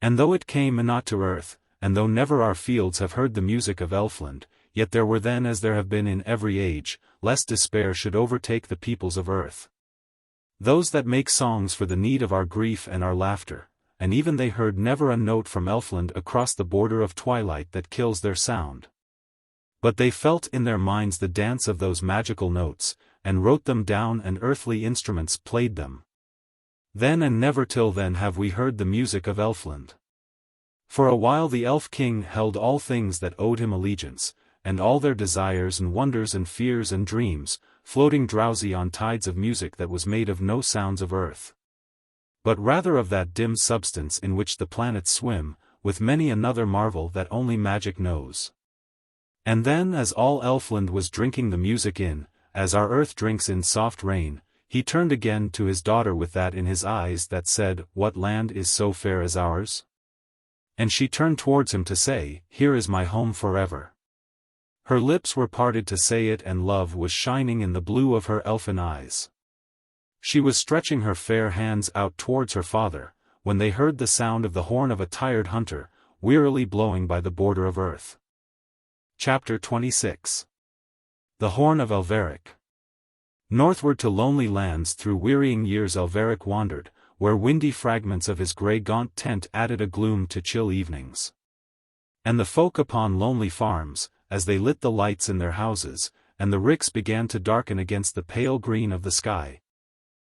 And though it came not to earth, and though never our fields have heard the music of Elfland, yet there were then as there have been in every age, lest despair should overtake the peoples of earth. Those that make songs for the need of our grief and our laughter, and even they heard never a note from Elfland across the border of twilight that kills their sound. But they felt in their minds the dance of those magical notes, and wrote them down and earthly instruments played them. Then and never till then have we heard the music of Elfland. For a while the Elf King held all things that owed him allegiance, and all their desires and wonders and fears and dreams, floating drowsy on tides of music that was made of no sounds of earth, but rather of that dim substance in which the planets swim, with many another marvel that only magic knows. And then as all Elfland was drinking the music in, as our earth drinks in soft rain, he turned again to his daughter with that in his eyes that said, "What land is so fair as ours?" And she turned towards him to say, "Here is my home forever." Her lips were parted to say it and love was shining in the blue of her elfin eyes. She was stretching her fair hands out towards her father, when they heard the sound of the horn of a tired hunter, wearily blowing by the border of earth. Chapter 26. The Horn of Alveric. Northward to lonely lands through wearying years Alveric wandered, where windy fragments of his grey gaunt tent added a gloom to chill evenings. And the folk upon lonely farms, as they lit the lights in their houses, and the ricks began to darken against the pale green of the sky,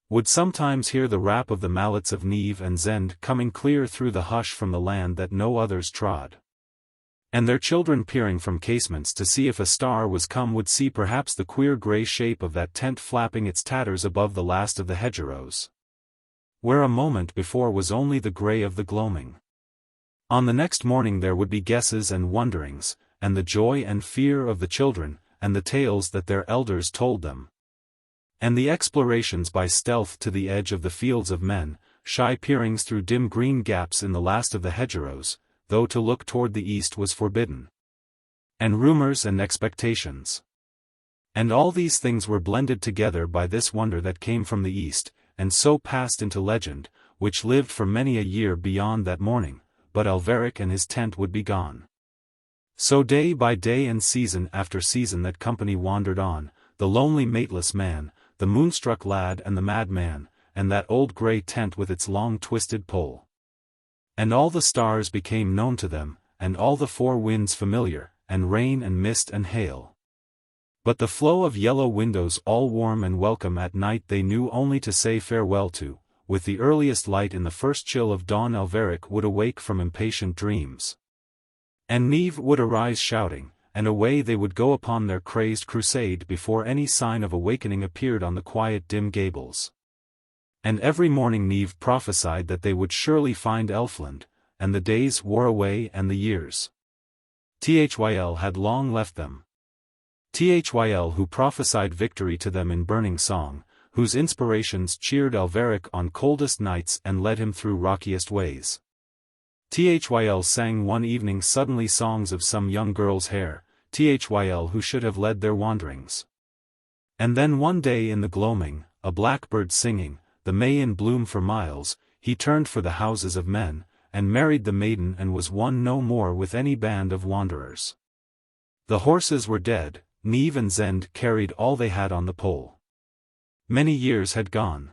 would sometimes hear the rap of the mallets of Neve and Zend coming clear through the hush from the land that no others trod. And their children peering from casements to see if a star was come would see perhaps the queer grey shape of that tent flapping its tatters above the last of the hedgerows, where a moment before was only the grey of the gloaming. On the next morning there would be guesses and wonderings, and the joy and fear of the children, and the tales that their elders told them. And the explorations by stealth to the edge of the fields of men, shy peerings through dim green gaps in the last of the hedgerows, though to look toward the east was forbidden. And rumors and expectations. And all these things were blended together by this wonder that came from the east, and so passed into legend, which lived for many a year beyond that morning, but Alveric and his tent would be gone. So day by day and season after season that company wandered on, the lonely mateless man, the moonstruck lad and the madman, and that old grey tent with its long twisted pole. And all the stars became known to them, and all the four winds familiar, and rain and mist and hail. But the flow of yellow windows all warm and welcome at night they knew only to say farewell to. With the earliest light in the first chill of dawn Alveric would awake from impatient dreams. And Neve would arise shouting, and away they would go upon their crazed crusade before any sign of awakening appeared on the quiet dim gables. And every morning Neve prophesied that they would surely find Elfland, and the days wore away and the years. XVIII had long left them. XVIII who prophesied victory to them in burning song, whose inspirations cheered Alveric on coldest nights and led him through rockiest ways. XVIII sang one evening suddenly songs of some young girl's hair, XVIII who should have led their wanderings. And then one day in the gloaming, a blackbird singing, the May in bloom for miles, he turned for the houses of men, and married the maiden and was one no more with any band of wanderers. The horses were dead, Neve and Zend carried all they had on the pole. Many years had gone.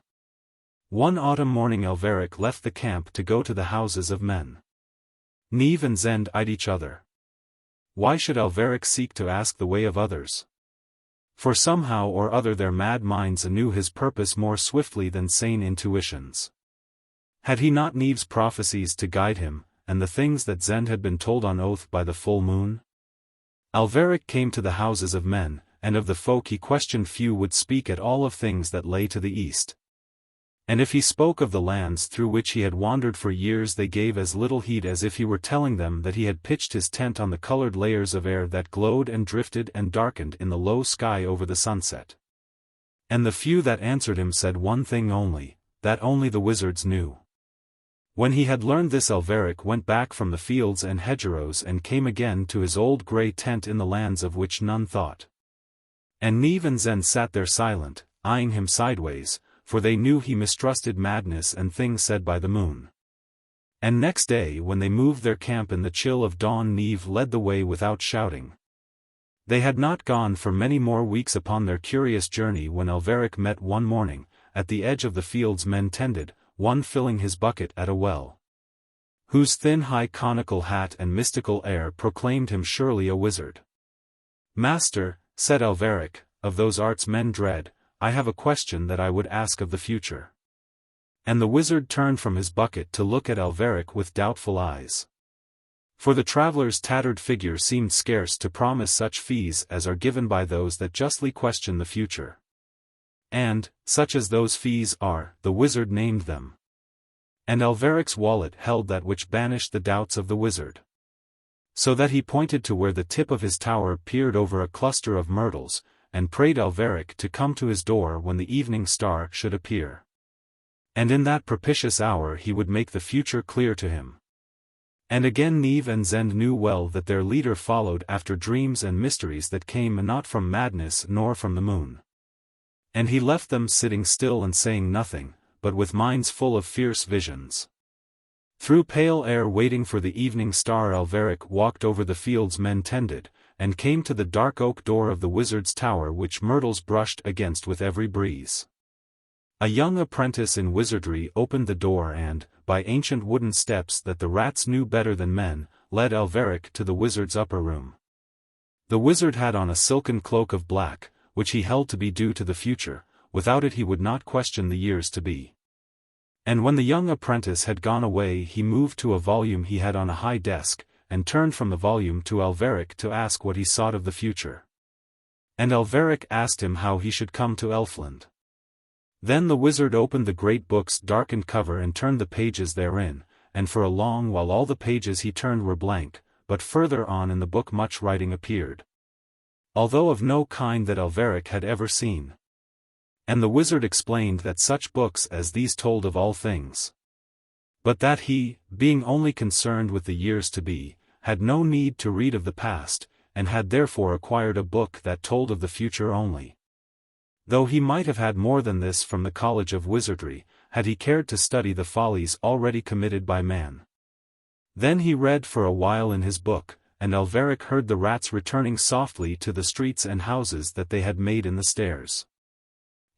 One autumn morning Alveric left the camp to go to the houses of men. Neve and Zend eyed each other. Why should Alveric seek to ask the way of others? For somehow or other their mad minds knew his purpose more swiftly than sane intuitions. Had he not Neve's prophecies to guide him, and the things that Zend had been told on oath by the full moon? Alveric came to the houses of men, and of the folk he questioned few would speak at all of things that lay to the east. And if he spoke of the lands through which he had wandered for years they gave as little heed as if he were telling them that he had pitched his tent on the colored layers of air that glowed and drifted and darkened in the low sky over the sunset. And the few that answered him said one thing only, that only the wizards knew. When he had learned this Alveric went back from the fields and hedgerows and came again to his old grey tent in the lands of which none thought. And Neve and Zend sat there silent, eyeing him sideways, for they knew he mistrusted madness and things said by the moon. And next day when they moved their camp in the chill of dawn Neve led the way without shouting. They had not gone for many more weeks upon their curious journey when Alveric met one morning, at the edge of the fields men tended, one filling his bucket at a well, whose thin high conical hat and mystical air proclaimed him surely a wizard. "Master," said Alveric, "of those arts men dread, I have a question that I would ask of the future." And the wizard turned from his bucket to look at Alveric with doubtful eyes. For the traveller's tattered figure seemed scarce to promise such fees as are given by those that justly question the future. And, such as those fees are, the wizard named them. And Alveric's wallet held that which banished the doubts of the wizard. So that he pointed to where the tip of his tower peered over a cluster of myrtles, and prayed Alveric to come to his door when the evening star should appear. And in that propitious hour he would make the future clear to him. And again Neve and Zend knew well that their leader followed after dreams and mysteries that came not from madness nor from the moon. And he left them sitting still and saying nothing, but with minds full of fierce visions. Through pale air waiting for the evening star Alveric walked over the fields men tended, and came to the dark oak door of the wizard's tower which myrtles brushed against with every breeze. A young apprentice in wizardry opened the door and, by ancient wooden steps that the rats knew better than men, led Alveric to the wizard's upper room. The wizard had on a silken cloak of black, which he held to be due to the future, without it he would not question the years to be. And when the young apprentice had gone away he moved to a volume he had on a high desk, and turned from the volume to Alveric to ask what he sought of the future. And Alveric asked him how he should come to Elfland. Then the wizard opened the great book's darkened cover and turned the pages therein, and for a long while all the pages he turned were blank, but further on in the book much writing appeared, although of no kind that Alveric had ever seen. And the wizard explained that such books as these told of all things, but that he, being only concerned with the years to be, had no need to read of the past, and had therefore acquired a book that told of the future only. Though he might have had more than this from the College of Wizardry, had he cared to study the follies already committed by man. Then he read for a while in his book, and Alveric heard the rats returning softly to the streets and houses that they had made in the stairs.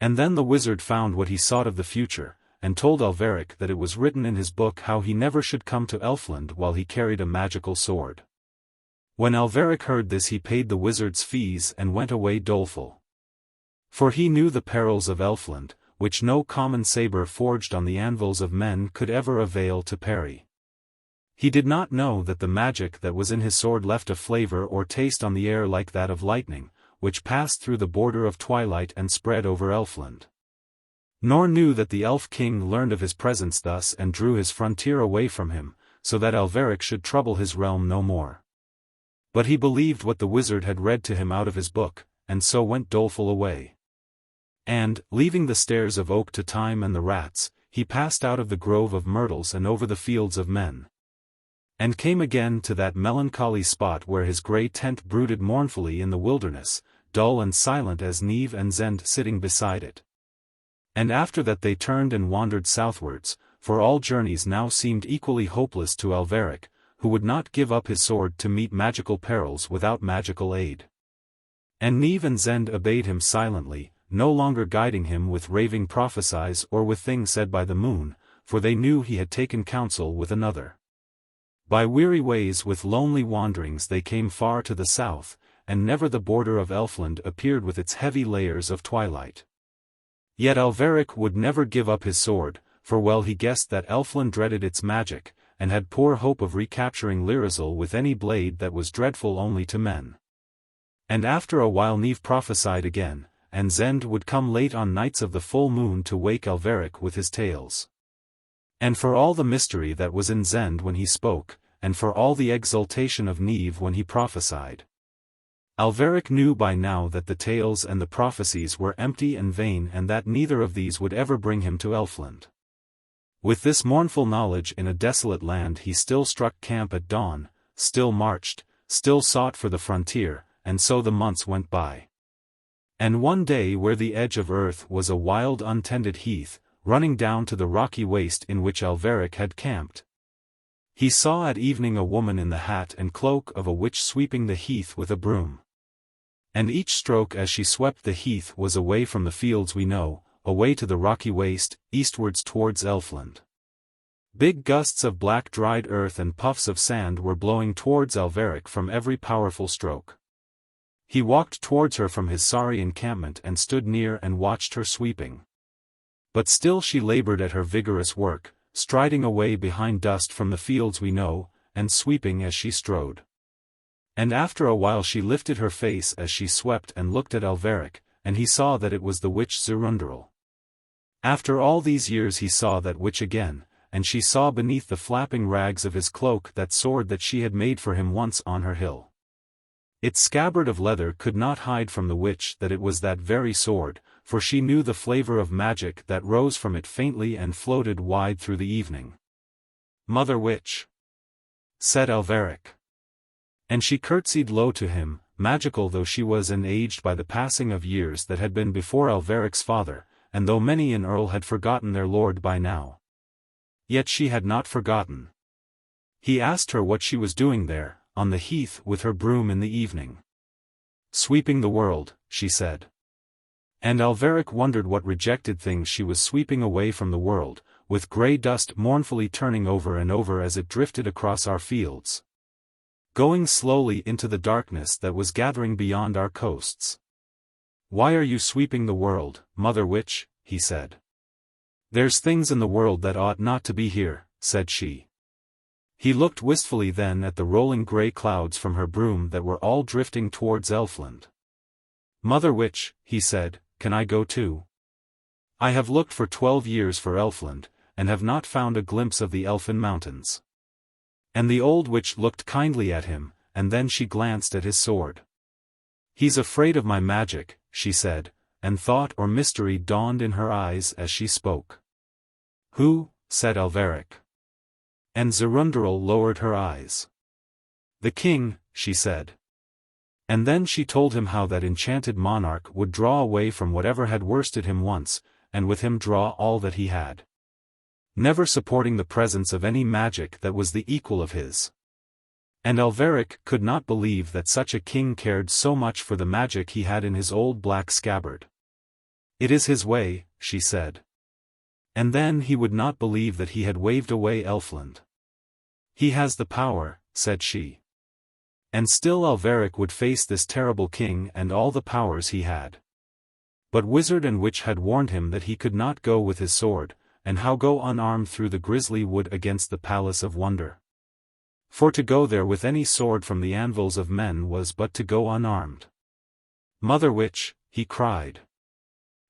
And then the wizard found what he sought of the future, and told Alveric that it was written in his book how he never should come to Elfland while he carried a magical sword. When Alveric heard this he paid the wizard's fees and went away doleful. For he knew the perils of Elfland, which no common sabre forged on the anvils of men could ever avail to parry. He did not know that the magic that was in his sword left a flavor or taste on the air like that of lightning, which passed through the border of twilight and spread over Elfland. Nor knew that the elf king learned of his presence thus and drew his frontier away from him, so that Alveric should trouble his realm no more. But he believed what the wizard had read to him out of his book, and so went doleful away. And, leaving the stairs of oak to time and the rats, he passed out of the grove of myrtles and over the fields of men, and came again to that melancholy spot where his grey tent brooded mournfully in the wilderness, dull and silent as Neve and Zend sitting beside it. And after that they turned and wandered southwards, for all journeys now seemed equally hopeless to Alveric, who would not give up his sword to meet magical perils without magical aid. And Neve and Zend obeyed him silently, no longer guiding him with raving prophecies or with things said by the moon, for they knew he had taken counsel with another. By weary ways with lonely wanderings they came far to the south, and never the border of Elfland appeared with its heavy layers of twilight. Yet Alveric would never give up his sword, for well he guessed that Elfland dreaded its magic, and had poor hope of recapturing Lirazel with any blade that was dreadful only to men. And after a while Niamh prophesied again, and Zend would come late on nights of the full moon to wake Alveric with his tales. And for all the mystery that was in Zend when he spoke, and for all the exultation of Niamh when he prophesied, Alveric knew by now that the tales and the prophecies were empty and vain and that neither of these would ever bring him to Elfland. With this mournful knowledge in a desolate land he still struck camp at dawn, still marched, still sought for the frontier, and so the months went by. And one day where the edge of earth was a wild untended heath, running down to the rocky waste in which Alveric had camped, he saw at evening a woman in the hat and cloak of a witch sweeping the heath with a broom. And each stroke as she swept the heath was away from the fields we know, away to the rocky waste, eastwards towards Elfland. Big gusts of black dried earth and puffs of sand were blowing towards Alveric from every powerful stroke. He walked towards her from his sorry encampment and stood near and watched her sweeping. But still she labored at her vigorous work, striding away behind dust from the fields we know, and sweeping as she strode. And after a while she lifted her face as she swept and looked at Alveric, and he saw that it was the witch Ziroonderel. After all these years he saw that witch again, and she saw beneath the flapping rags of his cloak that sword that she had made for him once on her hill. Its scabbard of leather could not hide from the witch that it was that very sword, for she knew the flavor of magic that rose from it faintly and floated wide through the evening. "Mother witch," said Alveric. And she curtsied low to him, magical though she was and aged by the passing of years that had been before Alveric's father, and though many in Erl had forgotten their lord by now. Yet she had not forgotten. He asked her what she was doing there, on the heath with her broom in the evening. "Sweeping the world," she said. And Alveric wondered what rejected things she was sweeping away from the world, with grey dust mournfully turning over and over as it drifted across our fields, going slowly into the darkness that was gathering beyond our coasts. "Why are you sweeping the world, Mother Witch?" he said. "There's things in the world that ought not to be here," said she. He looked wistfully then at the rolling grey clouds from her broom that were all drifting towards Elfland. "Mother Witch," he said, "can I go too? I have looked for 12 years for Elfland, and have not found a glimpse of the Elfin mountains." And the old witch looked kindly at him, and then she glanced at his sword. "He's afraid of my magic," she said, and thought or mystery dawned in her eyes as she spoke. "Who?" said Alveric. And Ziroonderel lowered her eyes. "The king," she said. And then she told him how that enchanted monarch would draw away from whatever had worsted him once, and with him draw all that he had, never supporting the presence of any magic that was the equal of his. And Alveric could not believe that such a king cared so much for the magic he had in his old black scabbard. "It is his way," she said. And then he would not believe that he had waved away Elfland. "He has the power," said she. And still Alveric would face this terrible king and all the powers he had. But wizard and witch had warned him that he could not go with his sword, and how go unarmed through the grisly wood against the palace of wonder? For to go there with any sword from the anvils of men was but to go unarmed. "Mother Witch," he cried,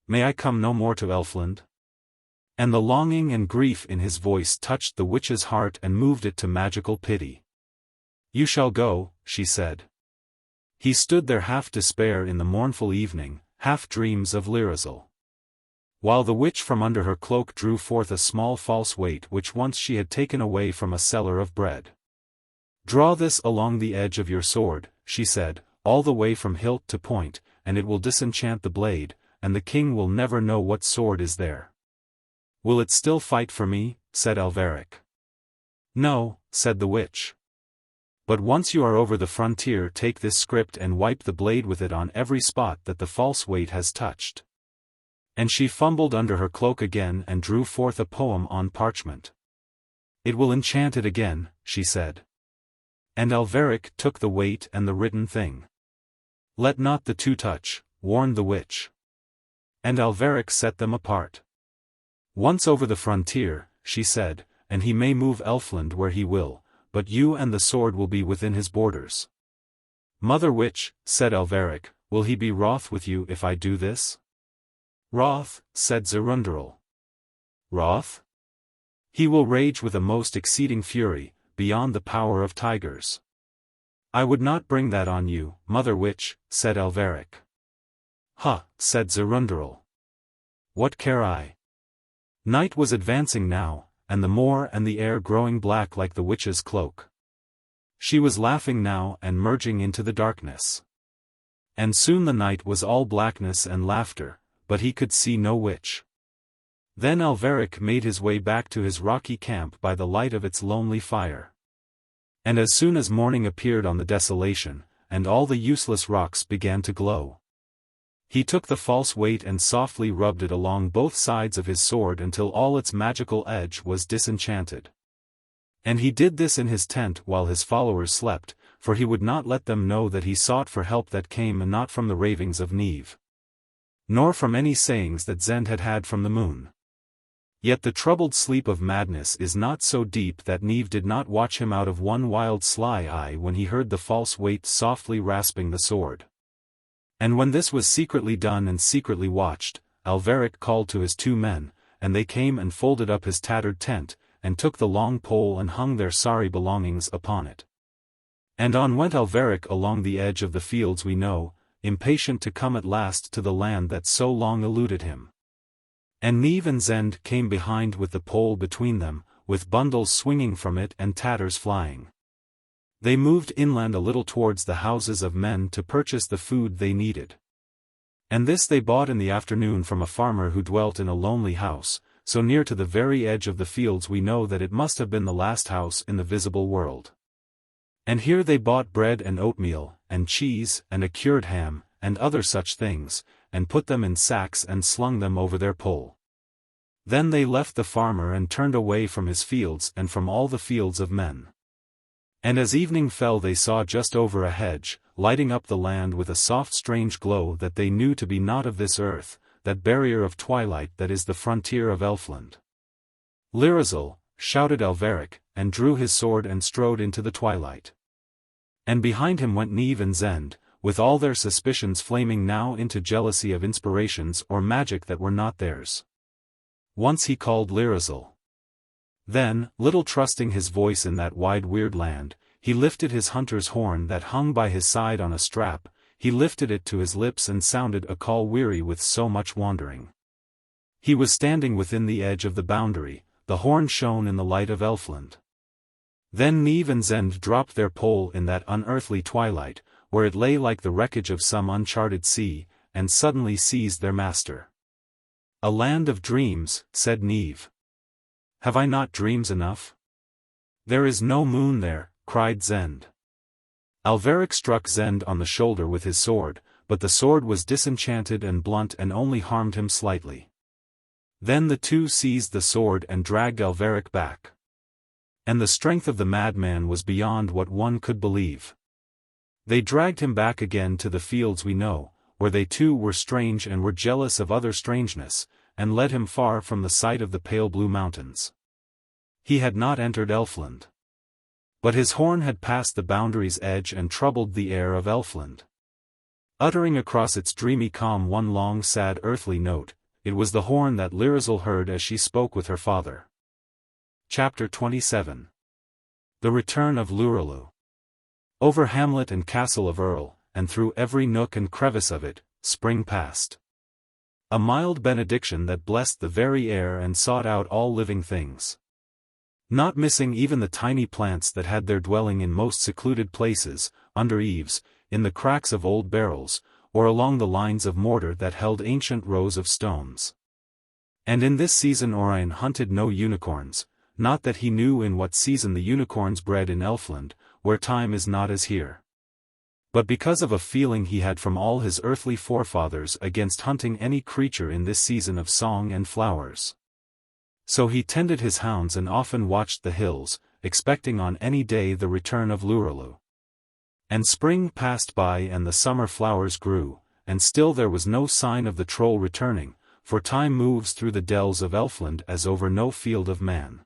"may I come no more to Elfland?" And the longing and grief in his voice touched the witch's heart and moved it to magical pity. "You shall go," she said. He stood there half despair in the mournful evening, half dreams of Lirazel, while the witch from under her cloak drew forth a small false weight which once she had taken away from a seller of bread. "Draw this along the edge of your sword," she said, "all the way from hilt to point, and it will disenchant the blade, and the king will never know what sword is there." "Will it still fight for me?" said Alveric. "No," said the witch. "But once you are over the frontier, take this script and wipe the blade with it on every spot that the false weight has touched." And she fumbled under her cloak again and drew forth a poem on parchment. "It will enchant it again," she said. And Alveric took the weight and the written thing. Let not the two touch, warned the witch. And Alveric set them apart. Once over the frontier, she said, and he may move Elfland where he will, but you and the sword will be within his borders. Mother witch, said Alveric, will he be wroth with you if I do this? Wroth, said Ziroonderel. Wroth? He will rage with a most exceeding fury, beyond the power of tigers. I would not bring that on you, mother witch, said Alveric. Ha, said Ziroonderel. What care I? Night was advancing now, and the moor and the air growing black like the witch's cloak. She was laughing now and merging into the darkness. And soon the night was all blackness and laughter, but he could see no witch. Then Alveric made his way back to his rocky camp by the light of its lonely fire. And as soon as morning appeared on the desolation, and all the useless rocks began to glow, he took the false weight and softly rubbed it along both sides of his sword until all its magical edge was disenchanted. And he did this in his tent while his followers slept, for he would not let them know that he sought for help that came not from the ravings of Niamh, nor from any sayings that Zend had had from the moon. Yet the troubled sleep of madness is not so deep that Niamh did not watch him out of one wild sly eye when he heard the false weight softly rasping the sword. And when this was secretly done and secretly watched, Alveric called to his 2 men, and they came and folded up his tattered tent, and took the long pole and hung their sorry belongings upon it. And on went Alveric along the edge of the fields we know, impatient to come at last to the land that so long eluded him. And Niamh and Zend came behind with the pole between them, with bundles swinging from it and tatters flying. They moved inland a little towards the houses of men to purchase the food they needed. And this they bought in the afternoon from a farmer who dwelt in a lonely house, so near to the very edge of the fields we know that it must have been the last house in the visible world. And here they bought bread and oatmeal, and cheese, and a cured ham, and other such things, and put them in sacks and slung them over their pole. Then they left the farmer and turned away from his fields and from all the fields of men. And as evening fell they saw just over a hedge, lighting up the land with a soft strange glow that they knew to be not of this earth, that barrier of twilight that is the frontier of Elfland. Lirazel, shouted Alveric, and drew his sword and strode into the twilight. And behind him went Niamh and Zend, with all their suspicions flaming now into jealousy of inspirations or magic that were not theirs. Once he called Lirazel. Then, little trusting his voice in that wide weird land, he lifted his hunter's horn that hung by his side on a strap, he lifted it to his lips and sounded a call weary with so much wandering. He was standing within the edge of the boundary, the horn shone in the light of Elfland. Then Niamh and Zend dropped their pole in that unearthly twilight, where it lay like the wreckage of some uncharted sea, and suddenly seized their master. A land of dreams, said Niamh. Have I not dreams enough? There is no moon there, cried Zend. Alveric struck Zend on the shoulder with his sword, but the sword was disenchanted and blunt and only harmed him slightly. Then the two seized the sword and dragged Alveric back. And the strength of the madman was beyond what one could believe. They dragged him back again to the fields we know, where they too were strange and were jealous of other strangeness, and led him far from the sight of the pale blue mountains. He had not entered Elfland. But his horn had passed the boundary's edge and troubled the air of Elfland. Uttering across its dreamy calm one long sad earthly note, it was the horn that Lirazel heard as she spoke with her father. Chapter 27. The Return of Liralu. Over hamlet and castle of Erl, and through every nook and crevice of it, spring passed. A mild benediction that blessed the very air and sought out all living things. Not missing even the tiny plants that had their dwelling in most secluded places, under eaves, in the cracks of old barrels, or along the lines of mortar that held ancient rows of stones. And in this season Orion hunted no unicorns, not that he knew in what season the unicorns bred in Elfland, where time is not as here. But because of a feeling he had from all his earthly forefathers against hunting any creature in this season of song and flowers. So he tended his hounds and often watched the hills, expecting on any day the return of Liralu. And spring passed by and the summer flowers grew, and still there was no sign of the troll returning, for time moves through the dells of Elfland as over no field of man.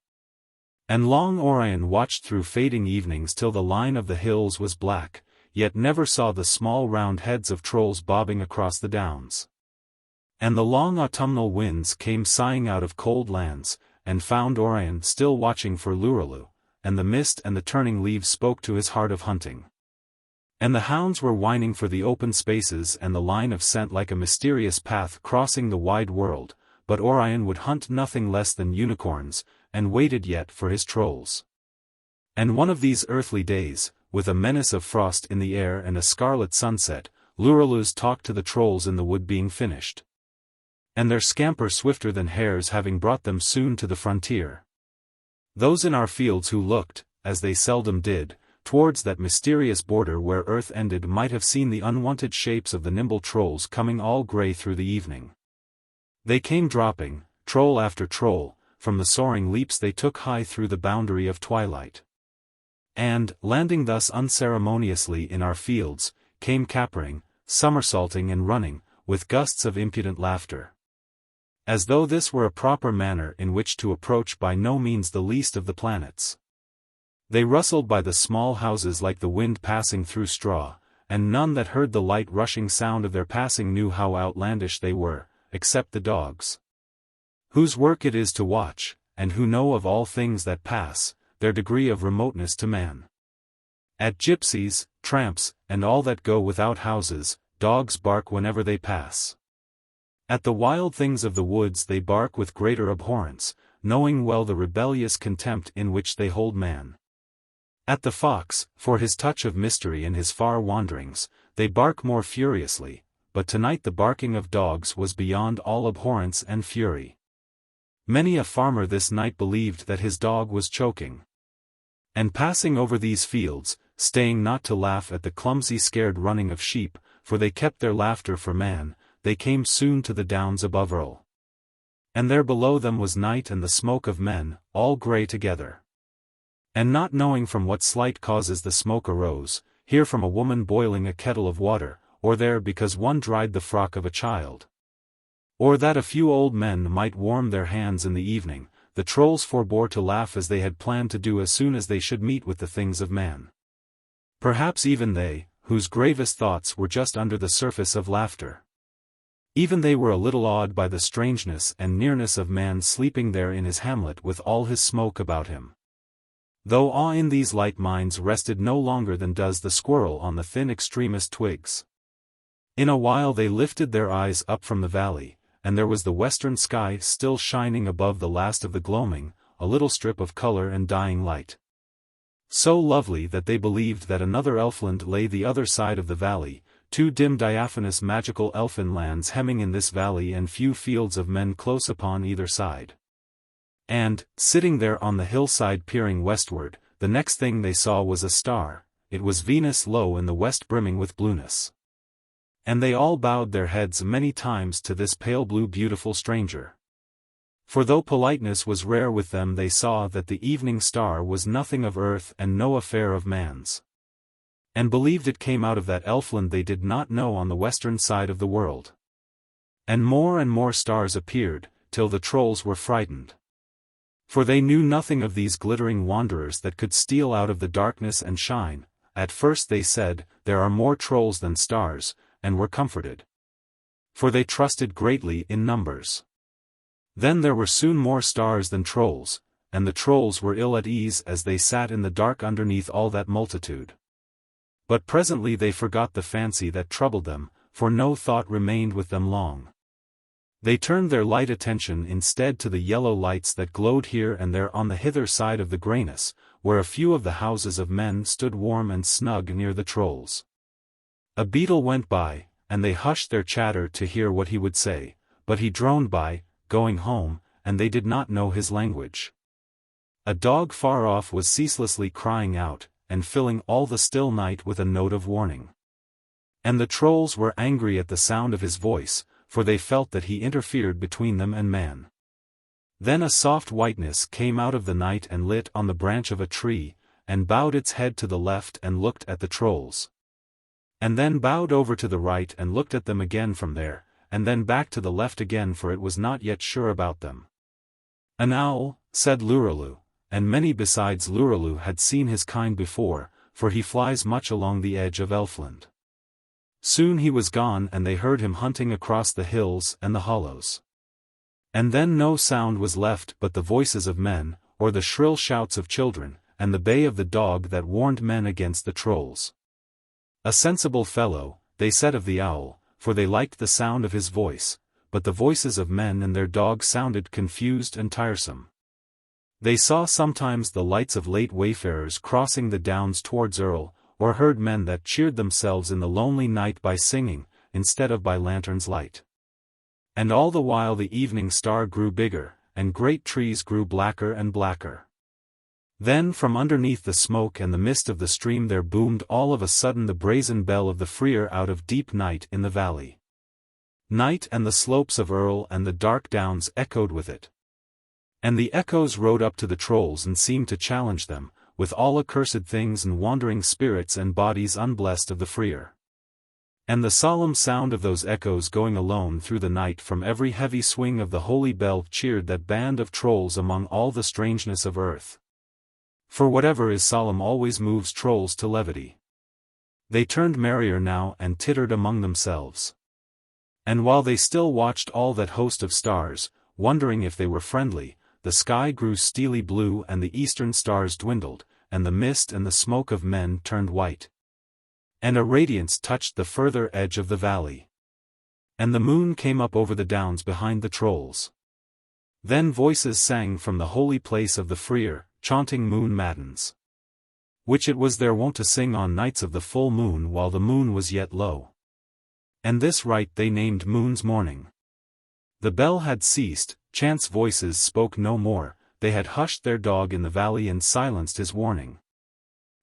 And long Orion watched through fading evenings till the line of the hills was black, yet never saw the small round heads of trolls bobbing across the downs. And the long autumnal winds came sighing out of cold lands, and found Orion still watching for Lirazel, and the mist and the turning leaves spoke to his heart of hunting. And the hounds were whining for the open spaces and the line of scent like a mysterious path crossing the wide world, but Orion would hunt nothing less than unicorns, and waited yet for his trolls. And one of these earthly days, with a menace of frost in the air and a scarlet sunset, Lirazel's talk to the trolls in the wood being finished. And their scamper swifter than hares having brought them soon to the frontier. Those in our fields who looked, as they seldom did, towards that mysterious border where earth ended might have seen the unwonted shapes of the nimble trolls coming all grey through the evening. They came dropping, troll after troll, from the soaring leaps they took high through the boundary of twilight. And, landing thus unceremoniously in our fields, came capering, somersaulting and running, with gusts of impudent laughter. As though this were a proper manner in which to approach by no means the least of the planets. They rustled by the small houses like the wind passing through straw, and none that heard the light rushing sound of their passing knew how outlandish they were, except the dogs. Whose work it is to watch, and who know of all things that pass, their degree of remoteness to man. At gypsies, tramps, and all that go without houses, dogs bark whenever they pass. At the wild things of the woods they bark with greater abhorrence, knowing well the rebellious contempt in which they hold man. At the fox, for his touch of mystery and his far wanderings, they bark more furiously, but tonight the barking of dogs was beyond all abhorrence and fury. Many a farmer this night believed that his dog was choking. And passing over these fields, staying not to laugh at the clumsy scared running of sheep, for they kept their laughter for man, they came soon to the downs above Erl. And there below them was night and the smoke of men, all grey together. And not knowing from what slight causes the smoke arose, here from a woman boiling a kettle of water, or there because one dried the frock of a child. Or that a few old men might warm their hands in the evening, the trolls forbore to laugh as they had planned to do as soon as they should meet with the things of man. Perhaps even they, whose gravest thoughts were just under the surface of laughter. Even they were a little awed by the strangeness and nearness of man sleeping there in his hamlet with all his smoke about him. Though awe in these light minds rested no longer than does the squirrel on the thin extremest twigs. In a while they lifted their eyes up from the valley, and there was the western sky still shining above the last of the gloaming, a little strip of color and dying light. So lovely that they believed that another Elfland lay the other side of the valley, two dim diaphanous magical elfin lands hemming in this valley and few fields of men close upon either side. And, sitting there on the hillside peering westward, the next thing they saw was a star. It was Venus low in the west brimming with blueness. And they all bowed their heads many times to this pale blue beautiful stranger. For though politeness was rare with them they saw that the evening star was nothing of earth and no affair of man's. And believed it came out of that Elfland they did not know on the western side of the world. And more stars appeared, till the trolls were frightened. For they knew nothing of these glittering wanderers that could steal out of the darkness and shine. At first they said, "There are more trolls than stars," and were comforted. For they trusted greatly in numbers. Then there were soon more stars than trolls, and the trolls were ill at ease as they sat in the dark underneath all that multitude. But presently they forgot the fancy that troubled them, for no thought remained with them long. They turned their light attention instead to the yellow lights that glowed here and there on the hither side of the greyness, where a few of the houses of men stood warm and snug near the trolls. A beetle went by, and they hushed their chatter to hear what he would say, but he droned by, going home, and they did not know his language. A dog far off was ceaselessly crying out, and filling all the still night with a note of warning. And the trolls were angry at the sound of his voice, for they felt that he interfered between them and man. Then a soft whiteness came out of the night and lit on the branch of a tree, and bowed its head to the left and looked at the trolls. and then bowed over to the right and looked at them again from there, and then back to the left again, for it was not yet sure about them. "An owl," said Lirazel, and many besides Lirazel had seen his kind before, for he flies much along the edge of Elfland. Soon he was gone, and they heard him hunting across the hills and the hollows. And then no sound was left but the voices of men, or the shrill shouts of children, and the bay of the dog that warned men against the trolls. "A sensible fellow," they said of the owl, for they liked the sound of his voice, but the voices of men and their dogs sounded confused and tiresome. They saw sometimes the lights of late wayfarers crossing the downs towards Erl, or heard men that cheered themselves in the lonely night by singing, instead of by lantern's light. And all the while the evening star grew bigger, and great trees grew blacker and blacker. Then from underneath the smoke and the mist of the stream there boomed all of a sudden the brazen bell of the Freer out of deep night in the valley. Night and the slopes of Erl and the dark downs echoed with it. And the echoes rode up to the trolls and seemed to challenge them, with all accursed things and wandering spirits and bodies unblessed of the Freer. And the solemn sound of those echoes going alone through the night from every heavy swing of the holy bell cheered that band of trolls among all the strangeness of earth. For whatever is solemn always moves trolls to levity. They turned merrier now and tittered among themselves. And while they still watched all that host of stars, wondering if they were friendly, the sky grew steely blue and the eastern stars dwindled, and the mist and the smoke of men turned white. And a radiance touched the further edge of the valley. And the moon came up over the downs behind the trolls. Then voices sang from the holy place of the Freer, chanting moon matins, which it was their wont to sing on nights of the full moon while the moon was yet low. And this rite they named Moon's Morning. The bell had ceased, chance voices spoke no more, they had hushed their dog in the valley and silenced his warning.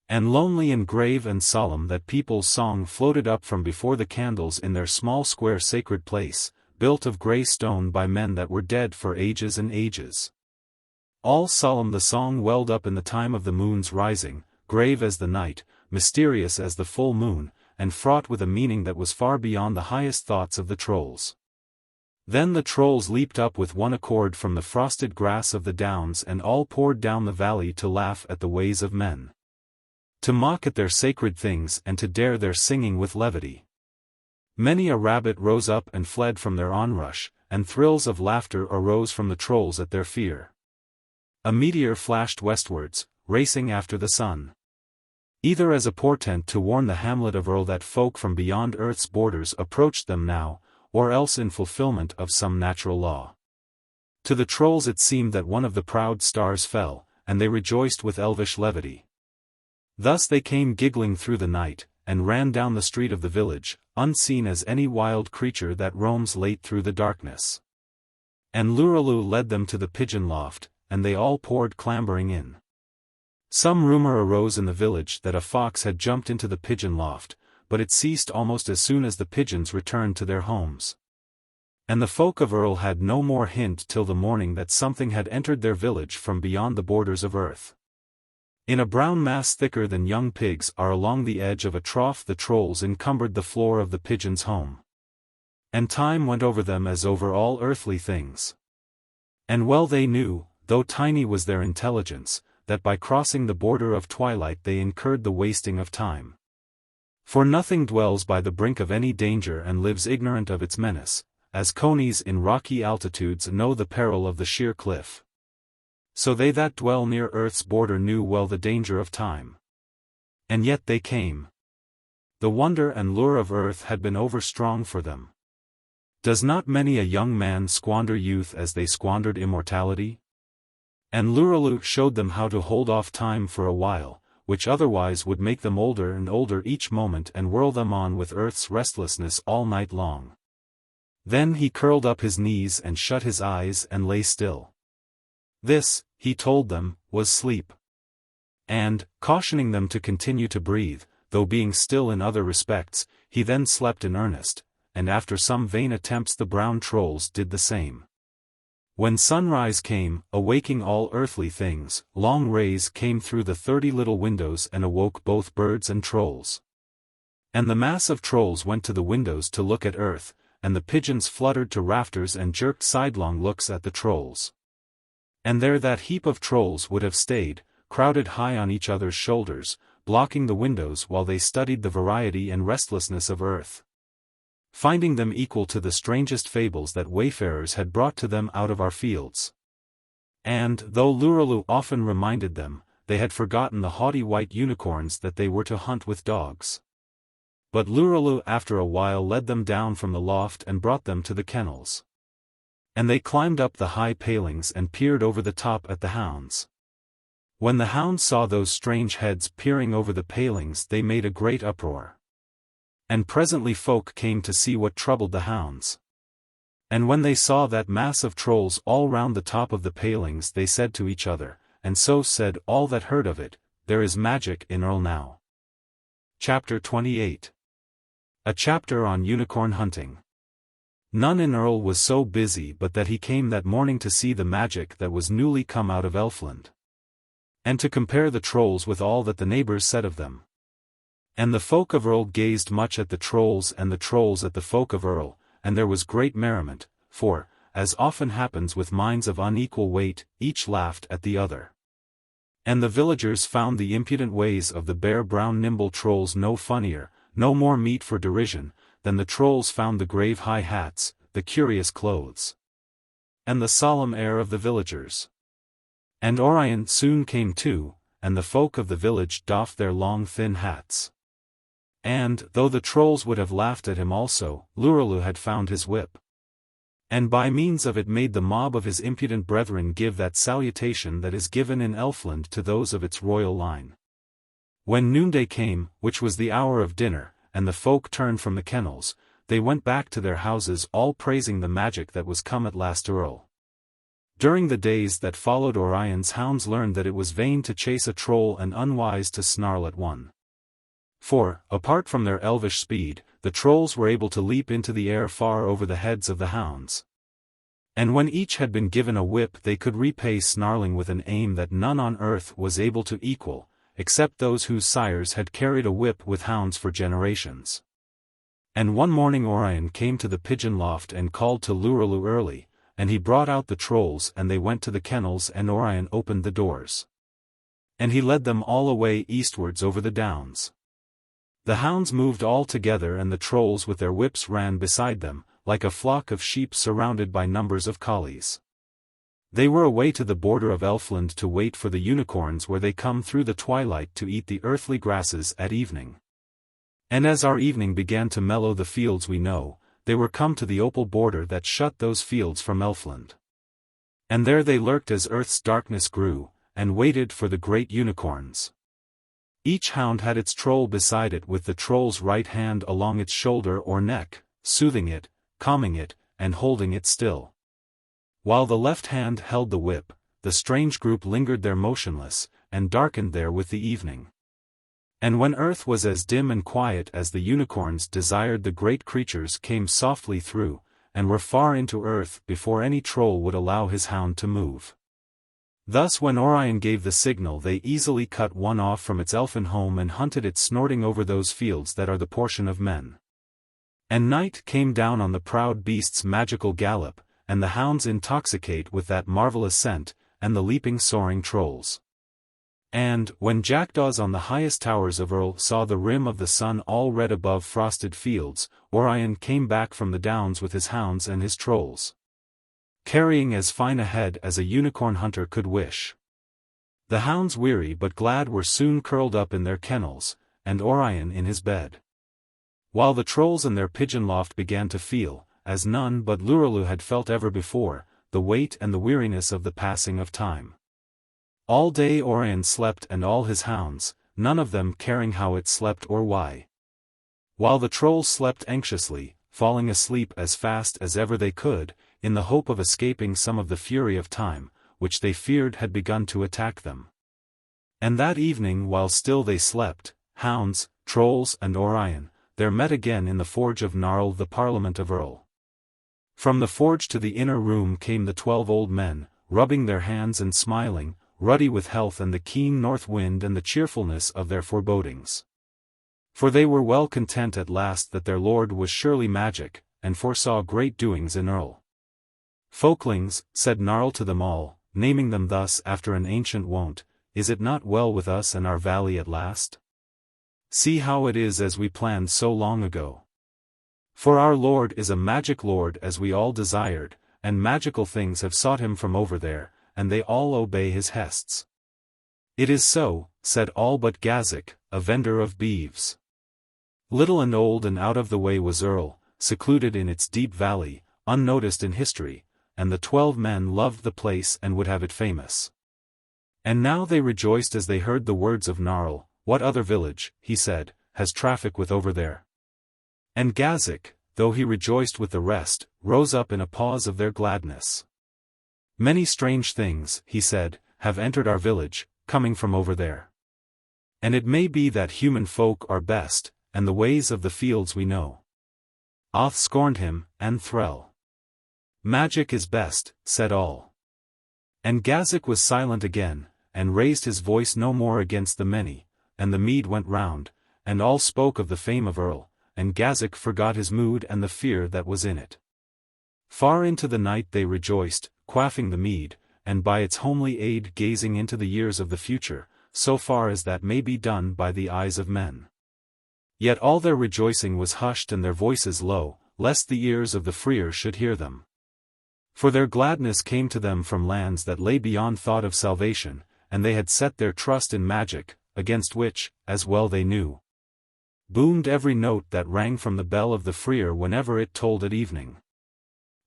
And lonely and grave and solemn that people's song floated up from before the candles in their small square sacred place, built of grey stone by men that were dead for ages and ages. All solemn the song welled up in the time of the moon's rising, grave as the night, mysterious as the full moon, and fraught with a meaning that was far beyond the highest thoughts of the trolls. Then the trolls leaped up with one accord from the frosted grass of the downs and all poured down the valley to laugh at the ways of men, to mock at their sacred things and to dare their singing with levity. Many a rabbit rose up and fled from their onrush, and thrills of laughter arose from the trolls at their fear. A meteor flashed westwards, racing after the sun, either as a portent to warn the hamlet of Erl that folk from beyond earth's borders approached them now, or else in fulfillment of some natural law. To the trolls it seemed that one of the proud stars fell, and they rejoiced with elvish levity. Thus they came giggling through the night, and ran down the street of the village, unseen as any wild creature that roams late through the darkness. And Lirazel led them to the pigeon loft, and they all poured clambering in. Some rumor arose in the village that a fox had jumped into the pigeon loft, but it ceased almost as soon as the pigeons returned to their homes. And the folk of Erl had no more hint till the morning that something had entered their village from beyond the borders of earth. In a brown mass thicker than young pigs are along the edge of a trough the trolls encumbered the floor of the pigeons' home. And time went over them as over all earthly things. And well they knew, though tiny was their intelligence, that by crossing the border of twilight they incurred the wasting of time. For nothing dwells by the brink of any danger and lives ignorant of its menace, as conies in rocky altitudes know the peril of the sheer cliff. So they that dwell near earth's border knew well the danger of time. And yet they came. The wonder and lure of earth had been overstrong for them. Does not many a young man squander youth as they squandered immortality? And Lirazel showed them how to hold off time for a while, which otherwise would make them older and older each moment and whirl them on with earth's restlessness all night long. Then he curled up his knees and shut his eyes and lay still. This, he told them, was sleep. And, cautioning them to continue to breathe, though being still in other respects, he then slept in earnest, and after some vain attempts the brown trolls did the same. When sunrise came, awaking all earthly things, long rays came through the 30 little windows and awoke both birds and trolls. And the mass of trolls went to the windows to look at earth, and the pigeons fluttered to rafters and jerked sidelong looks at the trolls. And there that heap of trolls would have stayed, crowded high on each other's shoulders, blocking the windows while they studied the variety and restlessness of earth, finding them equal to the strangest fables that wayfarers had brought to them out of our fields. And, though Lirazel often reminded them, they had forgotten the haughty white unicorns that they were to hunt with dogs. But Lirazel after a while led them down from the loft and brought them to the kennels. And they climbed up the high palings and peered over the top at the hounds. When the hounds saw those strange heads peering over the palings, they made a great uproar. And presently folk came to see what troubled the hounds. And when they saw that mass of trolls all round the top of the palings, they said to each other, and so said all that heard of it, "There is magic in Erl now." Chapter 28. A chapter on unicorn hunting. None in Erl was so busy but that he came that morning to see the magic that was newly come out of Elfland, and to compare the trolls with all that the neighbors said of them. And the folk of Erl gazed much at the trolls and the trolls at the folk of Erl, and there was great merriment, for, as often happens with minds of unequal weight, each laughed at the other. And the villagers found the impudent ways of the bare brown nimble trolls no funnier, no more meet for derision, than the trolls found the grave high hats, the curious clothes, and the solemn air of the villagers. And Orion soon came too, and the folk of the village doffed their long thin hats. And, though the trolls would have laughed at him also, Lirazel had found his whip, and by means of it made the mob of his impudent brethren give that salutation that is given in Elfland to those of its royal line. When noonday came, which was the hour of dinner, and the folk turned from the kennels, they went back to their houses all praising the magic that was come at last to Erl. During the days that followed, Orion's hounds learned that it was vain to chase a troll and unwise to snarl at one. For, apart from their elvish speed, the trolls were able to leap into the air far over the heads of the hounds. And when each had been given a whip, they could repay snarling with an aim that none on earth was able to equal, except those whose sires had carried a whip with hounds for generations. And one morning Orion came to the pigeon loft and called to Lirazel early, and he brought out the trolls and they went to the kennels and Orion opened the doors. And he led them all away eastwards over the downs. The hounds moved all together and the trolls with their whips ran beside them, like a flock of sheep surrounded by numbers of collies. They were away to the border of Elfland to wait for the unicorns where they come through the twilight to eat the earthly grasses at evening. And as our evening began to mellow the fields we know, they were come to the opal border that shut those fields from Elfland. And there they lurked as earth's darkness grew, and waited for the great unicorns. Each hound had its troll beside it with the troll's right hand along its shoulder or neck, soothing it, calming it, and holding it still. While the left hand held the whip, the strange group lingered there motionless, and darkened there with the evening. And when earth was as dim and quiet as the unicorns desired, the great creatures came softly through, and were far into earth before any troll would allow his hound to move. Thus when Orion gave the signal, they easily cut one off from its elfin home and hunted it snorting over those fields that are the portion of men. And night came down on the proud beast's magical gallop, and the hounds intoxicate with that marvelous scent, and the leaping soaring trolls. And, when jackdaws on the highest towers of Erl saw the rim of the sun all red above frosted fields, Orion came back from the downs with his hounds and his trolls, carrying as fine a head as a unicorn hunter could wish. The hounds, weary but glad, were soon curled up in their kennels, and Orion in his bed, while the trolls in their pigeon loft began to feel, as none but Lirazel had felt ever before, the weight and the weariness of the passing of time. All day Orion slept and all his hounds, none of them caring how it slept or why. While the trolls slept anxiously, falling asleep as fast as ever they could, in the hope of escaping some of the fury of time, which they feared had begun to attack them. And that evening, while still they slept, hounds, trolls and Orion, there met again in the Forge of Gnarl the Parliament of Erl. From the forge to the inner room came the 12 old men, rubbing their hands and smiling, ruddy with health and the keen north wind and the cheerfulness of their forebodings. For they were well content at last that their lord was surely magic, and foresaw great doings in Erl. Folklings, said Gnarl to them all, naming them thus after an ancient wont, is it not well with us and our valley at last? See how it is as we planned so long ago. For our lord is a magic lord as we all desired, and magical things have sought him from over there, and they all obey his hests. It is so, said all but Gazik, a vendor of beeves. Little and old and out of the way was Erl, secluded in its deep valley, unnoticed in history, and the 12 men loved the place and would have it famous. And now they rejoiced as they heard the words of Gnarl. What other village, he said, has traffic with over there? And Gazik, though he rejoiced with the rest, rose up in a pause of their gladness. Many strange things, he said, have entered our village, coming from over there. And it may be that human folk are best, and the ways of the fields we know. Oth scorned him, and Threll. Magic is best, said all. And Gazik was silent again, and raised his voice no more against the many, and the mead went round, and all spoke of the fame of Erl, and Gazik forgot his mood and the fear that was in it. Far into the night they rejoiced, quaffing the mead, and by its homely aid gazing into the years of the future, so far as that may be done by the eyes of men. Yet all their rejoicing was hushed and their voices low, lest the ears of the freer should hear them. For their gladness came to them from lands that lay beyond thought of salvation, and they had set their trust in magic, against which, as well they knew, boomed every note that rang from the bell of the freer whenever it tolled at evening.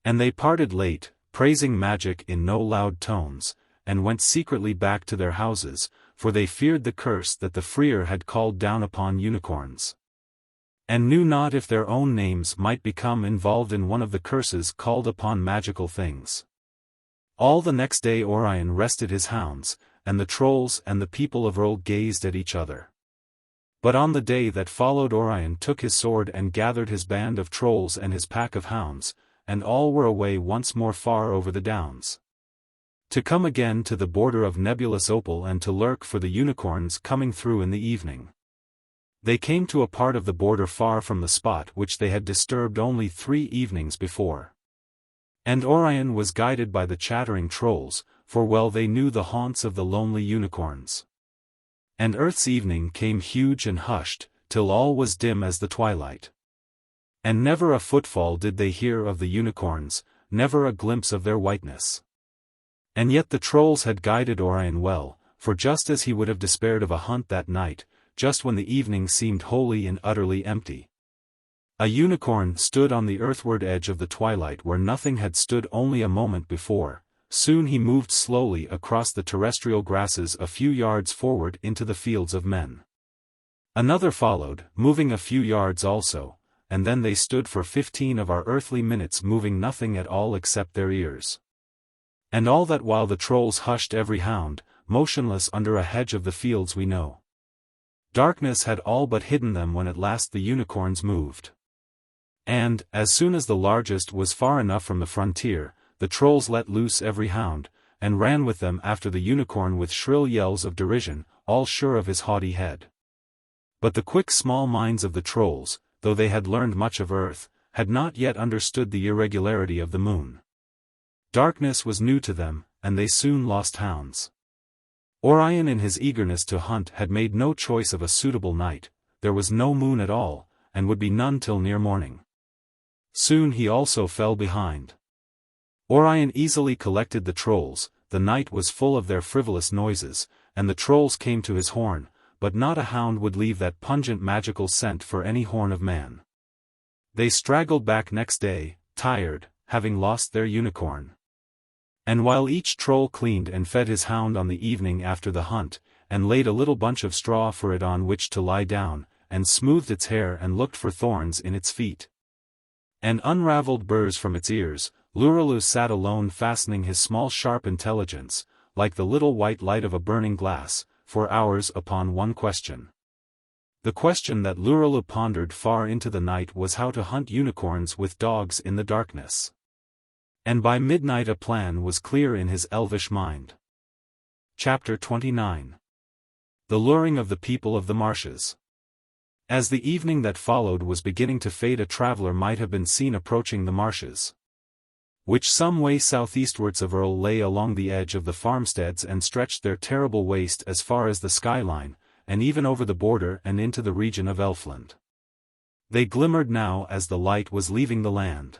And they parted late, praising magic in no loud tones, and went secretly back to their houses, for they feared the curse that the freer had called down upon unicorns. And knew not if their own names might become involved in one of the curses called upon magical things. All the next day Orion rested his hounds, and the trolls and the people of Erl gazed at each other. But on the day that followed Orion took his sword and gathered his band of trolls and his pack of hounds, and all were away once more far over the downs. To come again to the border of nebulous opal and to lurk for the unicorns coming through in the evening. They came to a part of the border far from the spot which they had disturbed only 3 evenings before. And Orion was guided by the chattering trolls, for well they knew the haunts of the lonely unicorns. And Earth's evening came huge and hushed, till all was dim as the twilight. And never a footfall did they hear of the unicorns, never a glimpse of their whiteness. And yet the trolls had guided Orion well, for just as he would have despaired of a hunt that night, just when the evening seemed wholly and utterly empty, a unicorn stood on the earthward edge of the twilight where nothing had stood only a moment before. Soon he moved slowly across the terrestrial grasses a few yards forward into the fields of men. Another followed, moving a few yards also, and then they stood for 15 of our earthly minutes moving nothing at all except their ears. And all that while the trolls hushed every hound, motionless under a hedge of the fields we know. Darkness had all but hidden them when at last the unicorns moved. And, as soon as the largest was far enough from the frontier, the trolls let loose every hound, and ran with them after the unicorn with shrill yells of derision, all sure of his haughty head. But the quick small minds of the trolls, though they had learned much of earth, had not yet understood the irregularity of the moon. Darkness was new to them, and they soon lost hounds. Orion in his eagerness to hunt had made no choice of a suitable night, there was no moon at all, and would be none till near morning. Soon he also fell behind. Orion easily collected the trolls, the night was full of their frivolous noises, and the trolls came to his horn, but not a hound would leave that pungent magical scent for any horn of man. They straggled back next day, tired, having lost their unicorn. And while each troll cleaned and fed his hound on the evening after the hunt, and laid a little bunch of straw for it on which to lie down, and smoothed its hair and looked for thorns in its feet, and unraveled burrs from its ears, Lirazel sat alone fastening his small sharp intelligence, like the little white light of a burning glass, for hours upon one question. The question that Lirazel pondered far into the night was how to hunt unicorns with dogs in the darkness. And by midnight a plan was clear in his elvish mind. Chapter 29. The Luring of the People of the Marshes. As the evening that followed was beginning to fade, a traveller might have been seen approaching the marshes, which some way southeastwards of Erl lay along the edge of the farmsteads and stretched their terrible waste as far as the skyline, and even over the border and into the region of Elfland. They glimmered now as the light was leaving the land.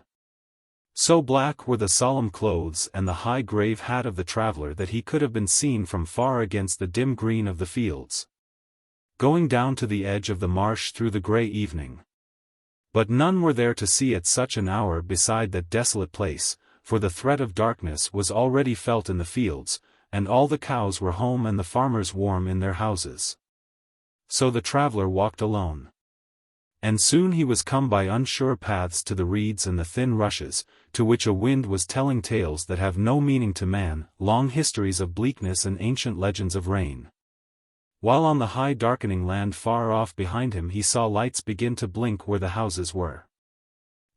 So black were the solemn clothes and the high grave hat of the traveller that he could have been seen from far against the dim green of the fields, going down to the edge of the marsh through the grey evening. But none were there to see at such an hour beside that desolate place, for the threat of darkness was already felt in the fields, and all the cows were home and the farmers warm in their houses. So the traveller walked alone. And soon he was come by unsure paths to the reeds and the thin rushes, to which a wind was telling tales that have no meaning to man, long histories of bleakness and ancient legends of rain. While on the high darkening land far off behind him he saw lights begin to blink where the houses were.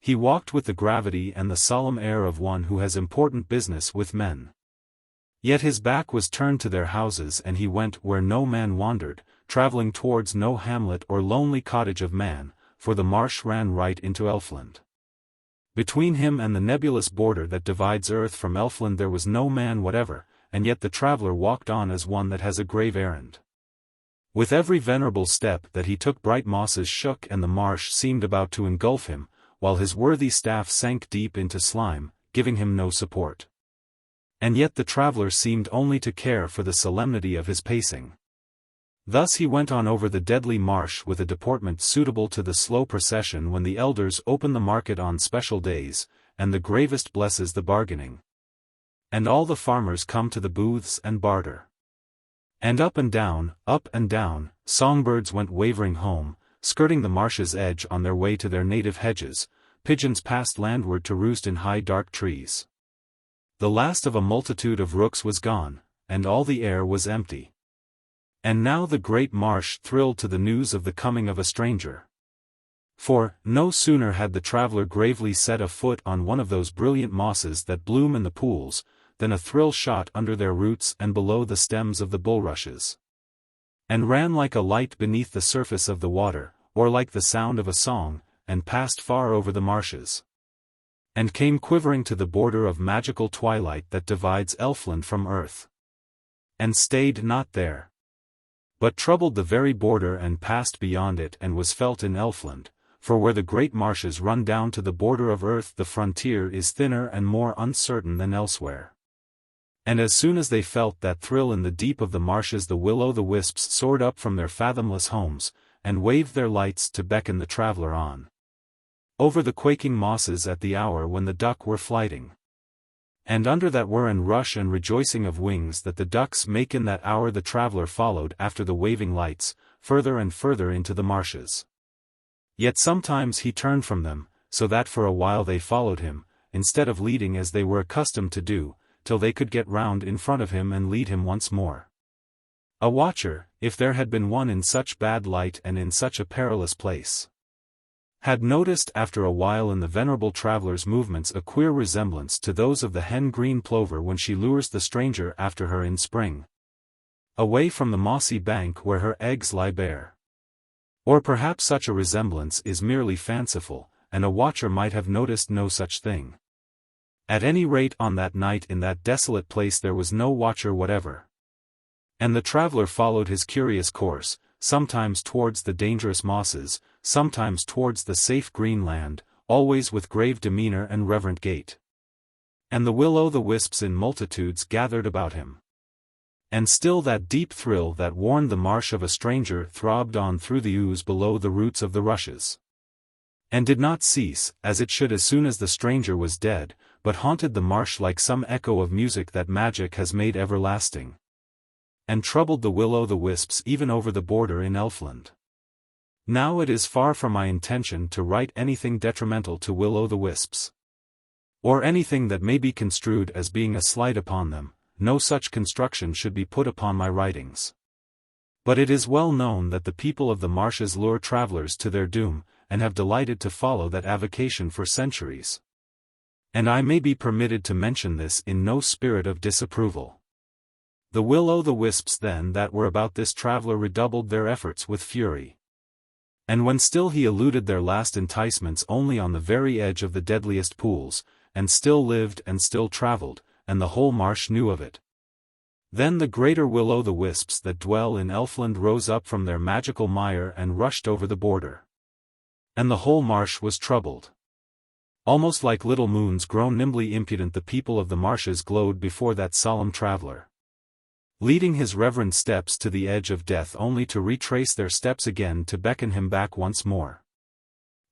He walked with the gravity and the solemn air of one who has important business with men. Yet his back was turned to their houses, and he went where no man wandered, travelling towards no hamlet or lonely cottage of man, for the marsh ran right into Elfland. Between him and the nebulous border that divides earth from Elfland there was no man whatever, and yet the traveller walked on as one that has a grave errand. With every venerable step that he took bright mosses shook and the marsh seemed about to engulf him, while his worthy staff sank deep into slime, giving him no support. And yet the traveller seemed only to care for the solemnity of his pacing. Thus he went on over the deadly marsh with a deportment suitable to the slow procession when the elders open the market on special days, and the gravest blesses the bargaining. And all the farmers come to the booths and barter. And up and down, songbirds went wavering home, skirting the marsh's edge on their way to their native hedges, pigeons passed landward to roost in high dark trees. The last of a multitude of rooks was gone, and all the air was empty. And now the great marsh thrilled to the news of the coming of a stranger. For, no sooner had the traveller gravely set a foot on one of those brilliant mosses that bloom in the pools, than a thrill shot under their roots and below the stems of the bulrushes, and ran like a light beneath the surface of the water, or like the sound of a song, and passed far over the marshes, and came quivering to the border of magical twilight that divides Elfland from earth, and stayed not there, but troubled the very border and passed beyond it and was felt in Elfland, for where the great marshes run down to the border of earth the frontier is thinner and more uncertain than elsewhere. And as soon as they felt that thrill in the deep of the marshes the will-o'-the-wisps soared up from their fathomless homes, and waved their lights to beckon the traveller on. Over the quaking mosses at the hour when the duck were flighting. And under that whir and rush and rejoicing of wings that the ducks make in that hour the traveller followed after the waving lights, further and further into the marshes. Yet sometimes he turned from them, so that for a while they followed him, instead of leading as they were accustomed to do, till they could get round in front of him and lead him once more. A watcher, if there had been one in such bad light and in such a perilous place, had noticed after a while in the venerable traveller's movements a queer resemblance to those of the hen-green plover when she lures the stranger after her in spring, away from the mossy bank where her eggs lie bare. Or perhaps such a resemblance is merely fanciful, and a watcher might have noticed no such thing. At any rate on that night in that desolate place there was no watcher whatever. And the traveller followed his curious course, sometimes towards the dangerous mosses, sometimes towards the safe green land, always with grave demeanour and reverent gait. And the will-o'-the-wisps in multitudes gathered about him. And still that deep thrill that warned the marsh of a stranger throbbed on through the ooze below the roots of the rushes, and did not cease, as it should as soon as the stranger was dead, but haunted the marsh like some echo of music that magic has made everlasting, and troubled the will-o'-the-wisps even over the border in Elfland. Now it is far from my intention to write anything detrimental to will-o'-the-wisps, or anything that may be construed as being a slight upon them. No such construction should be put upon my writings. But it is well known that the people of the marshes lure travellers to their doom, and have delighted to follow that avocation for centuries. And I may be permitted to mention this in no spirit of disapproval. The will-o'-the-wisps then that were about this traveller redoubled their efforts with fury. And when still he eluded their last enticements only on the very edge of the deadliest pools, and still lived and still travelled, and the whole marsh knew of it. Then the greater will-o'-the-wisps that dwell in Elfland rose up from their magical mire and rushed over the border. And the whole marsh was troubled. Almost like little moons grown nimbly impudent, the people of the marshes glowed before that solemn traveller, leading his reverend steps to the edge of death only to retrace their steps again to beckon him back once more.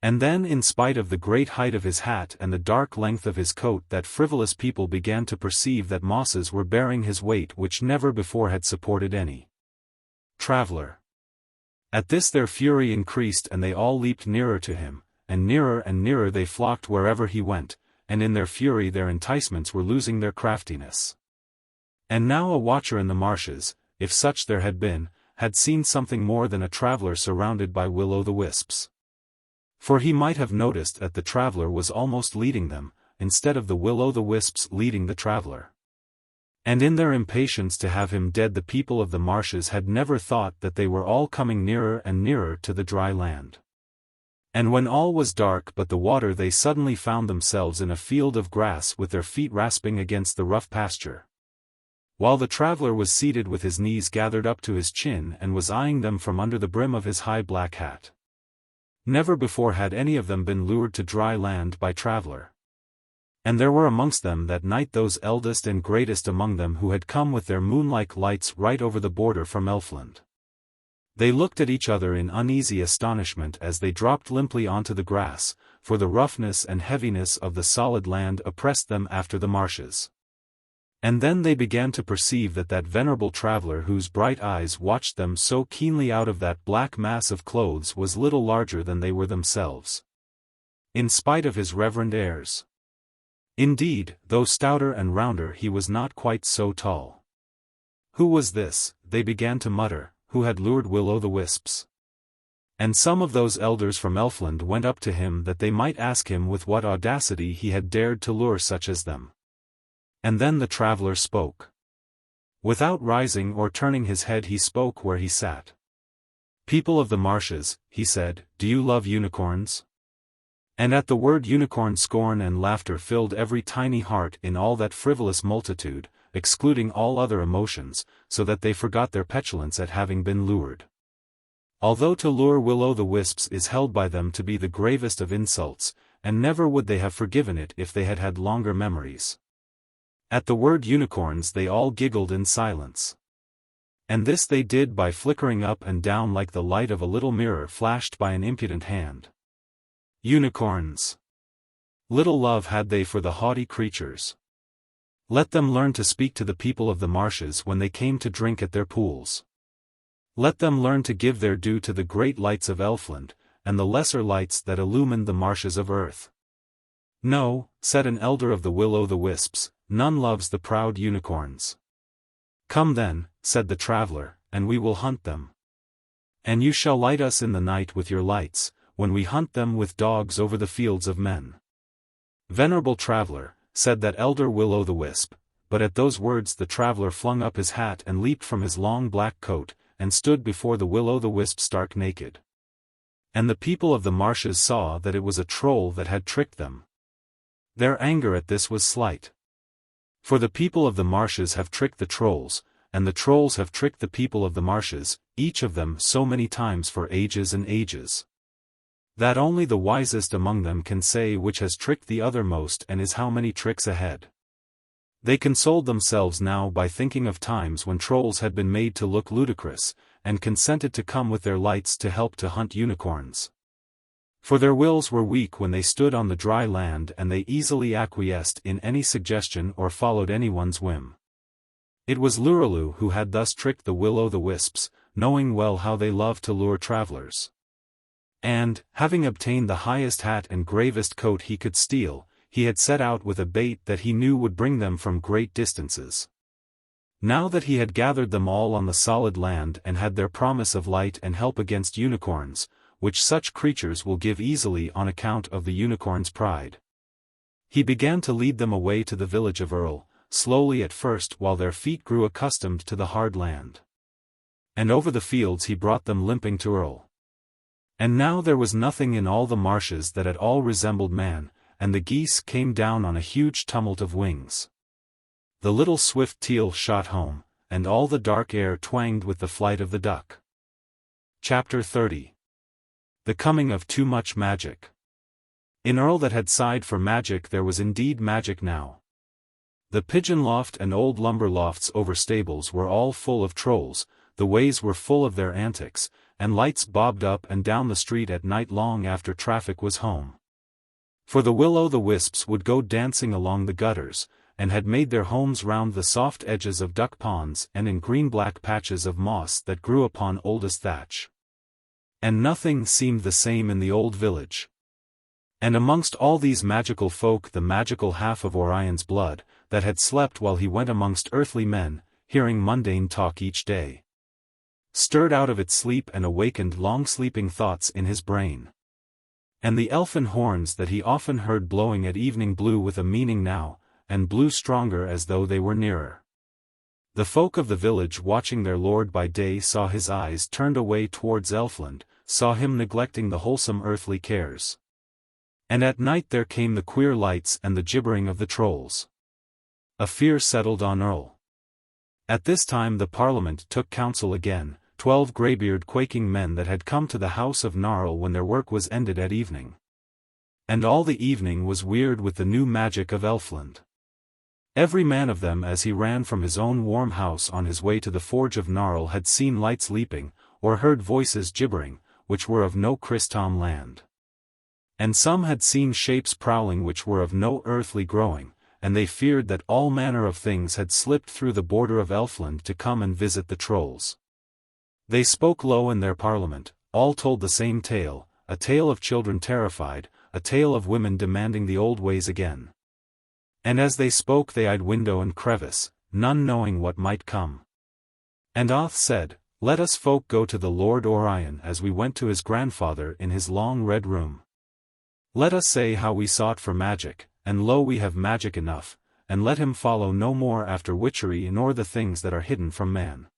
And then, in spite of the great height of his hat and the dark length of his coat, that frivolous people began to perceive that mosses were bearing his weight which never before had supported any traveller. At this their fury increased, and they all leaped nearer to him, and nearer they flocked wherever he went, and in their fury their enticements were losing their craftiness. And now a watcher in the marshes, if such there had been, had seen something more than a traveller surrounded by will-o'-the-wisps. For he might have noticed that the traveller was almost leading them, instead of the will-o'-the-wisps leading the traveller. And in their impatience to have him dead, the people of the marshes had never thought that they were all coming nearer and nearer to the dry land. And when all was dark but the water, they suddenly found themselves in a field of grass with their feet rasping against the rough pasture, while the traveller was seated with his knees gathered up to his chin and was eyeing them from under the brim of his high black hat. Never before had any of them been lured to dry land by traveller. And there were amongst them that night those eldest and greatest among them who had come with their moon-like lights right over the border from Elfland. They looked at each other in uneasy astonishment as they dropped limply onto the grass, for the roughness and heaviness of the solid land oppressed them after the marshes. And then they began to perceive that that venerable traveller whose bright eyes watched them so keenly out of that black mass of clothes was little larger than they were themselves, in spite of his reverend airs. Indeed, though stouter and rounder, he was not quite so tall. Who was this, they began to mutter, who had lured will-o'-the-wisps? And some of those elders from Elfland went up to him that they might ask him with what audacity he had dared to lure such as them. And then the traveller spoke. Without rising or turning his head, he spoke where he sat. "People of the marshes," he said, "do you love unicorns?" And at the word unicorn scorn and laughter filled every tiny heart in all that frivolous multitude, excluding all other emotions, so that they forgot their petulance at having been lured. Although to lure will-o'-the-wisps is held by them to be the gravest of insults, and never would they have forgiven it if they had had longer memories. At the word unicorns they all giggled in silence. And this they did by flickering up and down like the light of a little mirror flashed by an impudent hand. Unicorns! Little love had they for the haughty creatures. Let them learn to speak to the people of the marshes when they came to drink at their pools. Let them learn to give their due to the great lights of Elfland, and the lesser lights that illumined the marshes of earth. "No," said an elder of the will-o'-the-wisps, "none loves the proud unicorns." "Come then," said the traveller, "and we will hunt them. And you shall light us in the night with your lights, when we hunt them with dogs over the fields of men." "Venerable traveller," said that elder will-o'-the-wisp, but at those words the traveller flung up his hat and leaped from his long black coat, and stood before the will-o'-the-wisp stark naked. And the people of the marshes saw that it was a troll that had tricked them. Their anger at this was slight. For the people of the marshes have tricked the trolls, and the trolls have tricked the people of the marshes, each of them so many times for ages and ages, that only the wisest among them can say which has tricked the other most and is how many tricks ahead. They consoled themselves now by thinking of times when trolls had been made to look ludicrous, and consented to come with their lights to help to hunt unicorns. For their wills were weak when they stood on the dry land, and they easily acquiesced in any suggestion or followed anyone's whim. It was Lirazel who had thus tricked the will-o'-the-wisps, knowing well how they love to lure travellers. And, having obtained the highest hat and gravest coat he could steal, he had set out with a bait that he knew would bring them from great distances. Now that he had gathered them all on the solid land and had their promise of light and help against unicorns, which such creatures will give easily on account of the unicorn's pride, he began to lead them away to the village of Erl, slowly at first while their feet grew accustomed to the hard land. And over the fields he brought them limping to Erl. And now there was nothing in all the marshes that at all resembled man, and the geese came down on a huge tumult of wings. The little swift teal shot home, and all the dark air twanged with the flight of the duck. Chapter 30. The coming of too much magic. In Erl that had sighed for magic there was indeed magic now. The pigeon loft and old lumber lofts over stables were all full of trolls, the ways were full of their antics, and lights bobbed up and down the street at night long after traffic was home. For the will-o'-the-wisps would go dancing along the gutters, and had made their homes round the soft edges of duck ponds and in green-black patches of moss that grew upon oldest thatch. And nothing seemed the same in the old village. And amongst all these magical folk the magical half of Orion's blood, that had slept while he went amongst earthly men, hearing mundane talk each day, stirred out of its sleep and awakened long-sleeping thoughts in his brain. And the elfin horns that he often heard blowing at evening blew with a meaning now, and blew stronger as though they were nearer. The folk of the village watching their lord by day saw his eyes turned away towards Elfland, saw him neglecting the wholesome earthly cares. And at night there came the queer lights and the gibbering of the trolls. A fear settled on Erl. At this time the Parliament took counsel again, 12 greybeard quaking men that had come to the house of Gnarl when their work was ended at evening. And all the evening was weird with the new magic of Elfland. Every man of them as he ran from his own warm house on his way to the forge of Gnarl had seen lights leaping, or heard voices gibbering, which were of no Christom land. And some had seen shapes prowling which were of no earthly growing, and they feared that all manner of things had slipped through the border of Elfland to come and visit the trolls. They spoke low in their parliament, all told the same tale, a tale of children terrified, a tale of women demanding the old ways again. And as they spoke they eyed window and crevice, none knowing what might come. And Oth said, "Let us folk go to the Lord Orion as we went to his grandfather in his long red room. Let us say how we sought for magic, and lo we have magic enough, and let him follow no more after witchery nor the things that are hidden from man."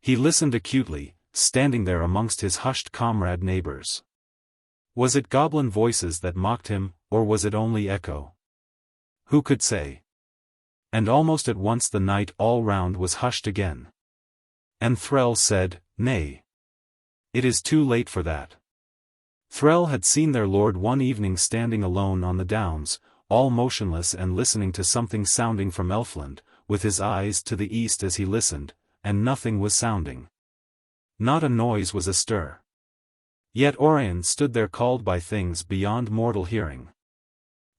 He listened acutely, standing there amongst his hushed comrade neighbors. Was it goblin voices that mocked him, or was it only echo? Who could say? And almost at once the night all round was hushed again. And Threll said, "Nay. It is too late for that." Threll had seen their lord one evening standing alone on the downs, all motionless and listening to something sounding from Elfland, with his eyes to the east as he listened, and nothing was sounding. Not a noise was astir. Yet Orion stood there called by things beyond mortal hearing.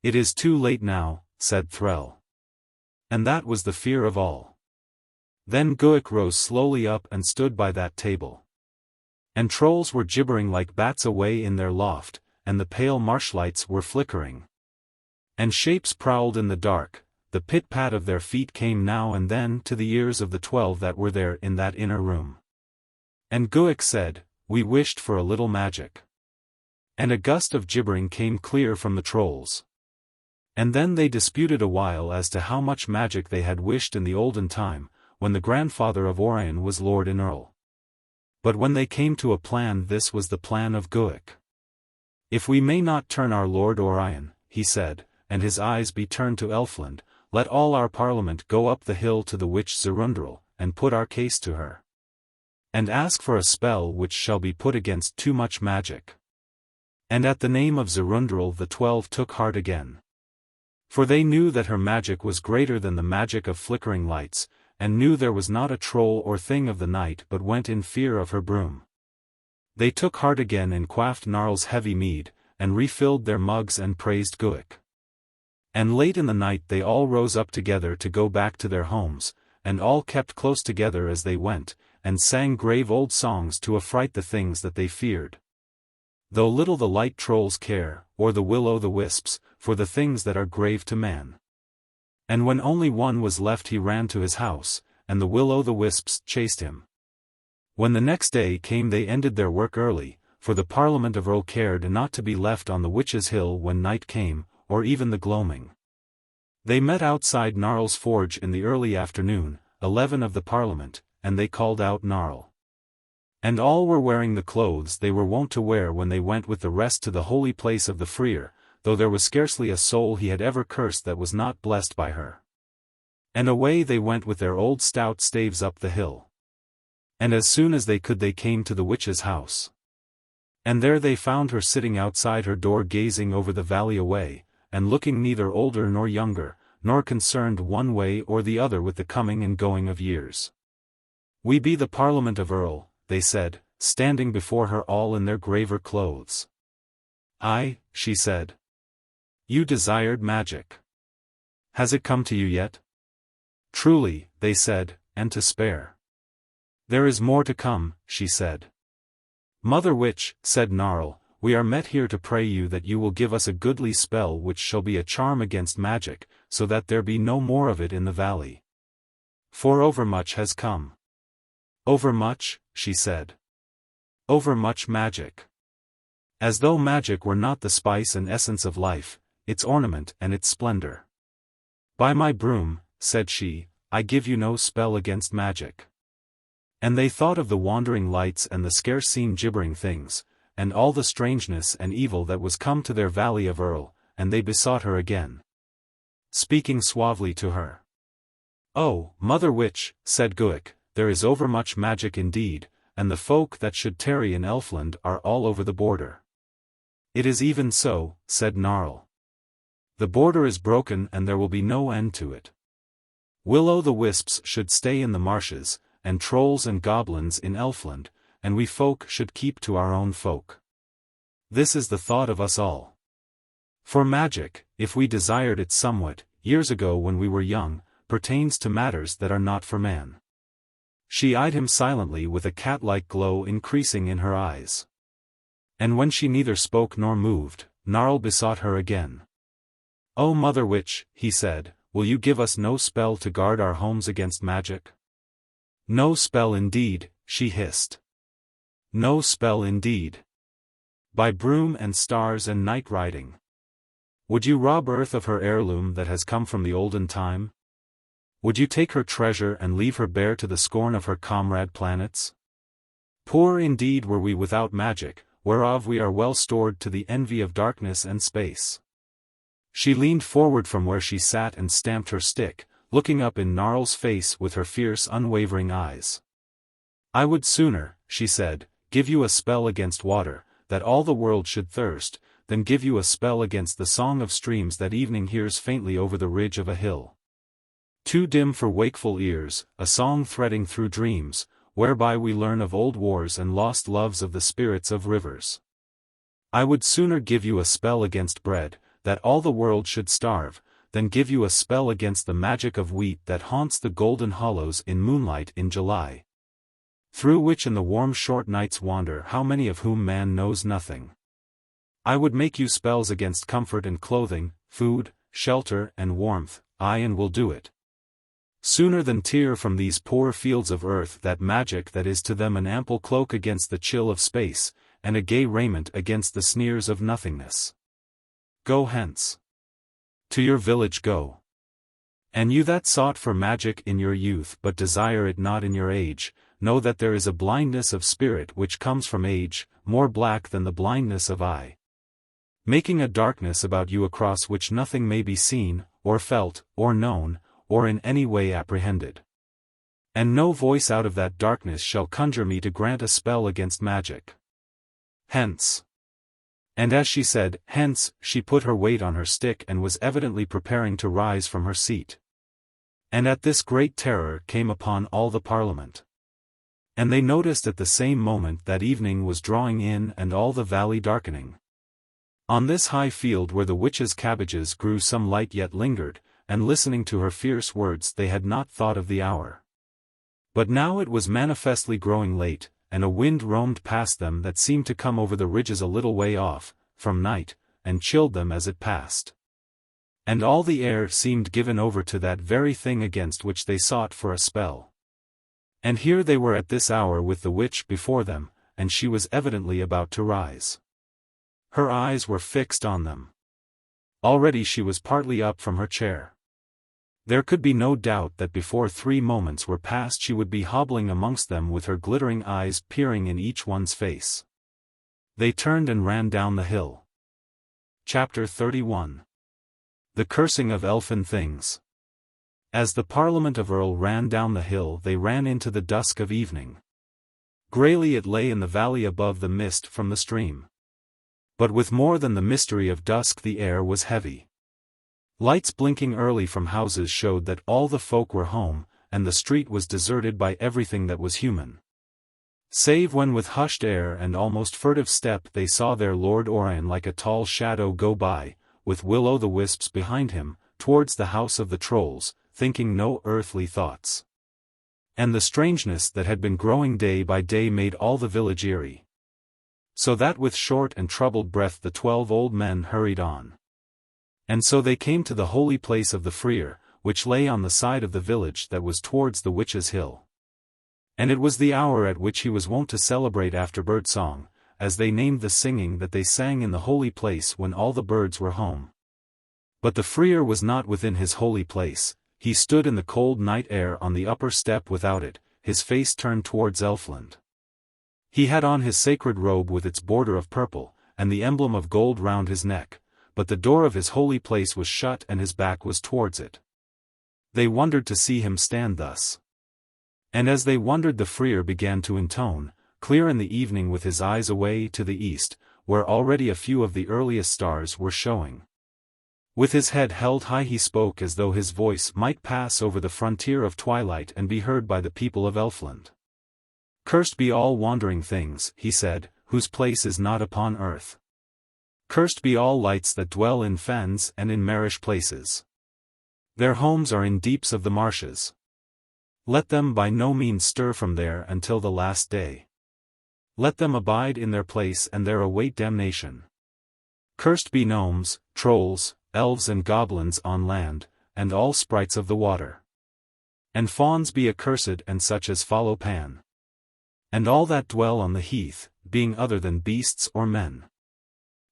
"It is too late now," said Threll. And that was the fear of all. Then Guic rose slowly up and stood by that table. And trolls were gibbering like bats away in their loft, and the pale marshlights were flickering. And shapes prowled in the dark, the pit-pat of their feet came now and then to the ears of the 12 that were there in that inner room. And Guic said, "We wished for a little magic." And a gust of gibbering came clear from the trolls. And then they disputed a while as to how much magic they had wished in the olden time, when the grandfather of Orion was lord in Erl. But when they came to a plan, this was the plan of Guic. "If we may not turn our lord Orion," he said, and his eyes be turned to Elfland, "let all our parliament go up the hill to the witch Ziroonderel, and put our case to her. And ask for a spell which shall be put against too much magic." And at the name of Ziroonderel the 12 took heart again. For they knew that her magic was greater than the magic of flickering lights, and knew there was not a troll or thing of the night but went in fear of her broom. They took heart again and quaffed Gnarl's heavy mead, and refilled their mugs and praised Guic. And late in the night they all rose up together to go back to their homes, and all kept close together as they went, and sang grave old songs to affright the things that they feared. Though little the light trolls care, or the will-o'-the-wisps, for the things that are grave to man. And when only one was left he ran to his house, and the will-o'-the-wisps chased him. When the next day came they ended their work early, for the Parliament of Erl cared not to be left on the Witch's Hill when night came, or even the gloaming. They met outside Gnarl's forge in the early afternoon, 11 of the Parliament, and they called out Gnarl. And all were wearing the clothes they were wont to wear when they went with the rest to the holy place of the Freer, though there was scarcely a soul he had ever cursed that was not blessed by her. And away they went with their old stout staves up the hill. And as soon as they could they came to the witch's house. And there they found her sitting outside her door gazing over the valley away, and looking neither older nor younger, nor concerned one way or the other with the coming and going of years. "We be the Parliament of Erl," they said, standing before her all in their graver clothes. "Aye," she said. "You desired magic. Has it come to you yet?" "Truly," they said, "and to spare." "There is more to come," she said. "Mother Witch," said Gnarl, "we are met here to pray you that you will give us a goodly spell which shall be a charm against magic, so that there be no more of it in the valley. For overmuch has come." "Overmuch?" she said. "Overmuch magic. As though magic were not the spice and essence of life, its ornament and its splendor. By my broom," said she, "I give you no spell against magic." And they thought of the wandering lights and the scarce-seen gibbering things, and all the strangeness and evil that was come to their valley of Erl, and they besought her again, speaking suavely to her. "Oh, Mother Witch," said Guic, "there is overmuch magic indeed, and the folk that should tarry in Elfland are all over the border." "It is even so," said Gnarl. "The border is broken and there will be no end to it. Will-o'-the-wisps should stay in the marshes, and trolls and goblins in Elfland, and we folk should keep to our own folk. This is the thought of us all. For magic, if we desired it somewhat, years ago when we were young, pertains to matters that are not for man." She eyed him silently with a cat-like glow increasing in her eyes. And when she neither spoke nor moved, Gnarl besought her again. "O Mother Witch," he said, "will you give us no spell to guard our homes against magic?" "No spell indeed," she hissed. "No spell indeed. By broom and stars and night riding. Would you rob Earth of her heirloom that has come from the olden time? Would you take her treasure and leave her bare to the scorn of her comrade planets? Poor indeed were we without magic, whereof we are well stored to the envy of darkness and space." She leaned forward from where she sat and stamped her stick, looking up in Gnarl's face with her fierce unwavering eyes. "I would sooner," she said, "give you a spell against water, that all the world should thirst, than give you a spell against the song of streams that evening hears faintly over the ridge of a hill. Too dim for wakeful ears, a song threading through dreams, whereby we learn of old wars and lost loves of the spirits of rivers. I would sooner give you a spell against bread, that all the world should starve, than give you a spell against the magic of wheat that haunts the golden hollows in moonlight in July, through which in the warm short nights wander how many of whom man knows nothing. I would make you spells against comfort and clothing, food, shelter and warmth, aye, and will do it sooner than tear from these poor fields of earth that magic that is to them an ample cloak against the chill of space, and a gay raiment against the sneers of nothingness. Go hence. To your village go. And you that sought for magic in your youth but desire it not in your age, know that there is a blindness of spirit which comes from age, more black than the blindness of eye, making a darkness about you across which nothing may be seen, or felt, or known, or in any way apprehended. And no voice out of that darkness shall conjure me to grant a spell against magic. Hence. And as she said, hence, she put her weight on her stick and was evidently preparing to rise from her seat. And at this great terror came upon all the Parliament. And they noticed at the same moment that evening was drawing in and all the valley darkening. On this high field where the witch's cabbages grew some light yet lingered, and listening to her fierce words they had not thought of the hour. But now it was manifestly growing late, and a wind roamed past them that seemed to come over the ridges a little way off, from night, and chilled them as it passed. And all the air seemed given over to that very thing against which they sought for a spell. And here they were at this hour with the witch before them, and she was evidently about to rise. Her eyes were fixed on them. Already she was partly up from her chair. There could be no doubt that before 3 moments were past she would be hobbling amongst them with her glittering eyes peering in each one's face. They turned and ran down the hill. Chapter 31. The Cursing of Elfin Things. As the Parliament of Erl ran down the hill they ran into the dusk of evening. Greyly it lay in the valley above the mist from the stream. But with more than the mystery of dusk the air was heavy. Lights blinking early from houses showed that all the folk were home, and the street was deserted by everything that was human. Save when with hushed air and almost furtive step they saw their Lord Orion like a tall shadow go by, with will-o'-the-wisps behind him, towards the house of the trolls, thinking no earthly thoughts. And the strangeness that had been growing day by day made all the village eerie. So that with short and troubled breath the 12 old men hurried on. And so they came to the holy place of the Freer, which lay on the side of the village that was towards the Witch's Hill. And it was the hour at which he was wont to celebrate after bird song, as they named the singing that they sang in the holy place when all the birds were home. But the Freer was not within his holy place, he stood in the cold night air on the upper step without it, his face turned towards Elfland. He had on his sacred robe with its border of purple, and the emblem of gold round his neck, but the door of his holy place was shut and his back was towards it. They wondered to see him stand thus. And as they wondered the Freer began to intone, clear in the evening with his eyes away to the east, where already a few of the earliest stars were showing. With his head held high he spoke as though his voice might pass over the frontier of twilight and be heard by the people of Elfland. Cursed be all wandering things, he said, whose place is not upon earth. Cursed be all lights that dwell in fens and in marish places. Their homes are in deeps of the marshes. Let them by no means stir from there until the last day. Let them abide in their place and there await damnation. Cursed be gnomes, trolls, elves and goblins on land, and all sprites of the water. And fauns be accursed and such as follow Pan. And all that dwell on the heath, being other than beasts or men.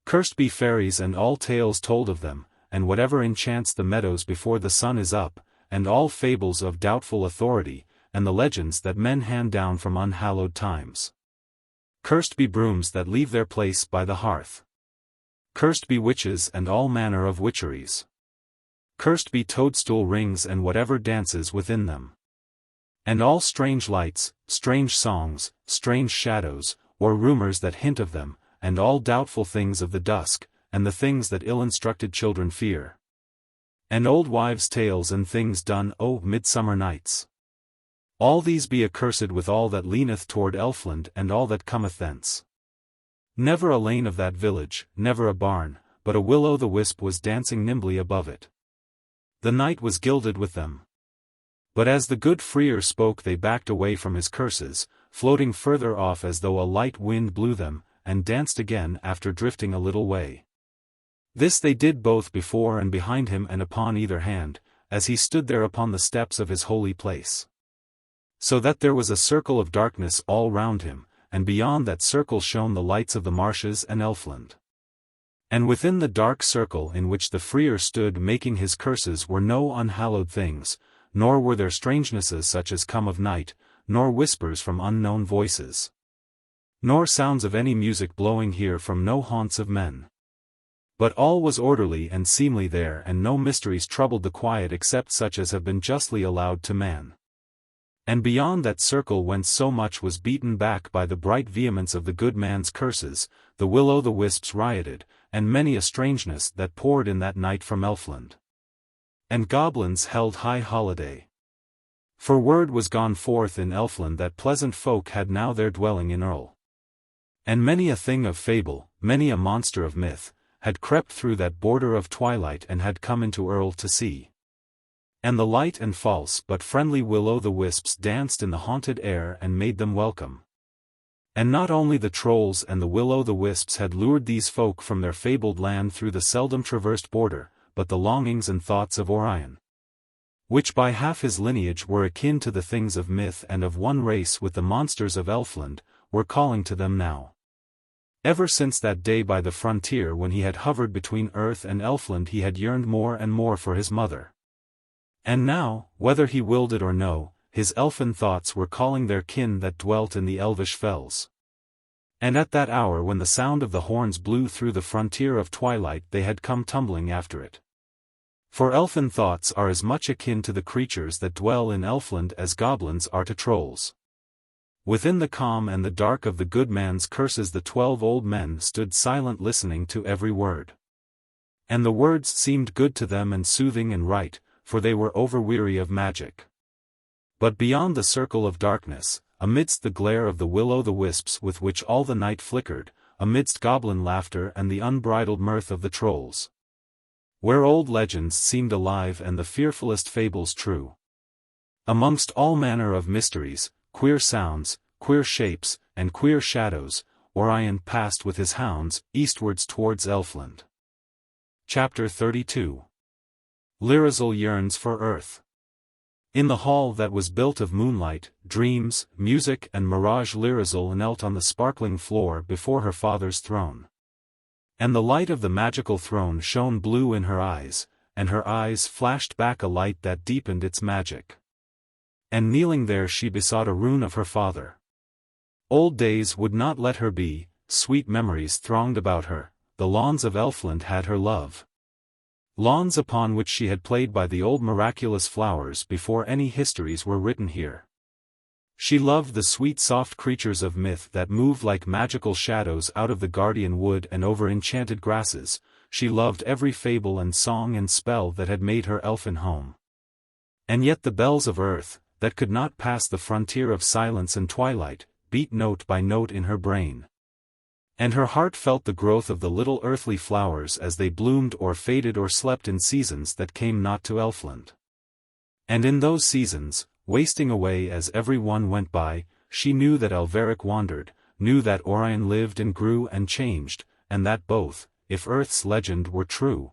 Cursed be fairies and all tales told of them, and whatever enchants the meadows before the sun is up, and all fables of doubtful authority, and the legends that men hand down from unhallowed times. Cursed be brooms that leave their place by the hearth. Cursed be witches and all manner of witcheries. Cursed be toadstool rings and whatever dances within them. And all strange lights, strange songs, strange shadows, or rumors that hint of them, and all doubtful things of the dusk, and the things that ill-instructed children fear. And old wives' tales and things done o' midsummer nights. All these be accursed with all that leaneth toward Elfland and all that cometh thence. Never a lane of that village, never a barn, but a will-o'-the-wisp was dancing nimbly above it. The night was gilded with them. But as the good Freer spoke they backed away from his curses, floating further off as though a light wind blew them, and danced again after drifting a little way. This they did both before and behind him and upon either hand, as he stood there upon the steps of his holy place. So that there was a circle of darkness all round him, and beyond that circle shone the lights of the marshes and Elfland. And within the dark circle in which the Freer stood making his curses were no unhallowed things, nor were there strangenesses such as come of night, nor whispers from unknown voices. Nor sounds of any music blowing here from no haunts of men. But all was orderly and seemly there and no mysteries troubled the quiet except such as have been justly allowed to man. And beyond that circle whence so much was beaten back by the bright vehemence of the good man's curses, the will-o'-the-wisps rioted, and many a strangeness that poured in that night from Elfland. And goblins held high holiday. For word was gone forth in Elfland that pleasant folk had now their dwelling in Erl. And many a thing of fable, many a monster of myth, had crept through that border of twilight and had come into Erl to see. And the light and false but friendly will-o'-the-wisps danced in the haunted air and made them welcome. And not only the trolls and the will-o'-the-wisps had lured these folk from their fabled land through the seldom traversed border, but the longings and thoughts of Orion, which by half his lineage were akin to the things of myth and of one race with the monsters of Elfland, were calling to them now. Ever since that day by the frontier when he had hovered between Earth and Elfland he had yearned more and more for his mother. And now, whether he willed it or no, his elfin thoughts were calling their kin that dwelt in the elvish fells. And at that hour when the sound of the horns blew through the frontier of twilight they had come tumbling after it. For elfin thoughts are as much akin to the creatures that dwell in Elfland as goblins are to trolls. Within the calm and the dark of the good man's curses the 12 old men stood silent listening to every word. And the words seemed good to them and soothing and right, for they were overweary of magic. But beyond the circle of darkness, amidst the glare of the will-o'-the-wisps with which all the night flickered, amidst goblin laughter and the unbridled mirth of the trolls, where old legends seemed alive and the fearfulest fables true, amongst all manner of mysteries, queer sounds, queer shapes, and queer shadows, Orion passed with his hounds, eastwards towards Elfland. Chapter 32. Lirazel yearns for Earth. In the hall that was built of moonlight, dreams, music and mirage Lirazel knelt on the sparkling floor before her father's throne. And the light of the magical throne shone blue in her eyes, and her eyes flashed back a light that deepened its magic. And kneeling there she besought a rune of her father. Old days would not let her be, sweet memories thronged about her, the lawns of Elfland had her love. Lawns upon which she had played by the old miraculous flowers before any histories were written here. She loved the sweet soft creatures of myth that moved like magical shadows out of the guardian wood and over enchanted grasses, she loved every fable and song and spell that had made her elfin home. And yet the bells of earth, that could not pass the frontier of silence and twilight, beat note by note in her brain. And her heart felt the growth of the little earthly flowers as they bloomed or faded or slept in seasons that came not to Elfland. And in those seasons, wasting away as every one went by, she knew that Alveric wandered, knew that Orion lived and grew and changed, and that both, if Earth's legend were true,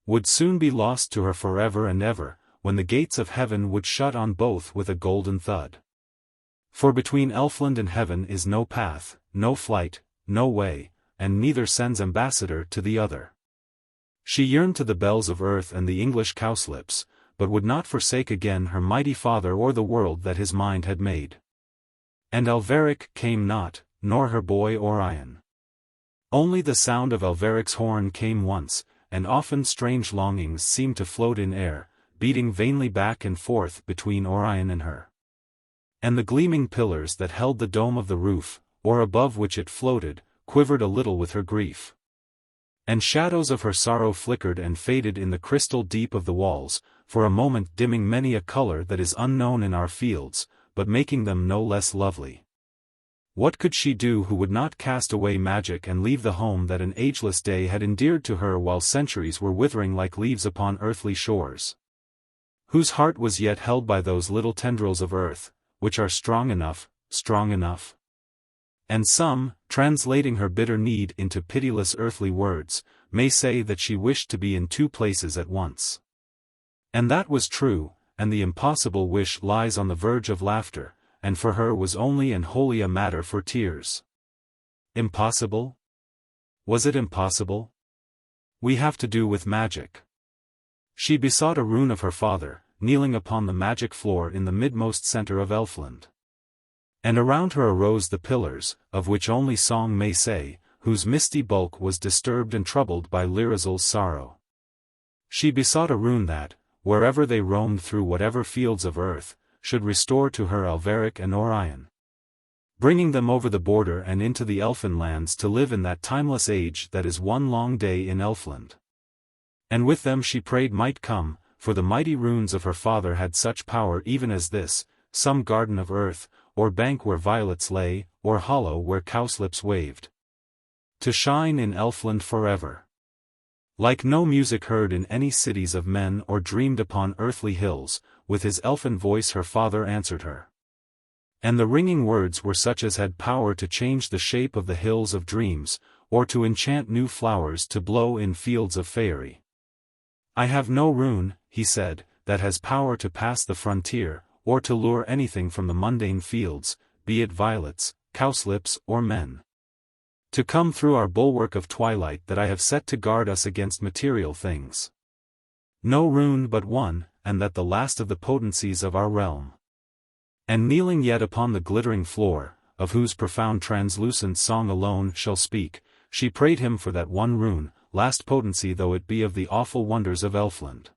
would soon be lost to her forever and ever, when the gates of heaven would shut on both with a golden thud. For between Elfland and heaven is no path, no flight, no way, and neither sends ambassador to the other. She yearned to the bells of earth and the English cowslips, but would not forsake again her mighty father or the world that his mind had made. And Alveric came not, nor her boy Orion. Only the sound of Alveric's horn came once, and often strange longings seemed to float in air, beating vainly back and forth between Orion and her. And the gleaming pillars that held the dome of the roof, or above which it floated, quivered a little with her grief. And shadows of her sorrow flickered and faded in the crystal deep of the walls, for a moment dimming many a color that is unknown in our fields, but making them no less lovely. What could she do who would not cast away magic and leave the home that an ageless day had endeared to her while centuries were withering like leaves upon earthly shores? Whose heart was yet held by those little tendrils of earth, which are strong enough, strong enough. And some, translating her bitter need into pitiless earthly words, may say that she wished to be in two places at once. And that was true, and the impossible wish lies on the verge of laughter, and for her was only and wholly a matter for tears. Impossible? Was it impossible? We have to do with magic. She besought a rune of her father, kneeling upon the magic floor in the midmost center of Elfland. And around her arose the pillars, of which only song may say, whose misty bulk was disturbed and troubled by Lirazel's sorrow. She besought a rune that, wherever they roamed through whatever fields of earth, should restore to her Alveric and Orion, bringing them over the border and into the elfin lands to live in that timeless age that is one long day in Elfland. And with them she prayed might come, for the mighty runes of her father had such power even as this, some garden of earth, or bank where violets lay, or hollow where cowslips waved, to shine in Elfland forever. Like no music heard in any cities of men or dreamed upon earthly hills, with his elfin voice her father answered her. And the ringing words were such as had power to change the shape of the hills of dreams, or to enchant new flowers to blow in fields of faerie. I have no rune, he said, that has power to pass the frontier, or to lure anything from the mundane fields, be it violets, cowslips or men, to come through our bulwark of twilight that I have set to guard us against material things. No rune but one, and that the last of the potencies of our realm. And kneeling yet upon the glittering floor, of whose profound translucent song alone shall speak, she prayed him for that one rune, last potency though it be of the awful wonders of Elfland.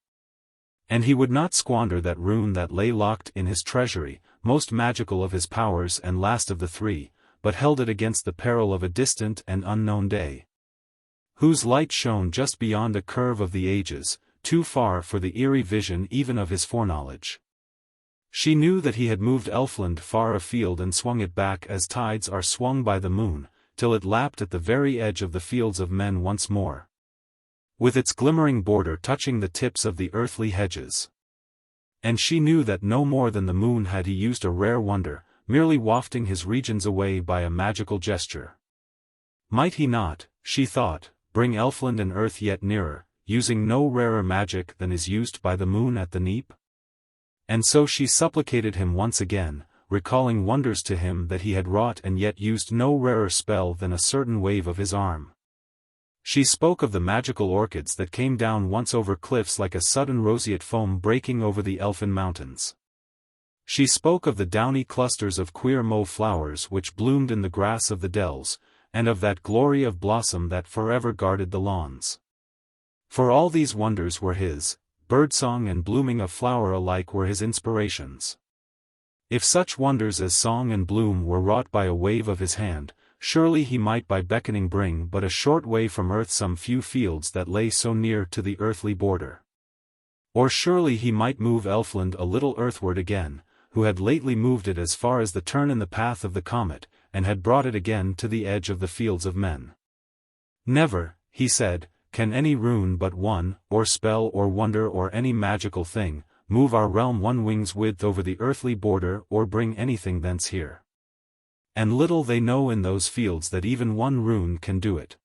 And he would not squander that rune that lay locked in his treasury, most magical of his powers and last of the three, but held it against the peril of a distant and unknown day, whose light shone just beyond a curve of the ages, too far for the eerie vision even of his foreknowledge. She knew that he had moved Elfland far afield and swung it back as tides are swung by the moon, till it lapped at the very edge of the fields of men once more, with its glimmering border touching the tips of the earthly hedges. And she knew that no more than the moon had he used a rare wonder, merely wafting his regions away by a magical gesture. Might he not, she thought, bring Elfland and earth yet nearer, using no rarer magic than is used by the moon at the neap? And so she supplicated him once again, recalling wonders to him that he had wrought and yet used no rarer spell than a certain wave of his arm. She spoke of the magical orchids that came down once over cliffs like a sudden roseate foam breaking over the Elfin mountains. She spoke of the downy clusters of queer mauve flowers which bloomed in the grass of the dells, and of that glory of blossom that forever guarded the lawns. For all these wonders were his, birdsong and blooming of flower alike were his inspirations. If such wonders as song and bloom were wrought by a wave of his hand, surely he might by beckoning bring but a short way from earth some few fields that lay so near to the earthly border. Or surely he might move Elfland a little earthward again, who had lately moved it as far as the turn in the path of the comet, and had brought it again to the edge of the fields of men. Never, he said, can any rune but one, or spell or wonder or any magical thing, move our realm one wing's width over the earthly border or bring anything thence here. And little they know in those fields that even one rune can do it.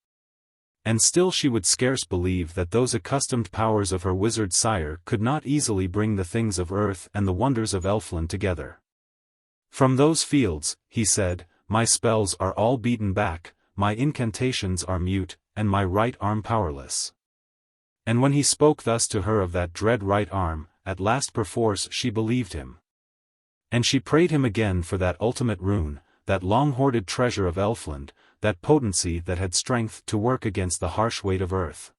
And still she would scarce believe that those accustomed powers of her wizard sire could not easily bring the things of earth and the wonders of Elfland together. From those fields, he said, my spells are all beaten back, my incantations are mute, and my right arm powerless. And when he spoke thus to her of that dread right arm, at last perforce she believed him. And she prayed him again for that ultimate rune, that long-hoarded treasure of Elfland, that potency that had strength to work against the harsh weight of earth.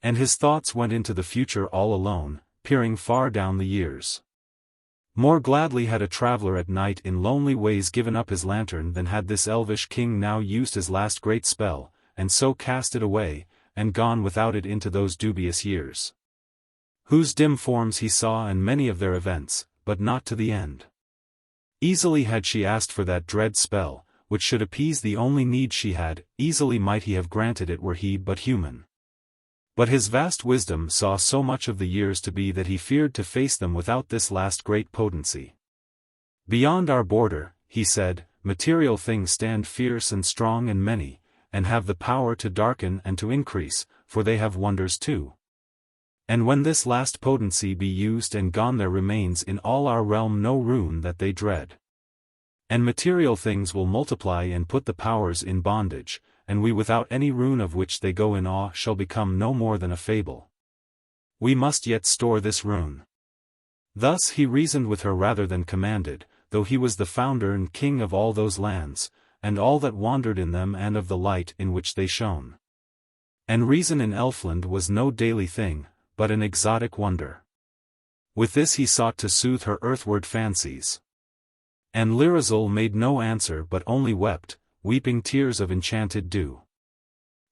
And his thoughts went into the future all alone, peering far down the years. More gladly had a traveller at night in lonely ways given up his lantern than had this elvish king now used his last great spell, and so cast it away, and gone without it into those dubious years, whose dim forms he saw and many of their events, but not to the end. Easily had she asked for that dread spell, which should appease the only need she had, easily might he have granted it were he but human. But his vast wisdom saw so much of the years to be that he feared to face them without this last great potency. Beyond our border, he said, material things stand fierce and strong and many, and have the power to darken and to increase, for they have wonders too. And when this last potency be used and gone there remains in all our realm no rune that they dread. And material things will multiply and put the powers in bondage, and we without any rune of which they go in awe shall become no more than a fable. We must yet store this rune. Thus he reasoned with her rather than commanded, though he was the founder and king of all those lands, and all that wandered in them and of the light in which they shone. And reason in Elfland was no daily thing, but an exotic wonder. With this he sought to soothe her earthward fancies. And Lirazel made no answer but only wept, weeping tears of enchanted dew.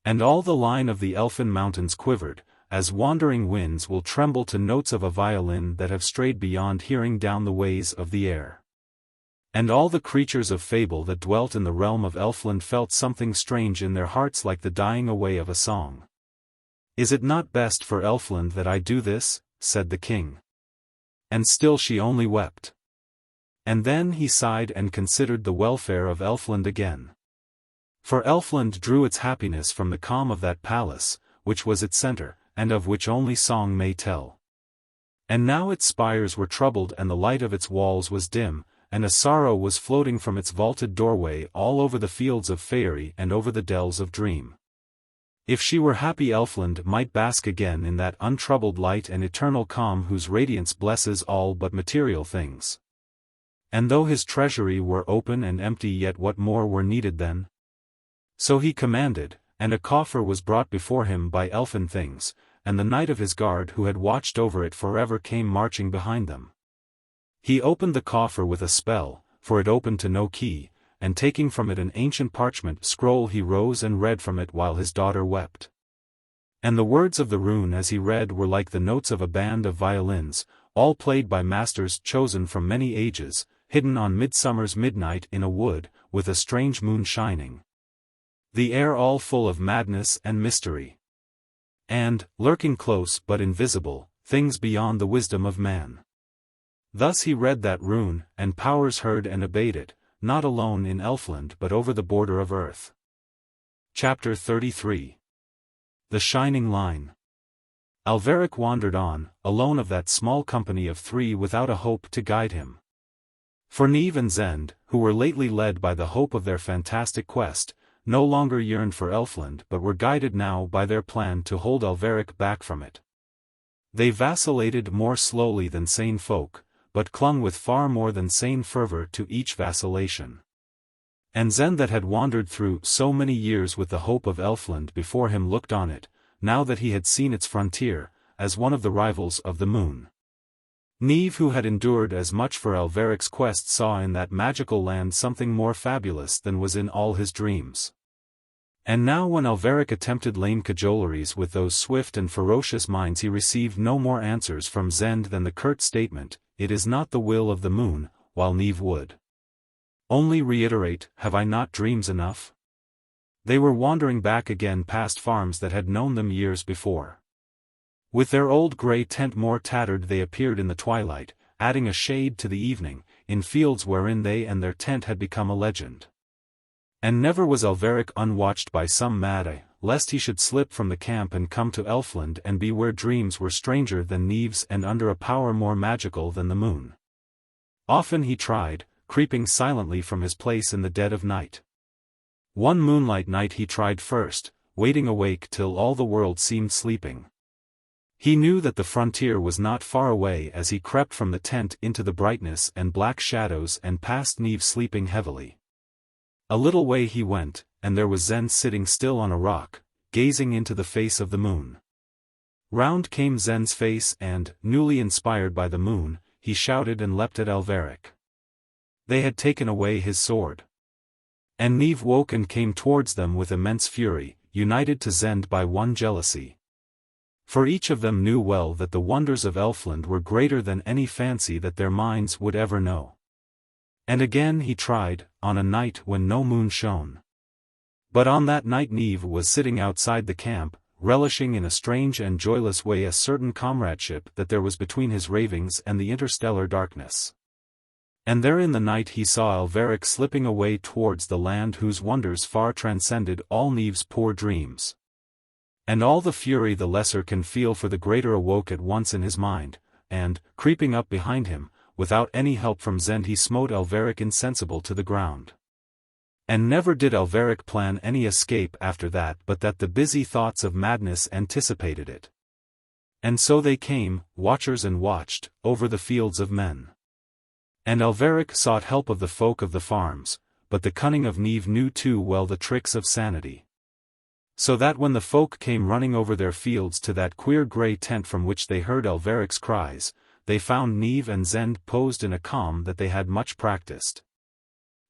And all the line of the Elfin mountains quivered, as wandering winds will tremble to notes of a violin that have strayed beyond hearing down the ways of the air. And all the creatures of fable that dwelt in the realm of Elfland felt something strange in their hearts like the dying away of a song. Is it not best for Elfland that I do this? Said the king. And still she only wept. And then he sighed and considered the welfare of Elfland again. For Elfland drew its happiness from the calm of that palace, which was its center, and of which only song may tell. And now its spires were troubled and the light of its walls was dim, and a sorrow was floating from its vaulted doorway all over the fields of faerie and over the dells of dream. If she were happy, Elfland might bask again in that untroubled light and eternal calm whose radiance blesses all but material things. And though his treasury were open and empty, yet what more were needed then? So he commanded, and a coffer was brought before him by elfin things, and the knight of his guard who had watched over it forever came marching behind them. He opened the coffer with a spell, for it opened to no key, and taking from it an ancient parchment scroll he rose and read from it while his daughter wept. And the words of the rune as he read were like the notes of a band of violins, all played by masters chosen from many ages, hidden on midsummer's midnight in a wood, with a strange moon shining. The air all full of madness and mystery. And, lurking close but invisible, things beyond the wisdom of man. Thus he read that rune, and powers heard and obeyed it, not alone in Elfland but over the border of earth. Chapter 33. The Shining Line. Alveric wandered on, alone of that small company of three without a hope to guide him. For Niamh and Zend, who were lately led by the hope of their fantastic quest, no longer yearned for Elfland but were guided now by their plan to hold Alveric back from it. They vacillated more slowly than sane folk, but clung with far more than sane fervor to each vacillation. And Zend that had wandered through so many years with the hope of Elfland before him looked on it, now that he had seen its frontier, as one of the rivals of the moon. Niamh, who had endured as much for Alveric's quest, saw in that magical land something more fabulous than was in all his dreams. And now when Alveric attempted lame cajoleries with those swift and ferocious minds, he received no more answers from Zend than the curt statement, "It is not the will of the moon," while Niamh would only reiterate, "Have I not dreams enough?" They were wandering back again past farms that had known them years before. With their old grey tent more tattered they appeared in the twilight, adding a shade to the evening, in fields wherein they and their tent had become a legend. And never was Alveric unwatched by some mad eye, lest he should slip from the camp and come to Elfland and be where dreams were stranger than Niamh's and under a power more magical than the moon. Often he tried, creeping silently from his place in the dead of night. One moonlight night he tried first, waiting awake till all the world seemed sleeping. He knew that the frontier was not far away as he crept from the tent into the brightness and black shadows and past Niamh sleeping heavily. A little way he went, and there was Zend sitting still on a rock, gazing into the face of the moon. Round came Zend's face and, newly inspired by the moon, he shouted and leapt at Alveric. They had taken away his sword. And Niamh woke and came towards them with immense fury, united to Zend by one jealousy. For each of them knew well that the wonders of Elfland were greater than any fancy that their minds would ever know. And again he tried, on a night when no moon shone. But on that night Niamh was sitting outside the camp, relishing in a strange and joyless way a certain comradeship that there was between his ravings and the interstellar darkness. And there in the night he saw Alveric slipping away towards the land whose wonders far transcended all Niamh's poor dreams. And all the fury the lesser can feel for the greater awoke at once in his mind, and, creeping up behind him, without any help from Zend he smote Alveric insensible to the ground. And never did Alveric plan any escape after that but that the busy thoughts of madness anticipated it. And so they came, watchers and watched, over the fields of men. And Alveric sought help of the folk of the farms, but the cunning of Niamh knew too well the tricks of sanity. So that when the folk came running over their fields to that queer grey tent from which they heard Alveric's cries, they found Niamh and Zend posed in a calm that they had much practiced.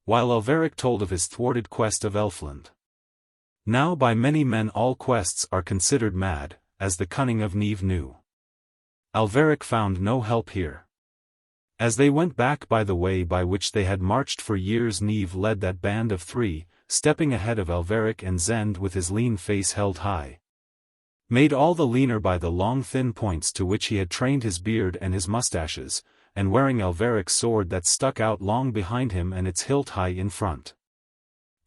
While Alveric told of his thwarted quest of Elfland. Now by many men all quests are considered mad, as the cunning of Niamh knew. Alveric found no help here. As they went back by the way by which they had marched for years, Niamh led that band of three, stepping ahead of Alveric, and Zend with his lean face held high. Made all the leaner by the long thin points to which he had trained his beard and his mustaches, and wearing Alveric's sword that stuck out long behind him and its hilt high in front.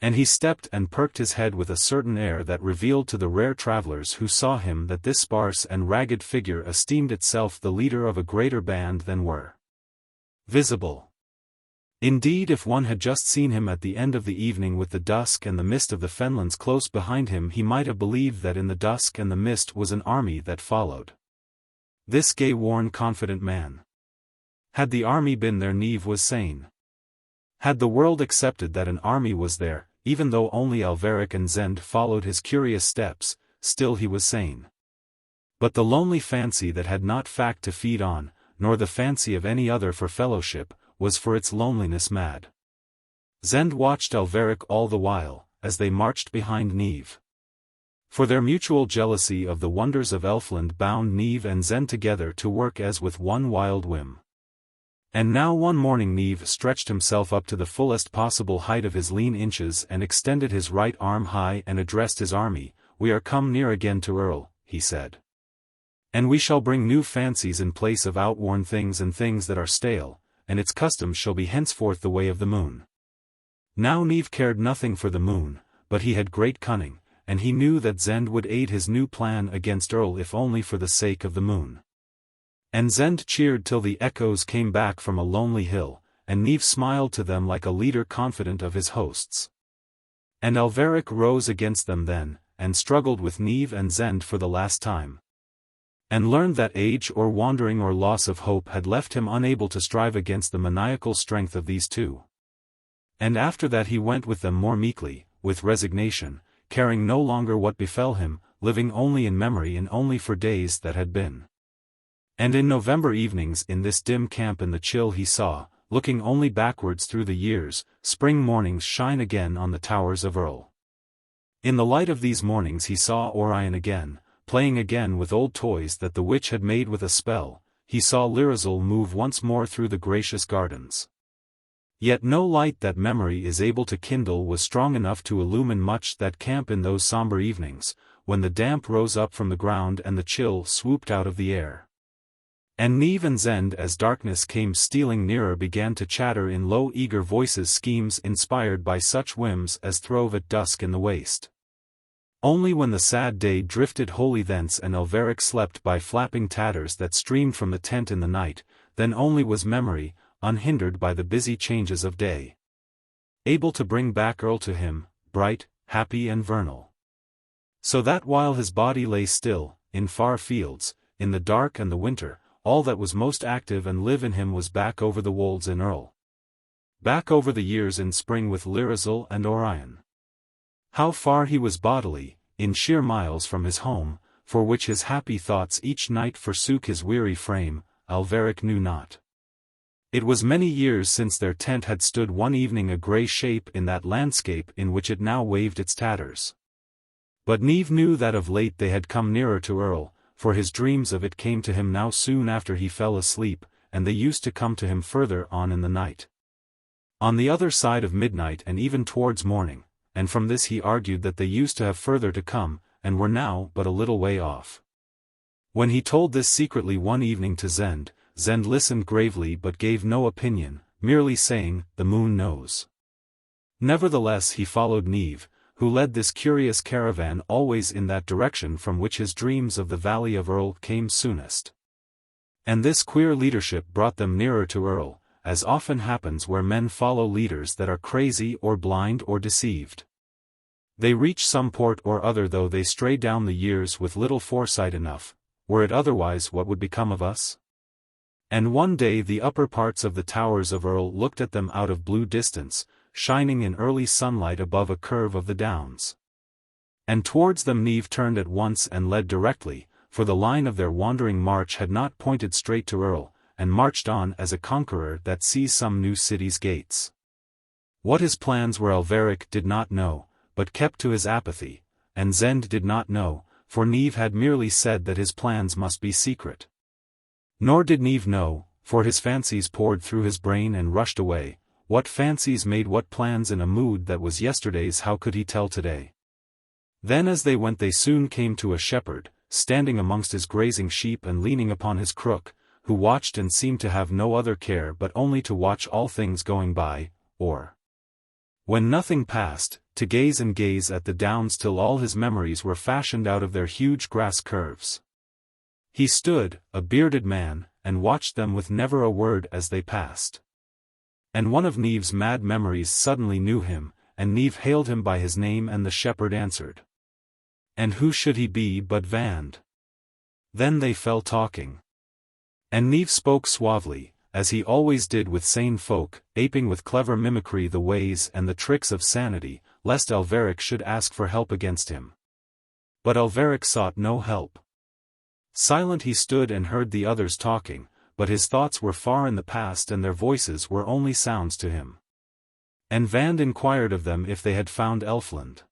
And he stepped and perked his head with a certain air that revealed to the rare travellers who saw him that this sparse and ragged figure esteemed itself the leader of a greater band than were visible. Indeed, if one had just seen him at the end of the evening with the dusk and the mist of the fenlands close behind him, he might have believed that in the dusk and the mist was an army that followed. This gay-worn confident man. Had the army been there, Niamh was sane. Had the world accepted that an army was there, even though only Alveric and Zend followed his curious steps, still he was sane. But the lonely fancy that had not fact to feed on, nor the fancy of any other for fellowship, was for its loneliness mad. Zend watched Alveric all the while, as they marched behind Niamh. For their mutual jealousy of the wonders of Elfland bound Niamh and Zend together to work as with one wild whim. And now one morning Niamh stretched himself up to the fullest possible height of his lean inches and extended his right arm high and addressed his army. "We are come near again to Erl," he said. "And we shall bring new fancies in place of outworn things and things that are stale, and its customs shall be henceforth the way of the moon." Now Niamh cared nothing for the moon, but he had great cunning, and he knew that Zend would aid his new plan against Erl if only for the sake of the moon. And Zend cheered till the echoes came back from a lonely hill, and Niamh smiled to them like a leader confident of his hosts. And Alveric rose against them then, and struggled with Niamh and Zend for the last time. And learned that age or wandering or loss of hope had left him unable to strive against the maniacal strength of these two. And after that he went with them more meekly, with resignation, caring no longer what befell him, living only in memory and only for days that had been. And in November evenings in this dim camp in the chill he saw, looking only backwards through the years, spring mornings shine again on the towers of Erl. In the light of these mornings he saw Orion again, playing again with old toys that the witch had made with a spell. He saw Lirazel move once more through the gracious gardens. Yet no light that memory is able to kindle was strong enough to illumine much that camp in those somber evenings, when the damp rose up from the ground and the chill swooped out of the air. And Niamh and Zend, as darkness came stealing nearer, began to chatter in low eager voices schemes inspired by such whims as throve at dusk in the waste. Only when the sad day drifted wholly thence and Alveric slept by flapping tatters that streamed from the tent in the night, then only was memory, unhindered by the busy changes of day, able to bring back Erl to him, bright, happy and vernal. So that while his body lay still, in far fields, in the dark and the winter, all that was most active and live in him was back over the wolds in Erl. Back over the years in spring with Lirazel and Orion. How far he was bodily, in sheer miles from his home, for which his happy thoughts each night forsook his weary frame, Alveric knew not. It was many years since their tent had stood one evening a grey shape in that landscape in which it now waved its tatters. But Niamh knew that of late they had come nearer to Erl, for his dreams of it came to him now soon after he fell asleep, and they used to come to him further on in the night. On the other side of midnight and even towards morning, and from this he argued that they used to have further to come, and were now but a little way off. When he told this secretly one evening to Zend, Zend listened gravely but gave no opinion, merely saying, "The moon knows." Nevertheless he followed Niamh, who led this curious caravan always in that direction from which his dreams of the Valley of Erl came soonest. And this queer leadership brought them nearer to Erl, as often happens where men follow leaders that are crazy or blind or deceived. They reach some port or other though they stray down the years with little foresight enough. Were it otherwise, what would become of us? And one day the upper parts of the towers of Erl looked at them out of blue distance, shining in early sunlight above a curve of the downs. And towards them Niamh turned at once and led directly, for the line of their wandering march had not pointed straight to Erl, and marched on as a conqueror that sees some new city's gates. What his plans were Alveric did not know, but kept to his apathy, and Zend did not know, for Niamh had merely said that his plans must be secret. Nor did Niamh know, for his fancies poured through his brain and rushed away. What fancies made what plans in a mood that was yesterday's, how could he tell today? Then as they went they soon came to a shepherd, standing amongst his grazing sheep and leaning upon his crook, who watched and seemed to have no other care but only to watch all things going by, or, when nothing passed, to gaze and gaze at the downs till all his memories were fashioned out of their huge grass curves. He stood, a bearded man, and watched them with never a word as they passed. And one of Neve's mad memories suddenly knew him, and Neve hailed him by his name and the shepherd answered. And who should he be but Vand? Then they fell talking. And Neve spoke suavely, as he always did with sane folk, aping with clever mimicry the ways and the tricks of sanity, lest Alveric should ask for help against him. But Alveric sought no help. Silent he stood and heard the others talking, but his thoughts were far in the past and their voices were only sounds to him. And Vand inquired of them if they had found Elfland.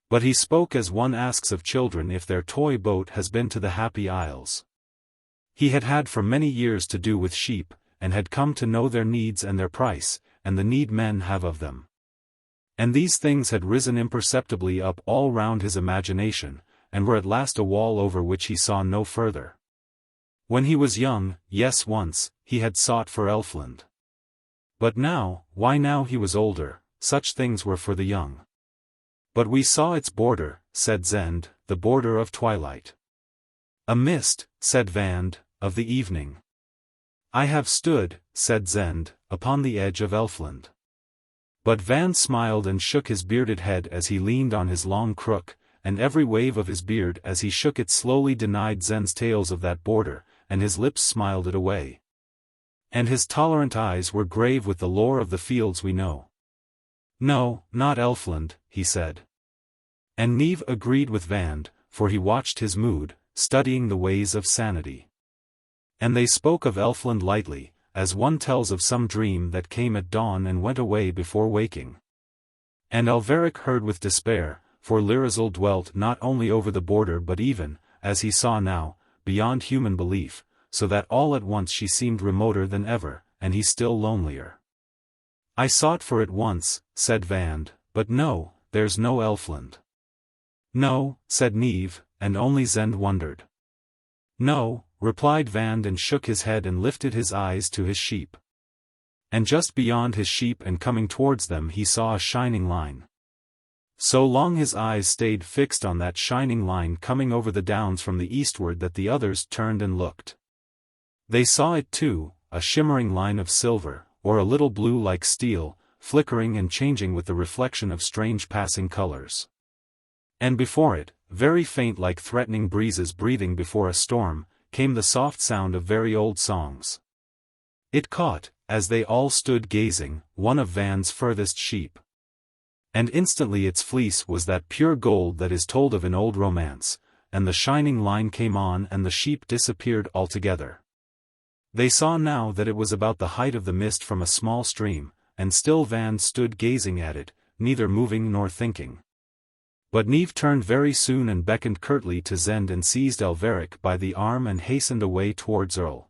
But he spoke as one asks of children if their toy boat has been to the Happy Isles. He had had for many years to do with sheep, and had come to know their needs and their price, and the need men have of them. And these things had risen imperceptibly up all round his imagination, and were at last a wall over which he saw no further. When he was young, yes once, he had sought for Elfland. But now, why now he was older, such things were for the young. But we saw its border, said Zend, the border of twilight. A mist, said Vand, of the evening. I have stood, said Zend, upon the edge of Elfland. But Vand smiled and shook his bearded head as he leaned on his long crook, and every wave of his beard as he shook it slowly denied Zend's tales of that border, and his lips smiled it away. And his tolerant eyes were grave with the lore of the fields we know. No, not Elfland, he said. And Neve agreed with Vand, for he watched his mood, studying the ways of sanity. And they spoke of Elfland lightly, as one tells of some dream that came at dawn and went away before waking. And Alveric heard with despair, for Lirazel dwelt not only over the border but even, as he saw now, beyond human belief, so that all at once she seemed remoter than ever, and he still lonelier. I sought for it once, said Vand, but no, there's no Elfland. No, said Neve, and only Zend wondered. No, replied Vand and shook his head and lifted his eyes to his sheep. And just beyond his sheep and coming towards them he saw a shining line. So long his eyes stayed fixed on that shining line coming over the downs from the eastward that the others turned and looked. They saw it too, a shimmering line of silver, or a little blue like steel, flickering and changing with the reflection of strange passing colors. And before it, very faint like threatening breezes breathing before a storm, came the soft sound of very old songs. It caught, as they all stood gazing, one of Vand's furthest sheep. And instantly its fleece was that pure gold that is told of in old romance, and the shining line came on and the sheep disappeared altogether. They saw now that it was about the height of the mist from a small stream, and still Vand stood gazing at it, neither moving nor thinking. But Neve turned very soon and beckoned curtly to Zend and seized Alveric by the arm and hastened away towards Erl.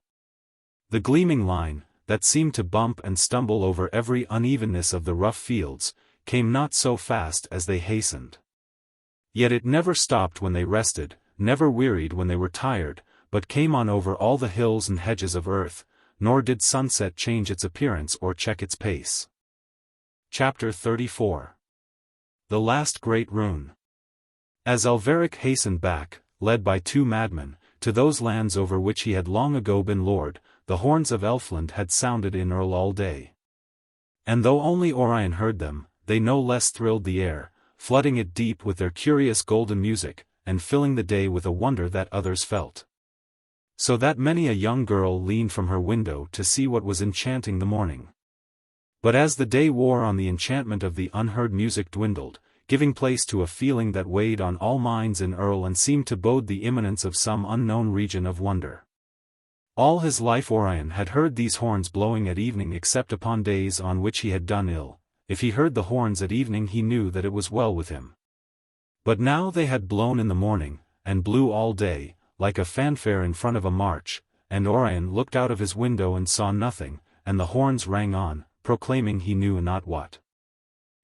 The gleaming line, that seemed to bump and stumble over every unevenness of the rough fields, came not so fast as they hastened. Yet it never stopped when they rested, never wearied when they were tired, but came on over all the hills and hedges of earth, nor did sunset change its appearance or check its pace. Chapter 34. The Last Great Rune. As Alveric hastened back, led by two madmen, to those lands over which he had long ago been lord, the horns of Elfland had sounded in Erl all day. And though only Orion heard them, they no less thrilled the air, flooding it deep with their curious golden music, and filling the day with a wonder that others felt. So that many a young girl leaned from her window to see what was enchanting the morning. But as the day wore on the enchantment of the unheard music dwindled, giving place to a feeling that weighed on all minds in Erl and seemed to bode the imminence of some unknown region of wonder. All his life Orion had heard these horns blowing at evening except upon days on which he had done ill. If he heard the horns at evening he knew that it was well with him. But now they had blown in the morning, and blew all day, like a fanfare in front of a march, and Orion looked out of his window and saw nothing, and the horns rang on, proclaiming he knew not what.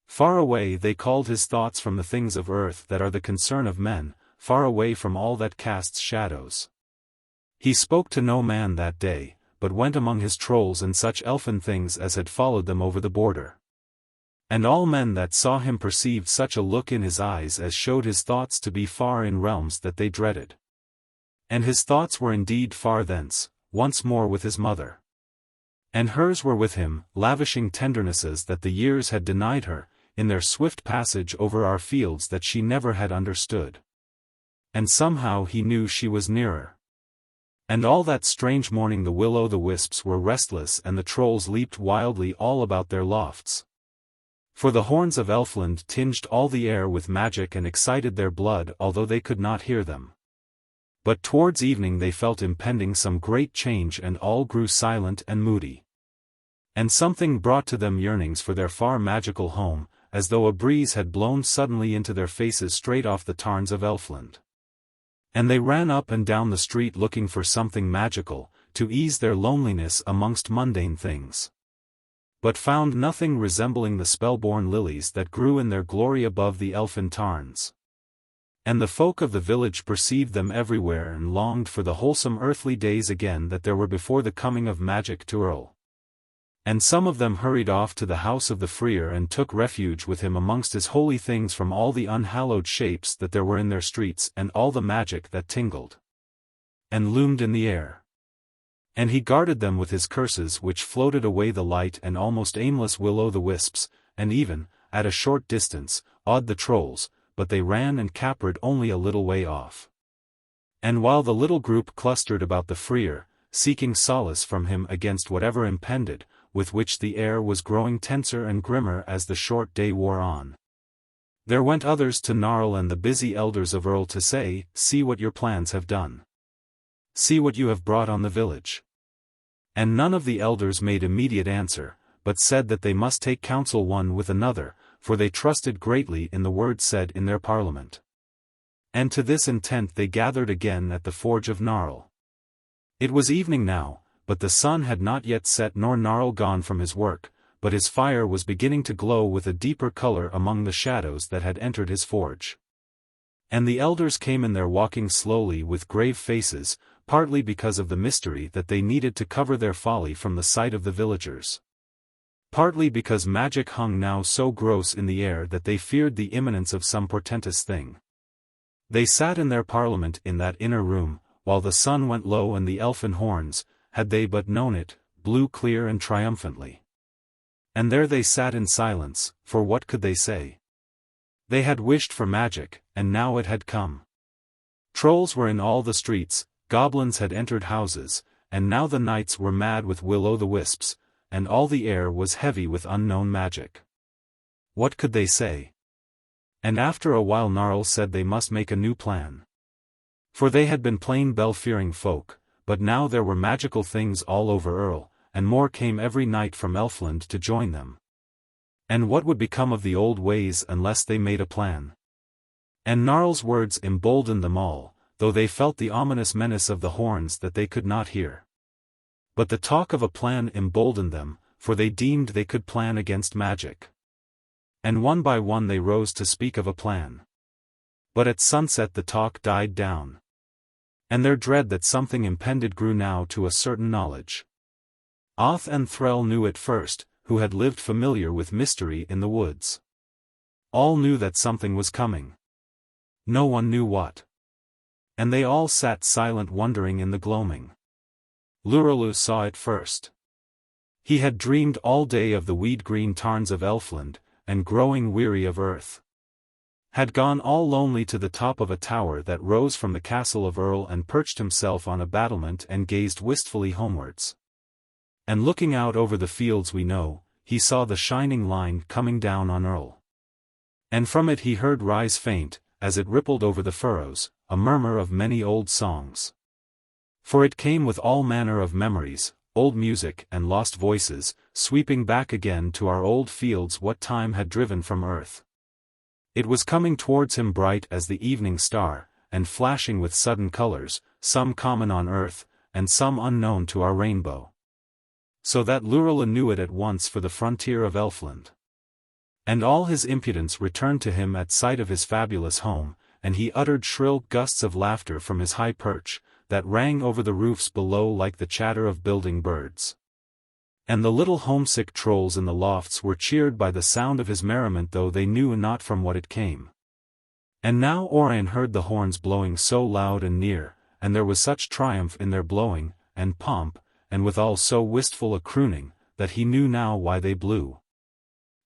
Far away they called his thoughts from the things of earth that are the concern of men, far away from all that casts shadows. He spoke to no man that day, but went among his trolls and such elfin things as had followed them over the border. And all men that saw him perceived such a look in his eyes as showed his thoughts to be far in realms that they dreaded. And his thoughts were indeed far thence, once more with his mother. And hers were with him, lavishing tendernesses that the years had denied her, in their swift passage over our fields that she never had understood. And somehow he knew she was nearer. And all that strange morning the will-o'-the-wisps were restless and the trolls leaped wildly all about their lofts. For the horns of Elfland tinged all the air with magic and excited their blood although they could not hear them. But towards evening they felt impending some great change and all grew silent and moody. And something brought to them yearnings for their far magical home, as though a breeze had blown suddenly into their faces straight off the tarns of Elfland. And they ran up and down the street looking for something magical, to ease their loneliness amongst mundane things. But found nothing resembling the spell-born lilies that grew in their glory above the elfin tarns. And the folk of the village perceived them everywhere and longed for the wholesome earthly days again that there were before the coming of magic to Erl. And some of them hurried off to the house of the Freer and took refuge with him amongst his holy things from all the unhallowed shapes that there were in their streets and all the magic that tingled and loomed in the air. And he guarded them with his curses which floated away the light and almost aimless will-o'-the-wisps, and even, at a short distance, awed the trolls, but they ran and capered only a little way off. And while the little group clustered about the Freer, seeking solace from him against whatever impended, with which the air was growing tenser and grimmer as the short day wore on, there went others to Gnarl and the busy elders of Erl to say, "See what your plans have done. See what you have brought on the village." And none of the elders made immediate answer, but said that they must take counsel one with another, for they trusted greatly in the word said in their parliament. And to this intent they gathered again at the forge of Gnarl. It was evening now, but the sun had not yet set nor Gnarl gone from his work, but his fire was beginning to glow with a deeper color among the shadows that had entered his forge. And the elders came in there walking slowly with grave faces, partly because of the mystery that they needed to cover their folly from the sight of the villagers. Partly because magic hung now so gross in the air that they feared the imminence of some portentous thing. They sat in their parliament in that inner room, while the sun went low and the elfin horns, had they but known it, blew clear and triumphantly. And there they sat in silence, for what could they say? They had wished for magic, and now it had come. Trolls were in all the streets, goblins had entered houses, and now the knights were mad with will-o'-the-wisps, and all the air was heavy with unknown magic. What could they say? And after a while Gnarl said they must make a new plan. For they had been plain bell-fearing folk, but now there were magical things all over Erl, and more came every night from Elfland to join them. And what would become of the old ways unless they made a plan? And Gnarl's words emboldened them all, though they felt the ominous menace of the horns that they could not hear. But the talk of a plan emboldened them, for they deemed they could plan against magic. And one by one they rose to speak of a plan. But at sunset the talk died down. And their dread that something impended grew now to a certain knowledge. Oth and Threll knew it first, who had lived familiar with mystery in the woods. All knew that something was coming. No one knew what. And they all sat silent wondering in the gloaming. Lirazel saw it first. He had dreamed all day of the weed-green tarns of Elfland, and growing weary of earth, had gone all lonely to the top of a tower that rose from the castle of Erl and perched himself on a battlement and gazed wistfully homewards. And looking out over the fields we know, he saw the shining line coming down on Erl. And from it he heard rise faint, as it rippled over the furrows, a murmur of many old songs. For it came with all manner of memories, old music and lost voices, sweeping back again to our old fields what time had driven from earth. It was coming towards him bright as the evening star, and flashing with sudden colors, some common on earth, and some unknown to our rainbow. So that Lirazel knew it at once for the frontier of Elfland. And all his impudence returned to him at sight of his fabulous home, and he uttered shrill gusts of laughter from his high perch, that rang over the roofs below like the chatter of building birds. And the little homesick trolls in the lofts were cheered by the sound of his merriment though they knew not from what it came. And now Orion heard the horns blowing so loud and near, and there was such triumph in their blowing, and pomp, and withal so wistful a crooning, that he knew now why they blew.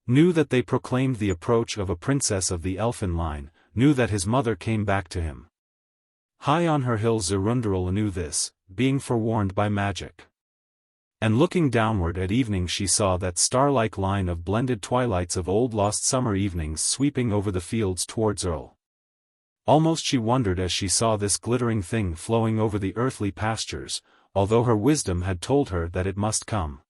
Knew that they proclaimed the approach of a princess of the Elfin line, knew that his mother came back to him. High on her hill Ziroonderel knew this, being forewarned by magic. And looking downward at evening she saw that star-like line of blended twilights of old lost summer evenings sweeping over the fields towards Erl. Almost she wondered as she saw this glittering thing flowing over the earthly pastures, although her wisdom had told her that it must come.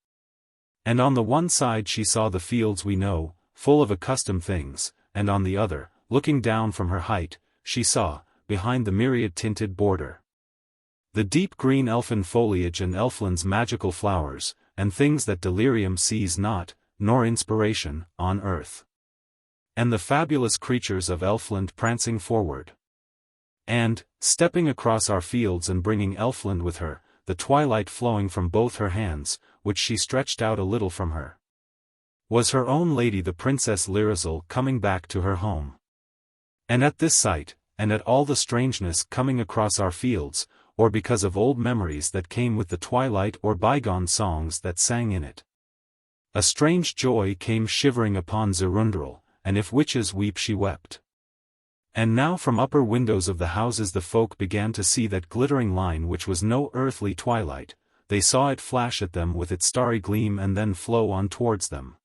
And on the one side she saw the fields we know, full of accustomed things, and on the other, looking down from her height, she saw, behind the myriad-tinted border, the deep green elfin foliage and Elfland's magical flowers, and things that delirium sees not, nor inspiration, on earth. And the fabulous creatures of Elfland prancing forward. And, stepping across our fields and bringing Elfland with her, the twilight flowing from both her hands, which she stretched out a little from her, was her own lady the Princess Lirazel coming back to her home. And at this sight, and at all the strangeness coming across our fields, or because of old memories that came with the twilight or bygone songs that sang in it, a strange joy came shivering upon Ziroonderel, and if witches weep she wept. And now from upper windows of the houses the folk began to see that glittering line which was no earthly twilight, they saw it flash at them with its starry gleam and then flow on towards them.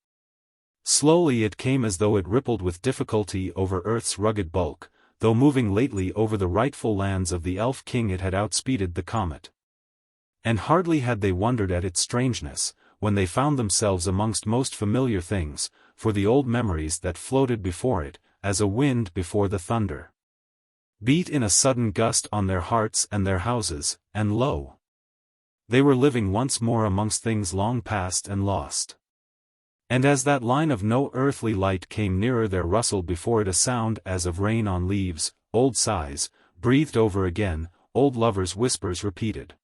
Slowly it came as though it rippled with difficulty over earth's rugged bulk, though moving lately over the rightful lands of the elf king it had outspeeded the comet. And hardly had they wondered at its strangeness, when they found themselves amongst most familiar things, for the old memories that floated before it, as a wind before the thunder, beat in a sudden gust on their hearts and their houses, and lo! They were living once more amongst things long past and lost. And as that line of no earthly light came nearer there rustled before it a sound as of rain on leaves, old sighs, breathed over again, old lovers' whispers repeated.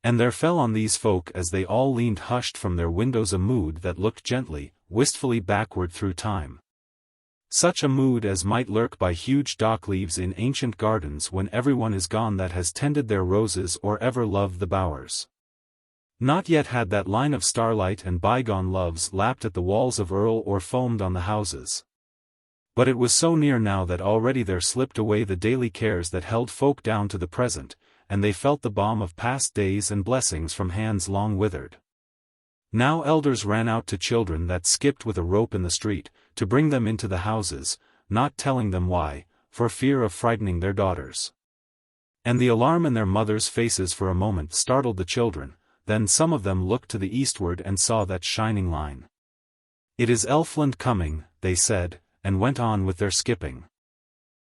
And there fell on these folk as they all leaned hushed from their windows a mood that looked gently, wistfully backward through time. Such a mood as might lurk by huge dock leaves in ancient gardens when everyone is gone that has tended their roses or ever loved the bowers. Not yet had that line of starlight and bygone loves lapped at the walls of Erl or foamed on the houses. But it was so near now that already there slipped away the daily cares that held folk down to the present, and they felt the balm of past days and blessings from hands long withered. Now elders ran out to children that skipped with a rope in the street, to bring them into the houses, not telling them why, for fear of frightening their daughters. And the alarm in their mothers' faces for a moment startled the children. Then some of them looked to the eastward and saw that shining line. "It is Elfland coming," they said, and went on with their skipping.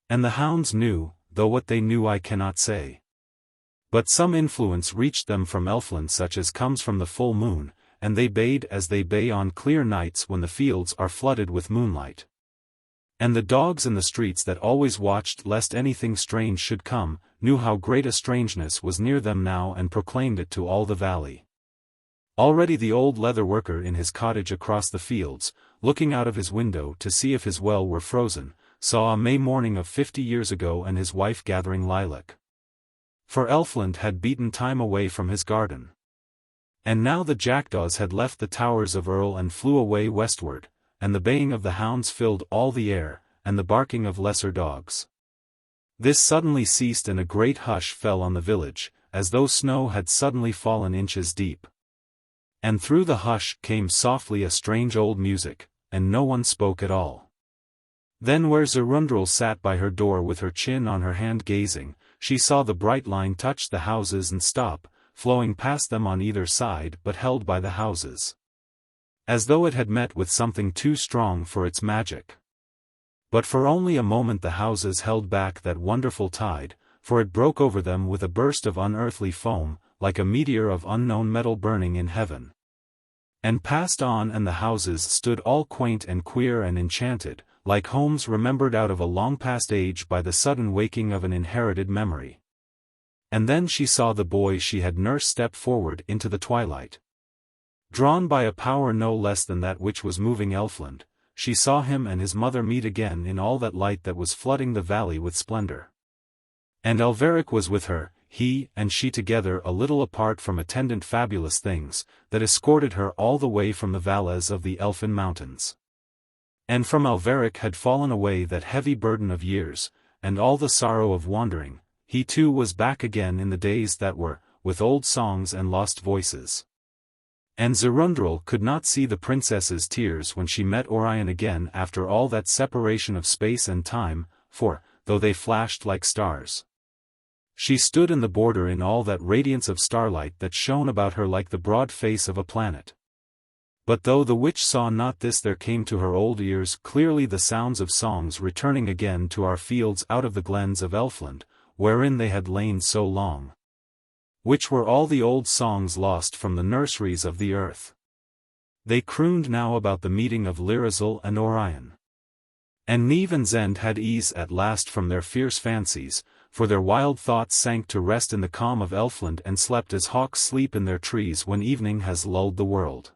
And the hounds knew, though what they knew I cannot say. But some influence reached them from Elfland such as comes from the full moon, and they bayed as they bay on clear nights when the fields are flooded with moonlight. And the dogs in the streets that always watched lest anything strange should come, knew how great a strangeness was near them now and proclaimed it to all the valley. Already the old leather worker in his cottage across the fields, looking out of his window to see if his well were frozen, saw a May morning of 50 years ago and his wife gathering lilac. For Elfland had beaten time away from his garden. And now the jackdaws had left the towers of Erl and flew away westward, and the baying of the hounds filled all the air, and the barking of lesser dogs. This suddenly ceased and a great hush fell on the village, as though snow had suddenly fallen inches deep. And through the hush came softly a strange old music, and no one spoke at all. Then where Ziroonderel sat by her door with her chin on her hand gazing, she saw the bright line touch the houses and stop, flowing past them on either side but held by the houses, as though it had met with something too strong for its magic. But for only a moment the houses held back that wonderful tide, for it broke over them with a burst of unearthly foam, like a meteor of unknown metal burning in heaven. And passed on and the houses stood all quaint and queer and enchanted, like homes remembered out of a long-past age by the sudden waking of an inherited memory. And then she saw the boy she had nursed step forward into the twilight. Drawn by a power no less than that which was moving Elfland, she saw him and his mother meet again in all that light that was flooding the valley with splendor. And Alveric was with her, he and she together a little apart from attendant fabulous things, that escorted her all the way from the valleys of the Elfin mountains. And from Alveric had fallen away that heavy burden of years, and all the sorrow of wandering, he too was back again in the days that were, with old songs and lost voices. And Ziroonderel could not see the princess's tears when she met Orion again after all that separation of space and time, for, though they flashed like stars, she stood in the border in all that radiance of starlight that shone about her like the broad face of a planet. But though the witch saw not this, there came to her old ears clearly the sounds of songs returning again to our fields out of the glens of Elfland, wherein they had lain so long, which were all the old songs lost from the nurseries of the earth. They crooned now about the meeting of Lirazel and Orion. And Neve and Zend had ease at last from their fierce fancies, for their wild thoughts sank to rest in the calm of Elfland and slept as hawks sleep in their trees when evening has lulled the world.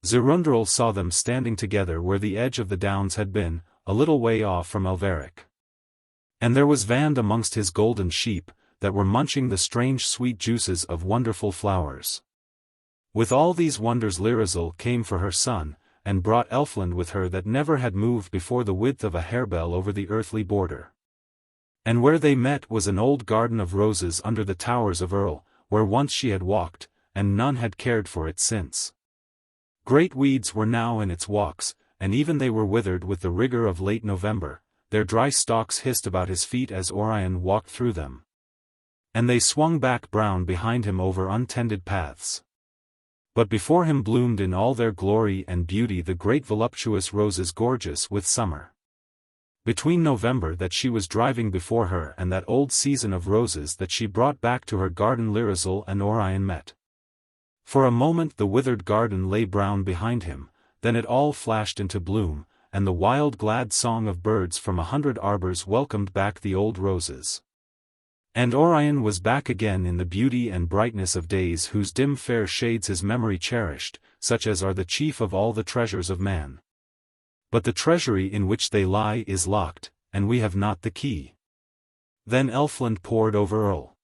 Ziroonderel saw them standing together where the edge of the downs had been, a little way off from Alveric. And there was Vand amongst his golden sheep, that were munching the strange sweet juices of wonderful flowers. With all these wonders Lirazel came for her son, and brought Elfland with her that never had moved before the width of a harebell over the earthly border. And where they met was an old garden of roses under the towers of Erl, where once she had walked, and none had cared for it since. Great weeds were now in its walks, and even they were withered with the rigor of late November, their dry stalks hissed about his feet as Orion walked through them. And they swung back brown behind him over untended paths. But before him bloomed in all their glory and beauty the great voluptuous roses gorgeous with summer. Between November that she was driving before her and that old season of roses that she brought back to her garden Lirazel and Orion met. For a moment the withered garden lay brown behind him, then it all flashed into bloom, and the wild glad song of birds from 100 arbors welcomed back the old roses. And Orion was back again in the beauty and brightness of days whose dim fair shades his memory cherished, such as are the chief of all the treasures of man. But the treasury in which they lie is locked, and we have not the key. Then Elfland poured over Erl.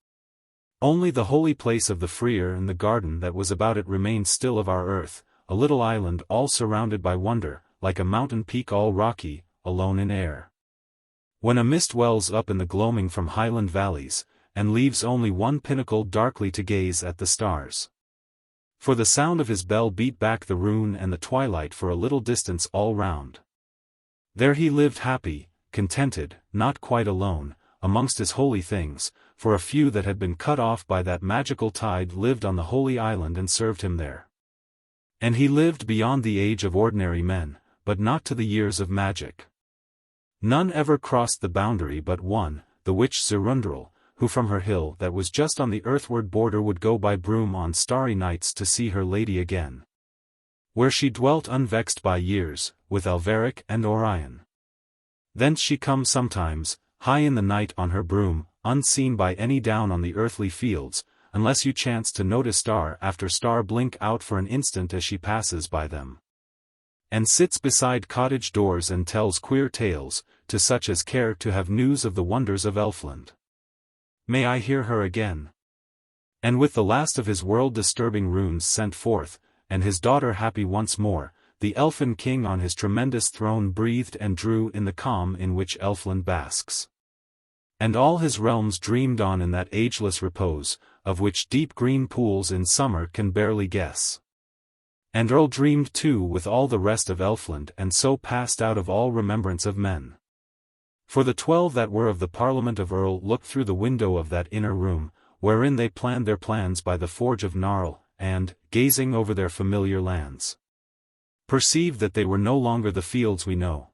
Only the holy place of the Freer and the garden that was about it remained still of our earth, a little island all surrounded by wonder, like a mountain peak all rocky, alone in air. When a mist wells up in the gloaming from highland valleys, and leaves only one pinnacle darkly to gaze at the stars. For the sound of his bell beat back the Rune and the twilight for a little distance all round. There he lived happy, contented, not quite alone, amongst his holy things, for a few that had been cut off by that magical tide lived on the holy island and served him there. And he lived beyond the age of ordinary men, but not to the years of magic. None ever crossed the boundary but one, the witch Ziroonderel, who from her hill that was just on the earthward border would go by broom on starry nights to see her lady again. Where she dwelt unvexed by years, with Alveric and Orion. Thence she comes sometimes, high in the night on her broom, unseen by any down on the earthly fields, unless you chance to notice star after star blink out for an instant as she passes by them. And sits beside cottage doors and tells queer tales, to such as care to have news of the wonders of Elfland. May I hear her again? And with the last of his world-disturbing runes sent forth, and his daughter happy once more, the Elfin king on his tremendous throne breathed and drew in the calm in which Elfland basks. And all his realms dreamed on in that ageless repose, of which deep green pools in summer can barely guess. And Erl dreamed too with all the rest of Elfland and so passed out of all remembrance of men. For the 12 that were of the Parliament of Erl looked through the window of that inner room, wherein they planned their plans by the forge of Gnarl, and, gazing over their familiar lands, perceived that they were no longer the fields we know,